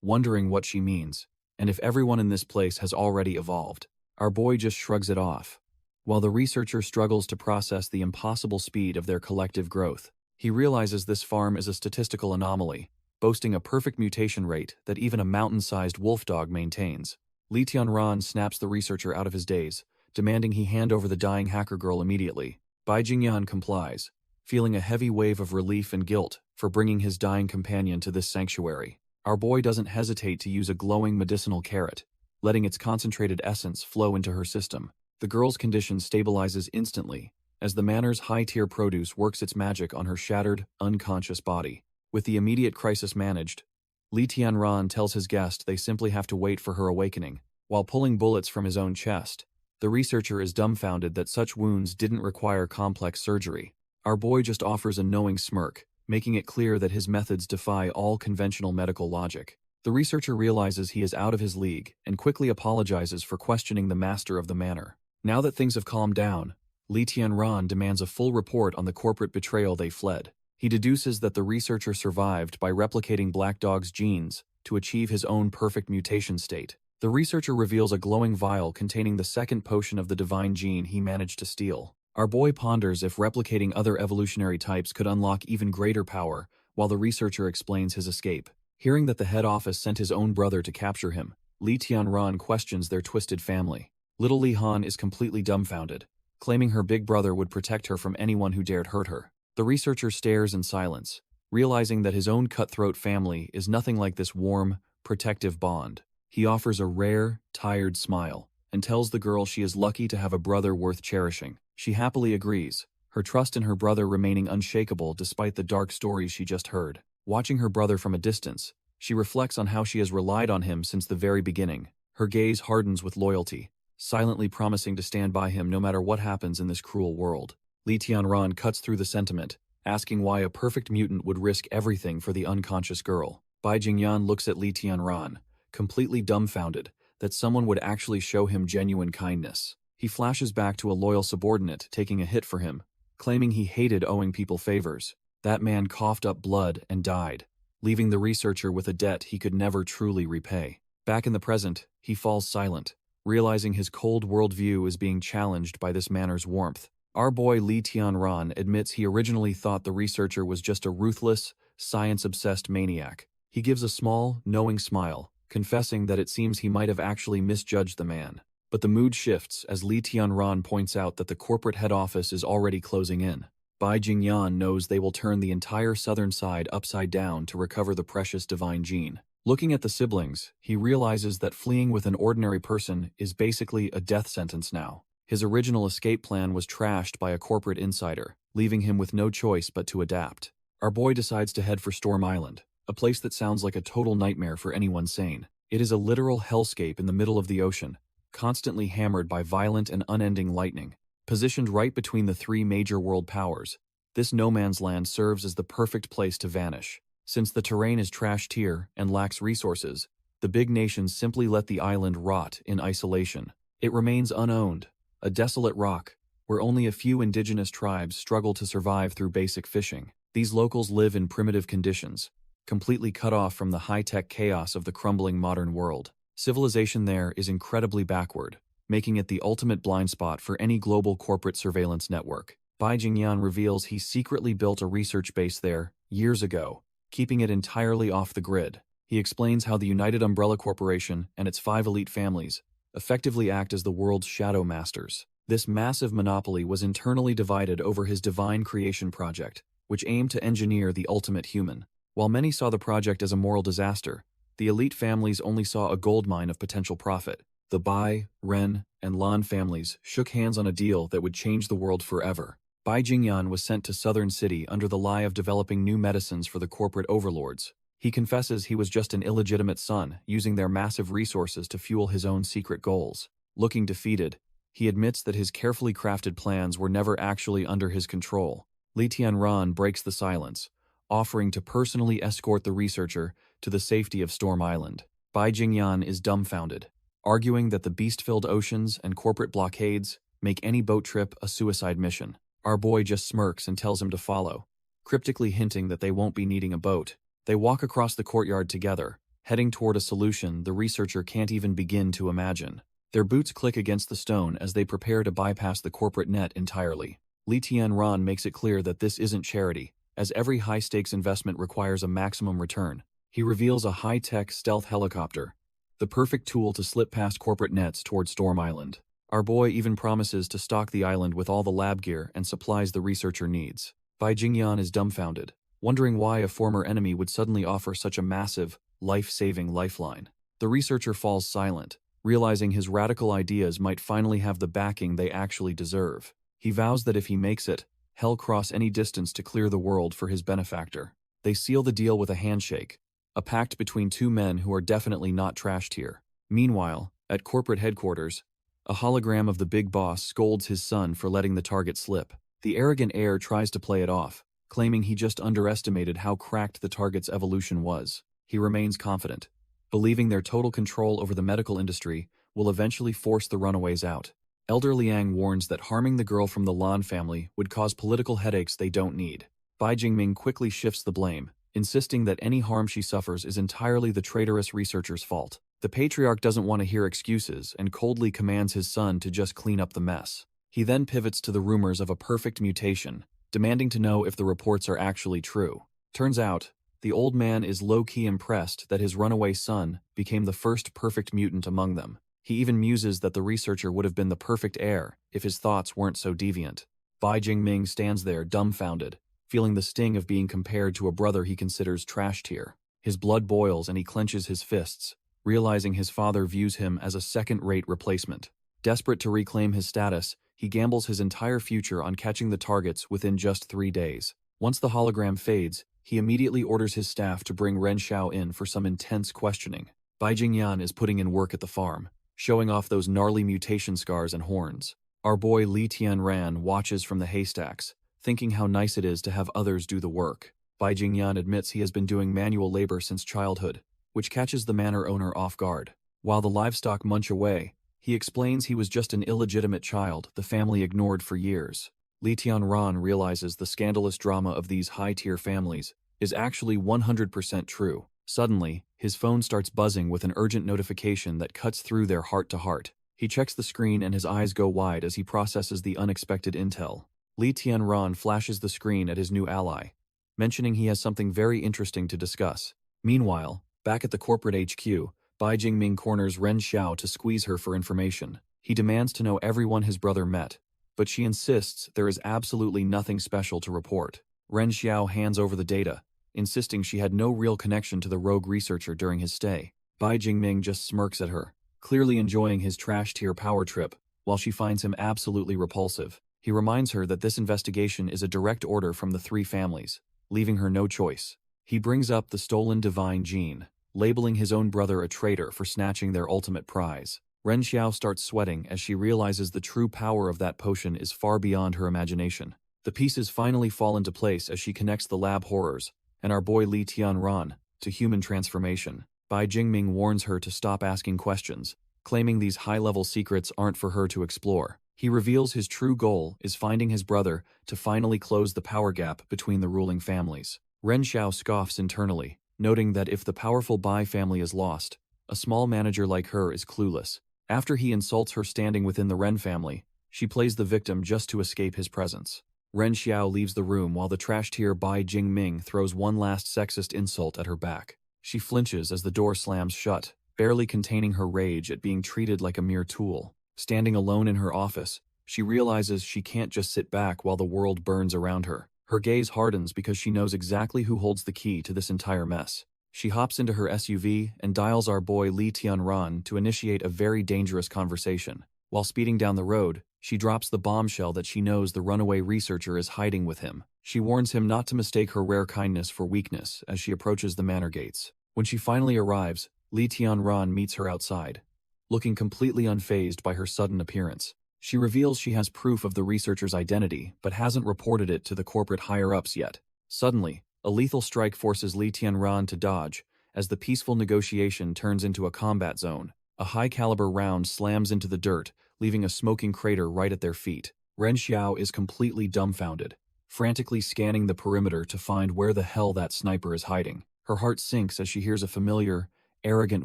wondering what she means, and if everyone in this place has already evolved. Our boy just shrugs it off, while the researcher struggles to process the impossible speed of their collective growth. He realizes this farm is a statistical anomaly, boasting a perfect mutation rate that even a mountain-sized wolf dog maintains. Lee Tian-ran snaps the researcher out of his daze, demanding he hand over the dying hacker girl immediately. Bai Jingyan complies, feeling a heavy wave of relief and guilt for bringing his dying companion to this sanctuary. Our boy doesn't hesitate to use a glowing medicinal carrot, letting its concentrated essence flow into her system. The girl's condition stabilizes instantly as the manor's high-tier produce works its magic on her shattered, unconscious body. With the immediate crisis managed, Lee Tian-ran tells his guest they simply have to wait for her awakening. While pulling bullets from his own chest, the researcher is dumbfounded that such wounds didn't require complex surgery. Our boy just offers a knowing smirk, making it clear that his methods defy all conventional medical logic. The researcher realizes he is out of his league and quickly apologizes for questioning the master of the manor. Now that things have calmed down, Lee Tian-ran demands a full report on the corporate betrayal they fled. He deduces that the researcher survived by replicating Black Dog's genes to achieve his own perfect mutation state. The researcher reveals a glowing vial containing the second potion of the divine gene he managed to steal. Our boy ponders if replicating other evolutionary types could unlock even greater power, while the researcher explains his escape. Hearing that the head office sent his own brother to capture him, Li Tianran questions their twisted family. Little Li Han is completely dumbfounded, claiming her big brother would protect her from anyone who dared hurt her. The researcher stares in silence, realizing that his own cutthroat family is nothing like this warm, protective bond. He offers a rare, tired smile, and tells the girl she is lucky to have a brother worth cherishing. She happily agrees, her trust in her brother remaining unshakable despite the dark stories she just heard. Watching her brother from a distance, she reflects on how she has relied on him since the very beginning. Her gaze hardens with loyalty, silently promising to stand by him no matter what happens in this cruel world. Li Tianran cuts through the sentiment, asking why a perfect mutant would risk everything for the unconscious girl. Bai Jingyan looks at Li Tianran, completely dumbfounded that someone would actually show him genuine kindness. He flashes back to a loyal subordinate taking a hit for him, claiming he hated owing people favors. That man coughed up blood and died, leaving the researcher with a debt he could never truly repay. Back in the present, he falls silent, realizing his cold worldview is being challenged by this manor's warmth. Our boy Li Tianran admits he originally thought the researcher was just a ruthless, science-obsessed maniac. He gives a small, knowing smile, confessing that it seems he might have actually misjudged the man. But the mood shifts as Li Tianran points out that the corporate head office is already closing in. Bai Jingyan knows they will turn the entire southern side upside down to recover the precious divine gene. Looking at the siblings, he realizes that fleeing with an ordinary person is basically a death sentence now. His original escape plan was trashed by a corporate insider, leaving him with no choice but to adapt. Our boy decides to head for Storm Island, a place that sounds like a total nightmare for anyone sane. It is a literal hellscape in the middle of the ocean, constantly hammered by violent and unending lightning. Positioned right between the three major world powers, this no man's land serves as the perfect place to vanish. Since the terrain is trashed here and lacks resources, the big nations simply let the island rot in isolation. It remains unowned, a desolate rock, where only a few indigenous tribes struggle to survive through basic fishing. These locals live in primitive conditions, completely cut off from the high-tech chaos of the crumbling modern world. Civilization there is incredibly backward, making it the ultimate blind spot for any global corporate surveillance network. Bai Jingyan reveals he secretly built a research base there years ago, keeping it entirely off the grid. He explains how the United Umbrella Corporation and its 5 elite families effectively act as the world's shadow masters. This massive monopoly was internally divided over his divine creation project, which aimed to engineer the ultimate human. While many saw the project as a moral disaster, the elite families only saw a goldmine of potential profit. The Bai, Ren, and Lan families shook hands on a deal that would change the world forever. Bai Jingyan was sent to Southern City under the lie of developing new medicines for the corporate overlords. He confesses he was just an illegitimate son, using their massive resources to fuel his own secret goals. Looking defeated, he admits that his carefully crafted plans were never actually under his control. Li Tianran breaks the silence, offering to personally escort the researcher to the safety of Storm Island. Bai Jingyan is dumbfounded, arguing that the beast-filled oceans and corporate blockades make any boat trip a suicide mission. Our boy just smirks and tells him to follow, cryptically hinting that they won't be needing a boat. They walk across the courtyard together, heading toward a solution the researcher can't even begin to imagine. Their boots click against the stone as they prepare to bypass the corporate net entirely. Li Tianran makes it clear that this isn't charity, as every high-stakes investment requires a maximum return. He reveals a high-tech stealth helicopter, the perfect tool to slip past corporate nets toward Storm Island. Our boy even promises to stock the island with all the lab gear and supplies the researcher needs. Bai Jingyan is dumbfounded, wondering why a former enemy would suddenly offer such a massive, life-saving lifeline. The researcher falls silent, realizing his radical ideas might finally have the backing they actually deserve. He vows that if he makes it, he'll cross any distance to clear the world for his benefactor. They seal the deal with a handshake, a pact between two men who are definitely not trashed here. Meanwhile, at corporate headquarters, a hologram of the big boss scolds his son for letting the target slip. The arrogant heir tries to play it off, claiming he just underestimated how cracked the target's evolution was. He remains confident, believing their total control over the medical industry will eventually force the runaways out. Elder Liang warns that harming the girl from the Lan family would cause political headaches they don't need. Bai Jingming quickly shifts the blame, insisting that any harm she suffers is entirely the traitorous researcher's fault. The patriarch doesn't want to hear excuses and coldly commands his son to just clean up the mess. He then pivots to the rumors of a perfect mutation, demanding to know if the reports are actually true. Turns out, the old man is low-key impressed that his runaway son became the first perfect mutant among them. He even muses that the researcher would have been the perfect heir if his thoughts weren't so deviant. Bai Jingming stands there dumbfounded, feeling the sting of being compared to a brother he considers trash tier. His blood boils and he clenches his fists, realizing his father views him as a second-rate replacement. Desperate to reclaim his status, he gambles his entire future on catching the targets within just 3 days. Once the hologram fades, he immediately orders his staff to bring Ren Xiao in for some intense questioning. Bai Jingyan is putting in work at the farm, showing off those gnarly mutation scars and horns. Our boy Li Tianran watches from the haystacks, thinking how nice it is to have others do the work. Bai Jingyan admits he has been doing manual labor since childhood, which catches the manor owner off guard. While the livestock munch away, he explains he was just an illegitimate child the family ignored for years. Li Tianran realizes the scandalous drama of these high-tier families is actually 100% true. Suddenly, his phone starts buzzing with an urgent notification that cuts through their heart-to-heart. He checks the screen and his eyes go wide as he processes the unexpected intel. Li Tianran flashes the screen at his new ally, mentioning he has something very interesting to discuss. Meanwhile, back at the corporate HQ, Bai Jingming corners Ren Xiao to squeeze her for information. He demands to know everyone his brother met, but she insists there is absolutely nothing special to report. Ren Xiao hands over the data, insisting she had no real connection to the rogue researcher during his stay. Bai Jingming just smirks at her, clearly enjoying his trash-tier power trip, while she finds him absolutely repulsive. He reminds her that this investigation is a direct order from the 3 families, leaving her no choice. He brings up the stolen divine gene, labeling his own brother a traitor for snatching their ultimate prize. Ren Xiao starts sweating as she realizes the true power of that potion is far beyond her imagination. The pieces finally fall into place as she connects the lab horrors and our boy Li Tianran to human transformation. Bai Jingming warns her to stop asking questions, claiming these high-level secrets aren't for her to explore. He reveals his true goal is finding his brother to finally close the power gap between the ruling families. Ren Xiao scoffs internally, noting that if the powerful Bai family is lost, a small manager like her is clueless. After he insults her standing within the Ren family, she plays the victim just to escape his presence. Ren Xiao leaves the room while the trash-tier Bai Jingming throws one last sexist insult at her back. She flinches as the door slams shut, barely containing her rage at being treated like a mere tool. Standing alone in her office, she realizes she can't just sit back while the world burns around her. Her gaze hardens because she knows exactly who holds the key to this entire mess. She hops into her SUV and dials our boy Li Tianran to initiate a very dangerous conversation. While speeding down the road, she drops the bombshell that she knows the runaway researcher is hiding with him. She warns him not to mistake her rare kindness for weakness as she approaches the manor gates. When she finally arrives, Li Tianran meets her outside, looking completely unfazed by her sudden appearance. She reveals she has proof of the researcher's identity, but hasn't reported it to the corporate higher-ups yet. Suddenly, a lethal strike forces Li Tianran to dodge, as the peaceful negotiation turns into a combat zone. A high-caliber round slams into the dirt, leaving a smoking crater right at their feet. Ren Xiao is completely dumbfounded, frantically scanning the perimeter to find where the hell that sniper is hiding. Her heart sinks as she hears a familiar, arrogant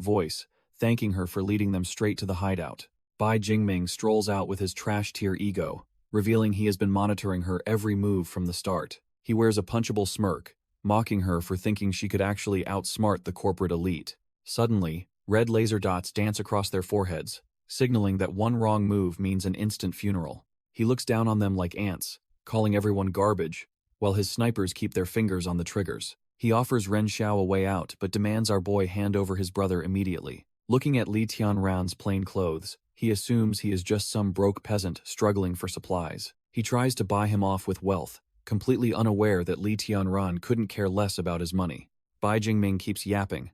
voice, thanking her for leading them straight to the hideout. Bai Jingming strolls out with his trash-tier ego, revealing he has been monitoring her every move from the start. He wears a punchable smirk, mocking her for thinking she could actually outsmart the corporate elite. Suddenly, red laser dots dance across their foreheads, signaling that one wrong move means an instant funeral. He looks down on them like ants, calling everyone garbage, while his snipers keep their fingers on the triggers. He offers Ren Xiao a way out but demands our boy hand over his brother immediately. Looking at Li Tianran's plain clothes, he assumes he is just some broke peasant struggling for supplies. He tries to buy him off with wealth, completely unaware that Li Tianran couldn't care less about his money. Bai Jingming keeps yapping,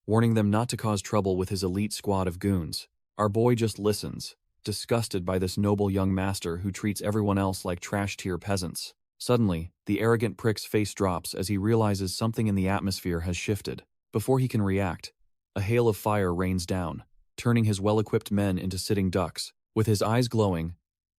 warning them not to cause trouble with his elite squad of goons. Our boy just listens, disgusted by this noble young master who treats everyone else like trash-tier peasants. Suddenly, the arrogant prick's face drops as he realizes something in the atmosphere has shifted. Before he can react, a hail of fire rains down, turning his well-equipped men into sitting ducks. With his eyes glowing,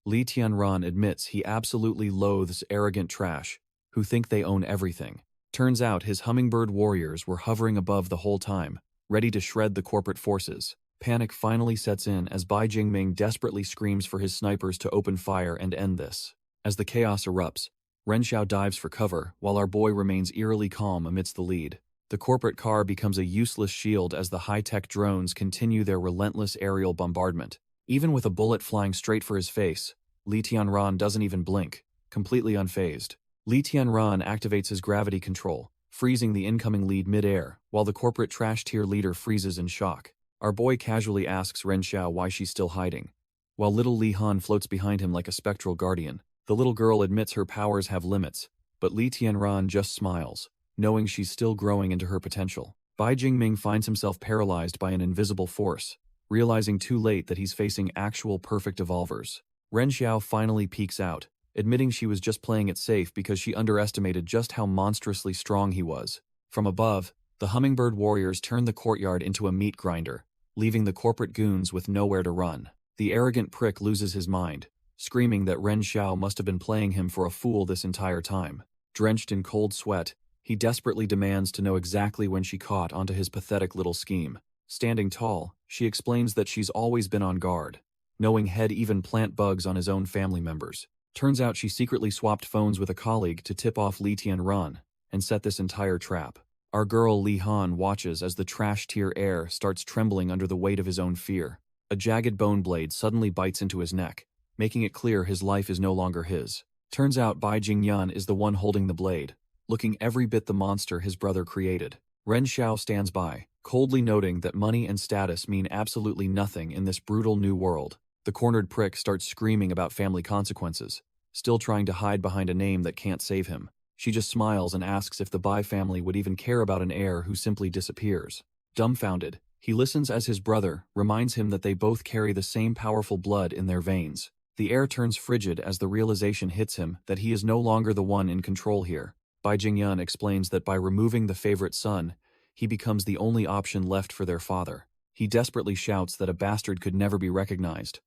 Li Tianran admits he absolutely loathes arrogant trash, who think they own everything. Turns out his hummingbird warriors were hovering above the whole time, ready to shred the corporate forces. Panic finally sets in as Bai Jingming desperately screams for his snipers to open fire and end this. As the chaos erupts, Ren Xiao dives for cover, while our boy remains eerily calm amidst the lead. The corporate car becomes a useless shield as the high-tech drones continue their relentless aerial bombardment. Even with a bullet flying straight for his face, Li Tianran doesn't even blink, completely unfazed. Li Tianran activates his gravity control, freezing the incoming lead mid-air, while the corporate trash-tier leader freezes in shock. Our boy casually asks Ren Xiao why she's still hiding. While little Li Han floats behind him like a spectral guardian, the little girl admits her powers have limits, but Li Tianran just smiles, knowing she's still growing into her potential. Bai Jingming finds himself paralyzed by an invisible force, realizing too late that he's facing actual perfect evolvers. Ren Xiao finally peeks out, admitting she was just playing it safe because she underestimated just how monstrously strong he was. From above, the hummingbird warriors turn the courtyard into a meat grinder, leaving the corporate goons with nowhere to run. The arrogant prick loses his mind, screaming that Ren Xiao must have been playing him for a fool this entire time. Drenched in cold sweat, he desperately demands to know exactly when she caught onto his pathetic little scheme. Standing tall, she explains that she's always been on guard, knowing Head even plant bugs on his own family members. Turns out she secretly swapped phones with a colleague to tip off Li Tianran and set this entire trap. Our girl Li Han watches as the trash-tier heir starts trembling under the weight of his own fear. A jagged bone blade suddenly bites into his neck, making it clear his life is no longer his. Turns out Bai Jingyan is the one holding the blade, looking every bit the monster his brother created. Ren Xiao stands by, coldly noting that money and status mean absolutely nothing in this brutal new world. The cornered prick starts screaming about family consequences, still trying to hide behind a name that can't save him. She just smiles and asks if the Bai family would even care about an heir who simply disappears. Dumbfounded, he listens as his brother reminds him that they both carry the same powerful blood in their veins. The heir turns frigid as the realization hits him that he is no longer the one in control here. Bai Jingyan explains that by removing the favorite son, he becomes the only option left for their father. He desperately shouts that a bastard could never be recognized,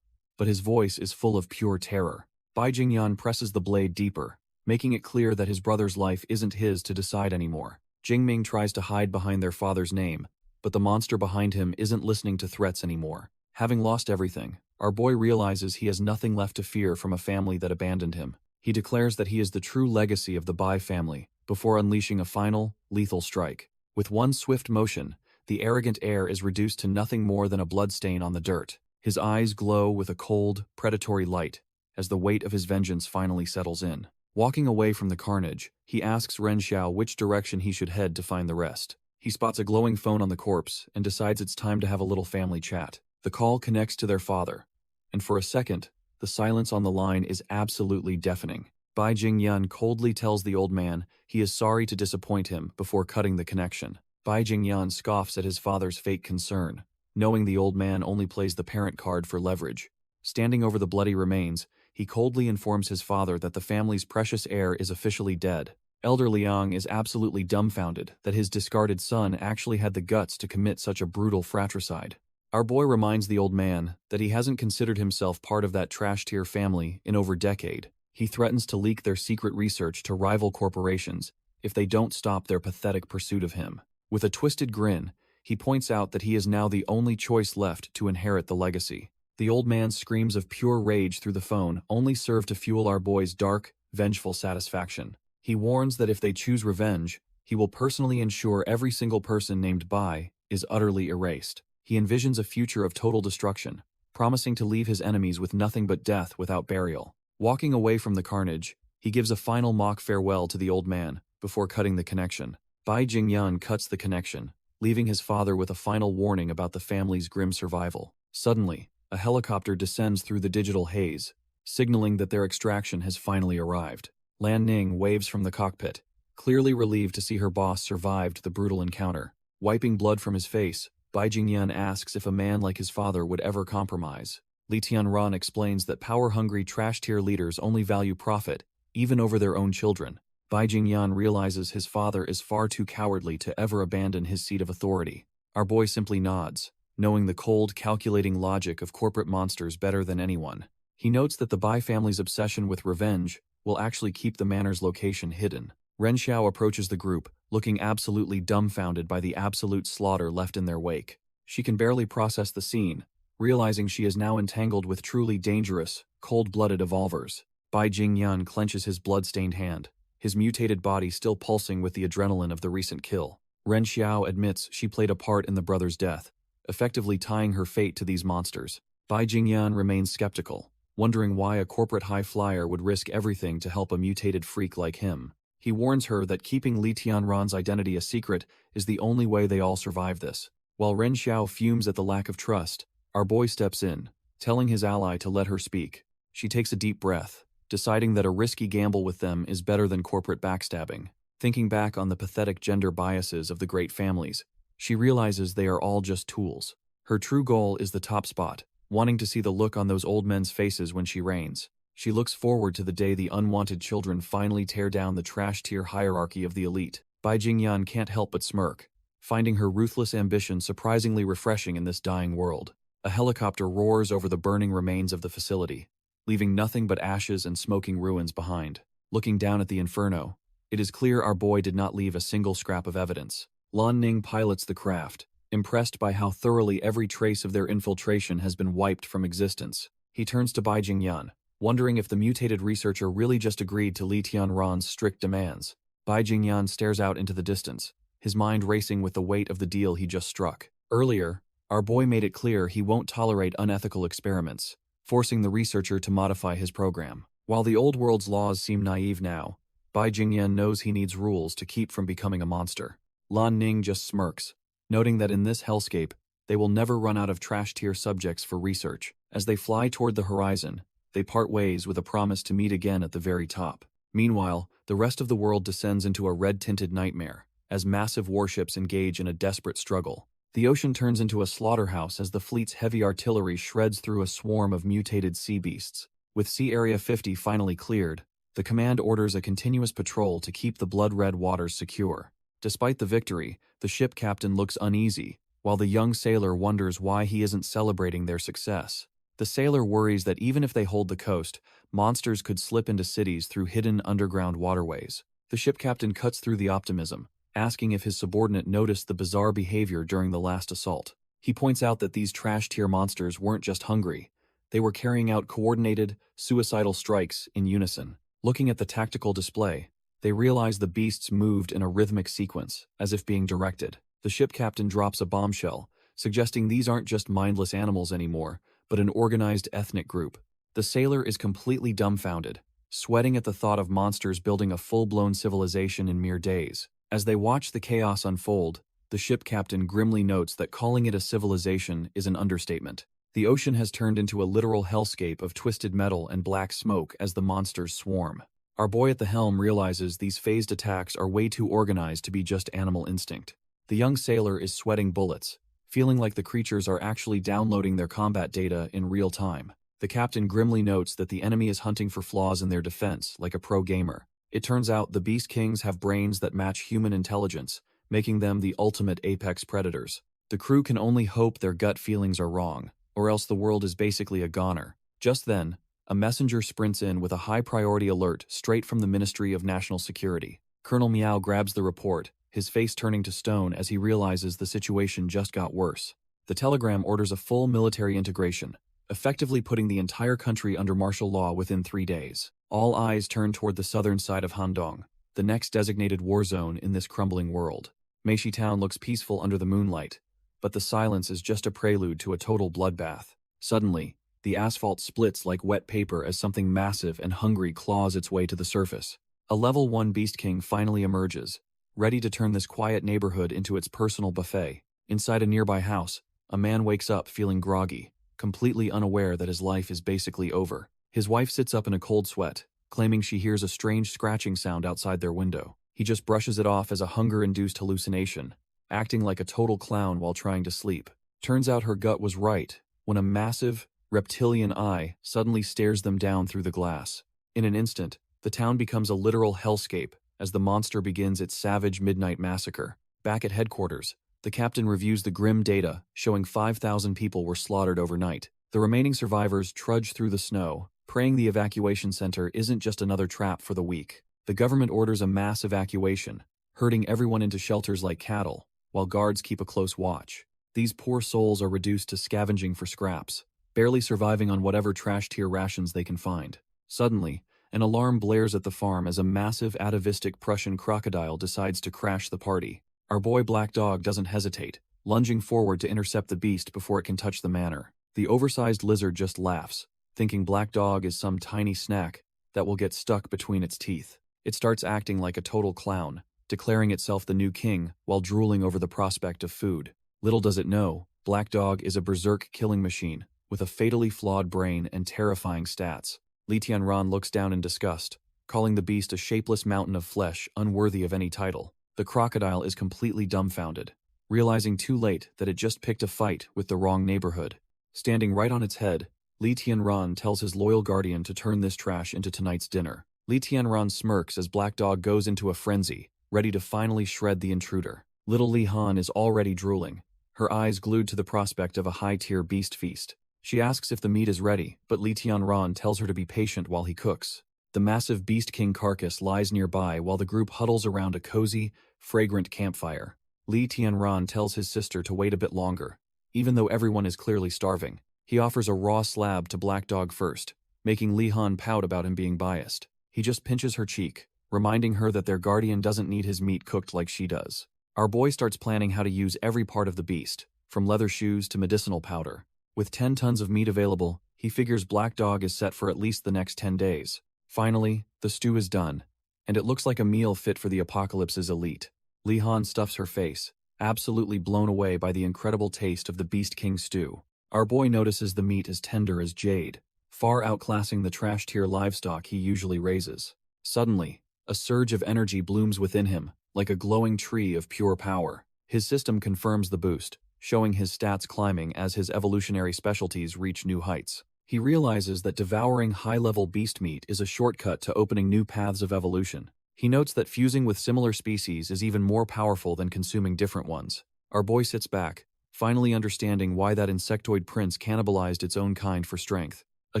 but his voice is full of pure terror. Bai Jingyan presses the blade deeper, making it clear that his brother's life isn't his to decide anymore. Jingming tries to hide behind their father's name, but the monster behind him isn't listening to threats anymore. Having lost everything, our boy realizes he has nothing left to fear from a family that abandoned him. He declares that he is the true legacy of the Bai family, before unleashing a final, lethal strike. With one swift motion, the arrogant heir is reduced to nothing more than a bloodstain on the dirt. His eyes glow with a cold, predatory light, as the weight of his vengeance finally settles in. Walking away from the carnage, he asks Ren Xiao which direction he should head to find the rest. He spots a glowing phone on the corpse and decides it's time to have a little family chat. The call connects to their father, and for a second, the silence on the line is absolutely deafening. Bai Jingyan coldly tells the old man he is sorry to disappoint him before cutting the connection. Bai Jingyan scoffs at his father's fake concern, knowing the old man only plays the parent card for leverage. Standing over the bloody remains, he coldly informs his father that the family's precious heir is officially dead. Elder Liang is absolutely dumbfounded that his discarded son actually had the guts to commit such a brutal fratricide. Our boy reminds the old man that he hasn't considered himself part of that trash-tier family in over a decade. He threatens to leak their secret research to rival corporations if they don't stop their pathetic pursuit of him. With a twisted grin, he points out that he is now the only choice left to inherit the legacy. The old man's screams of pure rage through the phone only serve to fuel our boy's dark, vengeful satisfaction. He warns that if they choose revenge, he will personally ensure every single person named Bai is utterly erased. He envisions a future of total destruction, promising to leave his enemies with nothing but death without burial. Walking away from the carnage, he gives a final mock farewell to the old man before cutting the connection. Bai Jingyan cuts the connection, leaving his father with a final warning about the family's grim survival. Suddenly, a helicopter descends through the digital haze, signaling that their extraction has finally arrived. Lan Ning waves from the cockpit, clearly relieved to see her boss survived the brutal encounter. Wiping blood from his face, Bai Jingyan asks if a man like his father would ever compromise. Li Tianran explains that power-hungry trash-tier leaders only value profit, even over their own children. Bai Jingyan realizes his father is far too cowardly to ever abandon his seat of authority. Our boy simply nods, knowing the cold, calculating logic of corporate monsters better than anyone. He notes that the Bai family's obsession with revenge will actually keep the manor's location hidden. Ren Xiao approaches the group, looking absolutely dumbfounded by the absolute slaughter left in their wake. She can barely process the scene, realizing she is now entangled with truly dangerous, cold-blooded evolvers. Bai Jingyan clenches his blood-stained hand, his mutated body still pulsing with the adrenaline of the recent kill. Ren Xiao admits she played a part in the brother's death, effectively tying her fate to these monsters. Bai Jingyan remains skeptical, wondering why a corporate high flyer would risk everything to help a mutated freak like him. He warns her that keeping Li Tianran's identity a secret is the only way they all survive this. While Ren Xiao fumes at the lack of trust, our boy steps in, telling his ally to let her speak. She takes a deep breath, deciding that a risky gamble with them is better than corporate backstabbing. Thinking back on the pathetic gender biases of the great families, she realizes they are all just tools. Her true goal is the top spot, wanting to see the look on those old men's faces when she reigns. She looks forward to the day the unwanted children finally tear down the trash-tier hierarchy of the elite. Bai Jingyan can't help but smirk, finding her ruthless ambition surprisingly refreshing in this dying world. A helicopter roars over the burning remains of the facility, leaving nothing but ashes and smoking ruins behind. Looking down at the inferno, it is clear our boy did not leave a single scrap of evidence. Lan Ning pilots the craft, impressed by how thoroughly every trace of their infiltration has been wiped from existence. He turns to Bai Jingyan, wondering if the mutated researcher really just agreed to Li Tianran's strict demands. Bai Jingyan stares out into the distance, his mind racing with the weight of the deal he just struck. Earlier, our boy made it clear he won't tolerate unethical experiments, forcing the researcher to modify his program. While the old world's laws seem naive now, Bai Jingyan knows he needs rules to keep from becoming a monster. Lan Ning just smirks, noting that in this hellscape, they will never run out of trash-tier subjects for research. As they fly toward the horizon, they part ways with a promise to meet again at the very top. Meanwhile, the rest of the world descends into a red-tinted nightmare, as massive warships engage in a desperate struggle. The ocean turns into a slaughterhouse as the fleet's heavy artillery shreds through a swarm of mutated sea beasts. With Sea Area 50 finally cleared, the command orders a continuous patrol to keep the blood-red waters secure. Despite the victory, the ship captain looks uneasy, while the young sailor wonders why he isn't celebrating their success. The sailor worries that even if they hold the coast, monsters could slip into cities through hidden underground waterways. The ship captain cuts through the optimism, asking if his subordinate noticed the bizarre behavior during the last assault. He points out that these trash-tier monsters weren't just hungry, they were carrying out coordinated, suicidal strikes in unison. Looking at the tactical display, they realize the beasts moved in a rhythmic sequence, as if being directed. The ship captain drops a bombshell, suggesting these aren't just mindless animals anymore, but an organized ethnic group. The sailor is completely dumbfounded, sweating at the thought of monsters building a full-blown civilization in mere days. As they watch the chaos unfold, the ship captain grimly notes that calling it a civilization is an understatement. The ocean has turned into a literal hellscape of twisted metal and black smoke as the monsters swarm. Our boy at the helm realizes these phased attacks are way too organized to be just animal instinct. The young sailor is sweating bullets, feeling like the creatures are actually downloading their combat data in real time. The captain grimly notes that the enemy is hunting for flaws in their defense, like a pro gamer. It turns out the Beast Kings have brains that match human intelligence, making them the ultimate apex predators. The crew can only hope their gut feelings are wrong, or else the world is basically a goner. Just then, a messenger sprints in with a high-priority alert straight from the Ministry of National Security. Colonel Meow grabs the report, his face turning to stone as he realizes the situation just got worse. The telegram orders a full military integration, effectively putting the entire country under martial law within 3 days. All eyes turn toward the southern side of Handong, the next designated war zone in this crumbling world. Meishi Town looks peaceful under the moonlight, but the silence is just a prelude to a total bloodbath. Suddenly, the asphalt splits like wet paper as something massive and hungry claws its way to the surface. A level 1 Beast King finally emerges, ready to turn this quiet neighborhood into its personal buffet. Inside a nearby house, a man wakes up feeling groggy, completely unaware that his life is basically over. His wife sits up in a cold sweat, claiming she hears a strange scratching sound outside their window. He just brushes it off as a hunger-induced hallucination, acting like a total clown while trying to sleep. Turns out her gut was right, when a massive, reptilian eye suddenly stares them down through the glass. In an instant, the town becomes a literal hellscape as the monster begins its savage midnight massacre. Back at headquarters, the captain reviews the grim data, showing 5,000 people were slaughtered overnight. The remaining survivors trudge through the snow, praying the evacuation center isn't just another trap for the weak. The government orders a mass evacuation, herding everyone into shelters like cattle, while guards keep a close watch. These poor souls are reduced to scavenging for scraps, barely surviving on whatever trash-tier rations they can find. Suddenly, an alarm blares at the farm as a massive atavistic Prussian crocodile decides to crash the party. Our boy Black Dog doesn't hesitate, lunging forward to intercept the beast before it can touch the manor. The oversized lizard just laughs, thinking Black Dog is some tiny snack that will get stuck between its teeth. It starts acting like a total clown, declaring itself the new king while drooling over the prospect of food. Little does it know, Black Dog is a berserk killing machine with a fatally flawed brain and terrifying stats. Li Tianran looks down in disgust, calling the beast a shapeless mountain of flesh unworthy of any title. The crocodile is completely dumbfounded, realizing too late that it just picked a fight with the wrong neighborhood. Standing right on its head, Li Tianran tells his loyal guardian to turn this trash into tonight's dinner. Li Tianran smirks as Black Dog goes into a frenzy, ready to finally shred the intruder. Little Li Han is already drooling, her eyes glued to the prospect of a high-tier beast feast. She asks if the meat is ready, but Li Tianran tells her to be patient while he cooks. The massive Beast King carcass lies nearby while the group huddles around a cozy, fragrant campfire. Li Tianran tells his sister to wait a bit longer. Even though everyone is clearly starving, he offers a raw slab to Black Dog first, making Li Han pout about him being biased. He just pinches her cheek, reminding her that their guardian doesn't need his meat cooked like she does. Our boy starts planning how to use every part of the beast, from leather shoes to medicinal powder. With 10 tons of meat available, he figures Black Dog is set for at least the next 10 days. Finally, the stew is done, and it looks like a meal fit for the apocalypse's elite. Li Han stuffs her face, absolutely blown away by the incredible taste of the Beast King stew. Our boy notices the meat is tender as jade, far outclassing the trash-tier livestock he usually raises. Suddenly, a surge of energy blooms within him, like a glowing tree of pure power. His system confirms the boost, showing his stats climbing as his evolutionary specialties reach new heights. He realizes that devouring high-level beast meat is a shortcut to opening new paths of evolution. He notes that fusing with similar species is even more powerful than consuming different ones. Our boy sits back, finally understanding why that insectoid prince cannibalized its own kind for strength. A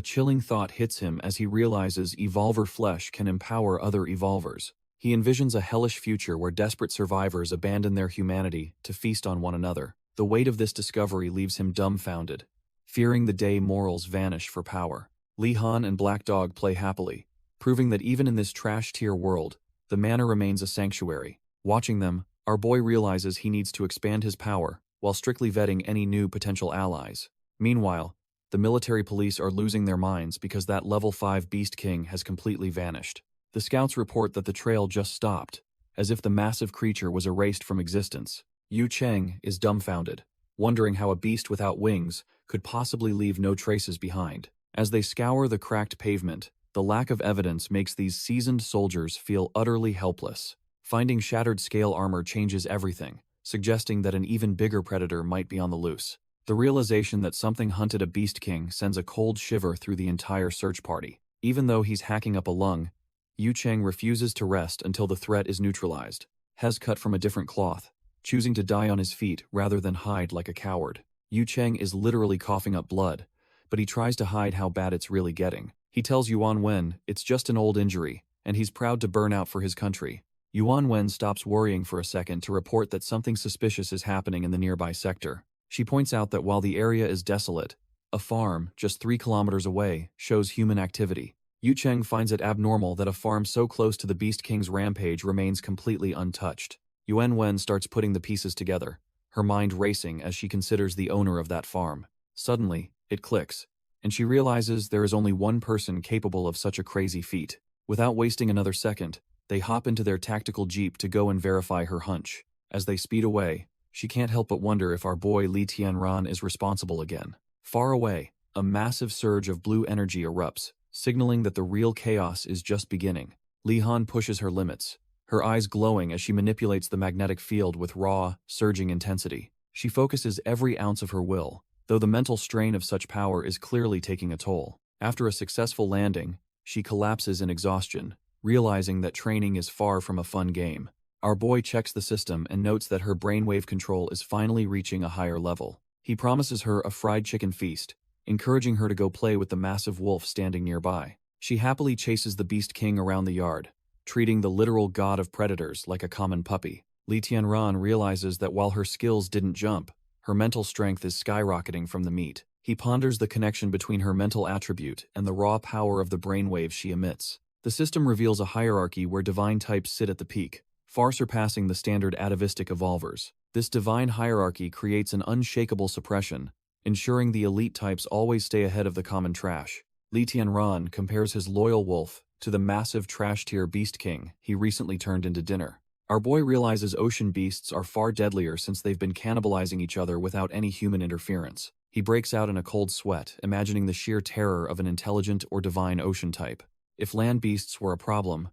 chilling thought hits him as he realizes evolver flesh can empower other evolvers. He envisions a hellish future where desperate survivors abandon their humanity to feast on one another. The weight of this discovery leaves him dumbfounded, fearing the day morals vanish for power. Li Han and Black Dog play happily, proving that even in this trash-tier world, the manor remains a sanctuary. Watching them, our boy realizes he needs to expand his power, while strictly vetting any new potential allies. Meanwhile, the military police are losing their minds because that level 5 Beast King has completely vanished. The scouts report that the trail just stopped, as if the massive creature was erased from existence. Yu Cheng is dumbfounded, wondering how a beast without wings could possibly leave no traces behind. As they scour the cracked pavement, the lack of evidence makes these seasoned soldiers feel utterly helpless. Finding shattered scale armor changes everything, suggesting that an even bigger predator might be on the loose. The realization that something hunted a Beast King sends a cold shiver through the entire search party. Even though he's hacking up a lung, Yu Cheng refuses to rest until the threat is neutralized. Hes cut from a different cloth, choosing to die on his feet rather than hide like a coward. Yu Cheng is literally coughing up blood, but he tries to hide how bad it's really getting. He tells Yuan Wen it's just an old injury, and he's proud to burn out for his country. Yuan Wen stops worrying for a second to report that something suspicious is happening in the nearby sector. She points out that while the area is desolate, a farm just 3 kilometers away shows human activity. Yu Cheng finds it abnormal that a farm so close to the Beast King's rampage remains completely untouched. Yuan Wen starts putting the pieces together, her mind racing as she considers the owner of that farm. Suddenly, it clicks, and she realizes there is only one person capable of such a crazy feat. Without wasting another second, they hop into their tactical jeep to go and verify her hunch. As they speed away, she can't help but wonder if our boy Li Tianran is responsible again. Far away, a massive surge of blue energy erupts, signaling that the real chaos is just beginning. Li Han pushes her limits, her eyes glowing as she manipulates the magnetic field with raw, surging intensity. She focuses every ounce of her will, though the mental strain of such power is clearly taking a toll. After a successful landing, she collapses in exhaustion, realizing that training is far from a fun game. Our boy checks the system and notes that her brainwave control is finally reaching a higher level. He promises her a fried chicken feast, encouraging her to go play with the massive wolf standing nearby. She happily chases the Beast King around the yard, treating the literal god of predators like a common puppy. Li Tianran realizes that while her skills didn't jump, her mental strength is skyrocketing from the meat. He ponders the connection between her mental attribute and the raw power of the brainwaves she emits. The system reveals a hierarchy where divine types sit at the peak, far surpassing the standard atavistic evolvers. This divine hierarchy creates an unshakable suppression, ensuring the elite types always stay ahead of the common trash. Li Tianran compares his loyal wolf to the massive trash-tier Beast King he recently turned into dinner. Our boy realizes ocean beasts are far deadlier since they've been cannibalizing each other without any human interference. He breaks out in a cold sweat, imagining the sheer terror of an intelligent or divine ocean type. If land beasts were a problem,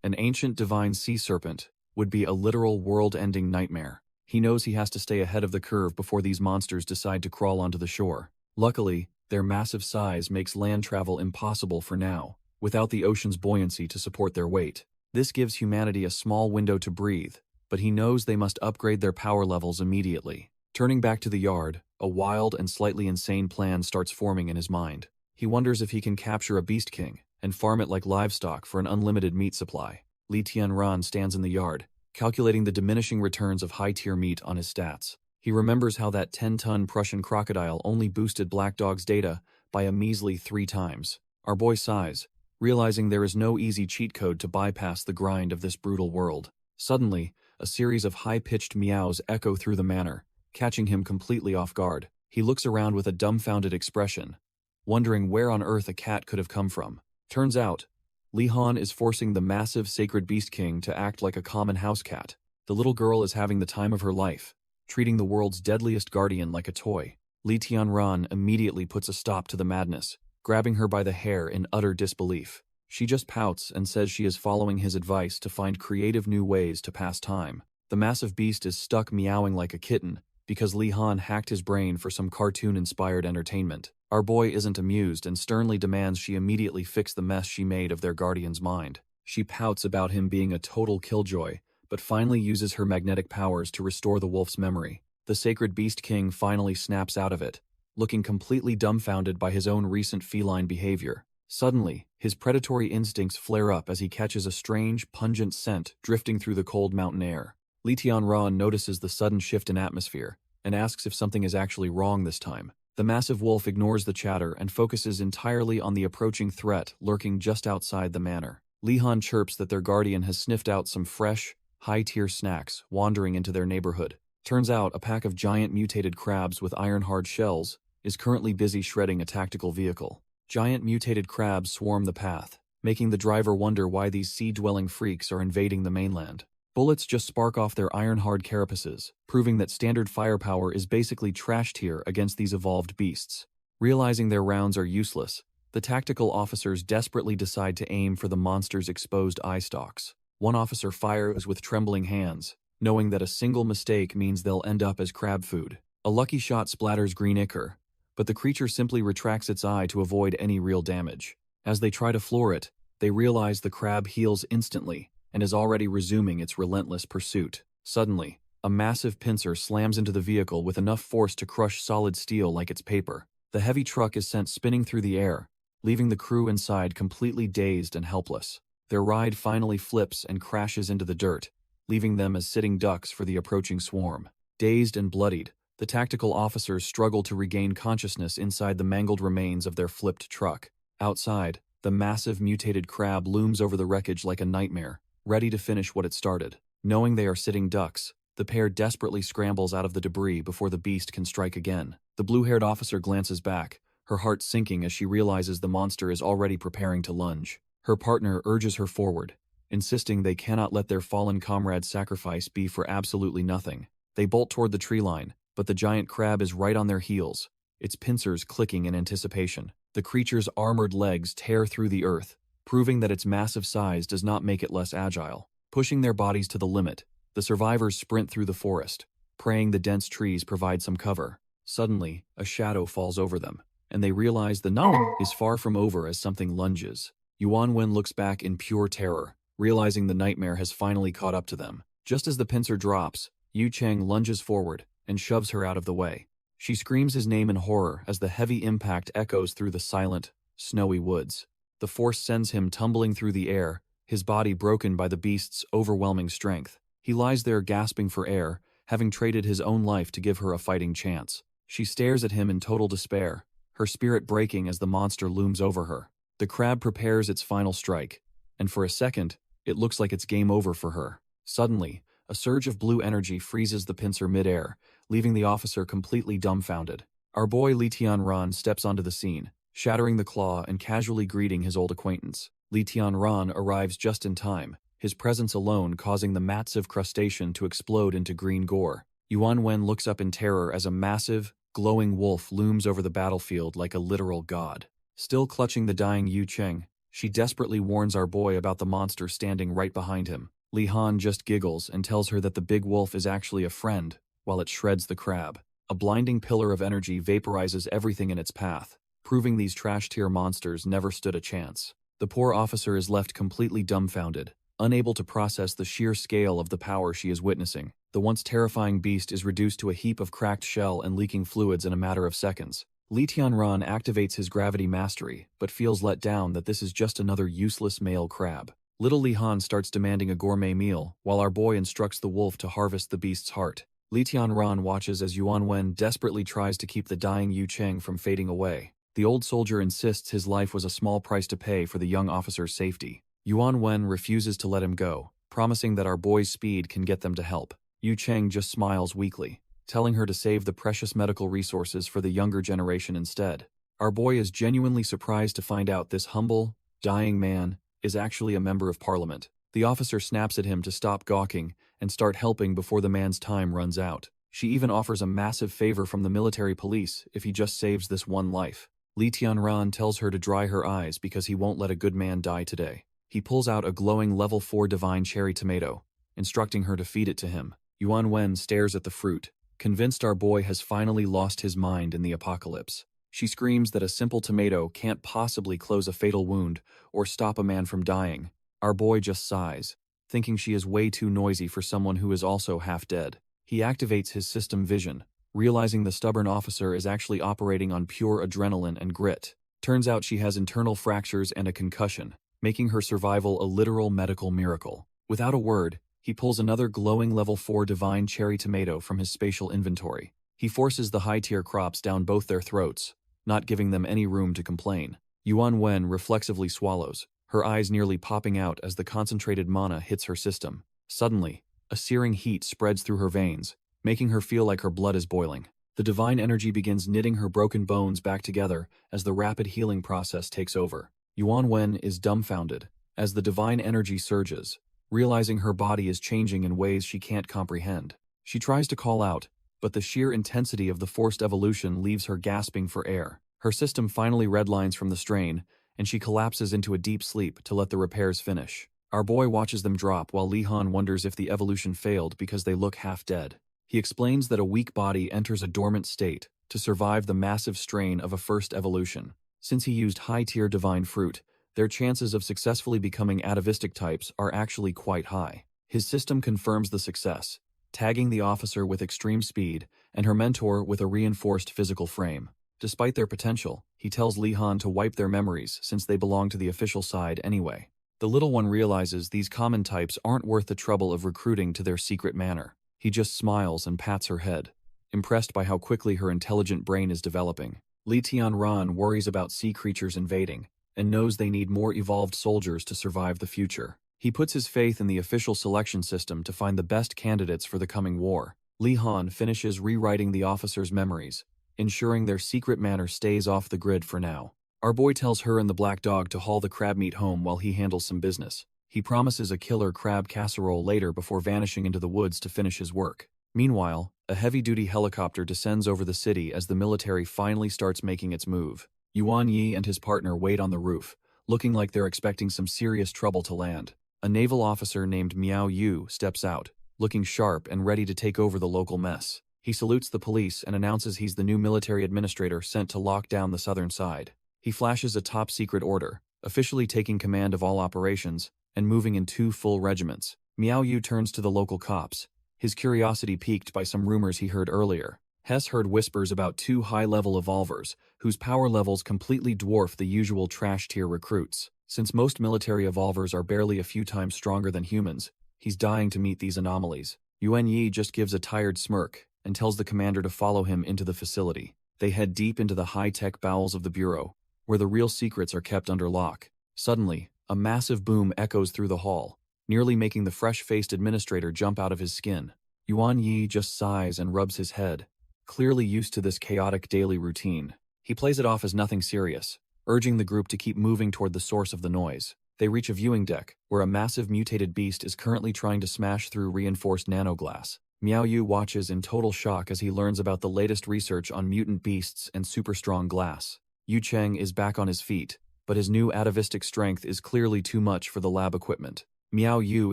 an ancient divine sea serpent would be a literal world-ending nightmare. He knows he has to stay ahead of the curve before these monsters decide to crawl onto the shore. Luckily, their massive size makes land travel impossible for now, without the ocean's buoyancy to support their weight. This gives humanity a small window to breathe, but he knows they must upgrade their power levels immediately. Turning back to the yard, a wild and slightly insane plan starts forming in his mind. He wonders if he can capture a Beast King and farm it like livestock for an unlimited meat supply. Li Tianran stands in the yard, calculating the diminishing returns of high-tier meat on his stats. He remembers how that 10-ton Prussian crocodile only boosted Black Dog's data by a measly 3 times. Our boy sighs, realizing there is no easy cheat code to bypass the grind of this brutal world. Suddenly, a series of high-pitched meows echo through the manor, catching him completely off guard. He looks around with a dumbfounded expression, wondering where on earth a cat could have come from. Turns out, Li Han is forcing the massive sacred Beast King to act like a common house cat. The little girl is having the time of her life, treating the world's deadliest guardian like a toy. Li Tianran immediately puts a stop to the madness, grabbing her by the hair in utter disbelief. She just pouts and says she is following his advice to find creative new ways to pass time. The massive beast is stuck meowing like a kitten because Li Han hacked his brain for some cartoon-inspired entertainment. Our boy isn't amused and sternly demands she immediately fix the mess she made of their guardian's mind. She pouts about him being a total killjoy, but finally uses her magnetic powers to restore the wolf's memory. The sacred Beast King finally snaps out of it, looking completely dumbfounded by his own recent feline behavior. Suddenly, his predatory instincts flare up as he catches a strange, pungent scent drifting through the cold mountain air. Li Tianran notices the sudden shift in atmosphere and asks if something is actually wrong this time. The massive wolf ignores the chatter and focuses entirely on the approaching threat lurking just outside the manor. Li Han chirps that their guardian has sniffed out some fresh, high-tier snacks wandering into their neighborhood. Turns out a pack of giant mutated crabs with iron-hard shells is currently busy shredding a tactical vehicle. Giant mutated crabs swarm the path, making the driver wonder why these sea-dwelling freaks are invading the mainland. Bullets just spark off their iron-hard carapaces, proving that standard firepower is basically trash tier against these evolved beasts. Realizing their rounds are useless, the tactical officers desperately decide to aim for the monster's exposed eye stalks. One officer fires with trembling hands, knowing that a single mistake means they'll end up as crab food. A lucky shot splatters green ichor, but the creature simply retracts its eye to avoid any real damage. As they try to floor it, they realize the crab heals instantly and is already resuming its relentless pursuit. Suddenly, a massive pincer slams into the vehicle with enough force to crush solid steel like it's paper. The heavy truck is sent spinning through the air, leaving the crew inside completely dazed and helpless. Their ride finally flips and crashes into the dirt, leaving them as sitting ducks for the approaching swarm. Dazed and bloodied, the tactical officers struggle to regain consciousness inside the mangled remains of their flipped truck. Outside, the massive mutated crab looms over the wreckage like a nightmare, ready to finish what it started. Knowing they are sitting ducks, the pair desperately scrambles out of the debris before the beast can strike again. The blue-haired officer glances back, her heart sinking as she realizes the monster is already preparing to lunge. Her partner urges her forward, insisting they cannot let their fallen comrade's sacrifice be for absolutely nothing. They bolt toward the tree line, but the giant crab is right on their heels, its pincers clicking in anticipation. The creature's armored legs tear through the earth, proving that its massive size does not make it less agile. Pushing their bodies to the limit, the survivors sprint through the forest, praying the dense trees provide some cover. Suddenly, a shadow falls over them, and they realize the night is far from over as something lunges. Yuan Wen looks back in pure terror, realizing the nightmare has finally caught up to them. Just as the pincer drops, Yu Cheng lunges forward and shoves her out of the way. She screams his name in horror as the heavy impact echoes through the silent, snowy woods. The force sends him tumbling through the air, his body broken by the beast's overwhelming strength. He lies there gasping for air, having traded his own life to give her a fighting chance. She stares at him in total despair, her spirit breaking as the monster looms over her. The crab prepares its final strike, and for a second, it looks like it's game over for her. Suddenly, a surge of blue energy freezes the pincer midair, leaving the officer completely dumbfounded. Our boy Lee Tian-ran steps onto the scene, shattering the claw and casually greeting his old acquaintance. Lee Tian-ran arrives just in time, his presence alone causing the massive crustacean to explode into green gore. Yuan Wen looks up in terror as a massive, glowing wolf looms over the battlefield like a literal god. Still clutching the dying Yu Cheng, she desperately warns our boy about the monster standing right behind him. Li Han just giggles and tells her that the big wolf is actually a friend, while it shreds the crab. A blinding pillar of energy vaporizes everything in its path, proving these trash-tier monsters never stood a chance. The poor officer is left completely dumbfounded, unable to process the sheer scale of the power she is witnessing. The once terrifying beast is reduced to a heap of cracked shell and leaking fluids in a matter of seconds. Lee Tian-ran activates his gravity mastery, but feels let down that this is just another useless male crab. Little Li Han starts demanding a gourmet meal, while our boy instructs the wolf to harvest the beast's heart. Lee Tian-ran watches as Yuan Wen desperately tries to keep the dying Yu Cheng from fading away. The old soldier insists his life was a small price to pay for the young officer's safety. Yuan Wen refuses to let him go, promising that our boy's speed can get them to help. Yu Cheng just smiles weakly, telling her to save the precious medical resources for the younger generation instead. Our boy is genuinely surprised to find out this humble, dying man is actually a member of parliament. The officer snaps at him to stop gawking and start helping before the man's time runs out. She even offers a massive favor from the military police if he just saves this one life. Lee Tian-ran tells her to dry her eyes because he won't let a good man die today. He pulls out a glowing level 4 divine cherry tomato, instructing her to feed it to him. Yuan Wen stares at the fruit, convinced our boy has finally lost his mind in the apocalypse. She screams that a simple tomato can't possibly close a fatal wound or stop a man from dying. Our boy just sighs, thinking she is way too noisy for someone who is also half dead. He activates his system vision, realizing the stubborn officer is actually operating on pure adrenaline and grit. Turns out she has internal fractures and a concussion, making her survival a literal medical miracle. Without a word, he pulls another glowing level 4 divine cherry tomato from his spatial inventory. He forces the high-tier crops down both their throats, not giving them any room to complain. Yuan Wen reflexively swallows, her eyes nearly popping out as the concentrated mana hits her system. Suddenly, a searing heat spreads through her veins, making her feel like her blood is boiling. The divine energy begins knitting her broken bones back together as the rapid healing process takes over. Yuan Wen is dumbfounded as the divine energy surges, realizing her body is changing in ways she can't comprehend. She tries to call out, but the sheer intensity of the forced evolution leaves her gasping for air. Her system finally redlines from the strain, and she collapses into a deep sleep to let the repairs finish. Our boy watches them drop while Li Han wonders if the evolution failed because they look half dead. He explains that a weak body enters a dormant state to survive the massive strain of a first evolution. Since he used high-tier divine fruit, their chances of successfully becoming atavistic types are actually quite high. His system confirms the success, tagging the officer with extreme speed and her mentor with a reinforced physical frame. Despite their potential, he tells Li Han to wipe their memories since they belong to the official side anyway. The little one realizes these common types aren't worth the trouble of recruiting to their secret manor. He just smiles and pats her head, impressed by how quickly her intelligent brain is developing. Li Tian-ran worries about sea creatures invading and knows they need more evolved soldiers to survive the future. He puts his faith in the official selection system to find the best candidates for the coming war. Li Han finishes rewriting the officers' memories, ensuring their secret manor stays off the grid for now. Our boy tells her and the black dog to haul the crab meat home while he handles some business. He promises a killer crab casserole later before vanishing into the woods to finish his work. Meanwhile, a heavy-duty helicopter descends over the city as the military finally starts making its move. Yuan Yi and his partner wait on the roof, looking like they're expecting some serious trouble to land. A naval officer named Miao Yu steps out, looking sharp and ready to take over the local mess. He salutes the police and announces he's the new military administrator sent to lock down the southern side. He flashes a top-secret order, officially taking command of all operations and moving in 2 full regiments. Miao Yu turns to the local cops, his curiosity piqued by some rumors he heard earlier. Hess heard whispers about two high-level evolvers, whose power levels completely dwarf the usual trash-tier recruits. Since most military evolvers are barely a few times stronger than humans, he's dying to meet these anomalies. Yuan Yi just gives a tired smirk and tells the commander to follow him into the facility. They head deep into the high-tech bowels of the bureau, where the real secrets are kept under lock. Suddenly, a massive boom echoes through the hall, nearly making the fresh-faced administrator jump out of his skin. Yuan Yi just sighs and rubs his head, clearly used to this chaotic daily routine. He plays it off as nothing serious, urging the group to keep moving toward the source of the noise. They reach a viewing deck, where a massive mutated beast is currently trying to smash through reinforced nanoglass. Miao Yu watches in total shock as he learns about the latest research on mutant beasts and super-strong glass. Yu Cheng is back on his feet, but his new atavistic strength is clearly too much for the lab equipment. Miao Yu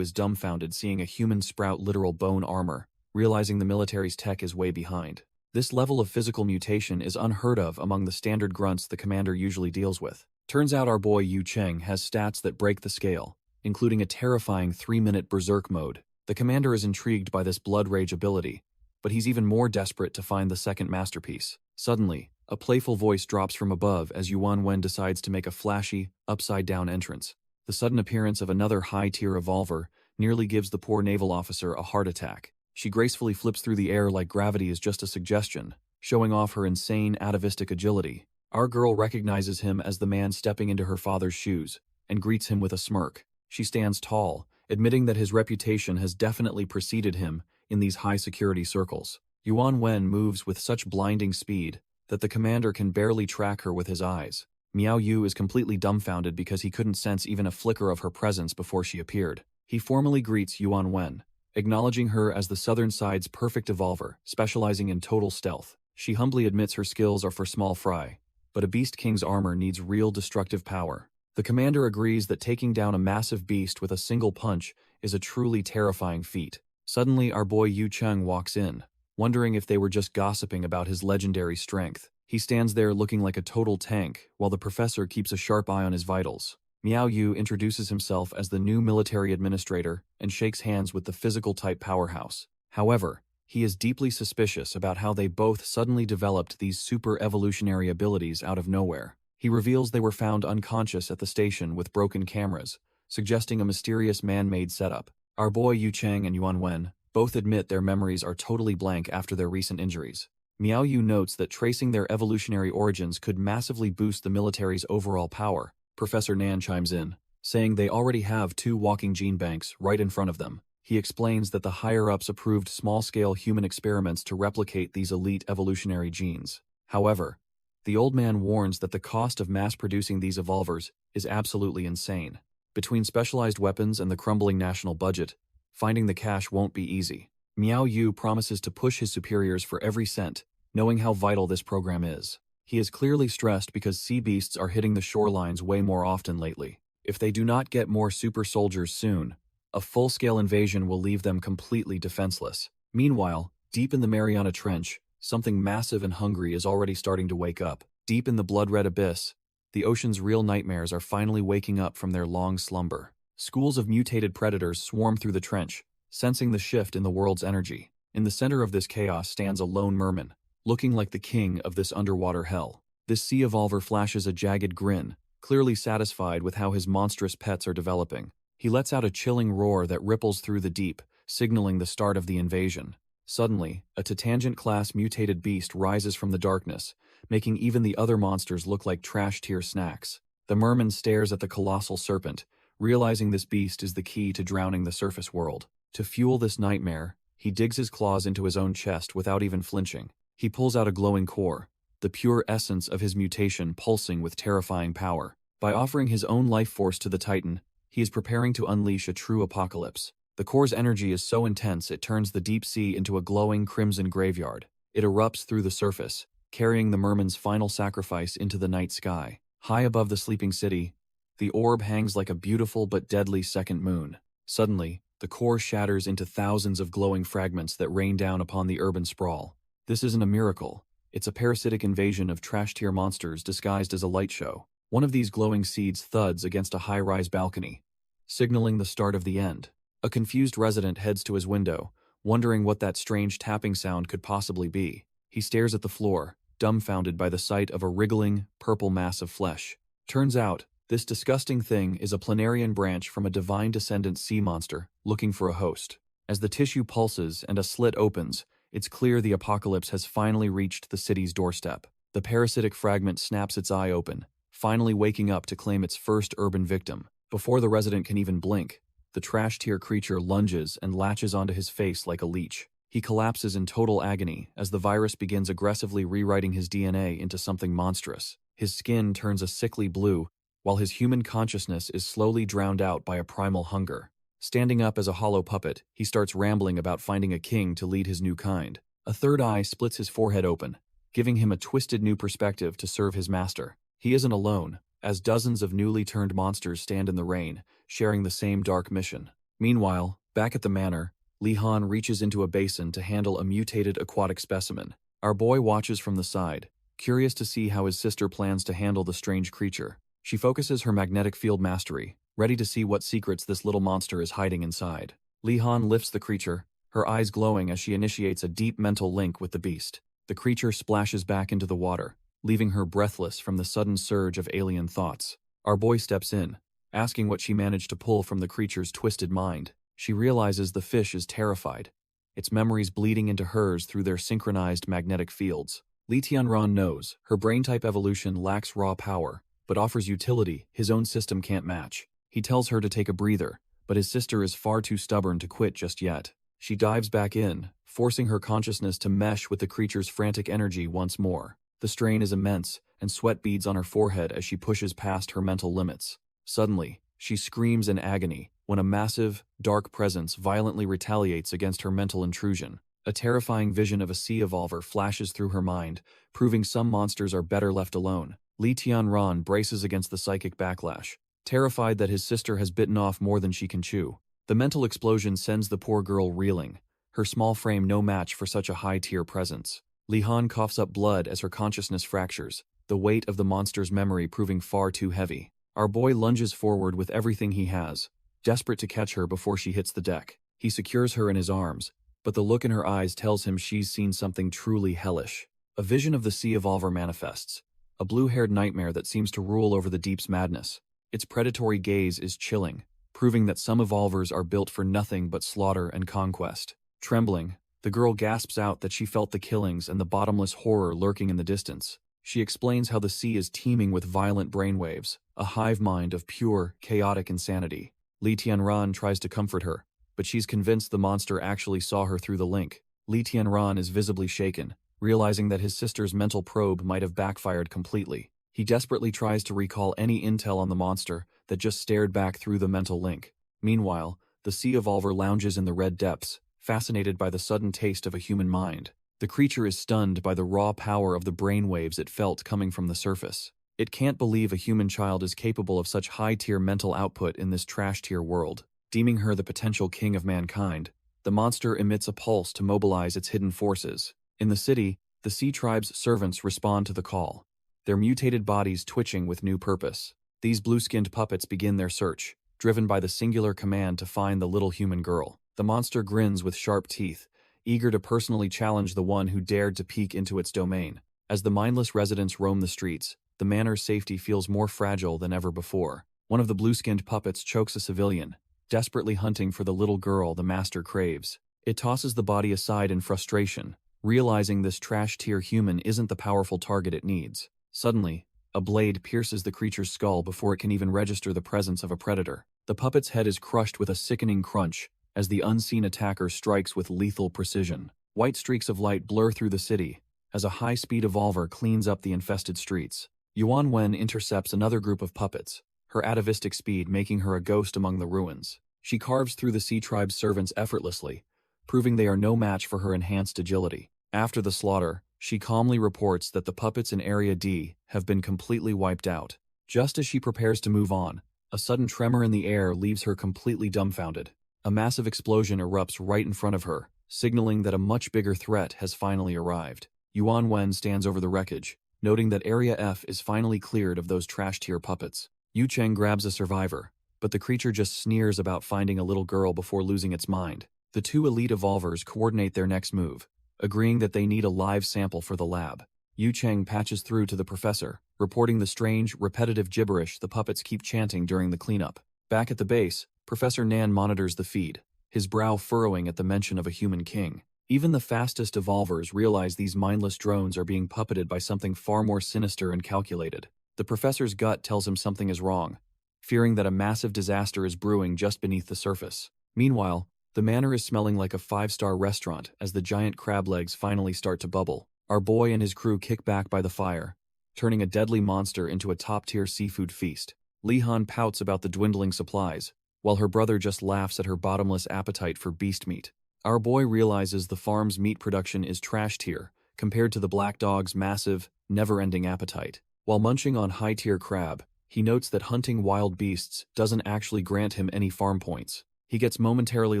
is dumbfounded seeing a human sprout literal bone armor, realizing the military's tech is way behind. This level of physical mutation is unheard of among the standard grunts the commander usually deals with. Turns out our boy Yu Cheng has stats that break the scale, including a terrifying 3-minute berserk mode. The commander is intrigued by this blood rage ability, but he's even more desperate to find the second masterpiece. Suddenly, a playful voice drops from above as Yuan Wen decides to make a flashy, upside-down entrance. The sudden appearance of another high-tier evolver nearly gives the poor naval officer a heart attack. She gracefully flips through the air like gravity is just a suggestion, showing off her insane atavistic agility. Our girl recognizes him as the man stepping into her father's shoes, and greets him with a smirk. She stands tall, admitting that his reputation has definitely preceded him in these high-security circles. Yuan Wen moves with such blinding speed that the commander can barely track her with his eyes. Miao Yu is completely dumbfounded because he couldn't sense even a flicker of her presence before she appeared. He formally greets Yuan Wen, acknowledging her as the Southern Side's perfect evolver, specializing in total stealth. She humbly admits her skills are for small fry, but a Beast King's armor needs real destructive power. The commander agrees that taking down a massive beast with a single punch is a truly terrifying feat. Suddenly, our boy Yu Cheng walks in, wondering if they were just gossiping about his legendary strength. He stands there looking like a total tank, while the professor keeps a sharp eye on his vitals. Miao Yu introduces himself as the new military administrator and shakes hands with the physical-type powerhouse. However, he is deeply suspicious about how they both suddenly developed these super-evolutionary abilities out of nowhere. He reveals they were found unconscious at the station with broken cameras, suggesting a mysterious man-made setup. Our boy Yu Cheng and Yuan Wen both admit their memories are totally blank after their recent injuries. Miao Yu notes that tracing their evolutionary origins could massively boost the military's overall power. Professor Nan chimes in, saying they already have 2 walking gene banks right in front of them. He explains that the higher-ups approved small-scale human experiments to replicate these elite evolutionary genes. However, the old man warns that the cost of mass-producing these evolvers is absolutely insane. Between specialized weapons and the crumbling national budget, finding the cash won't be easy. Miao Yu promises to push his superiors for every cent, knowing how vital this program is. He is clearly stressed because sea beasts are hitting the shorelines way more often lately. If they do not get more super soldiers soon, a full-scale invasion will leave them completely defenseless. Meanwhile, deep in the Mariana Trench, something massive and hungry is already starting to wake up. Deep in the blood-red abyss, the ocean's real nightmares are finally waking up from their long slumber. Schools of mutated predators swarm through the trench, sensing the shift in the world's energy. In the center of this chaos stands a lone merman, looking like the king of this underwater hell. This sea evolver flashes a jagged grin, clearly satisfied with how his monstrous pets are developing. He lets out a chilling roar that ripples through the deep, signaling the start of the invasion. Suddenly, a Titangent-class mutated beast rises from the darkness, making even the other monsters look like trash-tier snacks. The merman stares at the colossal serpent, realizing this beast is the key to drowning the surface world. To fuel this nightmare, he digs his claws into his own chest without even flinching. He pulls out a glowing core, the pure essence of his mutation pulsing with terrifying power. By offering his own life force to the Titan, he is preparing to unleash a true apocalypse. The core's energy is so intense it turns the deep sea into a glowing crimson graveyard. It erupts through the surface, carrying the merman's final sacrifice into the night sky. High above the sleeping city, the orb hangs like a beautiful but deadly second moon. Suddenly, the core shatters into thousands of glowing fragments that rain down upon the urban sprawl. This isn't a miracle. It's a parasitic invasion of trash-tier monsters disguised as a light show. One of these glowing seeds thuds against a high-rise balcony, signaling the start of the end. A confused resident heads to his window, wondering what that strange tapping sound could possibly be. He stares at the floor, dumbfounded by the sight of a wriggling, purple mass of flesh. Turns out, this disgusting thing is a planarian branch from a divine descendant sea monster, looking for a host. As the tissue pulses and a slit opens, it's clear the apocalypse has finally reached the city's doorstep. The parasitic fragment snaps its eye open, finally waking up to claim its first urban victim. Before the resident can even blink, the trash-tier creature lunges and latches onto his face like a leech. He collapses in total agony as the virus begins aggressively rewriting his DNA into something monstrous. His skin turns a sickly blue, while his human consciousness is slowly drowned out by a primal hunger. Standing up as a hollow puppet, he starts rambling about finding a king to lead his new kind. A third eye splits his forehead open, giving him a twisted new perspective to serve his master. He isn't alone, as dozens of newly turned monsters stand in the rain, sharing the same dark mission. Meanwhile, back at the manor, Li-Han reaches into a basin to handle a mutated aquatic specimen. Our boy watches from the side, curious to see how his sister plans to handle the strange creature. She focuses her magnetic field mastery, ready to see what secrets this little monster is hiding inside. Li-Han lifts the creature, her eyes glowing as she initiates a deep mental link with the beast. The creature splashes back into the water, leaving her breathless from the sudden surge of alien thoughts. Our boy steps in, asking what she managed to pull from the creature's twisted mind. She realizes the fish is terrified, its memories bleeding into hers through their synchronized magnetic fields. Li Tianran knows her brain-type evolution lacks raw power, but offers utility his own system can't match. He tells her to take a breather, but his sister is far too stubborn to quit just yet. She dives back in, forcing her consciousness to mesh with the creature's frantic energy once more. The strain is immense, and sweat beads on her forehead as she pushes past her mental limits. Suddenly, she screams in agony when a massive, dark presence violently retaliates against her mental intrusion. A terrifying vision of a sea evolver flashes through her mind, proving some monsters are better left alone. Li Tianran braces against the psychic backlash, terrified that his sister has bitten off more than she can chew. The mental explosion sends the poor girl reeling, her small frame no match for such a high-tier presence. Li-Han coughs up blood as her consciousness fractures, the weight of the monster's memory proving far too heavy. Our boy lunges forward with everything he has, desperate to catch her before she hits the deck. He secures her in his arms, but the look in her eyes tells him she's seen something truly hellish. A vision of the sea evolver manifests, a blue-haired nightmare that seems to rule over the deep's madness. Its predatory gaze is chilling, proving that some evolvers are built for nothing but slaughter and conquest. Trembling, the girl gasps out that she felt the killings and the bottomless horror lurking in the distance. She explains how the sea is teeming with violent brainwaves, a hive mind of pure, chaotic insanity. Li Tianran tries to comfort her, but she's convinced the monster actually saw her through the link. Li Tianran is visibly shaken, realizing that his sister's mental probe might have backfired completely. He desperately tries to recall any intel on the monster that just stared back through the mental link. Meanwhile, the sea evolver lounges in the red depths, fascinated by the sudden taste of a human mind. The creature is stunned by the raw power of the brainwaves it felt coming from the surface. It can't believe a human child is capable of such high-tier mental output in this trash-tier world. Deeming her the potential king of mankind, the monster emits a pulse to mobilize its hidden forces. In the city, the Sea Tribe's servants respond to the call, their mutated bodies twitching with new purpose. These blue-skinned puppets begin their search, driven by the singular command to find the little human girl. The monster grins with sharp teeth, eager to personally challenge the one who dared to peek into its domain. As the mindless residents roam the streets, the manor's safety feels more fragile than ever before. One of the blue-skinned puppets chokes a civilian, desperately hunting for the little girl the master craves. It tosses the body aside in frustration, realizing this trash-tier human isn't the powerful target it needs. Suddenly, a blade pierces the creature's skull before it can even register the presence of a predator. The puppet's head is crushed with a sickening crunch as the unseen attacker strikes with lethal precision. White streaks of light blur through the city as a high-speed evolver cleans up the infested streets. Yuan Wen intercepts another group of puppets, her atavistic speed making her a ghost among the ruins. She carves through the Sea Tribe's servants effortlessly, proving they are no match for her enhanced agility. After the slaughter, she calmly reports that the puppets in Area D have been completely wiped out. Just as she prepares to move on, a sudden tremor in the air leaves her completely dumbfounded. A massive explosion erupts right in front of her, signaling that a much bigger threat has finally arrived. Yuan Wen stands over the wreckage, noting that Area F is finally cleared of those trash-tier puppets. Yu Cheng grabs a survivor, but the creature just sneers about finding a little girl before losing its mind. The two elite evolvers coordinate their next move, agreeing that they need a live sample for the lab. Yu Cheng patches through to the professor, reporting the strange, repetitive gibberish the puppets keep chanting during the cleanup. Back at the base, Professor Nan monitors the feed, his brow furrowing at the mention of a human king. Even the fastest evolvers realize these mindless drones are being puppeted by something far more sinister and calculated. The professor's gut tells him something is wrong, fearing that a massive disaster is brewing just beneath the surface. Meanwhile, the manor is smelling like a five-star restaurant as the giant crab legs finally start to bubble. Our boy and his crew kick back by the fire, turning a deadly monster into a top-tier seafood feast. Li Han pouts about the dwindling supplies, while her brother just laughs at her bottomless appetite for beast meat. Our boy realizes the farm's meat production is trash tier compared to the black dog's massive, never-ending appetite. While munching on high-tier crab, he notes that hunting wild beasts doesn't actually grant him any farm points. He gets momentarily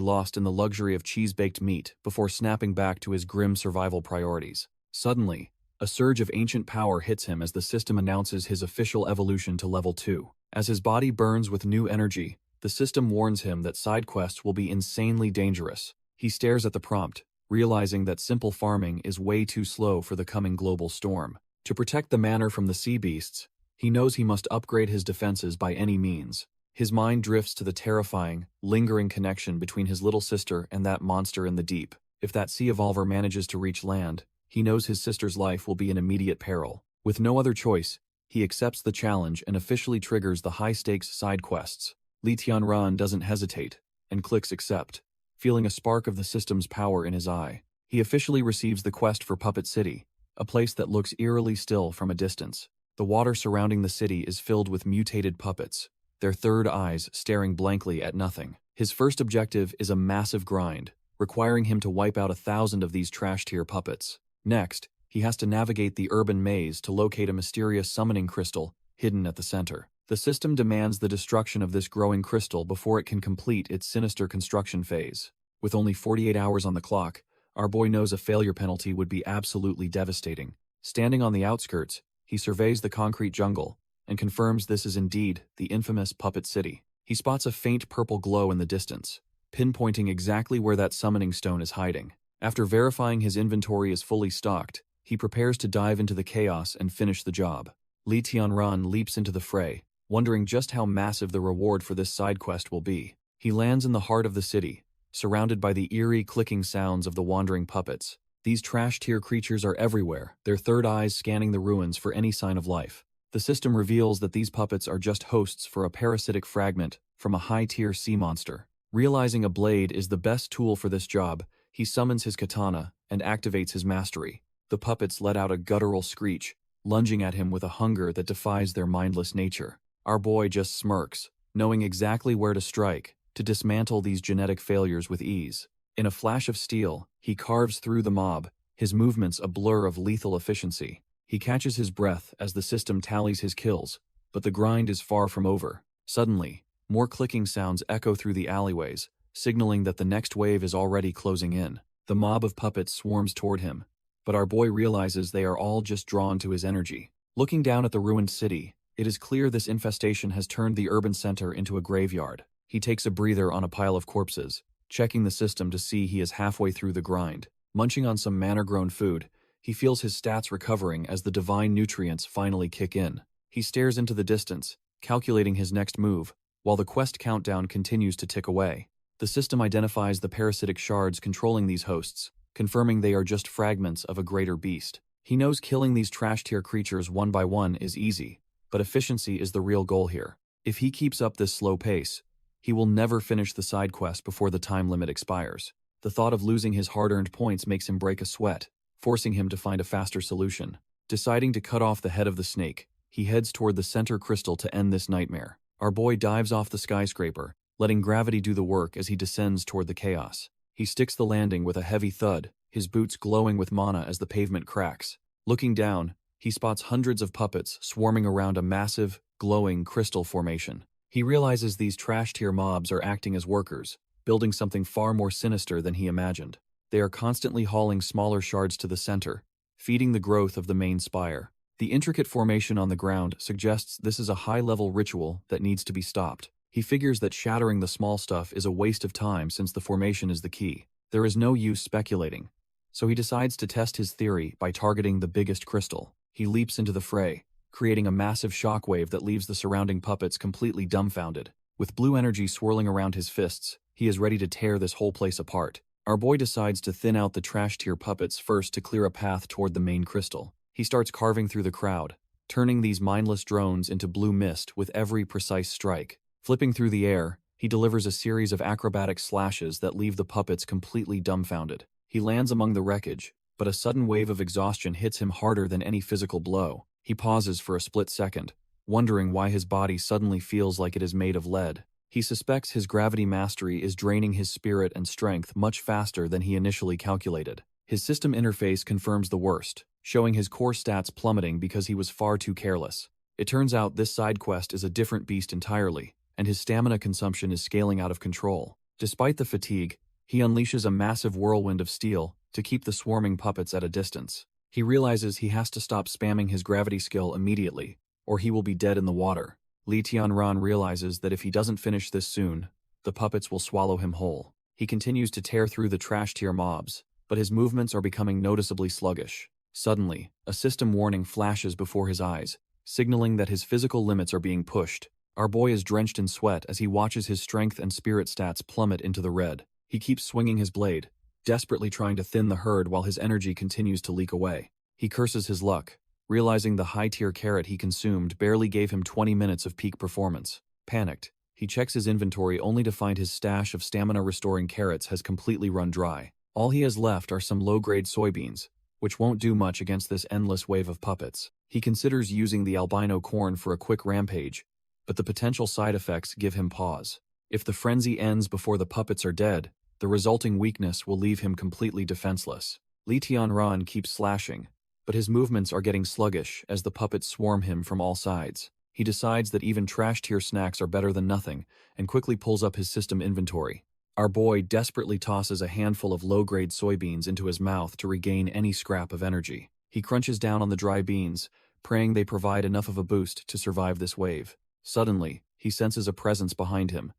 lost in the luxury of cheese-baked meat before snapping back to his grim survival priorities. Suddenly, a surge of ancient power hits him as the system announces his official evolution to level 2. As his body burns with new energy, the system warns him that side quests will be insanely dangerous. He stares at the prompt, realizing that simple farming is way too slow for the coming global storm. To protect the manor from the sea beasts, he knows he must upgrade his defenses by any means. His mind drifts to the terrifying, lingering connection between his little sister and that monster in the deep. If that sea evolver manages to reach land, he knows his sister's life will be in immediate peril. With no other choice, he accepts the challenge and officially triggers the high-stakes side quests. Li Tianran doesn't hesitate, and clicks accept, feeling a spark of the system's power in his eye. He officially receives the quest for Puppet City, a place that looks eerily still from a distance. The water surrounding the city is filled with mutated puppets, their third eyes staring blankly at nothing. His first objective is a massive grind, requiring him to wipe out 1,000 of these trash-tier puppets. Next, he has to navigate the urban maze to locate a mysterious summoning crystal hidden at the center. The system demands the destruction of this growing crystal before it can complete its sinister construction phase. With only 48 hours on the clock, our boy knows a failure penalty would be absolutely devastating. Standing on the outskirts, he surveys the concrete jungle and confirms this is indeed the infamous Puppet City. He spots a faint purple glow in the distance, pinpointing exactly where that summoning stone is hiding. After verifying his inventory is fully stocked, he prepares to dive into the chaos and finish the job. Li Tianran leaps into the fray, wondering just how massive the reward for this side quest will be. He lands in the heart of the city, surrounded by the eerie clicking sounds of the wandering puppets. These trash-tier creatures are everywhere, their third eyes scanning the ruins for any sign of life. The system reveals that these puppets are just hosts for a parasitic fragment from a high-tier sea monster. Realizing a blade is the best tool for this job, he summons his katana and activates his mastery. The puppets let out a guttural screech, lunging at him with a hunger that defies their mindless nature. Our boy just smirks, knowing exactly where to strike, to dismantle these genetic failures with ease. In a flash of steel, he carves through the mob, his movements a blur of lethal efficiency. He catches his breath as the system tallies his kills, but the grind is far from over. Suddenly, more clicking sounds echo through the alleyways, signaling that the next wave is already closing in. The mob of puppets swarms toward him, but our boy realizes they are all just drawn to his energy. Looking down at the ruined city, it is clear this infestation has turned the urban center into a graveyard. He takes a breather on a pile of corpses, checking the system to see he is halfway through the grind. Munching on some manor-grown food, he feels his stats recovering as the divine nutrients finally kick in. He stares into the distance, calculating his next move, while the quest countdown continues to tick away. The system identifies the parasitic shards controlling these hosts, confirming they are just fragments of a greater beast. He knows killing these trash-tier creatures one by one is easy, but efficiency is the real goal here. If he keeps up this slow pace, he will never finish the side quest before the time limit expires. The thought of losing his hard-earned points makes him break a sweat, forcing him to find a faster solution. Deciding to cut off the head of the snake, he heads toward the center crystal to end this nightmare. Our boy dives off the skyscraper, letting gravity do the work as he descends toward the chaos. He sticks the landing with a heavy thud, his boots glowing with mana as the pavement cracks. Looking down, he spots hundreds of puppets swarming around a massive, glowing crystal formation. He realizes these trash-tier mobs are acting as workers, building something far more sinister than he imagined. They are constantly hauling smaller shards to the center, feeding the growth of the main spire. The intricate formation on the ground suggests this is a high-level ritual that needs to be stopped. He figures that shattering the small stuff is a waste of time since the formation is the key. There is no use speculating. so he decides to test his theory by targeting the biggest crystal. He leaps into the fray, creating a massive shockwave that leaves the surrounding puppets completely dumbfounded. With blue energy swirling around his fists, he is ready to tear this whole place apart. Our boy decides to thin out the trash-tier puppets first to clear a path toward the main crystal. He starts carving through the crowd, turning these mindless drones into blue mist with every precise strike. Flipping through the air, he delivers a series of acrobatic slashes that leave the puppets completely dumbfounded. He lands among the wreckage, but a sudden wave of exhaustion hits him harder than any physical blow. He pauses for a split second, wondering why his body suddenly feels like it is made of lead. He suspects his gravity mastery is draining his spirit and strength much faster than he initially calculated. His system interface confirms the worst, showing his core stats plummeting because he was far too careless. It turns out this side quest is a different beast entirely, and his stamina consumption is scaling out of control. Despite the fatigue, he unleashes a massive whirlwind of steel to keep the swarming puppets at a distance. He realizes he has to stop spamming his gravity skill immediately, or he will be dead in the water. Li Tianran realizes that if he doesn't finish this soon, the puppets will swallow him whole. He continues to tear through the trash-tier mobs, but his movements are becoming noticeably sluggish. Suddenly, a system warning flashes before his eyes, signaling that his physical limits are being pushed. Our boy is drenched in sweat as he watches his strength and spirit stats plummet into the red. He keeps swinging his blade, desperately trying to thin the herd while his energy continues to leak away. He curses his luck, realizing the high-tier carrot he consumed barely gave him 20 minutes of peak performance. Panicked, he checks his inventory only to find his stash of stamina-restoring carrots has completely run dry. All he has left are some low-grade soybeans, which won't do much against this endless wave of puppets. He considers using the albino corn for a quick rampage, but the potential side effects give him pause. If the frenzy ends before the puppets are dead, the resulting weakness will leave him completely defenseless. Li Tianran keeps slashing, but his movements are getting sluggish as the puppets swarm him from all sides. He decides that even trash-tier snacks are better than nothing, and quickly pulls up his system inventory. Our boy desperately tosses a handful of low-grade soybeans into his mouth to regain any scrap of energy. He crunches down on the dry beans, praying they provide enough of a boost to survive this wave. Suddenly, he senses a presence behind him,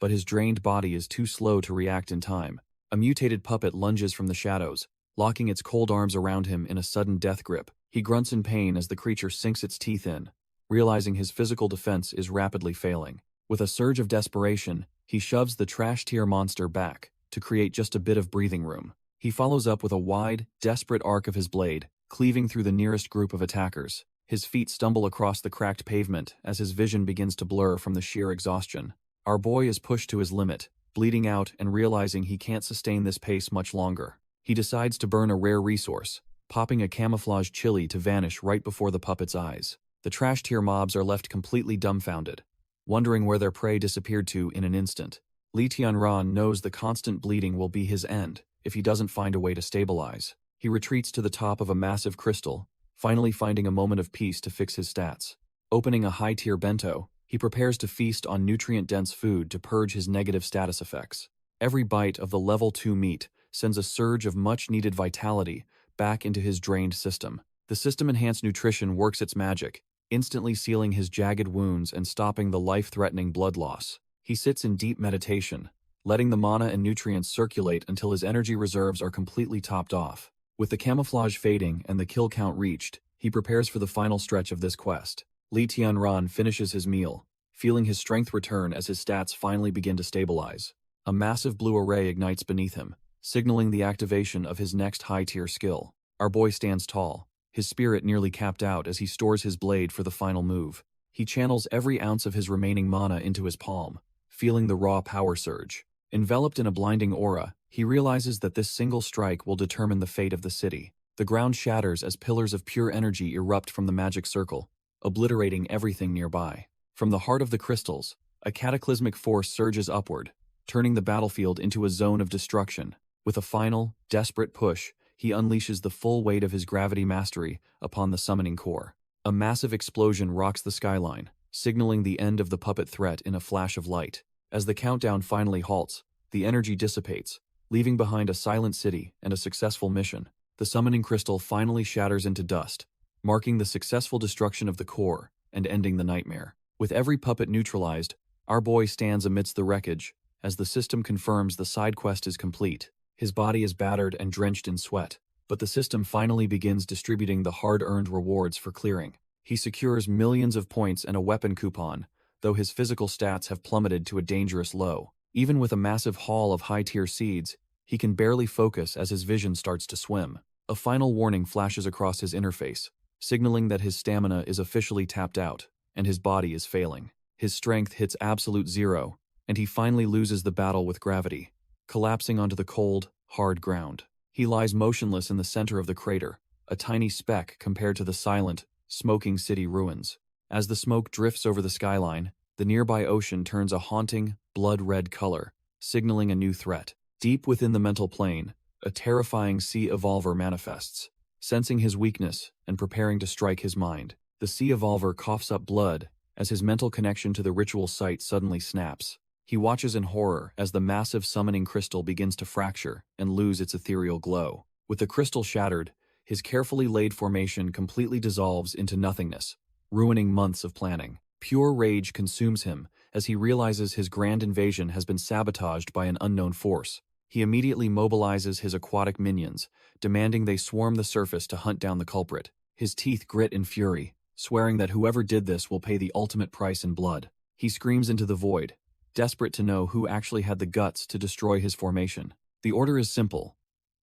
but his drained body is too slow to react in time. A mutated puppet lunges from the shadows, locking its cold arms around him in a sudden death grip. He grunts in pain as the creature sinks its teeth in, realizing his physical defense is rapidly failing. With a surge of desperation, he shoves the trash-tier monster back to create just a bit of breathing room. He follows up with a wide, desperate arc of his blade, cleaving through the nearest group of attackers. His feet stumble across the cracked pavement as his vision begins to blur from the sheer exhaustion. Our boy is pushed to his limit, bleeding out and realizing he can't sustain this pace much longer. He decides to burn a rare resource, popping a camouflage chili to vanish right before the puppet's eyes. The trash-tier mobs are left completely dumbfounded, wondering where their prey disappeared to in an instant. Li Tianran knows the constant bleeding will be his end if he doesn't find a way to stabilize. He retreats to the top of a massive crystal, finally finding a moment of peace to fix his stats. Opening a high-tier bento, he prepares to feast on nutrient-dense food to purge his negative status effects. Every bite of the level 2 meat sends a surge of much-needed vitality back into his drained system. The system-enhanced nutrition works its magic, instantly sealing his jagged wounds and stopping the life-threatening blood loss. He sits in deep meditation, letting the mana and nutrients circulate until his energy reserves are completely topped off. With the camouflage fading and the kill count reached, he prepares for the final stretch of this quest. Li Tianran finishes his meal, feeling his strength return as his stats finally begin to stabilize. A massive blue array ignites beneath him, signaling the activation of his next high-tier skill. Our boy stands tall, his spirit nearly capped out as he stores his blade for the final move. He channels every ounce of his remaining mana into his palm, feeling the raw power surge. Enveloped in a blinding aura, he realizes that this single strike will determine the fate of the city. The ground shatters as pillars of pure energy erupt from the magic circle, obliterating everything nearby. From the heart of the crystals, a cataclysmic force surges upward, turning the battlefield into a zone of destruction. With a final, desperate push, he unleashes the full weight of his gravity mastery upon the summoning core. A massive explosion rocks the skyline, signaling the end of the puppet threat in a flash of light. As the countdown finally halts, the energy dissipates, leaving behind a silent city and a successful mission. The summoning crystal finally shatters into dust, marking the successful destruction of the core and ending the nightmare. With every puppet neutralized, our boy stands amidst the wreckage as the system confirms the side quest is complete. His body is battered and drenched in sweat, but the system finally begins distributing the hard-earned rewards for clearing. He secures millions of points and a weapon coupon, though his physical stats have plummeted to a dangerous low. Even with a massive haul of high-tier seeds, he can barely focus as his vision starts to swim. A final warning flashes across his interface, signaling that his stamina is officially tapped out, and his body is failing. His strength hits absolute zero, and he finally loses the battle with gravity, collapsing onto the cold, hard ground. He lies motionless in the center of the crater, a tiny speck compared to the silent, smoking city ruins. As the smoke drifts over the skyline, the nearby ocean turns a haunting, blood-red color, signaling a new threat. Deep within the mental plane, a terrifying sea evolver manifests. Sensing his weakness and preparing to strike his mind, the sea evolver coughs up blood as his mental connection to the ritual site suddenly snaps. He watches in horror as the massive summoning crystal begins to fracture and lose its ethereal glow. With the crystal shattered, his carefully laid formation completely dissolves into nothingness, ruining months of planning. Pure rage consumes him as he realizes his grand invasion has been sabotaged by an unknown force. He immediately mobilizes his aquatic minions, demanding they swarm the surface to hunt down the culprit. His teeth grit in fury, swearing that whoever did this will pay the ultimate price in blood. He screams into the void, desperate to know who actually had the guts to destroy his formation. The order is simple: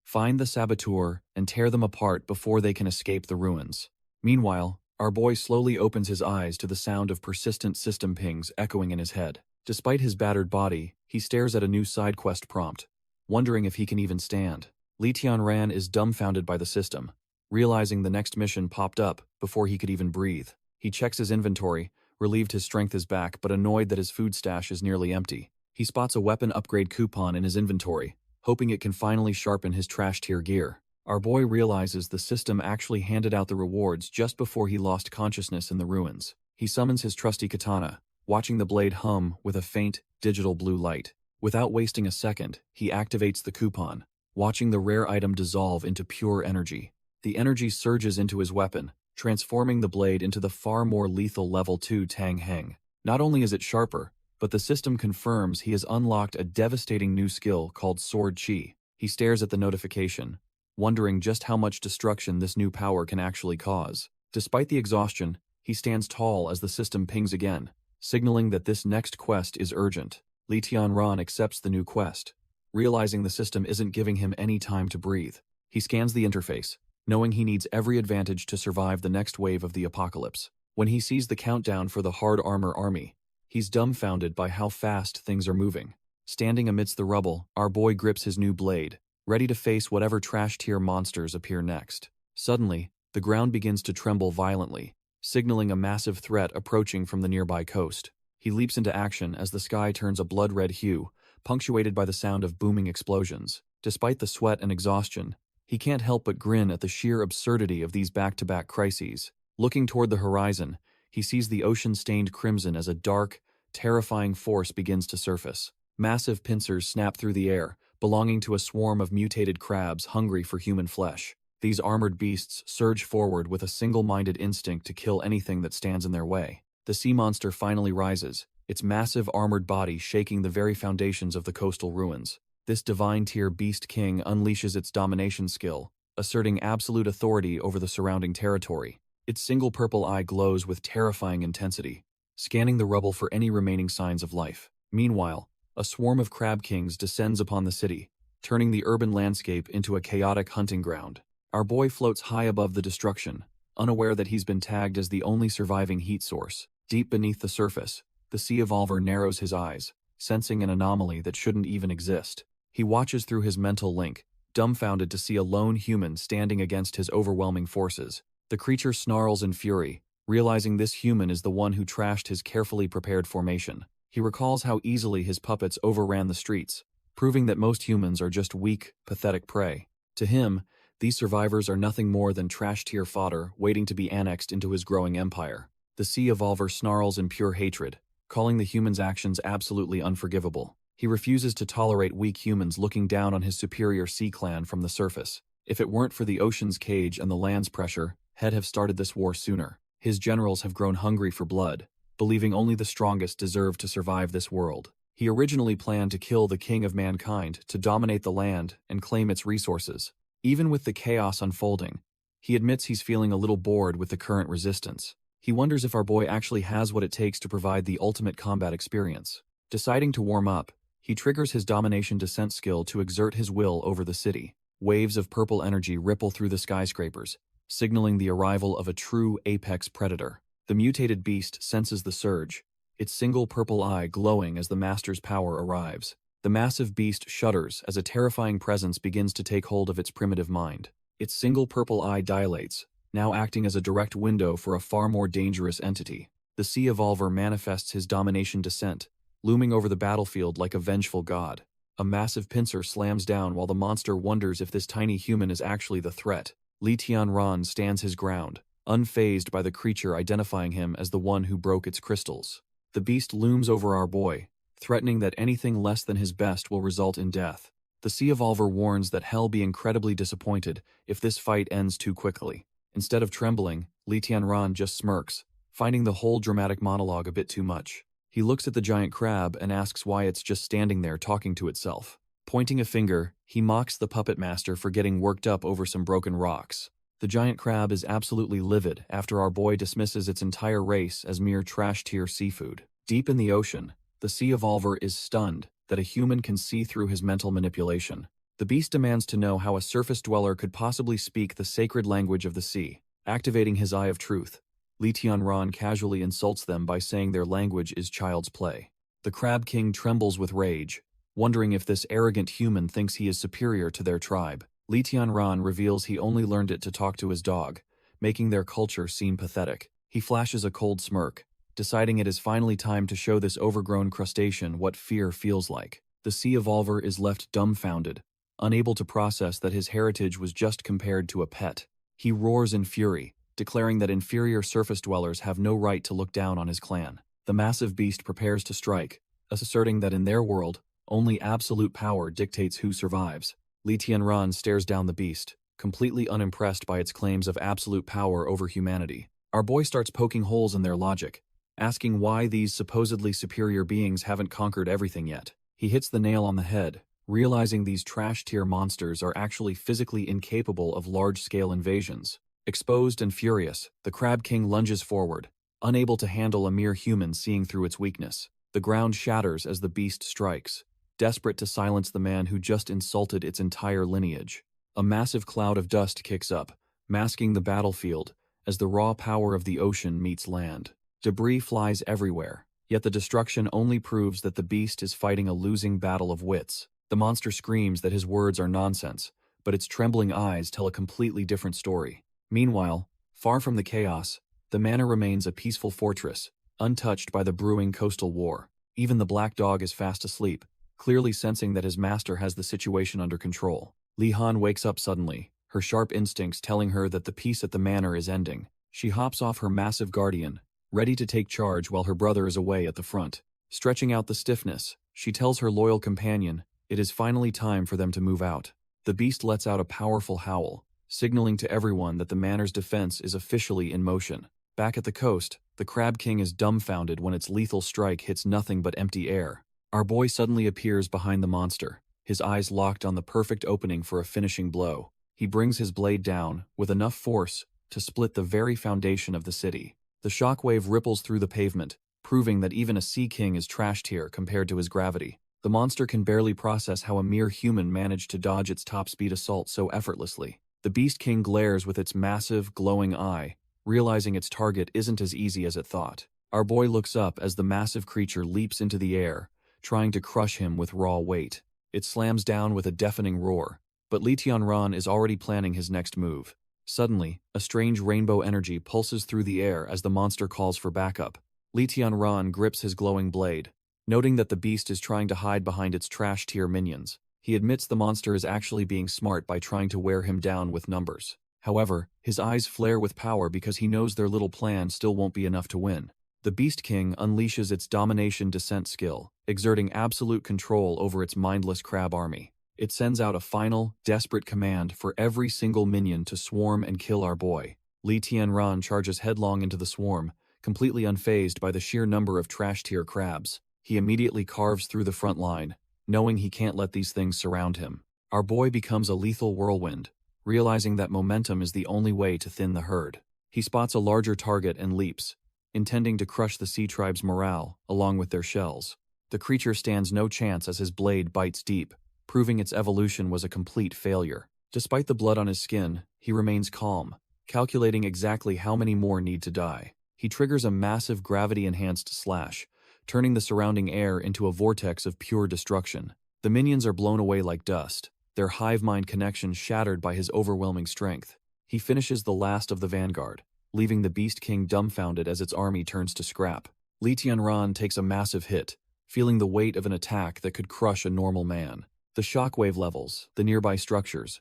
find the saboteur and tear them apart before they can escape the ruins. Meanwhile, our boy slowly opens his eyes to the sound of persistent system pings echoing in his head. Despite his battered body, he stares at a new side quest prompt, wondering if he can even stand. Li Tianran is dumbfounded by the system, realizing the next mission popped up before he could even breathe. He checks his inventory, relieved his strength is back but annoyed that his food stash is nearly empty. He spots a weapon upgrade coupon in his inventory, hoping it can finally sharpen his trash tier gear. Our boy realizes the system actually handed out the rewards just before he lost consciousness in the ruins. He summons his trusty katana, watching the blade hum with a faint, digital blue light. Without wasting a second, he activates the coupon, watching the rare item dissolve into pure energy. The energy surges into his weapon, transforming the blade into the far more lethal level 2 Tang Heng. Not only is it sharper, but the system confirms he has unlocked a devastating new skill called Sword Chi. He stares at the notification, wondering just how much destruction this new power can actually cause. Despite the exhaustion, he stands tall as the system pings again, signaling that this next quest is urgent. Li Tianran accepts the new quest, realizing the system isn't giving him any time to breathe. He scans the interface, knowing he needs every advantage to survive the next wave of the apocalypse. When he sees the countdown for the hard armor army, he's dumbfounded by how fast things are moving. Standing amidst the rubble, our boy grips his new blade, ready to face whatever trash-tier monsters appear next. Suddenly, the ground begins to tremble violently, signaling a massive threat approaching from the nearby coast. He leaps into action as the sky turns a blood-red hue, punctuated by the sound of booming explosions. Despite the sweat and exhaustion, he can't help but grin at the sheer absurdity of these back-to-back crises. Looking toward the horizon, he sees the ocean-stained crimson as a dark, terrifying force begins to surface. Massive pincers snap through the air, belonging to a swarm of mutated crabs hungry for human flesh. These armored beasts surge forward with a single-minded instinct to kill anything that stands in their way. The sea monster finally rises, its massive armored body shaking the very foundations of the coastal ruins. This divine-tier beast king unleashes its domination skill, asserting absolute authority over the surrounding territory. Its single purple eye glows with terrifying intensity, scanning the rubble for any remaining signs of life. Meanwhile, a swarm of crab kings descends upon the city, turning the urban landscape into a chaotic hunting ground. Our boy floats high above the destruction, unaware that he's been tagged as the only surviving heat source. Deep beneath the surface, the sea evolver narrows his eyes, sensing an anomaly that shouldn't even exist. He watches through his mental link, dumbfounded to see a lone human standing against his overwhelming forces. The creature snarls in fury, realizing this human is the one who trashed his carefully prepared formation. He recalls how easily his puppets overran the streets, proving that most humans are just weak, pathetic prey. To him, these survivors are nothing more than trash-tier fodder waiting to be annexed into his growing empire. The sea evolver snarls in pure hatred, calling the human's actions absolutely unforgivable. He refuses to tolerate weak humans looking down on his superior sea clan from the surface. If it weren't for the ocean's cage and the land's pressure, he'd have started this war sooner. His generals have grown hungry for blood, believing only the strongest deserve to survive this world. He originally planned to kill the king of mankind to dominate the land and claim its resources. Even with the chaos unfolding, he admits he's feeling a little bored with the current resistance. He wonders if our boy actually has what it takes to provide the ultimate combat experience. Deciding to warm up, he triggers his domination descent skill to exert his will over the city. Waves of purple energy ripple through the skyscrapers, signaling the arrival of a true apex predator. The mutated beast senses the surge, its single purple eye glowing as the master's power arrives. The massive beast shudders as a terrifying presence begins to take hold of its primitive mind. Its single purple eye dilates, now acting as a direct window for a far more dangerous entity. The Sea Evolver manifests his domination descent, looming over the battlefield like a vengeful god. A massive pincer slams down while the monster wonders if this tiny human is actually the threat. Li Tianran stands his ground, unfazed by the creature identifying him as the one who broke its crystals. The beast looms over our boy, threatening that anything less than his best will result in death. The Sea Evolver warns that he'll be incredibly disappointed if this fight ends too quickly. Instead of trembling, Li Tianran just smirks, finding the whole dramatic monologue a bit too much. He looks at the giant crab and asks why it's just standing there talking to itself. Pointing a finger, he mocks the puppet master for getting worked up over some broken rocks. The giant crab is absolutely livid after our boy dismisses its entire race as mere trash-tier seafood. Deep in the ocean, the Sea Evolver is stunned that a human can see through his mental manipulation. The beast demands to know how a surface dweller could possibly speak the sacred language of the sea. Activating his Eye of Truth, Li Tianran casually insults them by saying their language is child's play. The Crab King trembles with rage, wondering if this arrogant human thinks he is superior to their tribe. Li Tianran reveals he only learned it to talk to his dog, making their culture seem pathetic. He flashes a cold smirk, deciding it is finally time to show this overgrown crustacean what fear feels like. The Sea Evolver is left dumbfounded, unable to process that his heritage was just compared to a pet. He roars in fury, declaring that inferior surface dwellers have no right to look down on his clan. The massive beast prepares to strike, asserting that in their world, only absolute power dictates who survives. Li Tianran stares down the beast, completely unimpressed by its claims of absolute power over humanity. Our boy starts poking holes in their logic, asking why these supposedly superior beings haven't conquered everything yet. He hits the nail on the head, realizing these trash-tier monsters are actually physically incapable of large-scale invasions. Exposed and furious, the Crab King lunges forward, unable to handle a mere human seeing through its weakness. The ground shatters as the beast strikes, desperate to silence the man who just insulted its entire lineage. A massive cloud of dust kicks up, masking the battlefield as the raw power of the ocean meets land. Debris flies everywhere, yet the destruction only proves that the beast is fighting a losing battle of wits. The monster screams that his words are nonsense, but its trembling eyes tell a completely different story. Meanwhile, far from the chaos, the manor remains a peaceful fortress, untouched by the brewing coastal war. Even the black dog is fast asleep, clearly sensing that his master has the situation under control. Li Han wakes up suddenly, her sharp instincts telling her that the peace at the manor is ending. She hops off her massive guardian, ready to take charge while her brother is away at the front. Stretching out the stiffness, she tells her loyal companion it is finally time for them to move out. The beast lets out a powerful howl, signaling to everyone that the manor's defense is officially in motion. Back at the coast, the Crab King is dumbfounded when its lethal strike hits nothing but empty air. Our boy suddenly appears behind the monster, his eyes locked on the perfect opening for a finishing blow. He brings his blade down, with enough force to split the very foundation of the city. The shockwave ripples through the pavement, proving that even a sea king is trashed here compared to his gravity. The monster can barely process how a mere human managed to dodge its top-speed assault so effortlessly. The Beast King glares with its massive, glowing eye, realizing its target isn't as easy as it thought. Our boy looks up as the massive creature leaps into the air, trying to crush him with raw weight. It slams down with a deafening roar, but Li Tianran is already planning his next move. Suddenly, a strange rainbow energy pulses through the air as the monster calls for backup. Li Tianran grips his glowing blade, noting that the beast is trying to hide behind its trash-tier minions. He admits the monster is actually being smart by trying to wear him down with numbers. However, his eyes flare with power because he knows their little plan still won't be enough to win. The Beast King unleashes its domination descent skill, exerting absolute control over its mindless crab army. It sends out a final, desperate command for every single minion to swarm and kill our boy. Li Tianran charges headlong into the swarm, completely unfazed by the sheer number of trash-tier crabs. He immediately carves through the front line, knowing he can't let these things surround him. Our boy becomes a lethal whirlwind, realizing that momentum is the only way to thin the herd. He spots a larger target and leaps, intending to crush the sea tribe's morale, along with their shells. The creature stands no chance as his blade bites deep, proving its evolution was a complete failure. Despite the blood on his skin, he remains calm, calculating exactly how many more need to die. He triggers a massive gravity-enhanced slash, turning the surrounding air into a vortex of pure destruction. The minions are blown away like dust, their hive mind connection shattered by his overwhelming strength. He finishes the last of the vanguard, leaving the Beast King dumbfounded as its army turns to scrap. Li Tianran takes a massive hit, feeling the weight of an attack that could crush a normal man. The shockwave levels, the nearby structures,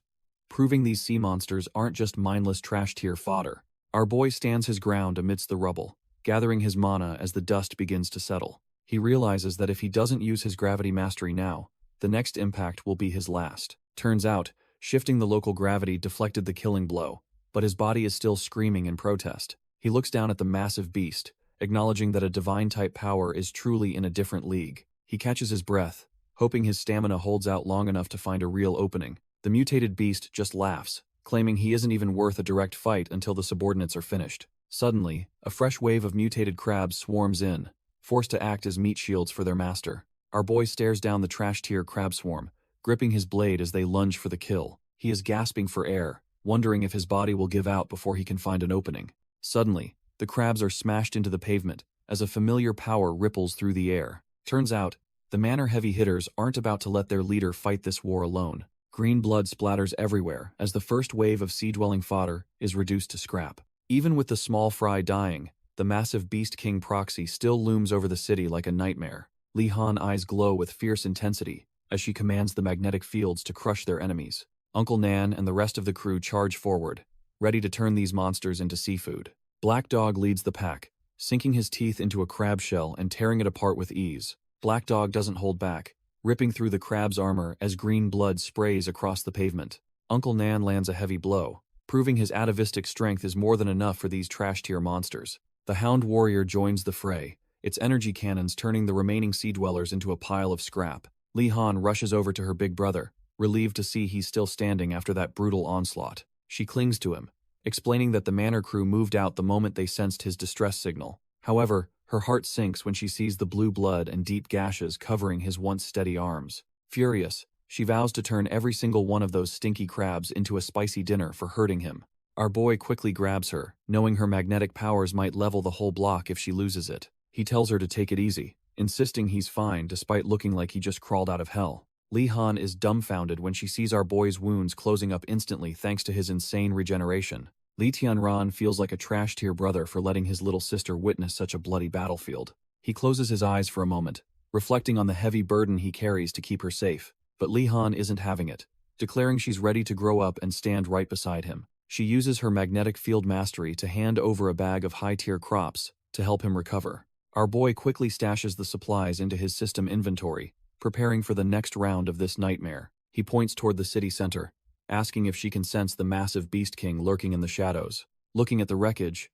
proving these sea monsters aren't just mindless trash-tier fodder. Our boy stands his ground amidst the rubble, gathering his mana as the dust begins to settle. He realizes that if he doesn't use his gravity mastery now, the next impact will be his last. Turns out, shifting the local gravity deflected the killing blow, but his body is still screaming in protest. He looks down at the massive beast, acknowledging that a divine-type power is truly in a different league. He catches his breath, hoping his stamina holds out long enough to find a real opening. The mutated beast just laughs, claiming he isn't even worth a direct fight until the subordinates are finished. Suddenly, a fresh wave of mutated crabs swarms in, forced to act as meat shields for their master. Our boy stares down the trash-tier crab swarm, gripping his blade as they lunge for the kill. He is gasping for air, wondering if his body will give out before he can find an opening. Suddenly, the crabs are smashed into the pavement as a familiar power ripples through the air. Turns out, the Manor heavy hitters aren't about to let their leader fight this war alone. Green blood splatters everywhere as the first wave of sea-dwelling fodder is reduced to scrap. Even with the small fry dying, the massive Beast King proxy still looms over the city like a nightmare. Li Han eyes glow with fierce intensity as she commands the magnetic fields to crush their enemies. Uncle Nan and the rest of the crew charge forward, ready to turn these monsters into seafood. Black Dog leads the pack, sinking his teeth into a crab shell and tearing it apart with ease. Black Dog doesn't hold back, ripping through the crab's armor as green blood sprays across the pavement. Uncle Nan lands a heavy blow, proving his atavistic strength is more than enough for these trash-tier monsters. The Hound Warrior joins the fray, its energy cannons turning the remaining sea dwellers into a pile of scrap. Li Han rushes over to her big brother, relieved to see he's still standing after that brutal onslaught. She clings to him, explaining that the Manor crew moved out the moment they sensed his distress signal. However, her heart sinks when she sees the blue blood and deep gashes covering his once steady arms. Furious, she vows to turn every single one of those stinky crabs into a spicy dinner for hurting him. Our boy quickly grabs her, knowing her magnetic powers might level the whole block if she loses it. He tells her to take it easy, insisting he's fine despite looking like he just crawled out of hell. Li Han is dumbfounded when she sees our boy's wounds closing up instantly thanks to his insane regeneration. Li Tianran feels like a trash-tier brother for letting his little sister witness such a bloody battlefield. He closes his eyes for a moment, reflecting on the heavy burden he carries to keep her safe. But Li Han isn't having it, declaring she's ready to grow up and stand right beside him. She uses her magnetic field mastery to hand over a bag of high-tier crops to help him recover. Our boy quickly stashes the supplies into his system inventory, preparing for the next round of this nightmare. He points toward the city center, asking if she can sense the massive Beast King lurking in the shadows. Looking at the wreckage,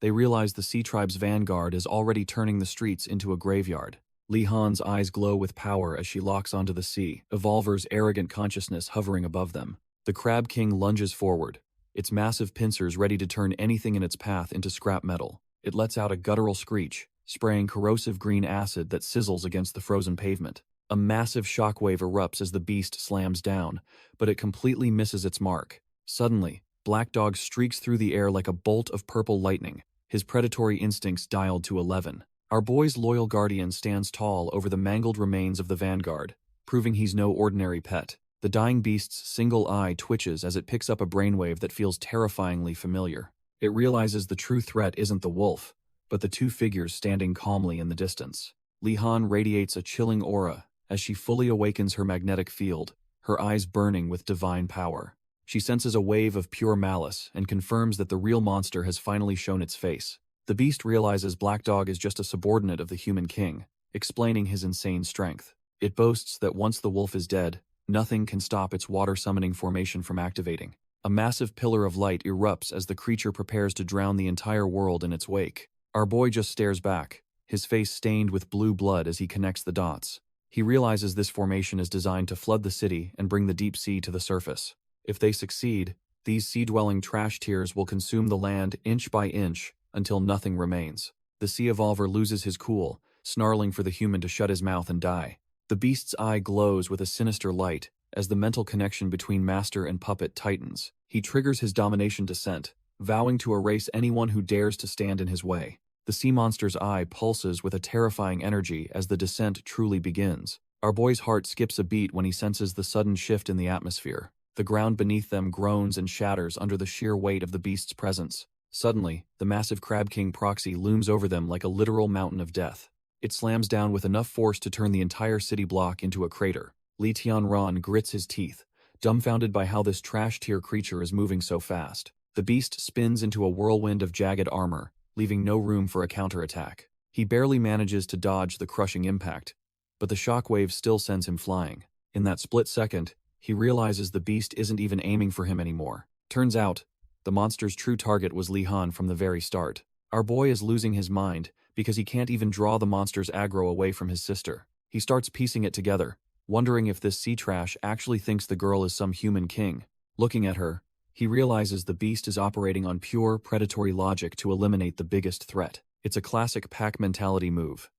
they realize the Sea Tribe's vanguard is already turning the streets into a graveyard. Li Han's eyes glow with power as she locks onto the sea, Evolver's arrogant consciousness hovering above them. The Crab King lunges forward, its massive pincers ready to turn anything in its path into scrap metal. It lets out a guttural screech, spraying corrosive green acid that sizzles against the frozen pavement. A massive shockwave erupts as the beast slams down, but it completely misses its mark. Suddenly, Black Dog streaks through the air like a bolt of purple lightning, his predatory instincts dialed to 11. Our boy's loyal guardian stands tall over the mangled remains of the vanguard, proving he's no ordinary pet. The dying beast's single eye twitches as it picks up a brainwave that feels terrifyingly familiar. It realizes the true threat isn't the wolf, but the two figures standing calmly in the distance. Li Han radiates a chilling aura as she fully awakens her magnetic field, her eyes burning with divine power. She senses a wave of pure malice and confirms that the real monster has finally shown its face. The beast realizes Black Dog is just a subordinate of the human king, explaining his insane strength. It boasts that once the wolf is dead, nothing can stop its water-summoning formation from activating. A massive pillar of light erupts as the creature prepares to drown the entire world in its wake. Our boy just stares back, his face stained with blue blood as he connects the dots. He realizes this formation is designed to flood the city and bring the deep sea to the surface. If they succeed, these sea-dwelling trash tiers will consume the land inch by inch until nothing remains. The sea evolver loses his cool, snarling for the human to shut his mouth and die. The beast's eye glows with a sinister light as the mental connection between master and puppet tightens. He triggers his domination descent, vowing to erase anyone who dares to stand in his way. The sea monster's eye pulses with a terrifying energy as the descent truly begins. Our boy's heart skips a beat when he senses the sudden shift in the atmosphere. The ground beneath them groans and shatters under the sheer weight of the beast's presence. Suddenly, the massive Crab King proxy looms over them like a literal mountain of death. It slams down with enough force to turn the entire city block into a crater. Li Tianran grits his teeth, dumbfounded by how this trash-tier creature is moving so fast. The beast spins into a whirlwind of jagged armor, leaving no room for a counterattack. He barely manages to dodge the crushing impact, but the shockwave still sends him flying. In that split second, he realizes the beast isn't even aiming for him anymore. Turns out, the monster's true target was Li Han from the very start. Our boy is losing his mind because he can't even draw the monster's aggro away from his sister. He starts piecing it together, wondering if this sea trash actually thinks the girl is some human king. Looking at her, he realizes the beast is operating on pure, predatory logic to eliminate the biggest threat. It's a classic pack mentality move.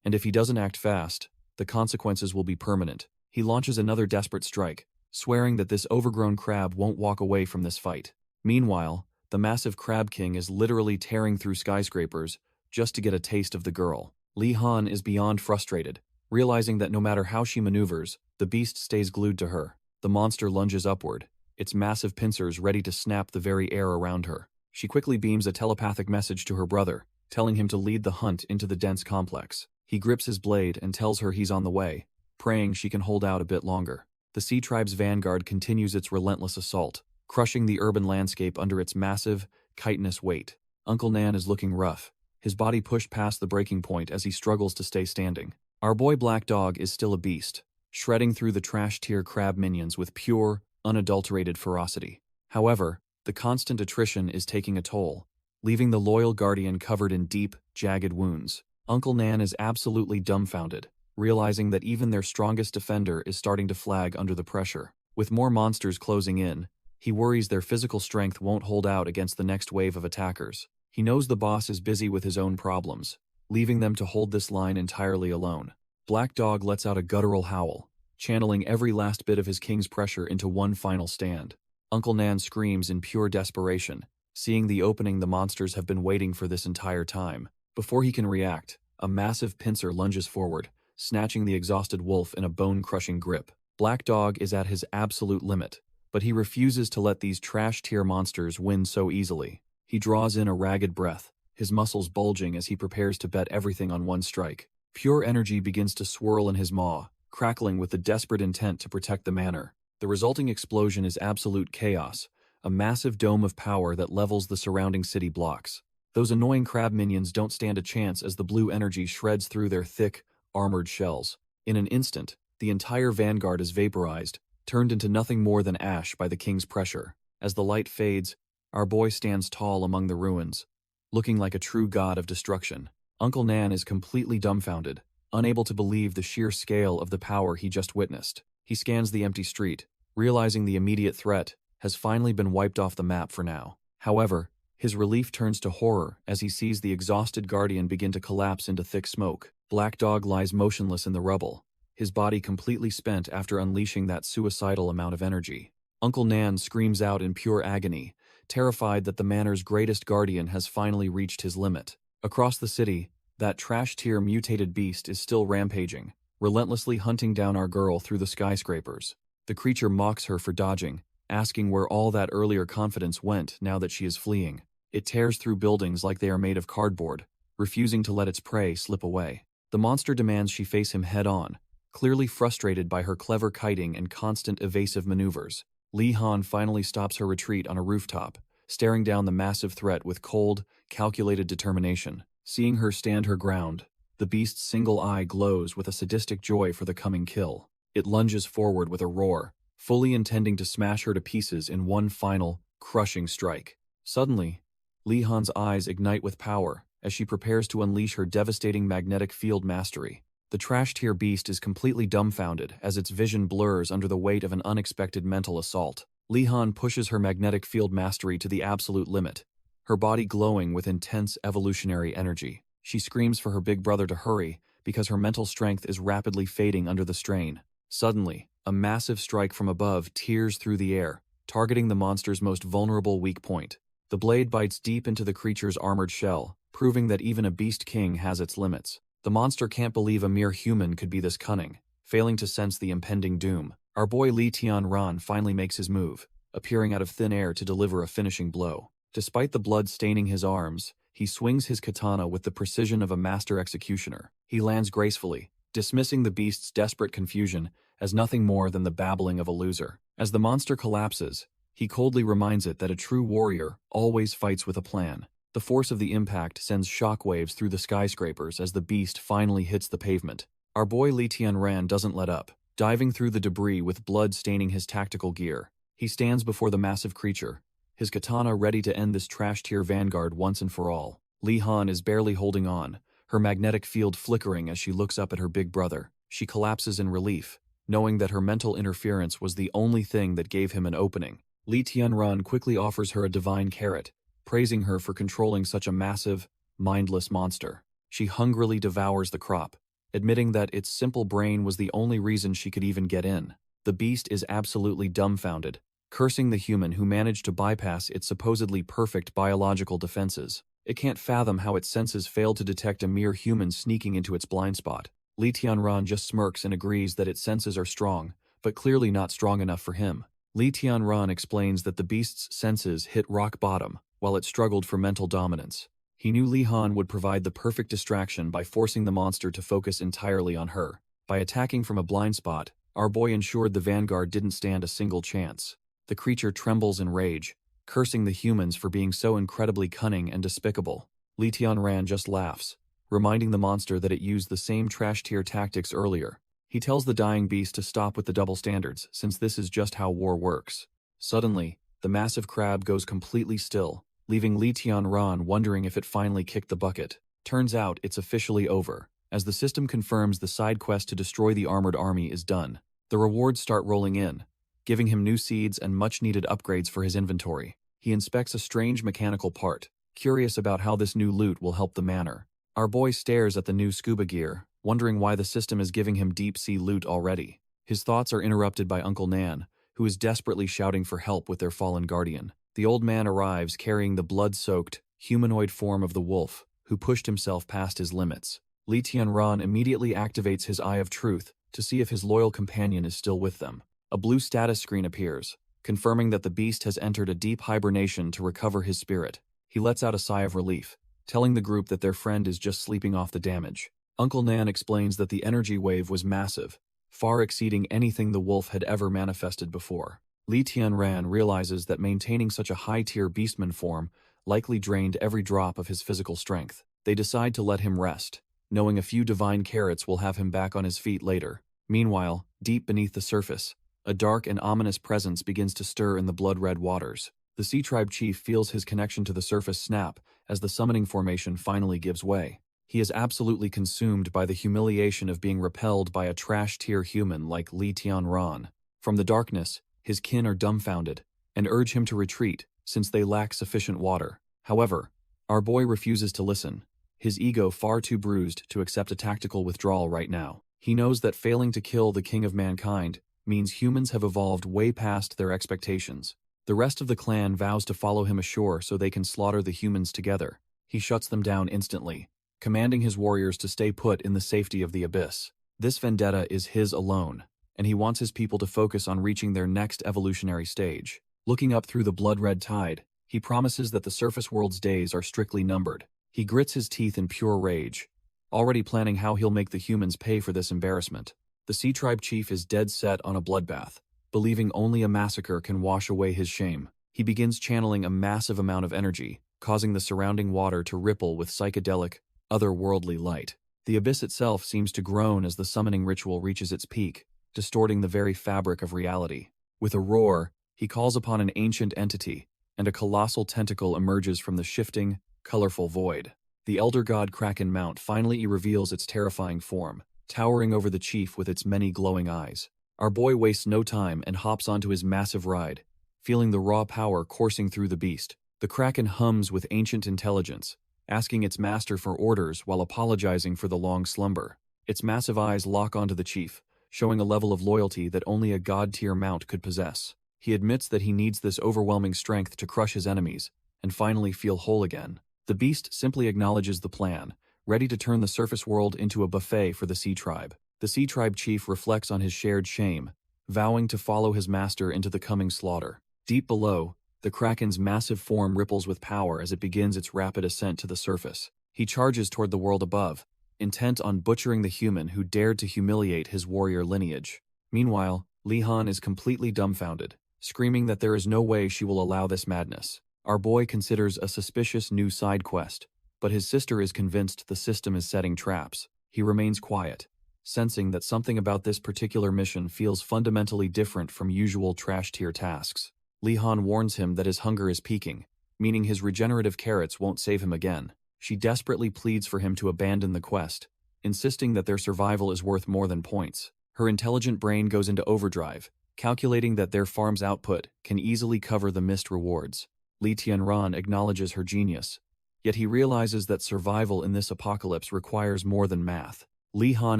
And if he doesn't act fast, the consequences will be permanent. He launches another desperate strike, swearing that this overgrown crab won't walk away from this fight. Meanwhile, the massive Crab King is literally tearing through skyscrapers just to get a taste of the girl. Li Han is beyond frustrated, realizing that no matter how she maneuvers, the beast stays glued to her. The monster lunges upward, its massive pincers ready to snap the very air around her. She quickly beams a telepathic message to her brother, telling him to lead the hunt into the dense complex. He grips his blade and tells her he's on the way, praying she can hold out a bit longer. The Sea Tribe's vanguard continues its relentless assault, crushing the urban landscape under its massive, chitinous weight. Uncle Nan is looking rough, his body pushed past the breaking point as he struggles to stay standing. Our boy Black Dog is still a beast, shredding through the trash-tier crab minions with pure, unadulterated ferocity. However, the constant attrition is taking a toll, leaving the loyal guardian covered in deep, jagged wounds. Uncle Nan is absolutely dumbfounded, realizing that even their strongest defender is starting to flag under the pressure. With more monsters closing in, he worries their physical strength won't hold out against the next wave of attackers. He knows the boss is busy with his own problems, leaving them to hold this line entirely alone. Black Dog lets out a guttural howl, channeling every last bit of his king's pressure into one final stand. Uncle Nan screams in pure desperation, seeing the opening the monsters have been waiting for this entire time. Before he can react, a massive pincer lunges forward, snatching the exhausted wolf in a bone-crushing grip. Black Dog is at his absolute limit, but he refuses to let these trash-tier monsters win so easily. He draws in a ragged breath, his muscles bulging as he prepares to bet everything on one strike. Pure energy begins to swirl in his maw, crackling with the desperate intent to protect the manor. The resulting explosion is absolute chaos, a massive dome of power that levels the surrounding city blocks. Those annoying crab minions don't stand a chance as the blue energy shreds through their thick, armored shells. In an instant, the entire vanguard is vaporized, turned into nothing more than ash by the king's pressure. As the light fades, our boy stands tall among the ruins, looking like a true god of destruction. Uncle Nan is completely dumbfounded, unable to believe the sheer scale of the power he just witnessed. He scans the empty street, realizing the immediate threat has finally been wiped off the map for now. However, his relief turns to horror as he sees the exhausted guardian begin to collapse into thick smoke. Black Dog lies motionless in the rubble, his body completely spent after unleashing that suicidal amount of energy. Uncle Nan screams out in pure agony, terrified that the manor's greatest guardian has finally reached his limit. Across the city, that trash-tier mutated beast is still rampaging, relentlessly hunting down our girl through the skyscrapers. The creature mocks her for dodging, asking where all that earlier confidence went now that she is fleeing. It tears through buildings like they are made of cardboard, refusing to let its prey slip away. The monster demands she face him head-on, clearly frustrated by her clever kiting and constant evasive maneuvers. Li Han finally stops her retreat on a rooftop, staring down the massive threat with cold, calculated determination. Seeing her stand her ground, the beast's single eye glows with a sadistic joy for the coming kill. It lunges forward with a roar, fully intending to smash her to pieces in one final, crushing strike. Suddenly, Li Han's eyes ignite with power as she prepares to unleash her devastating magnetic field mastery. The trash-tier beast is completely dumbfounded as its vision blurs under the weight of an unexpected mental assault. Li-Han pushes her magnetic field mastery to the absolute limit, her body glowing with intense evolutionary energy. She screams for her big brother to hurry because her mental strength is rapidly fading under the strain. Suddenly, a massive strike from above tears through the air, targeting the monster's most vulnerable weak point. The blade bites deep into the creature's armored shell, proving that even a beast king has its limits. The monster can't believe a mere human could be this cunning, failing to sense the impending doom. Our boy Li Tianran finally makes his move, appearing out of thin air to deliver a finishing blow. Despite the blood staining his arms, he swings his katana with the precision of a master executioner. He lands gracefully, dismissing the beast's desperate confusion as nothing more than the babbling of a loser. As the monster collapses, he coldly reminds it that a true warrior always fights with a plan. The force of the impact sends shockwaves through the skyscrapers as the beast finally hits the pavement. Our boy Li Tianran doesn't let up, diving through the debris with blood staining his tactical gear. He stands before the massive creature, his katana ready to end this trash-tier vanguard once and for all. Li-Han is barely holding on, her magnetic field flickering as she looks up at her big brother. She collapses in relief, knowing that her mental interference was the only thing that gave him an opening. Li Tianran quickly offers her a divine carrot, praising her for controlling such a massive, mindless monster. She hungrily devours the crop, admitting that its simple brain was the only reason she could even get in. The beast is absolutely dumbfounded, cursing the human who managed to bypass its supposedly perfect biological defenses. It can't fathom how its senses failed to detect a mere human sneaking into its blind spot. Li Tianran just smirks and agrees that its senses are strong, but clearly not strong enough for him. Li Tianran explains that the beast's senses hit rock bottom while it struggled for mental dominance. He knew Li-Han would provide the perfect distraction by forcing the monster to focus entirely on her. By attacking from a blind spot, our boy ensured the vanguard didn't stand a single chance. The creature trembles in rage, cursing the humans for being so incredibly cunning and despicable. Li Tianran just laughs, reminding the monster that it used the same trash-tier tactics earlier. He tells the dying beast to stop with the double standards, since this is just how war works. Suddenly, the massive crab goes completely still, leaving Li Tianran wondering if it finally kicked the bucket. Turns out it's officially over, as the system confirms the side quest to destroy the armored army is done. The rewards start rolling in, giving him new seeds and much-needed upgrades for his inventory. He inspects a strange mechanical part, curious about how this new loot will help the manor. Our boy stares at the new scuba gear, wondering why the system is giving him deep-sea loot already. His thoughts are interrupted by Uncle Nan, who is desperately shouting for help with their fallen guardian. The old man arrives carrying the blood-soaked, humanoid form of the wolf, who pushed himself past his limits. Li Tianran immediately activates his Eye of Truth to see if his loyal companion is still with them. A blue status screen appears, confirming that the beast has entered a deep hibernation to recover his spirit. He lets out a sigh of relief, telling the group that their friend is just sleeping off the damage. Uncle Nan explains that the energy wave was massive, far exceeding anything the wolf had ever manifested before. Li Tianran realizes that maintaining such a high-tier beastman form likely drained every drop of his physical strength. They decide to let him rest, knowing a few divine carrots will have him back on his feet later. Meanwhile, deep beneath the surface, a dark and ominous presence begins to stir in the blood-red waters. The Sea Tribe chief feels his connection to the surface snap as the summoning formation finally gives way. He is absolutely consumed by the humiliation of being repelled by a trash-tier human like Li Tianran. From the darkness, his kin are dumbfounded and urge him to retreat since they lack sufficient water. However, our boy refuses to listen, his ego far too bruised to accept a tactical withdrawal right now. He knows that failing to kill the king of mankind means humans have evolved way past their expectations. The rest of the clan vows to follow him ashore so they can slaughter the humans together. He shuts them down instantly, commanding his warriors to stay put in the safety of the abyss. This vendetta is his alone, and he wants his people to focus on reaching their next evolutionary stage. Looking up through the blood-red tide, he promises that the surface world's days are strictly numbered. He grits his teeth in pure rage, already planning how he'll make the humans pay for this embarrassment. The Sea Tribe chief is dead set on a bloodbath, believing only a massacre can wash away his shame. He begins channeling a massive amount of energy, causing the surrounding water to ripple with psychedelic, otherworldly light. The abyss itself seems to groan as the summoning ritual reaches its peak, distorting the very fabric of reality. With a roar, he calls upon an ancient entity, and a colossal tentacle emerges from the shifting, colorful void. The Elder God Kraken mount finally reveals its terrifying form, towering over the chief with its many glowing eyes. Our boy wastes no time and hops onto his massive ride, feeling the raw power coursing through the beast. The Kraken hums with ancient intelligence, asking its master for orders while apologizing for the long slumber. Its massive eyes lock onto the chief, showing a level of loyalty that only a god-tier mount could possess. He admits that he needs this overwhelming strength to crush his enemies and finally feel whole again. The beast simply acknowledges the plan, ready to turn the surface world into a buffet for the Sea Tribe. The Sea Tribe chief reflects on his shared shame, vowing to follow his master into the coming slaughter. Deep below, the Kraken's massive form ripples with power as it begins its rapid ascent to the surface. He charges toward the world above, intent on butchering the human who dared to humiliate his warrior lineage. Meanwhile, Li-Han is completely dumbfounded, screaming that there is no way she will allow this madness. Our boy considers a suspicious new side quest, but his sister is convinced the system is setting traps. He remains quiet, sensing that something about this particular mission feels fundamentally different from usual trash-tier tasks. Li-Han warns him that his hunger is peaking, meaning his regenerative carrots won't save him again. She desperately pleads for him to abandon the quest, insisting that their survival is worth more than points. Her intelligent brain goes into overdrive, calculating that their farm's output can easily cover the missed rewards. Li Tianran acknowledges her genius, yet he realizes that survival in this apocalypse requires more than math. Li-Han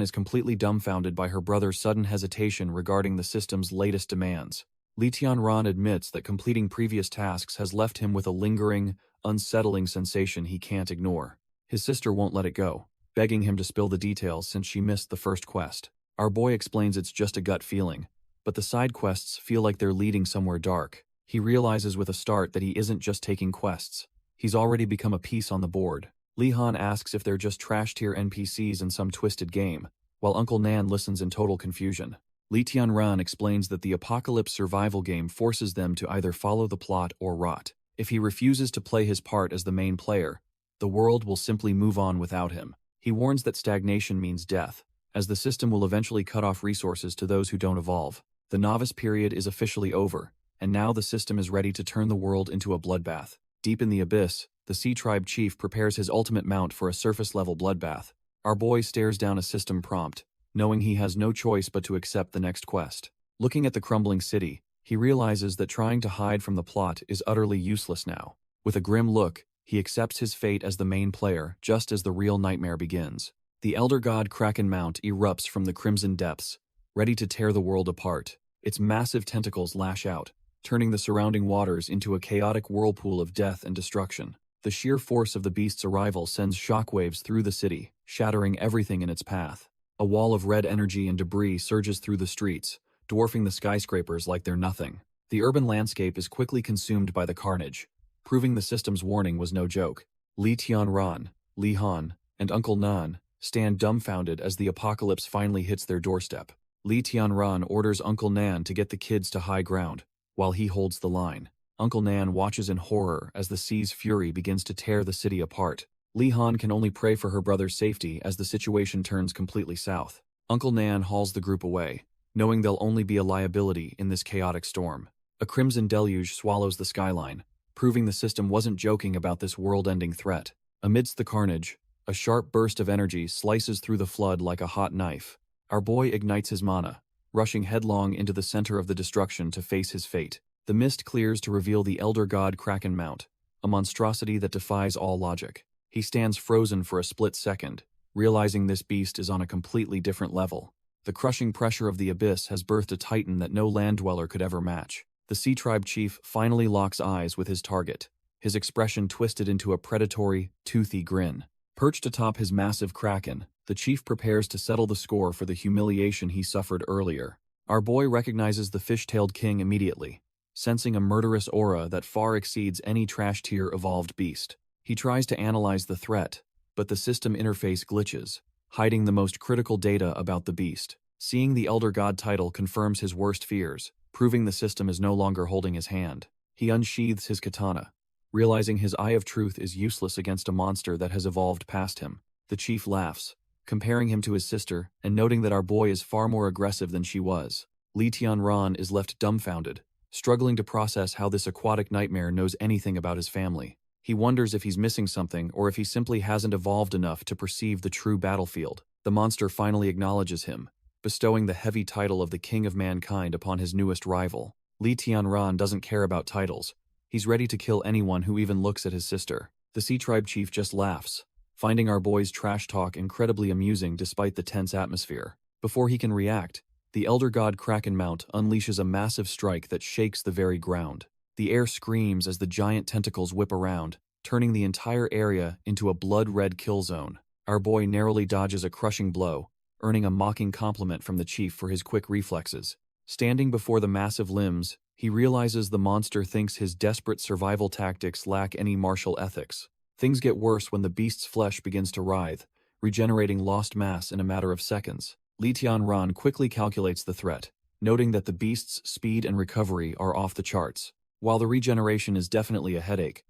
is completely dumbfounded by her brother's sudden hesitation regarding the system's latest demands. Li Tianran admits that completing previous tasks has left him with a lingering, unsettling sensation he can't ignore. His sister won't let it go, begging him to spill the details since she missed the first quest. Our boy explains it's just a gut feeling, but the side quests feel like they're leading somewhere dark. He realizes with a start that he isn't just taking quests. He's already become a piece on the board. Li-Han asks if they're just trash-tier NPCs in some twisted game, while Uncle Nan listens in total confusion. Li Tianran explains that the apocalypse survival game forces them to either follow the plot or rot. If he refuses to play his part as the main player, the world will simply move on without him. He warns that stagnation means death, as the system will eventually cut off resources to those who don't evolve. The novice period is officially over, and now the system is ready to turn the world into a bloodbath. Deep in the abyss, the Sea Tribe chief prepares his ultimate mount for a surface-level bloodbath. Our boy stares down a system prompt, knowing he has no choice but to accept the next quest. Looking at the crumbling city, he realizes that trying to hide from the plot is utterly useless now. With a grim look, he accepts his fate as the main player just as the real nightmare begins. The Elder God Kraken mount erupts from the crimson depths, ready to tear the world apart. Its massive tentacles lash out, turning the surrounding waters into a chaotic whirlpool of death and destruction. The sheer force of the beast's arrival sends shockwaves through the city, shattering everything in its path. A wall of red energy and debris surges through the streets, dwarfing the skyscrapers like they're nothing. The urban landscape is quickly consumed by the carnage, proving the system's warning was no joke. Li Tianran, Li-Han, and Uncle Nan stand dumbfounded as the apocalypse finally hits their doorstep. Li Tianran orders Uncle Nan to get the kids to high ground, while he holds the line. Uncle Nan watches in horror as the sea's fury begins to tear the city apart. Li-Han can only pray for her brother's safety as the situation turns completely south. Uncle Nan hauls the group away, knowing they'll only be a liability in this chaotic storm. A crimson deluge swallows the skyline, proving the system wasn't joking about this world-ending threat. Amidst the carnage, a sharp burst of energy slices through the flood like a hot knife. Our boy ignites his mana, rushing headlong into the center of the destruction to face his fate. The mist clears to reveal the Elder God Kraken mount, a monstrosity that defies all logic. He stands frozen for a split second, realizing this beast is on a completely different level. The crushing pressure of the abyss has birthed a titan that no land dweller could ever match. The Sea Tribe chief finally locks eyes with his target, his expression twisted into a predatory, toothy grin. Perched atop his massive kraken, the chief prepares to settle the score for the humiliation he suffered earlier. Our boy recognizes the fish-tailed king immediately, sensing a murderous aura that far exceeds any trash-tier evolved beast. He tries to analyze the threat, but the system interface glitches, hiding the most critical data about the beast. Seeing the Elder God title confirms his worst fears, proving the system is no longer holding his hand. He unsheathes his katana, realizing his Eye of Truth is useless against a monster that has evolved past him. The chief laughs, comparing him to his sister and noting that our boy is far more aggressive than she was. Li Tianran is left dumbfounded, struggling to process how this aquatic nightmare knows anything about his family. He wonders if he's missing something or if he simply hasn't evolved enough to perceive the true battlefield. The monster finally acknowledges him, bestowing the heavy title of the King of Mankind upon his newest rival. Li Tianran doesn't care about titles. He's ready to kill anyone who even looks at his sister. The Sea Tribe Chief just laughs, finding our boy's trash talk incredibly amusing despite the tense atmosphere. Before he can react, the Elder God Kraken Mount unleashes a massive strike that shakes the very ground. The air screams as the giant tentacles whip around, turning the entire area into a blood-red kill zone. Our boy narrowly dodges a crushing blow, earning a mocking compliment from the chief for his quick reflexes. Standing before the massive limbs, he realizes the monster thinks his desperate survival tactics lack any martial ethics. Things get worse when the beast's flesh begins to writhe, regenerating lost mass in a matter of seconds. Li Tianran quickly calculates the threat, noting that the beast's speed and recovery are off the charts. While the regeneration is definitely a headache,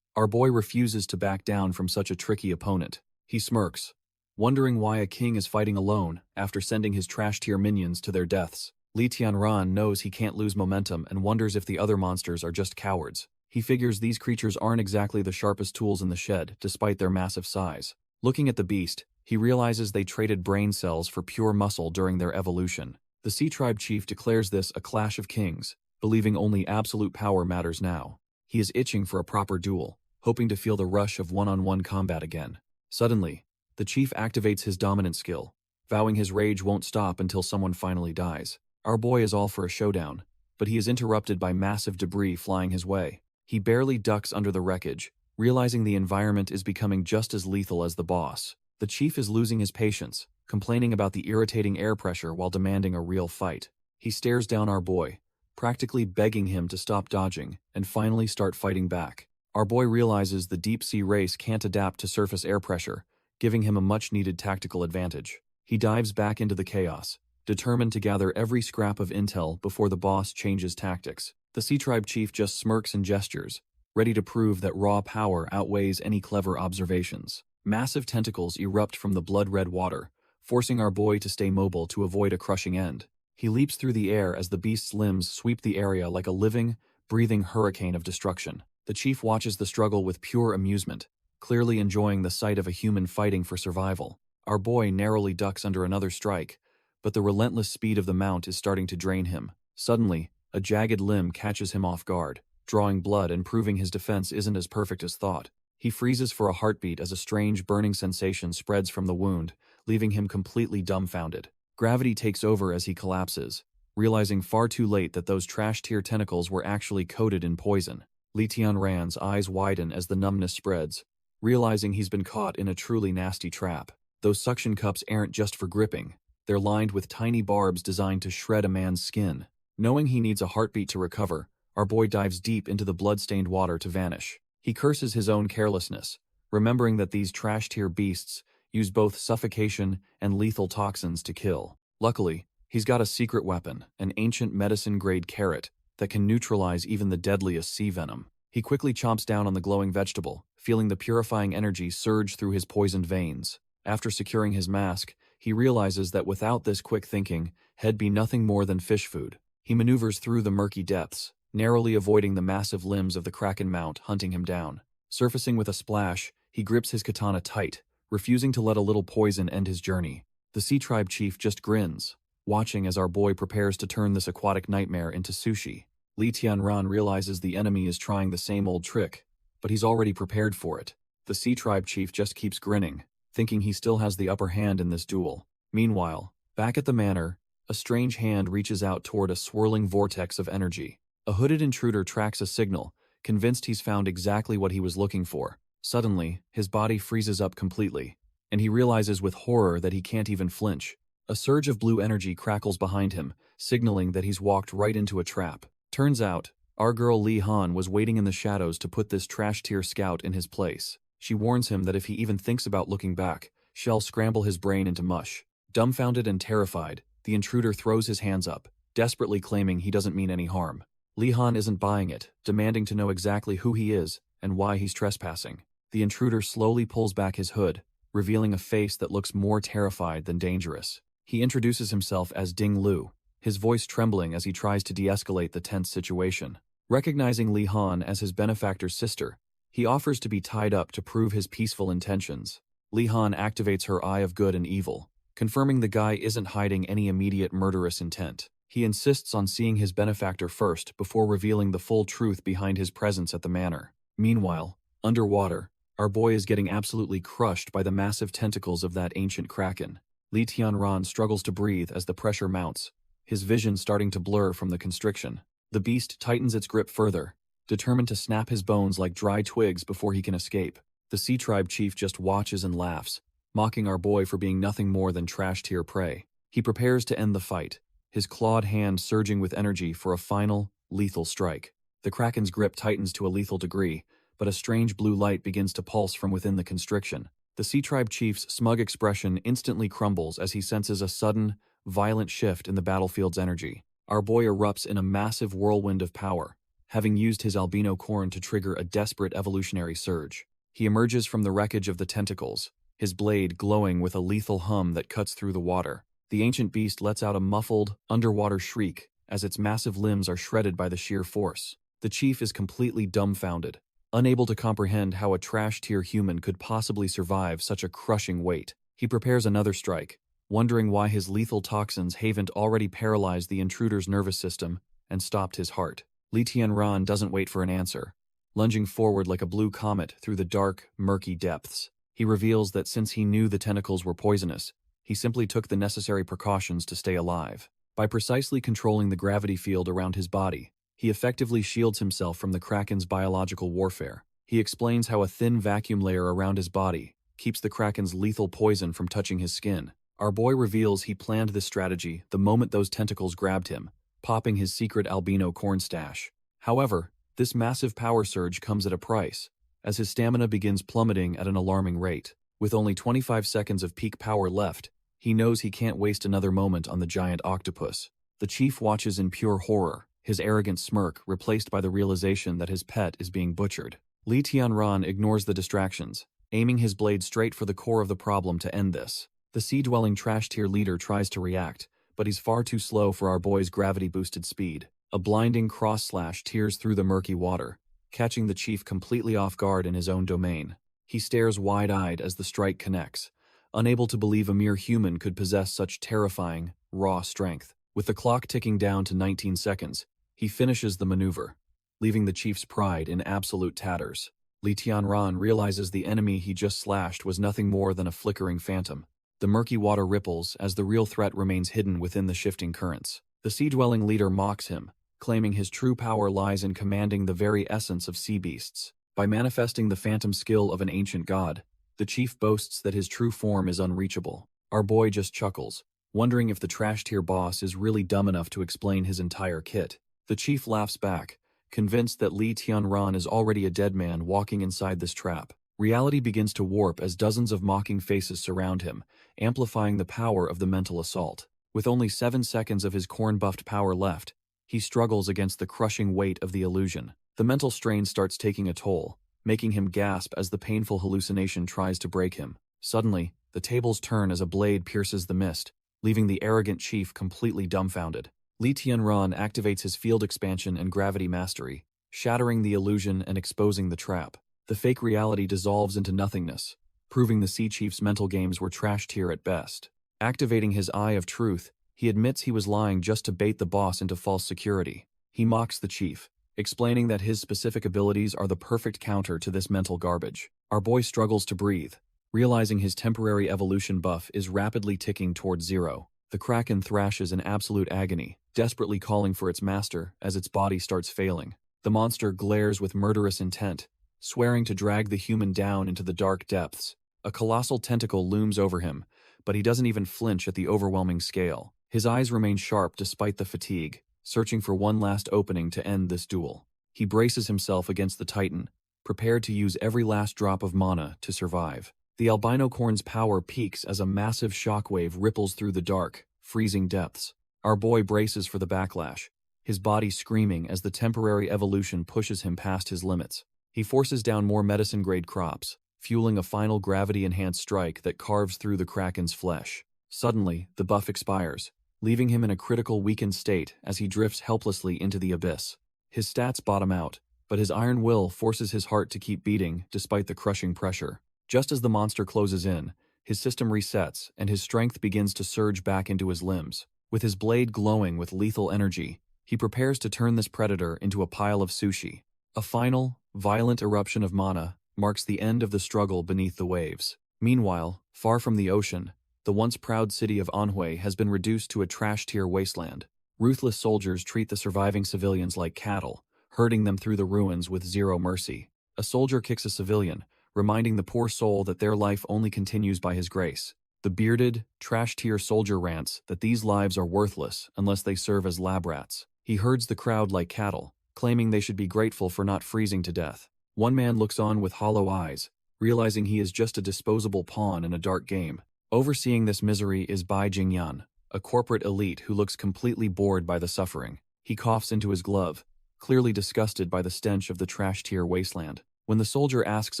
our boy refuses to back down from such a tricky opponent. He smirks, wondering why a king is fighting alone after sending his trash-tier minions to their deaths. Li Tianran knows he can't lose momentum and wonders if the other monsters are just cowards. He figures these creatures aren't exactly the sharpest tools in the shed, despite their massive size. Looking at the beast, he realizes they traded brain cells for pure muscle during their evolution. The Sea Tribe Chief declares this a clash of kings, believing only absolute power matters now. He is itching for a proper duel, hoping to feel the rush of one-on-one combat again. Suddenly, the chief activates his dominant skill, vowing his rage won't stop until someone finally dies. Our boy is all for a showdown, but he is interrupted by massive debris flying his way. He barely ducks under the wreckage, realizing the environment is becoming just as lethal as the boss. The chief is losing his patience, complaining about the irritating air pressure while demanding a real fight. He stares down our boy, practically begging him to stop dodging and finally start fighting back. Our boy realizes the deep-sea race can't adapt to surface air pressure, giving him a much-needed tactical advantage. He dives back into the chaos, determined to gather every scrap of intel before the boss changes tactics. The Sea Tribe Chief just smirks and gestures, ready to prove that raw power outweighs any clever observations. Massive tentacles erupt from the blood-red water, forcing our boy to stay mobile to avoid a crushing end. He leaps through the air as the beast's limbs sweep the area like a living, breathing hurricane of destruction. The chief watches the struggle with pure amusement, clearly enjoying the sight of a human fighting for survival. Our boy narrowly ducks under another strike, but the relentless speed of the mount is starting to drain him. Suddenly, a jagged limb catches him off guard, drawing blood and proving his defense isn't as perfect as thought. He freezes for a heartbeat as a strange burning sensation spreads from the wound, leaving him completely dumbfounded. Gravity takes over as he collapses, realizing far too late that those trash-tier tentacles were actually coated in poison. Li Tianran's eyes widen as the numbness spreads, realizing he's been caught in a truly nasty trap. Those suction cups aren't just for gripping, they're lined with tiny barbs designed to shred a man's skin. Knowing he needs a heartbeat to recover, our boy dives deep into the blood-stained water to vanish. He curses his own carelessness, remembering that these trash-tier beasts use both suffocation and lethal toxins to kill. Luckily, he's got a secret weapon, an ancient medicine-grade carrot, that can neutralize even the deadliest sea venom. He quickly chomps down on the glowing vegetable, feeling the purifying energy surge through his poisoned veins. After securing his mask, he realizes that without this quick thinking, he'd be nothing more than fish food. He maneuvers through the murky depths, narrowly avoiding the massive limbs of the Kraken Mount hunting him down. Surfacing with a splash, he grips his katana tight, refusing to let a little poison end his journey. The Sea Tribe Chief just grins, watching as our boy prepares to turn this aquatic nightmare into sushi. Li Tianran realizes the enemy is trying the same old trick, but he's already prepared for it. The Sea Tribe Chief just keeps grinning, thinking he still has the upper hand in this duel. Meanwhile, back at the manor, a strange hand reaches out toward a swirling vortex of energy. A hooded intruder tracks a signal, convinced he's found exactly what he was looking for. Suddenly, his body freezes up completely, and he realizes with horror that he can't even flinch. A surge of blue energy crackles behind him, signaling that he's walked right into a trap. Turns out, our girl Li Han was waiting in the shadows to put this trash-tier scout in his place. She warns him that if he even thinks about looking back, she'll scramble his brain into mush. Dumbfounded and terrified, the intruder throws his hands up, desperately claiming he doesn't mean any harm. Li Han isn't buying it, demanding to know exactly who he is and why he's trespassing. The intruder slowly pulls back his hood, revealing a face that looks more terrified than dangerous. He introduces himself as Ding Lu, his voice trembling as he tries to de-escalate the tense situation. Recognizing Li Han as his benefactor's sister, He offers to be tied up to prove his peaceful intentions. Li-Han activates her eye of good and evil, confirming the guy isn't hiding any immediate murderous intent. He insists on seeing his benefactor first before revealing the full truth behind his presence at the manor. Meanwhile, underwater, our boy is getting absolutely crushed by the massive tentacles of that ancient kraken. Li Tianran struggles to breathe as the pressure mounts, his vision starting to blur from the constriction. The beast tightens its grip further, determined to snap his bones like dry twigs before he can escape. The Sea Tribe chief just watches and laughs, mocking our boy for being nothing more than trash-tier prey. He prepares to end the fight, his clawed hand surging with energy for a final, lethal strike. The kraken's grip tightens to a lethal degree, but a strange blue light begins to pulse from within the constriction. The Sea Tribe chief's smug expression instantly crumbles as he senses a sudden, violent shift in the battlefield's energy. Our boy erupts in a massive whirlwind of power, having used his albino corn to trigger a desperate evolutionary surge. He emerges from the wreckage of the tentacles, his blade glowing with a lethal hum that cuts through the water. The ancient beast lets out a muffled, underwater shriek as its massive limbs are shredded by the sheer force. The chief is completely dumbfounded, unable to comprehend how a trash-tier human could possibly survive such a crushing weight. He prepares another strike, wondering why his lethal toxins haven't already paralyzed the intruder's nervous system and stopped his heart. Li Tianran doesn't wait for an answer. Lunging forward like a blue comet through the dark, murky depths, he reveals that since he knew the tentacles were poisonous, he simply took the necessary precautions to stay alive. By precisely controlling the gravity field around his body, he effectively shields himself from the kraken's biological warfare. He explains how a thin vacuum layer around his body keeps the kraken's lethal poison from touching his skin. Our boy reveals he planned this strategy the moment those tentacles grabbed him, popping his secret albino corn stash. However, this massive power surge comes at a price, as his stamina begins plummeting at an alarming rate. With only 25 seconds of peak power left, he knows he can't waste another moment on the giant octopus. The chief watches in pure horror, his arrogant smirk replaced by the realization that his pet is being butchered. Li Tianran ignores the distractions, aiming his blade straight for the core of the problem to end this. The sea-dwelling trash-tier leader tries to react, but he's far too slow for our boy's gravity-boosted speed. A blinding cross-slash tears through the murky water, catching the chief completely off guard in his own domain. He stares wide-eyed as the strike connects, unable to believe a mere human could possess such terrifying, raw strength. With the clock ticking down to 19 seconds, he finishes the maneuver, leaving the chief's pride in absolute tatters. Li Tianran realizes the enemy he just slashed was nothing more than a flickering phantom. The murky water ripples as the real threat remains hidden within the shifting currents. The sea-dwelling leader mocks him, claiming his true power lies in commanding the very essence of sea beasts. By manifesting the phantom skill of an ancient god, the chief boasts that his true form is unreachable. Our boy just chuckles, wondering if the trash-tier boss is really dumb enough to explain his entire kit. The chief laughs back, convinced that Li Tianran is already a dead man walking inside this trap. Reality begins to warp as dozens of mocking faces surround him, amplifying the power of the mental assault. With only 7 seconds of his corn-buffed power left, he struggles against the crushing weight of the illusion. The mental strain starts taking a toll, making him gasp as the painful hallucination tries to break him. Suddenly, the tables turn as a blade pierces the mist, leaving the arrogant chief completely dumbfounded. Li Tianran activates his field expansion and gravity mastery, shattering the illusion and exposing the trap. The fake reality dissolves into nothingness, proving the Sea Chief's mental games were trash-tier at best. Activating his eye of truth, he admits he was lying just to bait the boss into false security. He mocks the chief, explaining that his specific abilities are the perfect counter to this mental garbage. Our boy struggles to breathe, realizing his temporary evolution buff is rapidly ticking towards zero. The kraken thrashes in absolute agony, desperately calling for its master as its body starts failing. The monster glares with murderous intent, swearing to drag the human down into the dark depths. A colossal tentacle looms over him, but he doesn't even flinch at the overwhelming scale. His eyes remain sharp despite the fatigue, searching for one last opening to end this duel. He braces himself against the titan, prepared to use every last drop of mana to survive. The albino corn's power peaks as a massive shockwave ripples through the dark, freezing depths. Our boy braces for the backlash, his body screaming as the temporary evolution pushes him past his limits. He forces down more medicine-grade crops, fueling a final gravity-enhanced strike that carves through the kraken's flesh. Suddenly, the buff expires, leaving him in a critical weakened state as he drifts helplessly into the abyss. His stats bottom out, but his iron will forces his heart to keep beating despite the crushing pressure. Just as the monster closes in, his system resets and his strength begins to surge back into his limbs. With his blade glowing with lethal energy, he prepares to turn this predator into a pile of sushi. A final, violent eruption of mana marks the end of the struggle beneath the waves. Meanwhile, far from the ocean, the once proud city of Anhui has been reduced to a trash-tier wasteland. Ruthless soldiers treat the surviving civilians like cattle, herding them through the ruins with zero mercy. A soldier kicks a civilian, reminding the poor soul that their life only continues by his grace. The bearded, trash-tier soldier rants that these lives are worthless unless they serve as lab rats. He herds the crowd like cattle, claiming they should be grateful for not freezing to death. One man looks on with hollow eyes, realizing he is just a disposable pawn in a dark game. Overseeing this misery is Bai Jingyan, a corporate elite who looks completely bored by the suffering. He coughs into his glove, clearly disgusted by the stench of the trash-tier wasteland. When the soldier asks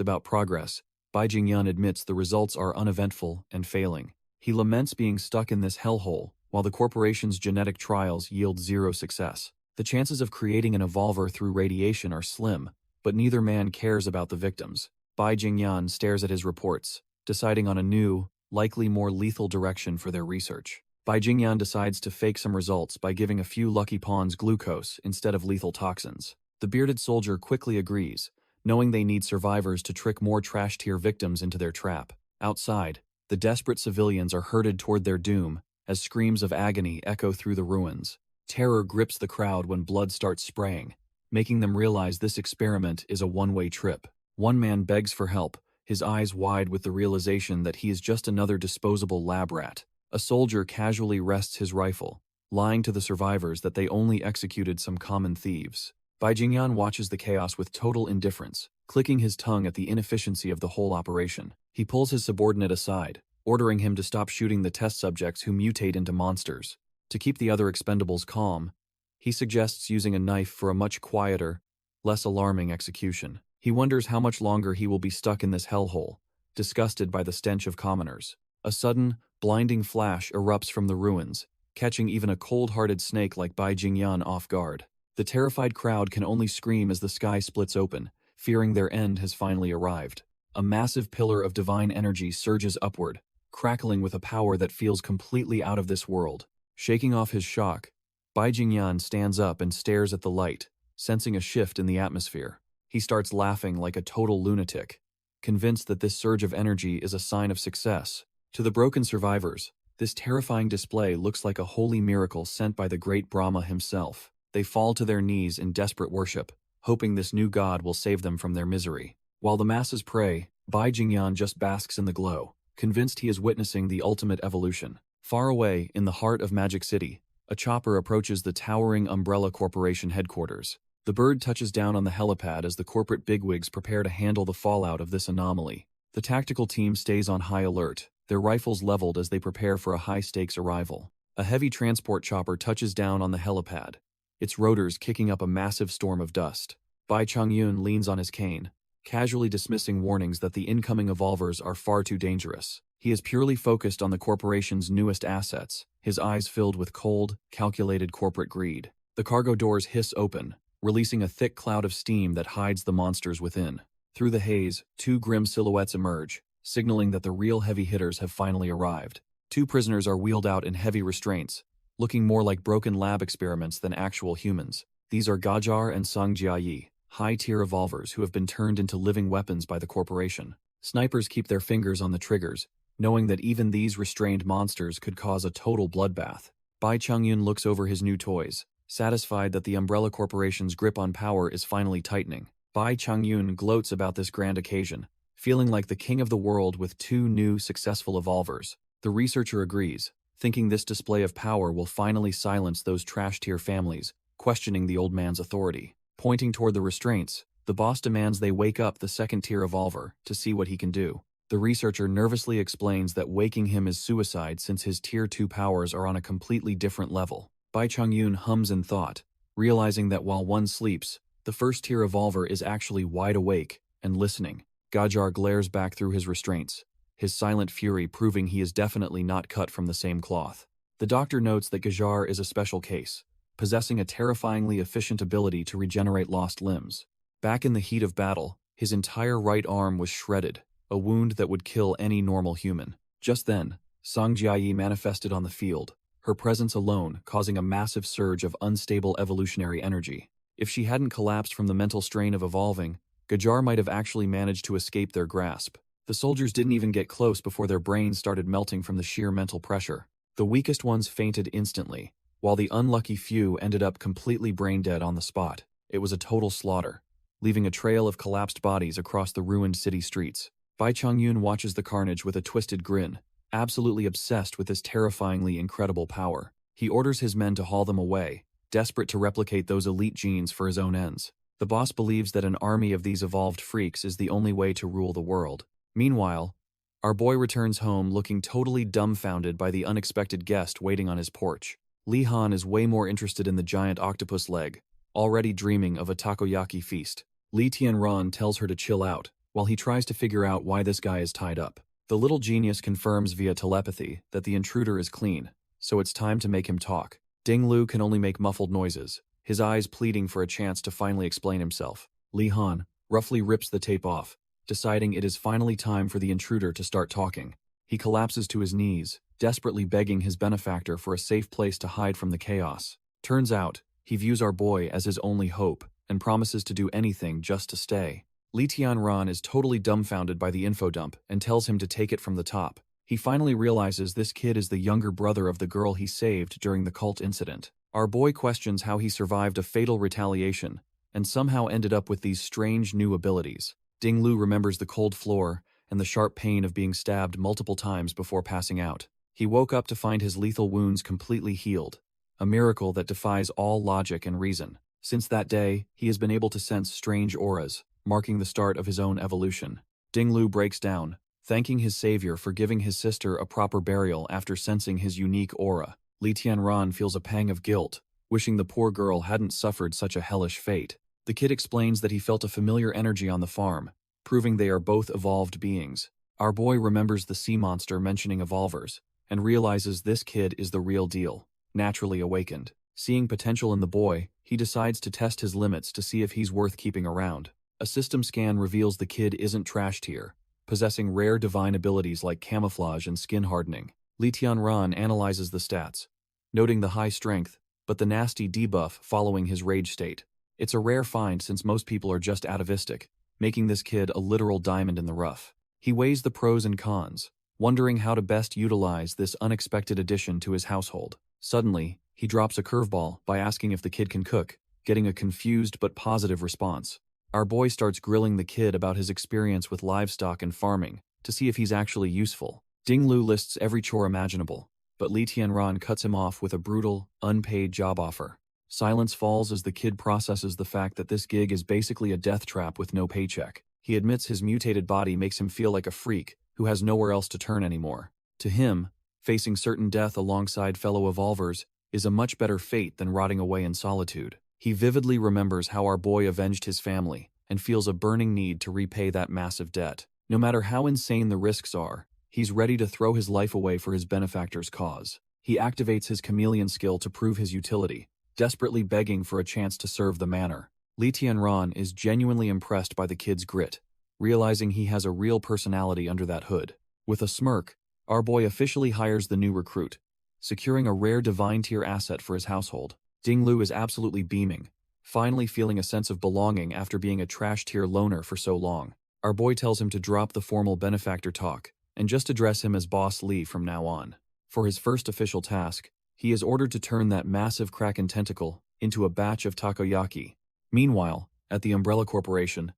about progress, Bai Jingyan admits the results are uneventful and failing. He laments being stuck in this hellhole, while the corporation's genetic trials yield zero success. The chances of creating an evolver through radiation are slim, but neither man cares about the victims. Bai Jingyan stares at his reports, deciding on a new, likely more lethal direction for their research. Bai Jingyan decides to fake some results by giving a few lucky pawns glucose instead of lethal toxins. The bearded soldier quickly agrees, knowing they need survivors to trick more trash-tier victims into their trap. Outside, the desperate civilians are herded toward their doom as screams of agony echo through the ruins. Terror grips the crowd when blood starts spraying, making them realize this experiment is a one-way trip. One man begs for help, his eyes wide with the realization that he is just another disposable lab rat. A soldier casually rests his rifle, lying to the survivors that they only executed some common thieves. Bai Jingyan watches the chaos with total indifference, clicking his tongue at the inefficiency of the whole operation. He pulls his subordinate aside, ordering him to stop shooting the test subjects who mutate into monsters. To keep the other expendables calm, he suggests using a knife for a much quieter, less alarming execution. He wonders how much longer he will be stuck in this hellhole, disgusted by the stench of commoners. A sudden, blinding flash erupts from the ruins, catching even a cold-hearted snake like Bai Jingyan off guard. The terrified crowd can only scream as the sky splits open, fearing their end has finally arrived. A massive pillar of divine energy surges upward, crackling with a power that feels completely out of this world. Shaking off his shock, Bai Jingyan stands up and stares at the light, sensing a shift in the atmosphere. He starts laughing like a total lunatic, convinced that this surge of energy is a sign of success. To the broken survivors, this terrifying display looks like a holy miracle sent by the great Brahma himself. They fall to their knees in desperate worship, hoping this new god will save them from their misery. While the masses pray, Bai Jingyan just basks in the glow, convinced he is witnessing the ultimate evolution. Far away, in the heart of Magic City, a chopper approaches the towering Umbrella Corporation headquarters. The bird touches down on the helipad as the corporate bigwigs prepare to handle the fallout of this anomaly. The tactical team stays on high alert, their rifles leveled as they prepare for a high-stakes arrival. A heavy transport chopper touches down on the helipad, its rotors kicking up a massive storm of dust. Bai Changyun leans on his cane, casually dismissing warnings that the incoming evolvers are far too dangerous. He is purely focused on the corporation's newest assets, his eyes filled with cold, calculated corporate greed. The cargo doors hiss open, releasing a thick cloud of steam that hides the monsters within. Through the haze, two grim silhouettes emerge, signaling that the real heavy hitters have finally arrived. Two prisoners are wheeled out in heavy restraints, looking more like broken lab experiments than actual humans. These are Gajar and Song Jiayi, high-tier evolvers who have been turned into living weapons by the corporation. Snipers keep their fingers on the triggers, knowing that even these restrained monsters could cause a total bloodbath. Bai Changyun looks over his new toys, satisfied that the Umbrella Corporation's grip on power is finally tightening. Bai Changyun gloats about this grand occasion, feeling like the king of the world with two new, successful evolvers. The researcher agrees, thinking this display of power will finally silence those trash-tier families, questioning the old man's authority. Pointing toward the restraints, the boss demands they wake up the second-tier evolver to see what he can do. The researcher nervously explains that waking him is suicide since his Tier 2 powers are on a completely different level. Bai Changyun hums in thought, realizing that while one sleeps, the first-tier evolver is actually wide awake and listening. Gajar glares back through his restraints, his silent fury proving he is definitely not cut from the same cloth. The doctor notes that Gajar is a special case, possessing a terrifyingly efficient ability to regenerate lost limbs. Back in the heat of battle, his entire right arm was shredded, a wound that would kill any normal human. Just then, Song Jiayi manifested on the field, her presence alone causing a massive surge of unstable evolutionary energy. If she hadn't collapsed from the mental strain of evolving, Gajar might have actually managed to escape their grasp. The soldiers didn't even get close before their brains started melting from the sheer mental pressure. The weakest ones fainted instantly, while the unlucky few ended up completely brain-dead on the spot. It was a total slaughter, leaving a trail of collapsed bodies across the ruined city streets. Bai Chongyun watches the carnage with a twisted grin, absolutely obsessed with this terrifyingly incredible power. He orders his men to haul them away, desperate to replicate those elite genes for his own ends. The boss believes that an army of these evolved freaks is the only way to rule the world. Meanwhile, our boy returns home looking totally dumbfounded by the unexpected guest waiting on his porch. Li Han is way more interested in the giant octopus leg, already dreaming of a takoyaki feast. Li Tianran tells her to chill out, while he tries to figure out why this guy is tied up. The little genius confirms via telepathy that the intruder is clean, so it's time to make him talk. Ding Lu can only make muffled noises, his eyes pleading for a chance to finally explain himself. Li Han roughly rips the tape off, deciding it is finally time for the intruder to start talking. He collapses to his knees, desperately begging his benefactor for a safe place to hide from the chaos. Turns out, he views our boy as his only hope, and promises to do anything just to stay. Li Tianran is totally dumbfounded by the info dump and tells him to take it from the top. He finally realizes this kid is the younger brother of the girl he saved during the cult incident. Our boy questions how he survived a fatal retaliation, and somehow ended up with these strange new abilities. Ding Lu remembers the cold floor and the sharp pain of being stabbed multiple times before passing out. He woke up to find his lethal wounds completely healed, a miracle that defies all logic and reason. Since that day, he has been able to sense strange auras, marking the start of his own evolution. Ding Lu breaks down, thanking his savior for giving his sister a proper burial after sensing his unique aura. Li Tianran feels a pang of guilt, wishing the poor girl hadn't suffered such a hellish fate. The kid explains that he felt a familiar energy on the farm, proving they are both evolved beings. Our boy remembers the sea monster mentioning evolvers, and realizes this kid is the real deal. Naturally awakened, seeing potential in the boy, he decides to test his limits to see if he's worth keeping around. A system scan reveals the kid isn't trash tier, possessing rare divine abilities like camouflage and skin hardening. Li Tianran analyzes the stats, noting the high strength, but the nasty debuff following his rage state. It's a rare find since most people are just atavistic, making this kid a literal diamond in the rough. He weighs the pros and cons, wondering how to best utilize this unexpected addition to his household. Suddenly, he drops a curveball by asking if the kid can cook, getting a confused but positive response. Our boy starts grilling the kid about his experience with livestock and farming to see if he's actually useful. Ding Lu lists every chore imaginable, but Li Tianran cuts him off with a brutal, unpaid job offer. Silence falls as the kid processes the fact that this gig is basically a death trap with no paycheck. He admits his mutated body makes him feel like a freak who has nowhere else to turn anymore. To him, facing certain death alongside fellow evolvers is a much better fate than rotting away in solitude. He vividly remembers how our boy avenged his family and feels a burning need to repay that massive debt. No matter how insane the risks are, he's ready to throw his life away for his benefactor's cause. He activates his chameleon skill to prove his utility, desperately begging for a chance to serve the manor. Li Tianran is genuinely impressed by the kid's grit, realizing he has a real personality under that hood. With a smirk, our boy officially hires the new recruit, securing a rare divine tier asset for his household. Ding Lu is absolutely beaming, finally feeling a sense of belonging after being a trash tier loner for so long. Our boy tells him to drop the formal benefactor talk and just address him as Boss Li from now on. For his first official task, he is ordered to turn that massive kraken tentacle into a batch of takoyaki. Meanwhile, at the Umbrella Corporation,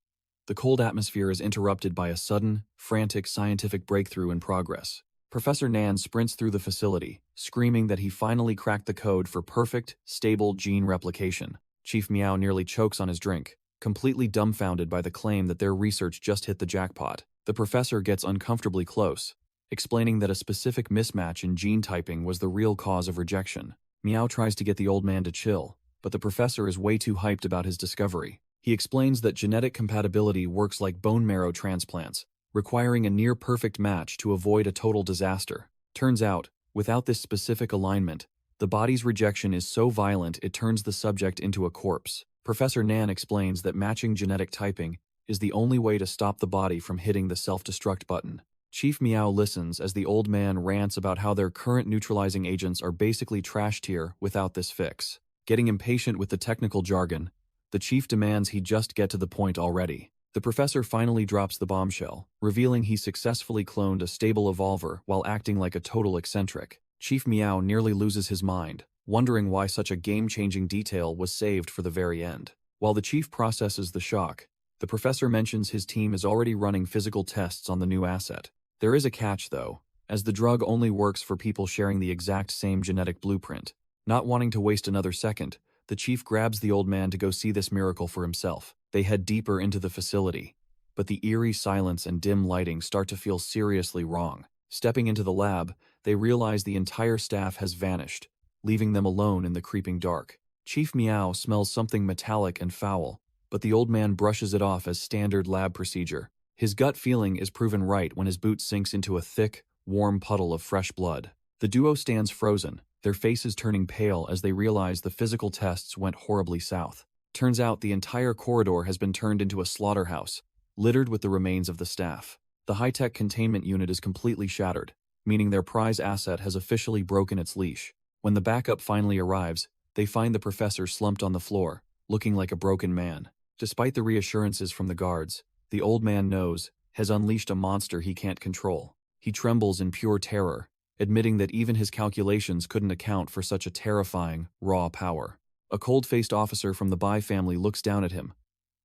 the cold atmosphere is interrupted by a sudden, frantic scientific breakthrough in progress. Professor Nan sprints through the facility, screaming that he finally cracked the code for perfect, stable gene replication. Chief Meow nearly chokes on his drink, completely dumbfounded by the claim that their research just hit the jackpot. The professor gets uncomfortably close, explaining that a specific mismatch in gene typing was the real cause of rejection. Meow tries to get the old man to chill, but the professor is way too hyped about his discovery. He explains that genetic compatibility works like bone marrow transplants, requiring a near-perfect match to avoid a total disaster. Turns out, without this specific alignment, the body's rejection is so violent it turns the subject into a corpse. Professor Nan explains that matching genetic typing is the only way to stop the body from hitting the self-destruct button. Chief Meow listens as the old man rants about how their current neutralizing agents are basically trash tier without this fix. Getting impatient with the technical jargon, the chief demands he just get to the point already. The professor finally drops the bombshell, revealing he successfully cloned a stable evolver while acting like a total eccentric. Chief Meow nearly loses his mind, wondering why such a game-changing detail was saved for the very end. While the chief processes the shock, the professor mentions his team is already running physical tests on the new asset. There is a catch, though, as the drug only works for people sharing the exact same genetic blueprint. Not wanting to waste another second, the chief grabs the old man to go see this miracle for himself. They head deeper into the facility, but the eerie silence and dim lighting start to feel seriously wrong. Stepping into the lab, they realize the entire staff has vanished, leaving them alone in the creeping dark. Chief Meow smells something metallic and foul, but the old man brushes it off as standard lab procedure. His gut feeling is proven right when his boot sinks into a thick, warm puddle of fresh blood. The duo stands frozen, their faces turning pale as they realize the physical tests went horribly south. Turns out the entire corridor has been turned into a slaughterhouse, littered with the remains of the staff. The high-tech containment unit is completely shattered, meaning their prize asset has officially broken its leash. When the backup finally arrives, they find the professor slumped on the floor, looking like a broken man. Despite the reassurances from the guards, the old man knows, has unleashed a monster he can't control. He trembles in pure terror, admitting that even his calculations couldn't account for such a terrifying, raw power. A cold-faced officer from the Bai family looks down at him,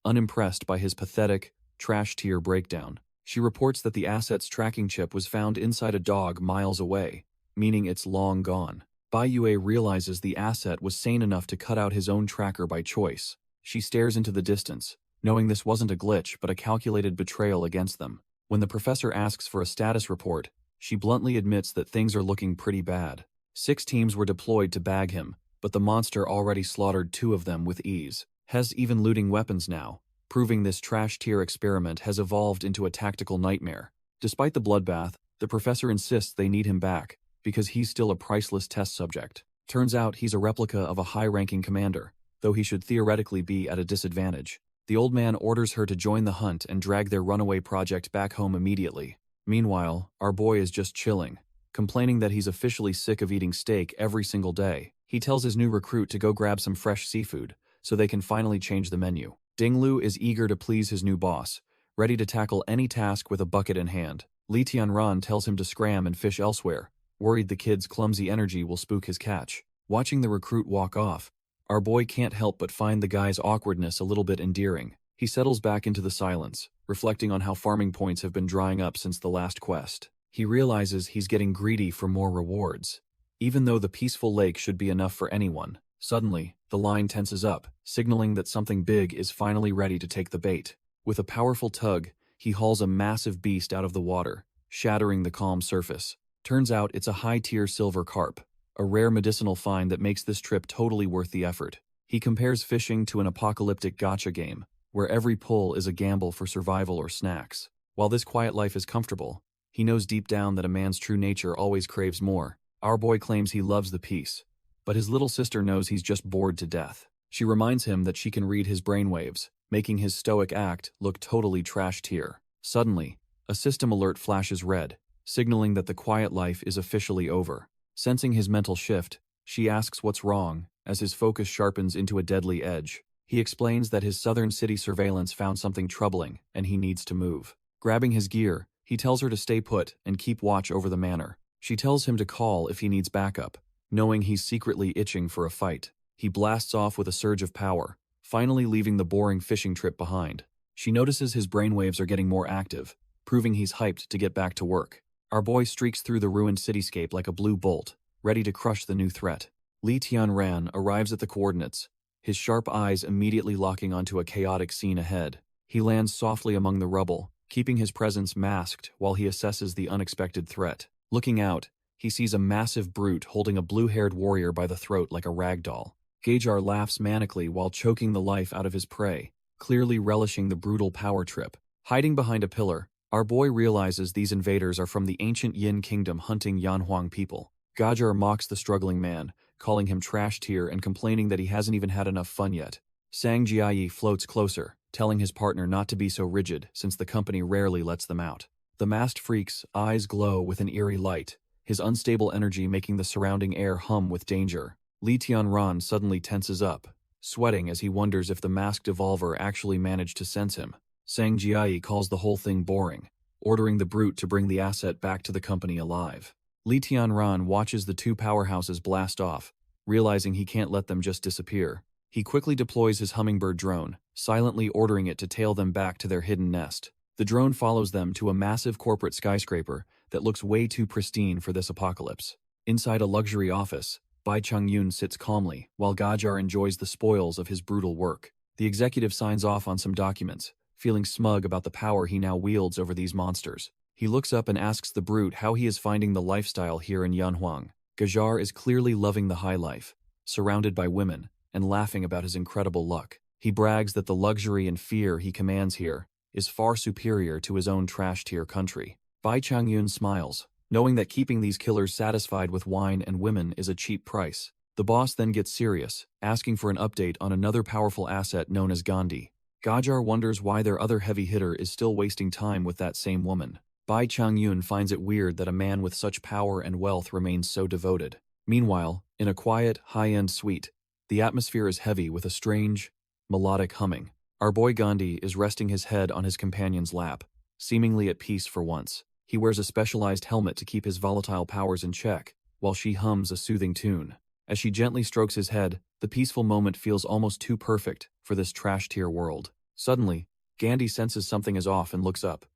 unimpressed by his pathetic, trash-tier breakdown. She reports that the asset's tracking chip was found inside a dog miles away, meaning it's long gone. Bai Yue realizes the asset was sane enough to cut out his own tracker by choice. She stares into the distance, knowing this wasn't a glitch but a calculated betrayal against them. When the professor asks for a status report, she bluntly admits that things are looking pretty bad. 6 teams were deployed to bag him, but the monster already slaughtered 2 of them with ease. Has even looting weapons now, proving this trash-tier experiment has evolved into a tactical nightmare. Despite the bloodbath, the professor insists they need him back, because he's still a priceless test subject. Turns out he's a replica of a high-ranking commander, though he should theoretically be at a disadvantage. The old man orders her to join the hunt and drag their runaway project back home immediately. Meanwhile, our boy is just chilling, complaining that he's officially sick of eating steak every single day. He tells his new recruit to go grab some fresh seafood, so they can finally change the menu. Dinglu is eager to please his new boss, ready to tackle any task with a bucket in hand. Li Tianran tells him to scram and fish elsewhere, worried the kid's clumsy energy will spook his catch. Watching the recruit walk off, our boy can't help but find the guy's awkwardness a little bit endearing. He settles back into the silence, reflecting on how farming points have been drying up since the last quest. He realizes he's getting greedy for more rewards, even though the peaceful lake should be enough for anyone. Suddenly, the line tenses up, signaling that something big is finally ready to take the bait. With a powerful tug, he hauls a massive beast out of the water, shattering the calm surface. Turns out it's a high-tier silver carp, a rare medicinal find that makes this trip totally worth the effort. He compares fishing to an apocalyptic gacha game, where every pull is a gamble for survival or snacks. While this quiet life is comfortable, he knows deep down that a man's true nature always craves more. Our boy claims he loves the peace, but his little sister knows he's just bored to death. She reminds him that she can read his brainwaves, making his stoic act look totally trash tier. Suddenly, a system alert flashes red, signaling that the quiet life is officially over. Sensing his mental shift, she asks what's wrong, as his focus sharpens into a deadly edge. He explains that his southern city surveillance found something troubling, and he needs to move. Grabbing his gear, he tells her to stay put and keep watch over the manor. She tells him to call if he needs backup, knowing he's secretly itching for a fight. He blasts off with a surge of power, finally leaving the boring fishing trip behind. She notices his brainwaves are getting more active, proving he's hyped to get back to work. Our boy streaks through the ruined cityscape like a blue bolt, ready to crush the new threat. Li Tianran arrives at the coordinates, his sharp eyes immediately locking onto a chaotic scene ahead. He lands softly among the rubble, keeping his presence masked while he assesses the unexpected threat. Looking out, he sees a massive brute holding a blue-haired warrior by the throat like a rag doll. Gajar laughs manically while choking the life out of his prey, clearly relishing the brutal power trip. Hiding behind a pillar, our boy realizes these invaders are from the ancient Yin kingdom hunting Yanhuang people. Gajar mocks the struggling man, calling him trash tier and complaining that he hasn't even had enough fun yet. Sang Jiayi floats closer, telling his partner not to be so rigid since the company rarely lets them out. The masked freak's eyes glow with an eerie light, his unstable energy making the surrounding air hum with danger. Li Tianran suddenly tenses up, sweating as he wonders if the masked evolver actually managed to sense him. Sang Jiayi calls the whole thing boring, ordering the brute to bring the asset back to the company alive. Li Tianran watches the two powerhouses blast off, realizing he can't let them just disappear. He quickly deploys his hummingbird drone, silently ordering it to tail them back to their hidden nest. The drone follows them to a massive corporate skyscraper that looks way too pristine for this apocalypse. Inside a luxury office, Bai Chungyun sits calmly while Gajar enjoys the spoils of his brutal work. The executive signs off on some documents, feeling smug about the power he now wields over these monsters. He looks up and asks the brute how he is finding the lifestyle here in Yanhuang. Gajar is clearly loving the high life, surrounded by women, and laughing about his incredible luck. He brags that the luxury and fear he commands here is far superior to his own trash-tier country. Bai Changyun smiles, knowing that keeping these killers satisfied with wine and women is a cheap price. The boss then gets serious, asking for an update on another powerful asset known as Gandhi. Gajar wonders why their other heavy hitter is still wasting time with that same woman. Bai Changyun finds it weird that a man with such power and wealth remains so devoted. Meanwhile, in a quiet, high-end suite, the atmosphere is heavy with a strange, melodic humming. Our boy Gandhi is resting his head on his companion's lap, seemingly at peace for once. He wears a specialized helmet to keep his volatile powers in check, while she hums a soothing tune. As she gently strokes his head, the peaceful moment feels almost too perfect for this trash-tier world. Suddenly, Gandhi senses something is off and looks up,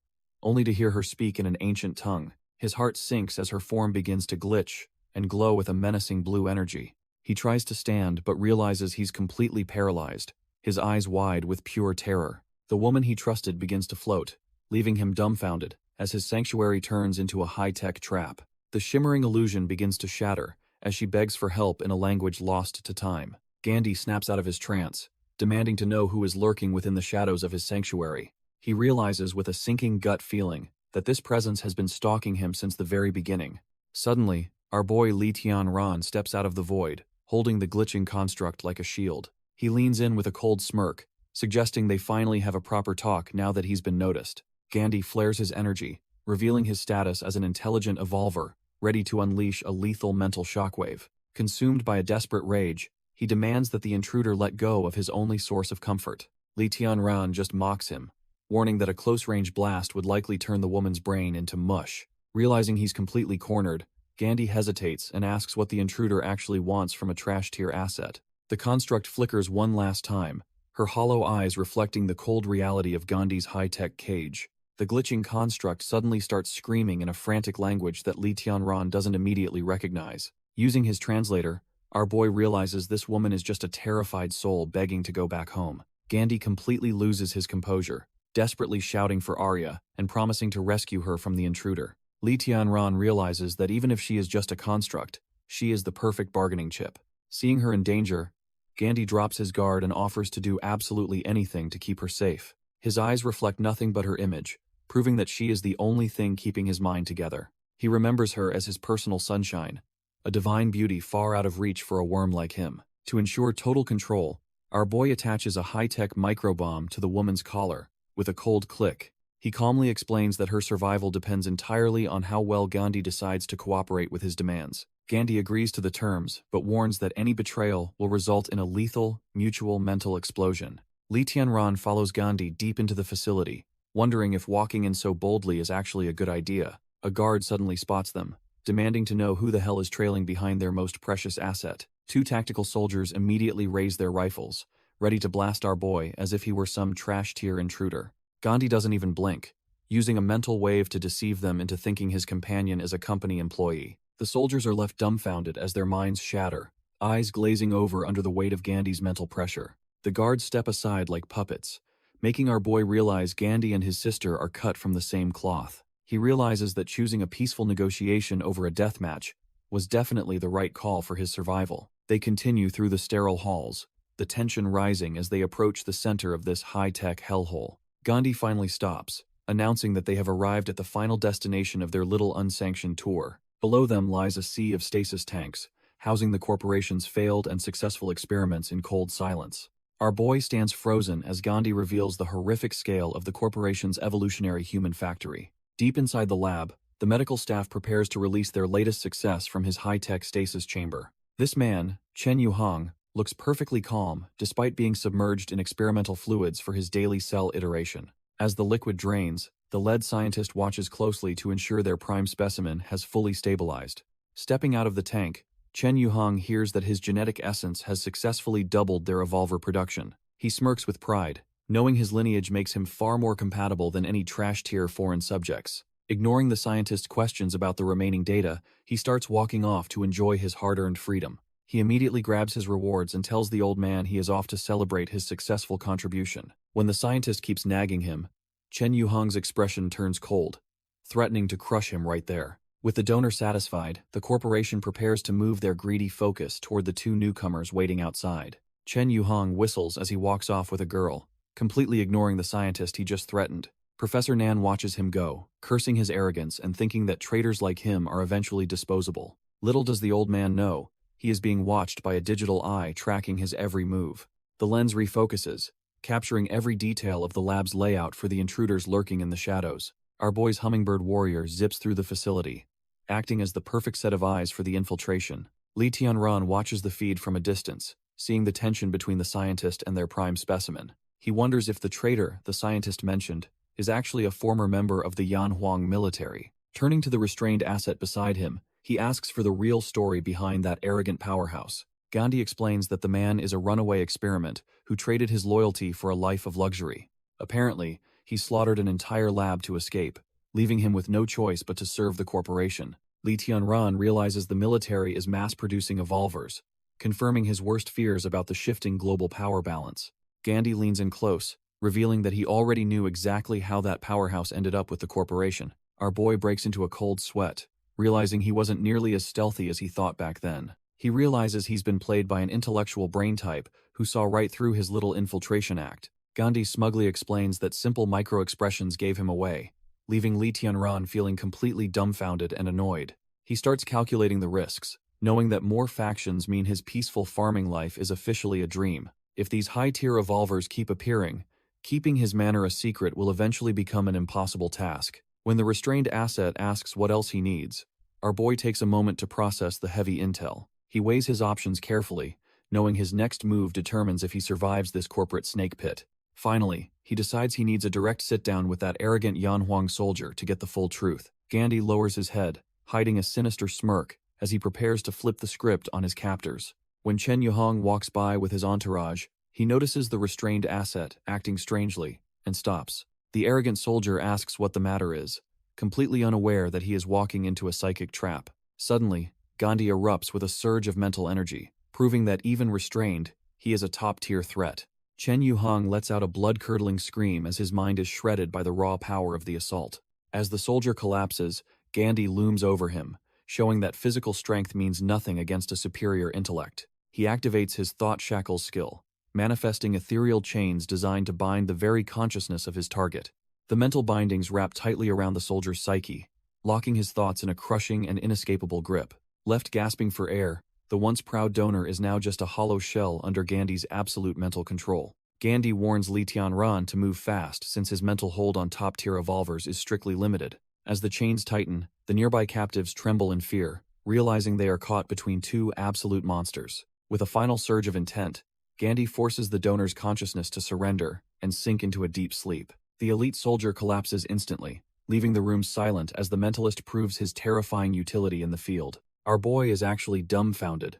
only to hear her speak in an ancient tongue. His heart sinks as her form begins to glitch and glow with a menacing blue energy. He tries to stand but realizes he's completely paralyzed, his eyes wide with pure terror. The woman he trusted begins to float, leaving him dumbfounded as his sanctuary turns into a high-tech trap. The shimmering illusion begins to shatter as she begs for help in a language lost to time. Gandhi snaps out of his trance, demanding to know who is lurking within the shadows of his sanctuary. He realizes with a sinking gut feeling that this presence has been stalking him since the very beginning. Suddenly, our boy Li Tianran steps out of the void, holding the glitching construct like a shield. He leans in with a cold smirk, suggesting they finally have a proper talk now that he's been noticed. Gandhi flares his energy, revealing his status as an intelligent evolver, ready to unleash a lethal mental shockwave. Consumed by a desperate rage, he demands that the intruder let go of his only source of comfort. Li Tianran just mocks him, warning that a close-range blast would likely turn the woman's brain into mush. Realizing he's completely cornered, Gandhi hesitates and asks what the intruder actually wants from a trash-tier asset. The construct flickers one last time, her hollow eyes reflecting the cold reality of Gandhi's high-tech cage. The glitching construct suddenly starts screaming in a frantic language that Li Tianran doesn't immediately recognize. Using his translator, our boy realizes this woman is just a terrified soul begging to go back home. Gandhi completely loses his composure, desperately shouting for Arya and promising to rescue her from the intruder. Li Tianran realizes that even if she is just a construct, she is the perfect bargaining chip. Seeing her in danger, Gandhi drops his guard and offers to do absolutely anything to keep her safe. His eyes reflect nothing but her image, proving that she is the only thing keeping his mind together. He remembers her as his personal sunshine, a divine beauty far out of reach for a worm like him. To ensure total control, our boy attaches a high-tech microbomb to the woman's collar. With a cold click, he calmly explains that her survival depends entirely on how well Gandhi decides to cooperate with his demands. Gandhi agrees to the terms, but warns that any betrayal will result in a lethal, mutual mental explosion. Li Tianran follows Gandhi deep into the facility, wondering if walking in so boldly is actually a good idea. A guard suddenly spots them, demanding to know who the hell is trailing behind their most precious asset. Two tactical soldiers immediately raise their rifles, ready to blast our boy as if he were some trash-tier intruder. Gandhi doesn't even blink, using a mental wave to deceive them into thinking his companion is a company employee. The soldiers are left dumbfounded as their minds shatter, eyes glazing over under the weight of Gandhi's mental pressure. The guards step aside like puppets, making our boy realize Gandhi and his sister are cut from the same cloth. He realizes that choosing a peaceful negotiation over a deathmatch was definitely the right call for his survival. They continue through the sterile halls, the tension rising as they approach the center of this high-tech hellhole. Gandhi finally stops, announcing that they have arrived at the final destination of their little unsanctioned tour. Below them lies a sea of stasis tanks, housing the corporation's failed and successful experiments in cold silence. Our boy stands frozen as Gandhi reveals the horrific scale of the corporation's evolutionary human factory. Deep inside the lab, the medical staff prepares to release their latest success from his high-tech stasis chamber. This man, Chen Yuhong, looks perfectly calm despite being submerged in experimental fluids for his daily cell iteration. As the liquid drains, the lead scientist watches closely to ensure their prime specimen has fully stabilized. Stepping out of the tank, Chen Yuhong hears that his genetic essence has successfully doubled their evolver production. He smirks with pride, knowing his lineage makes him far more compatible than any trash-tier foreign subjects. Ignoring the scientist's questions about the remaining data, he starts walking off to enjoy his hard-earned freedom. He immediately grabs his rewards and tells the old man he is off to celebrate his successful contribution. When the scientist keeps nagging him, Chen Yuhong's expression turns cold, threatening to crush him right there. With the donor satisfied, the corporation prepares to move their greedy focus toward the two newcomers waiting outside. Chen Yuhong whistles as he walks off with a girl, completely ignoring the scientist he just threatened. Professor Nan watches him go, cursing his arrogance and thinking that traitors like him are eventually disposable. Little does the old man know, he is being watched by a digital eye tracking his every move. The lens refocuses, capturing every detail of the lab's layout for the intruders lurking in the shadows. Our boy's hummingbird warrior zips through the facility, acting as the perfect set of eyes for the infiltration. Li Tianran watches the feed from a distance, seeing the tension between the scientist and their prime specimen. He wonders if the traitor the scientist mentioned is actually a former member of the Yanhuang military. Turning to the restrained asset beside him, he asks for the real story behind that arrogant powerhouse. Gandhi explains that the man is a runaway experiment who traded his loyalty for a life of luxury. Apparently, he slaughtered an entire lab to escape, leaving him with no choice but to serve the corporation. Li Tianran realizes the military is mass-producing evolvers, confirming his worst fears about the shifting global power balance. Gandhi leans in close, revealing that he already knew exactly how that powerhouse ended up with the corporation. Our boy breaks into a cold sweat, realizing he wasn't nearly as stealthy as he thought back then. He realizes he's been played by an intellectual brain type who saw right through his little infiltration act. Gandhi smugly explains that simple micro-expressions gave him away, leaving Li Tianran feeling completely dumbfounded and annoyed. He starts calculating the risks, knowing that more factions mean his peaceful farming life is officially a dream. If these high-tier evolvers keep appearing, keeping his manor a secret will eventually become an impossible task. When the restrained asset asks what else he needs, our boy takes a moment to process the heavy intel. He weighs his options carefully, knowing his next move determines if he survives this corporate snake pit. Finally, he decides he needs a direct sit-down with that arrogant Yanhuang soldier to get the full truth. Gandhi lowers his head, hiding a sinister smirk as he prepares to flip the script on his captors. When Chen Yuhong walks by with his entourage, he notices the restrained asset acting strangely and stops. The arrogant soldier asks what the matter is, completely unaware that he is walking into a psychic trap. Suddenly, Gandhi erupts with a surge of mental energy, proving that even restrained, he is a top-tier threat. Chen Yuhong lets out a blood-curdling scream as his mind is shredded by the raw power of the assault. As the soldier collapses, Gandhi looms over him, showing that physical strength means nothing against a superior intellect. He activates his thought shackles skill, manifesting ethereal chains designed to bind the very consciousness of his target. The mental bindings wrap tightly around the soldier's psyche, locking his thoughts in a crushing and inescapable grip. Left gasping for air, the once proud donor is now just a hollow shell under Gandhi's absolute mental control. Gandhi warns Li Tianran to move fast since his mental hold on top-tier evolvers is strictly limited. As the chains tighten, the nearby captives tremble in fear, realizing they are caught between two absolute monsters. With a final surge of intent, Gandhi forces the donor's consciousness to surrender and sink into a deep sleep. The elite soldier collapses instantly, leaving the room silent as the mentalist proves his terrifying utility in the field. Our boy is actually dumbfounded,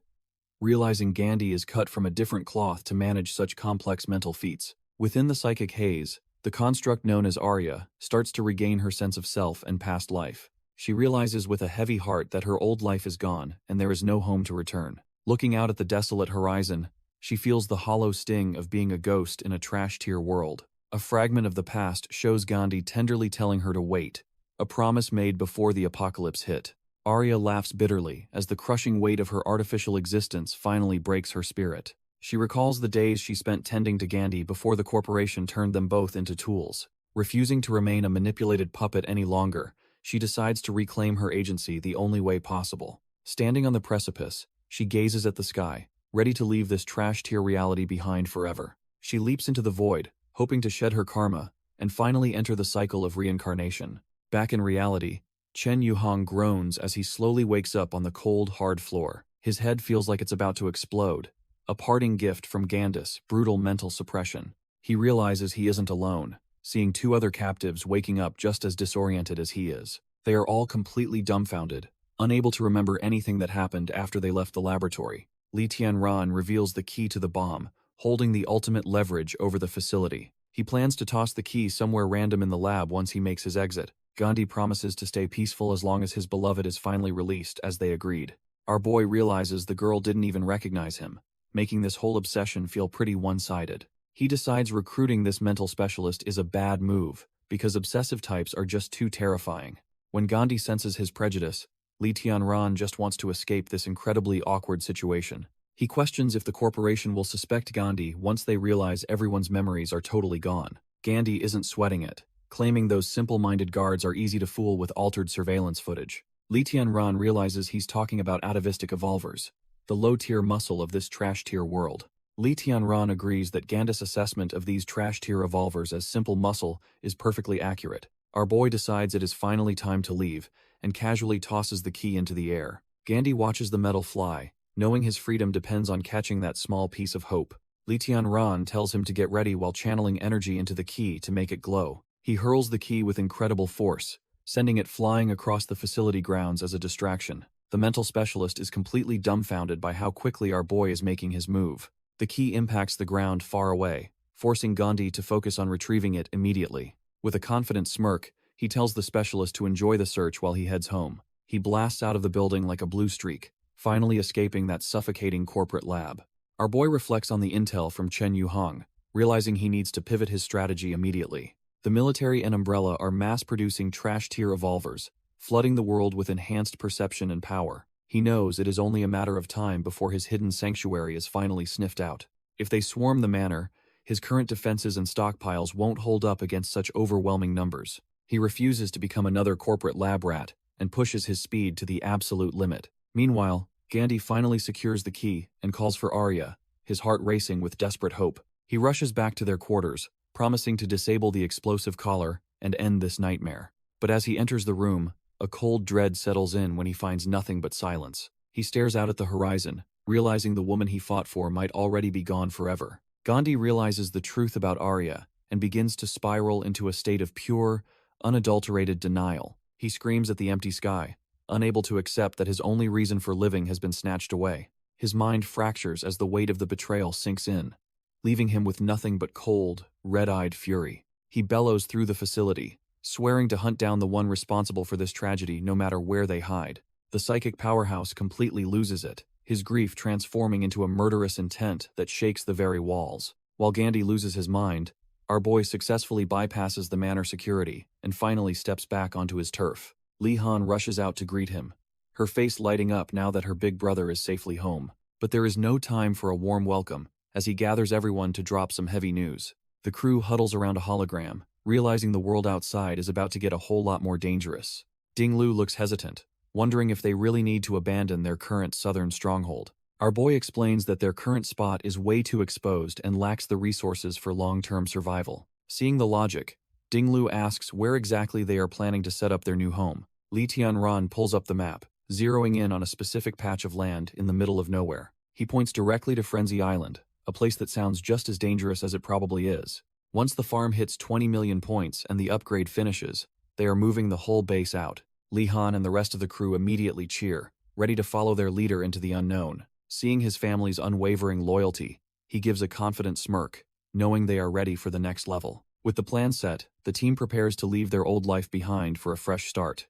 realizing Gandhi is cut from a different cloth to manage such complex mental feats. Within the psychic haze, the construct known as Arya starts to regain her sense of self and past life. She realizes with a heavy heart that her old life is gone and there is no home to return. Looking out at the desolate horizon, she feels the hollow sting of being a ghost in a trash-tier world. A fragment of the past shows Gandhi tenderly telling her to wait, a promise made before the apocalypse hit. Arya laughs bitterly as the crushing weight of her artificial existence finally breaks her spirit. She recalls the days she spent tending to Gandhi before the corporation turned them both into tools. Refusing to remain a manipulated puppet any longer, she decides to reclaim her agency the only way possible. Standing on the precipice, she gazes at the sky, ready to leave this trash-tier reality behind forever. She leaps into the void, hoping to shed her karma, and finally enter the cycle of reincarnation. Back in reality, Chen Yuhong groans as he slowly wakes up on the cold, hard floor. His head feels like it's about to explode. A parting gift from Gandis, brutal mental suppression. He realizes he isn't alone, seeing two other captives waking up just as disoriented as he is. They are all completely dumbfounded, unable to remember anything that happened after they left the laboratory. Li Tianran reveals the key to the bomb, holding the ultimate leverage over the facility. He plans to toss the key somewhere random in the lab once he makes his exit. Gandhi promises to stay peaceful as long as his beloved is finally released, as they agreed. Our boy realizes the girl didn't even recognize him, making this whole obsession feel pretty one-sided. He decides recruiting this mental specialist is a bad move, because obsessive types are just too terrifying. When Gandhi senses his prejudice, Li Tianran just wants to escape this incredibly awkward situation. He questions if the corporation will suspect Gandhi once they realize everyone's memories are totally gone. Gandhi isn't sweating it, claiming those simple-minded guards are easy to fool with altered surveillance footage. Li Tianran realizes he's talking about atavistic evolvers, the low-tier muscle of this trash-tier world. Li Tianran agrees that Gandis' assessment of these trash-tier evolvers as simple muscle is perfectly accurate. Our boy decides it is finally time to leave, and casually tosses the key into the air. Gandhi watches the metal fly, knowing his freedom depends on catching that small piece of hope. Li Tianran tells him to get ready while channeling energy into the key to make it glow. He hurls the key with incredible force, sending it flying across the facility grounds as a distraction. The mental specialist is completely dumbfounded by how quickly our boy is making his move. The key impacts the ground far away, forcing Gandhi to focus on retrieving it immediately. With a confident smirk, he tells the specialist to enjoy the search while he heads home. He blasts out of the building like a blue streak, finally escaping that suffocating corporate lab. Our boy reflects on the intel from Chen Yuhong, realizing he needs to pivot his strategy immediately. The military and Umbrella are mass-producing trash-tier evolvers, flooding the world with enhanced perception and power. He knows it is only a matter of time before his hidden sanctuary is finally sniffed out. If they swarm the manor, his current defenses and stockpiles won't hold up against such overwhelming numbers. He refuses to become another corporate lab rat and pushes his speed to the absolute limit. Meanwhile, Gandhi finally secures the key and calls for Arya, his heart racing with desperate hope. He rushes back to their quarters, promising to disable the explosive collar and end this nightmare. But as he enters the room, a cold dread settles in when he finds nothing but silence. He stares out at the horizon, realizing the woman he fought for might already be gone forever. Gandhi realizes the truth about Arya and begins to spiral into a state of pure, unadulterated denial. He screams at the empty sky, unable to accept that his only reason for living has been snatched away. His mind fractures as the weight of the betrayal sinks in, leaving him with nothing but cold, red-eyed fury. He bellows through the facility, swearing to hunt down the one responsible for this tragedy no matter where they hide. The psychic powerhouse completely loses it, his grief transforming into a murderous intent that shakes the very walls. While Gandhi loses his mind, our boy successfully bypasses the manor security and finally steps back onto his turf. Li Han rushes out to greet him, her face lighting up now that her big brother is safely home. But there is no time for a warm welcome, as he gathers everyone to drop some heavy news. The crew huddles around a hologram, realizing the world outside is about to get a whole lot more dangerous. Ding Lu looks hesitant, wondering if they really need to abandon their current southern stronghold. Our boy explains that their current spot is way too exposed and lacks the resources for long-term survival. Seeing the logic, Ding Lu asks where exactly they are planning to set up their new home. Li Tianran pulls up the map, zeroing in on a specific patch of land in the middle of nowhere. He points directly to Frenzy Island, a place that sounds just as dangerous as it probably is. Once the farm hits 20 million points and the upgrade finishes, they are moving the whole base out. Li Han and the rest of the crew immediately cheer, ready to follow their leader into the unknown. Seeing his family's unwavering loyalty, he gives a confident smirk, knowing they are ready for the next level. With the plan set, the team prepares to leave their old life behind for a fresh start.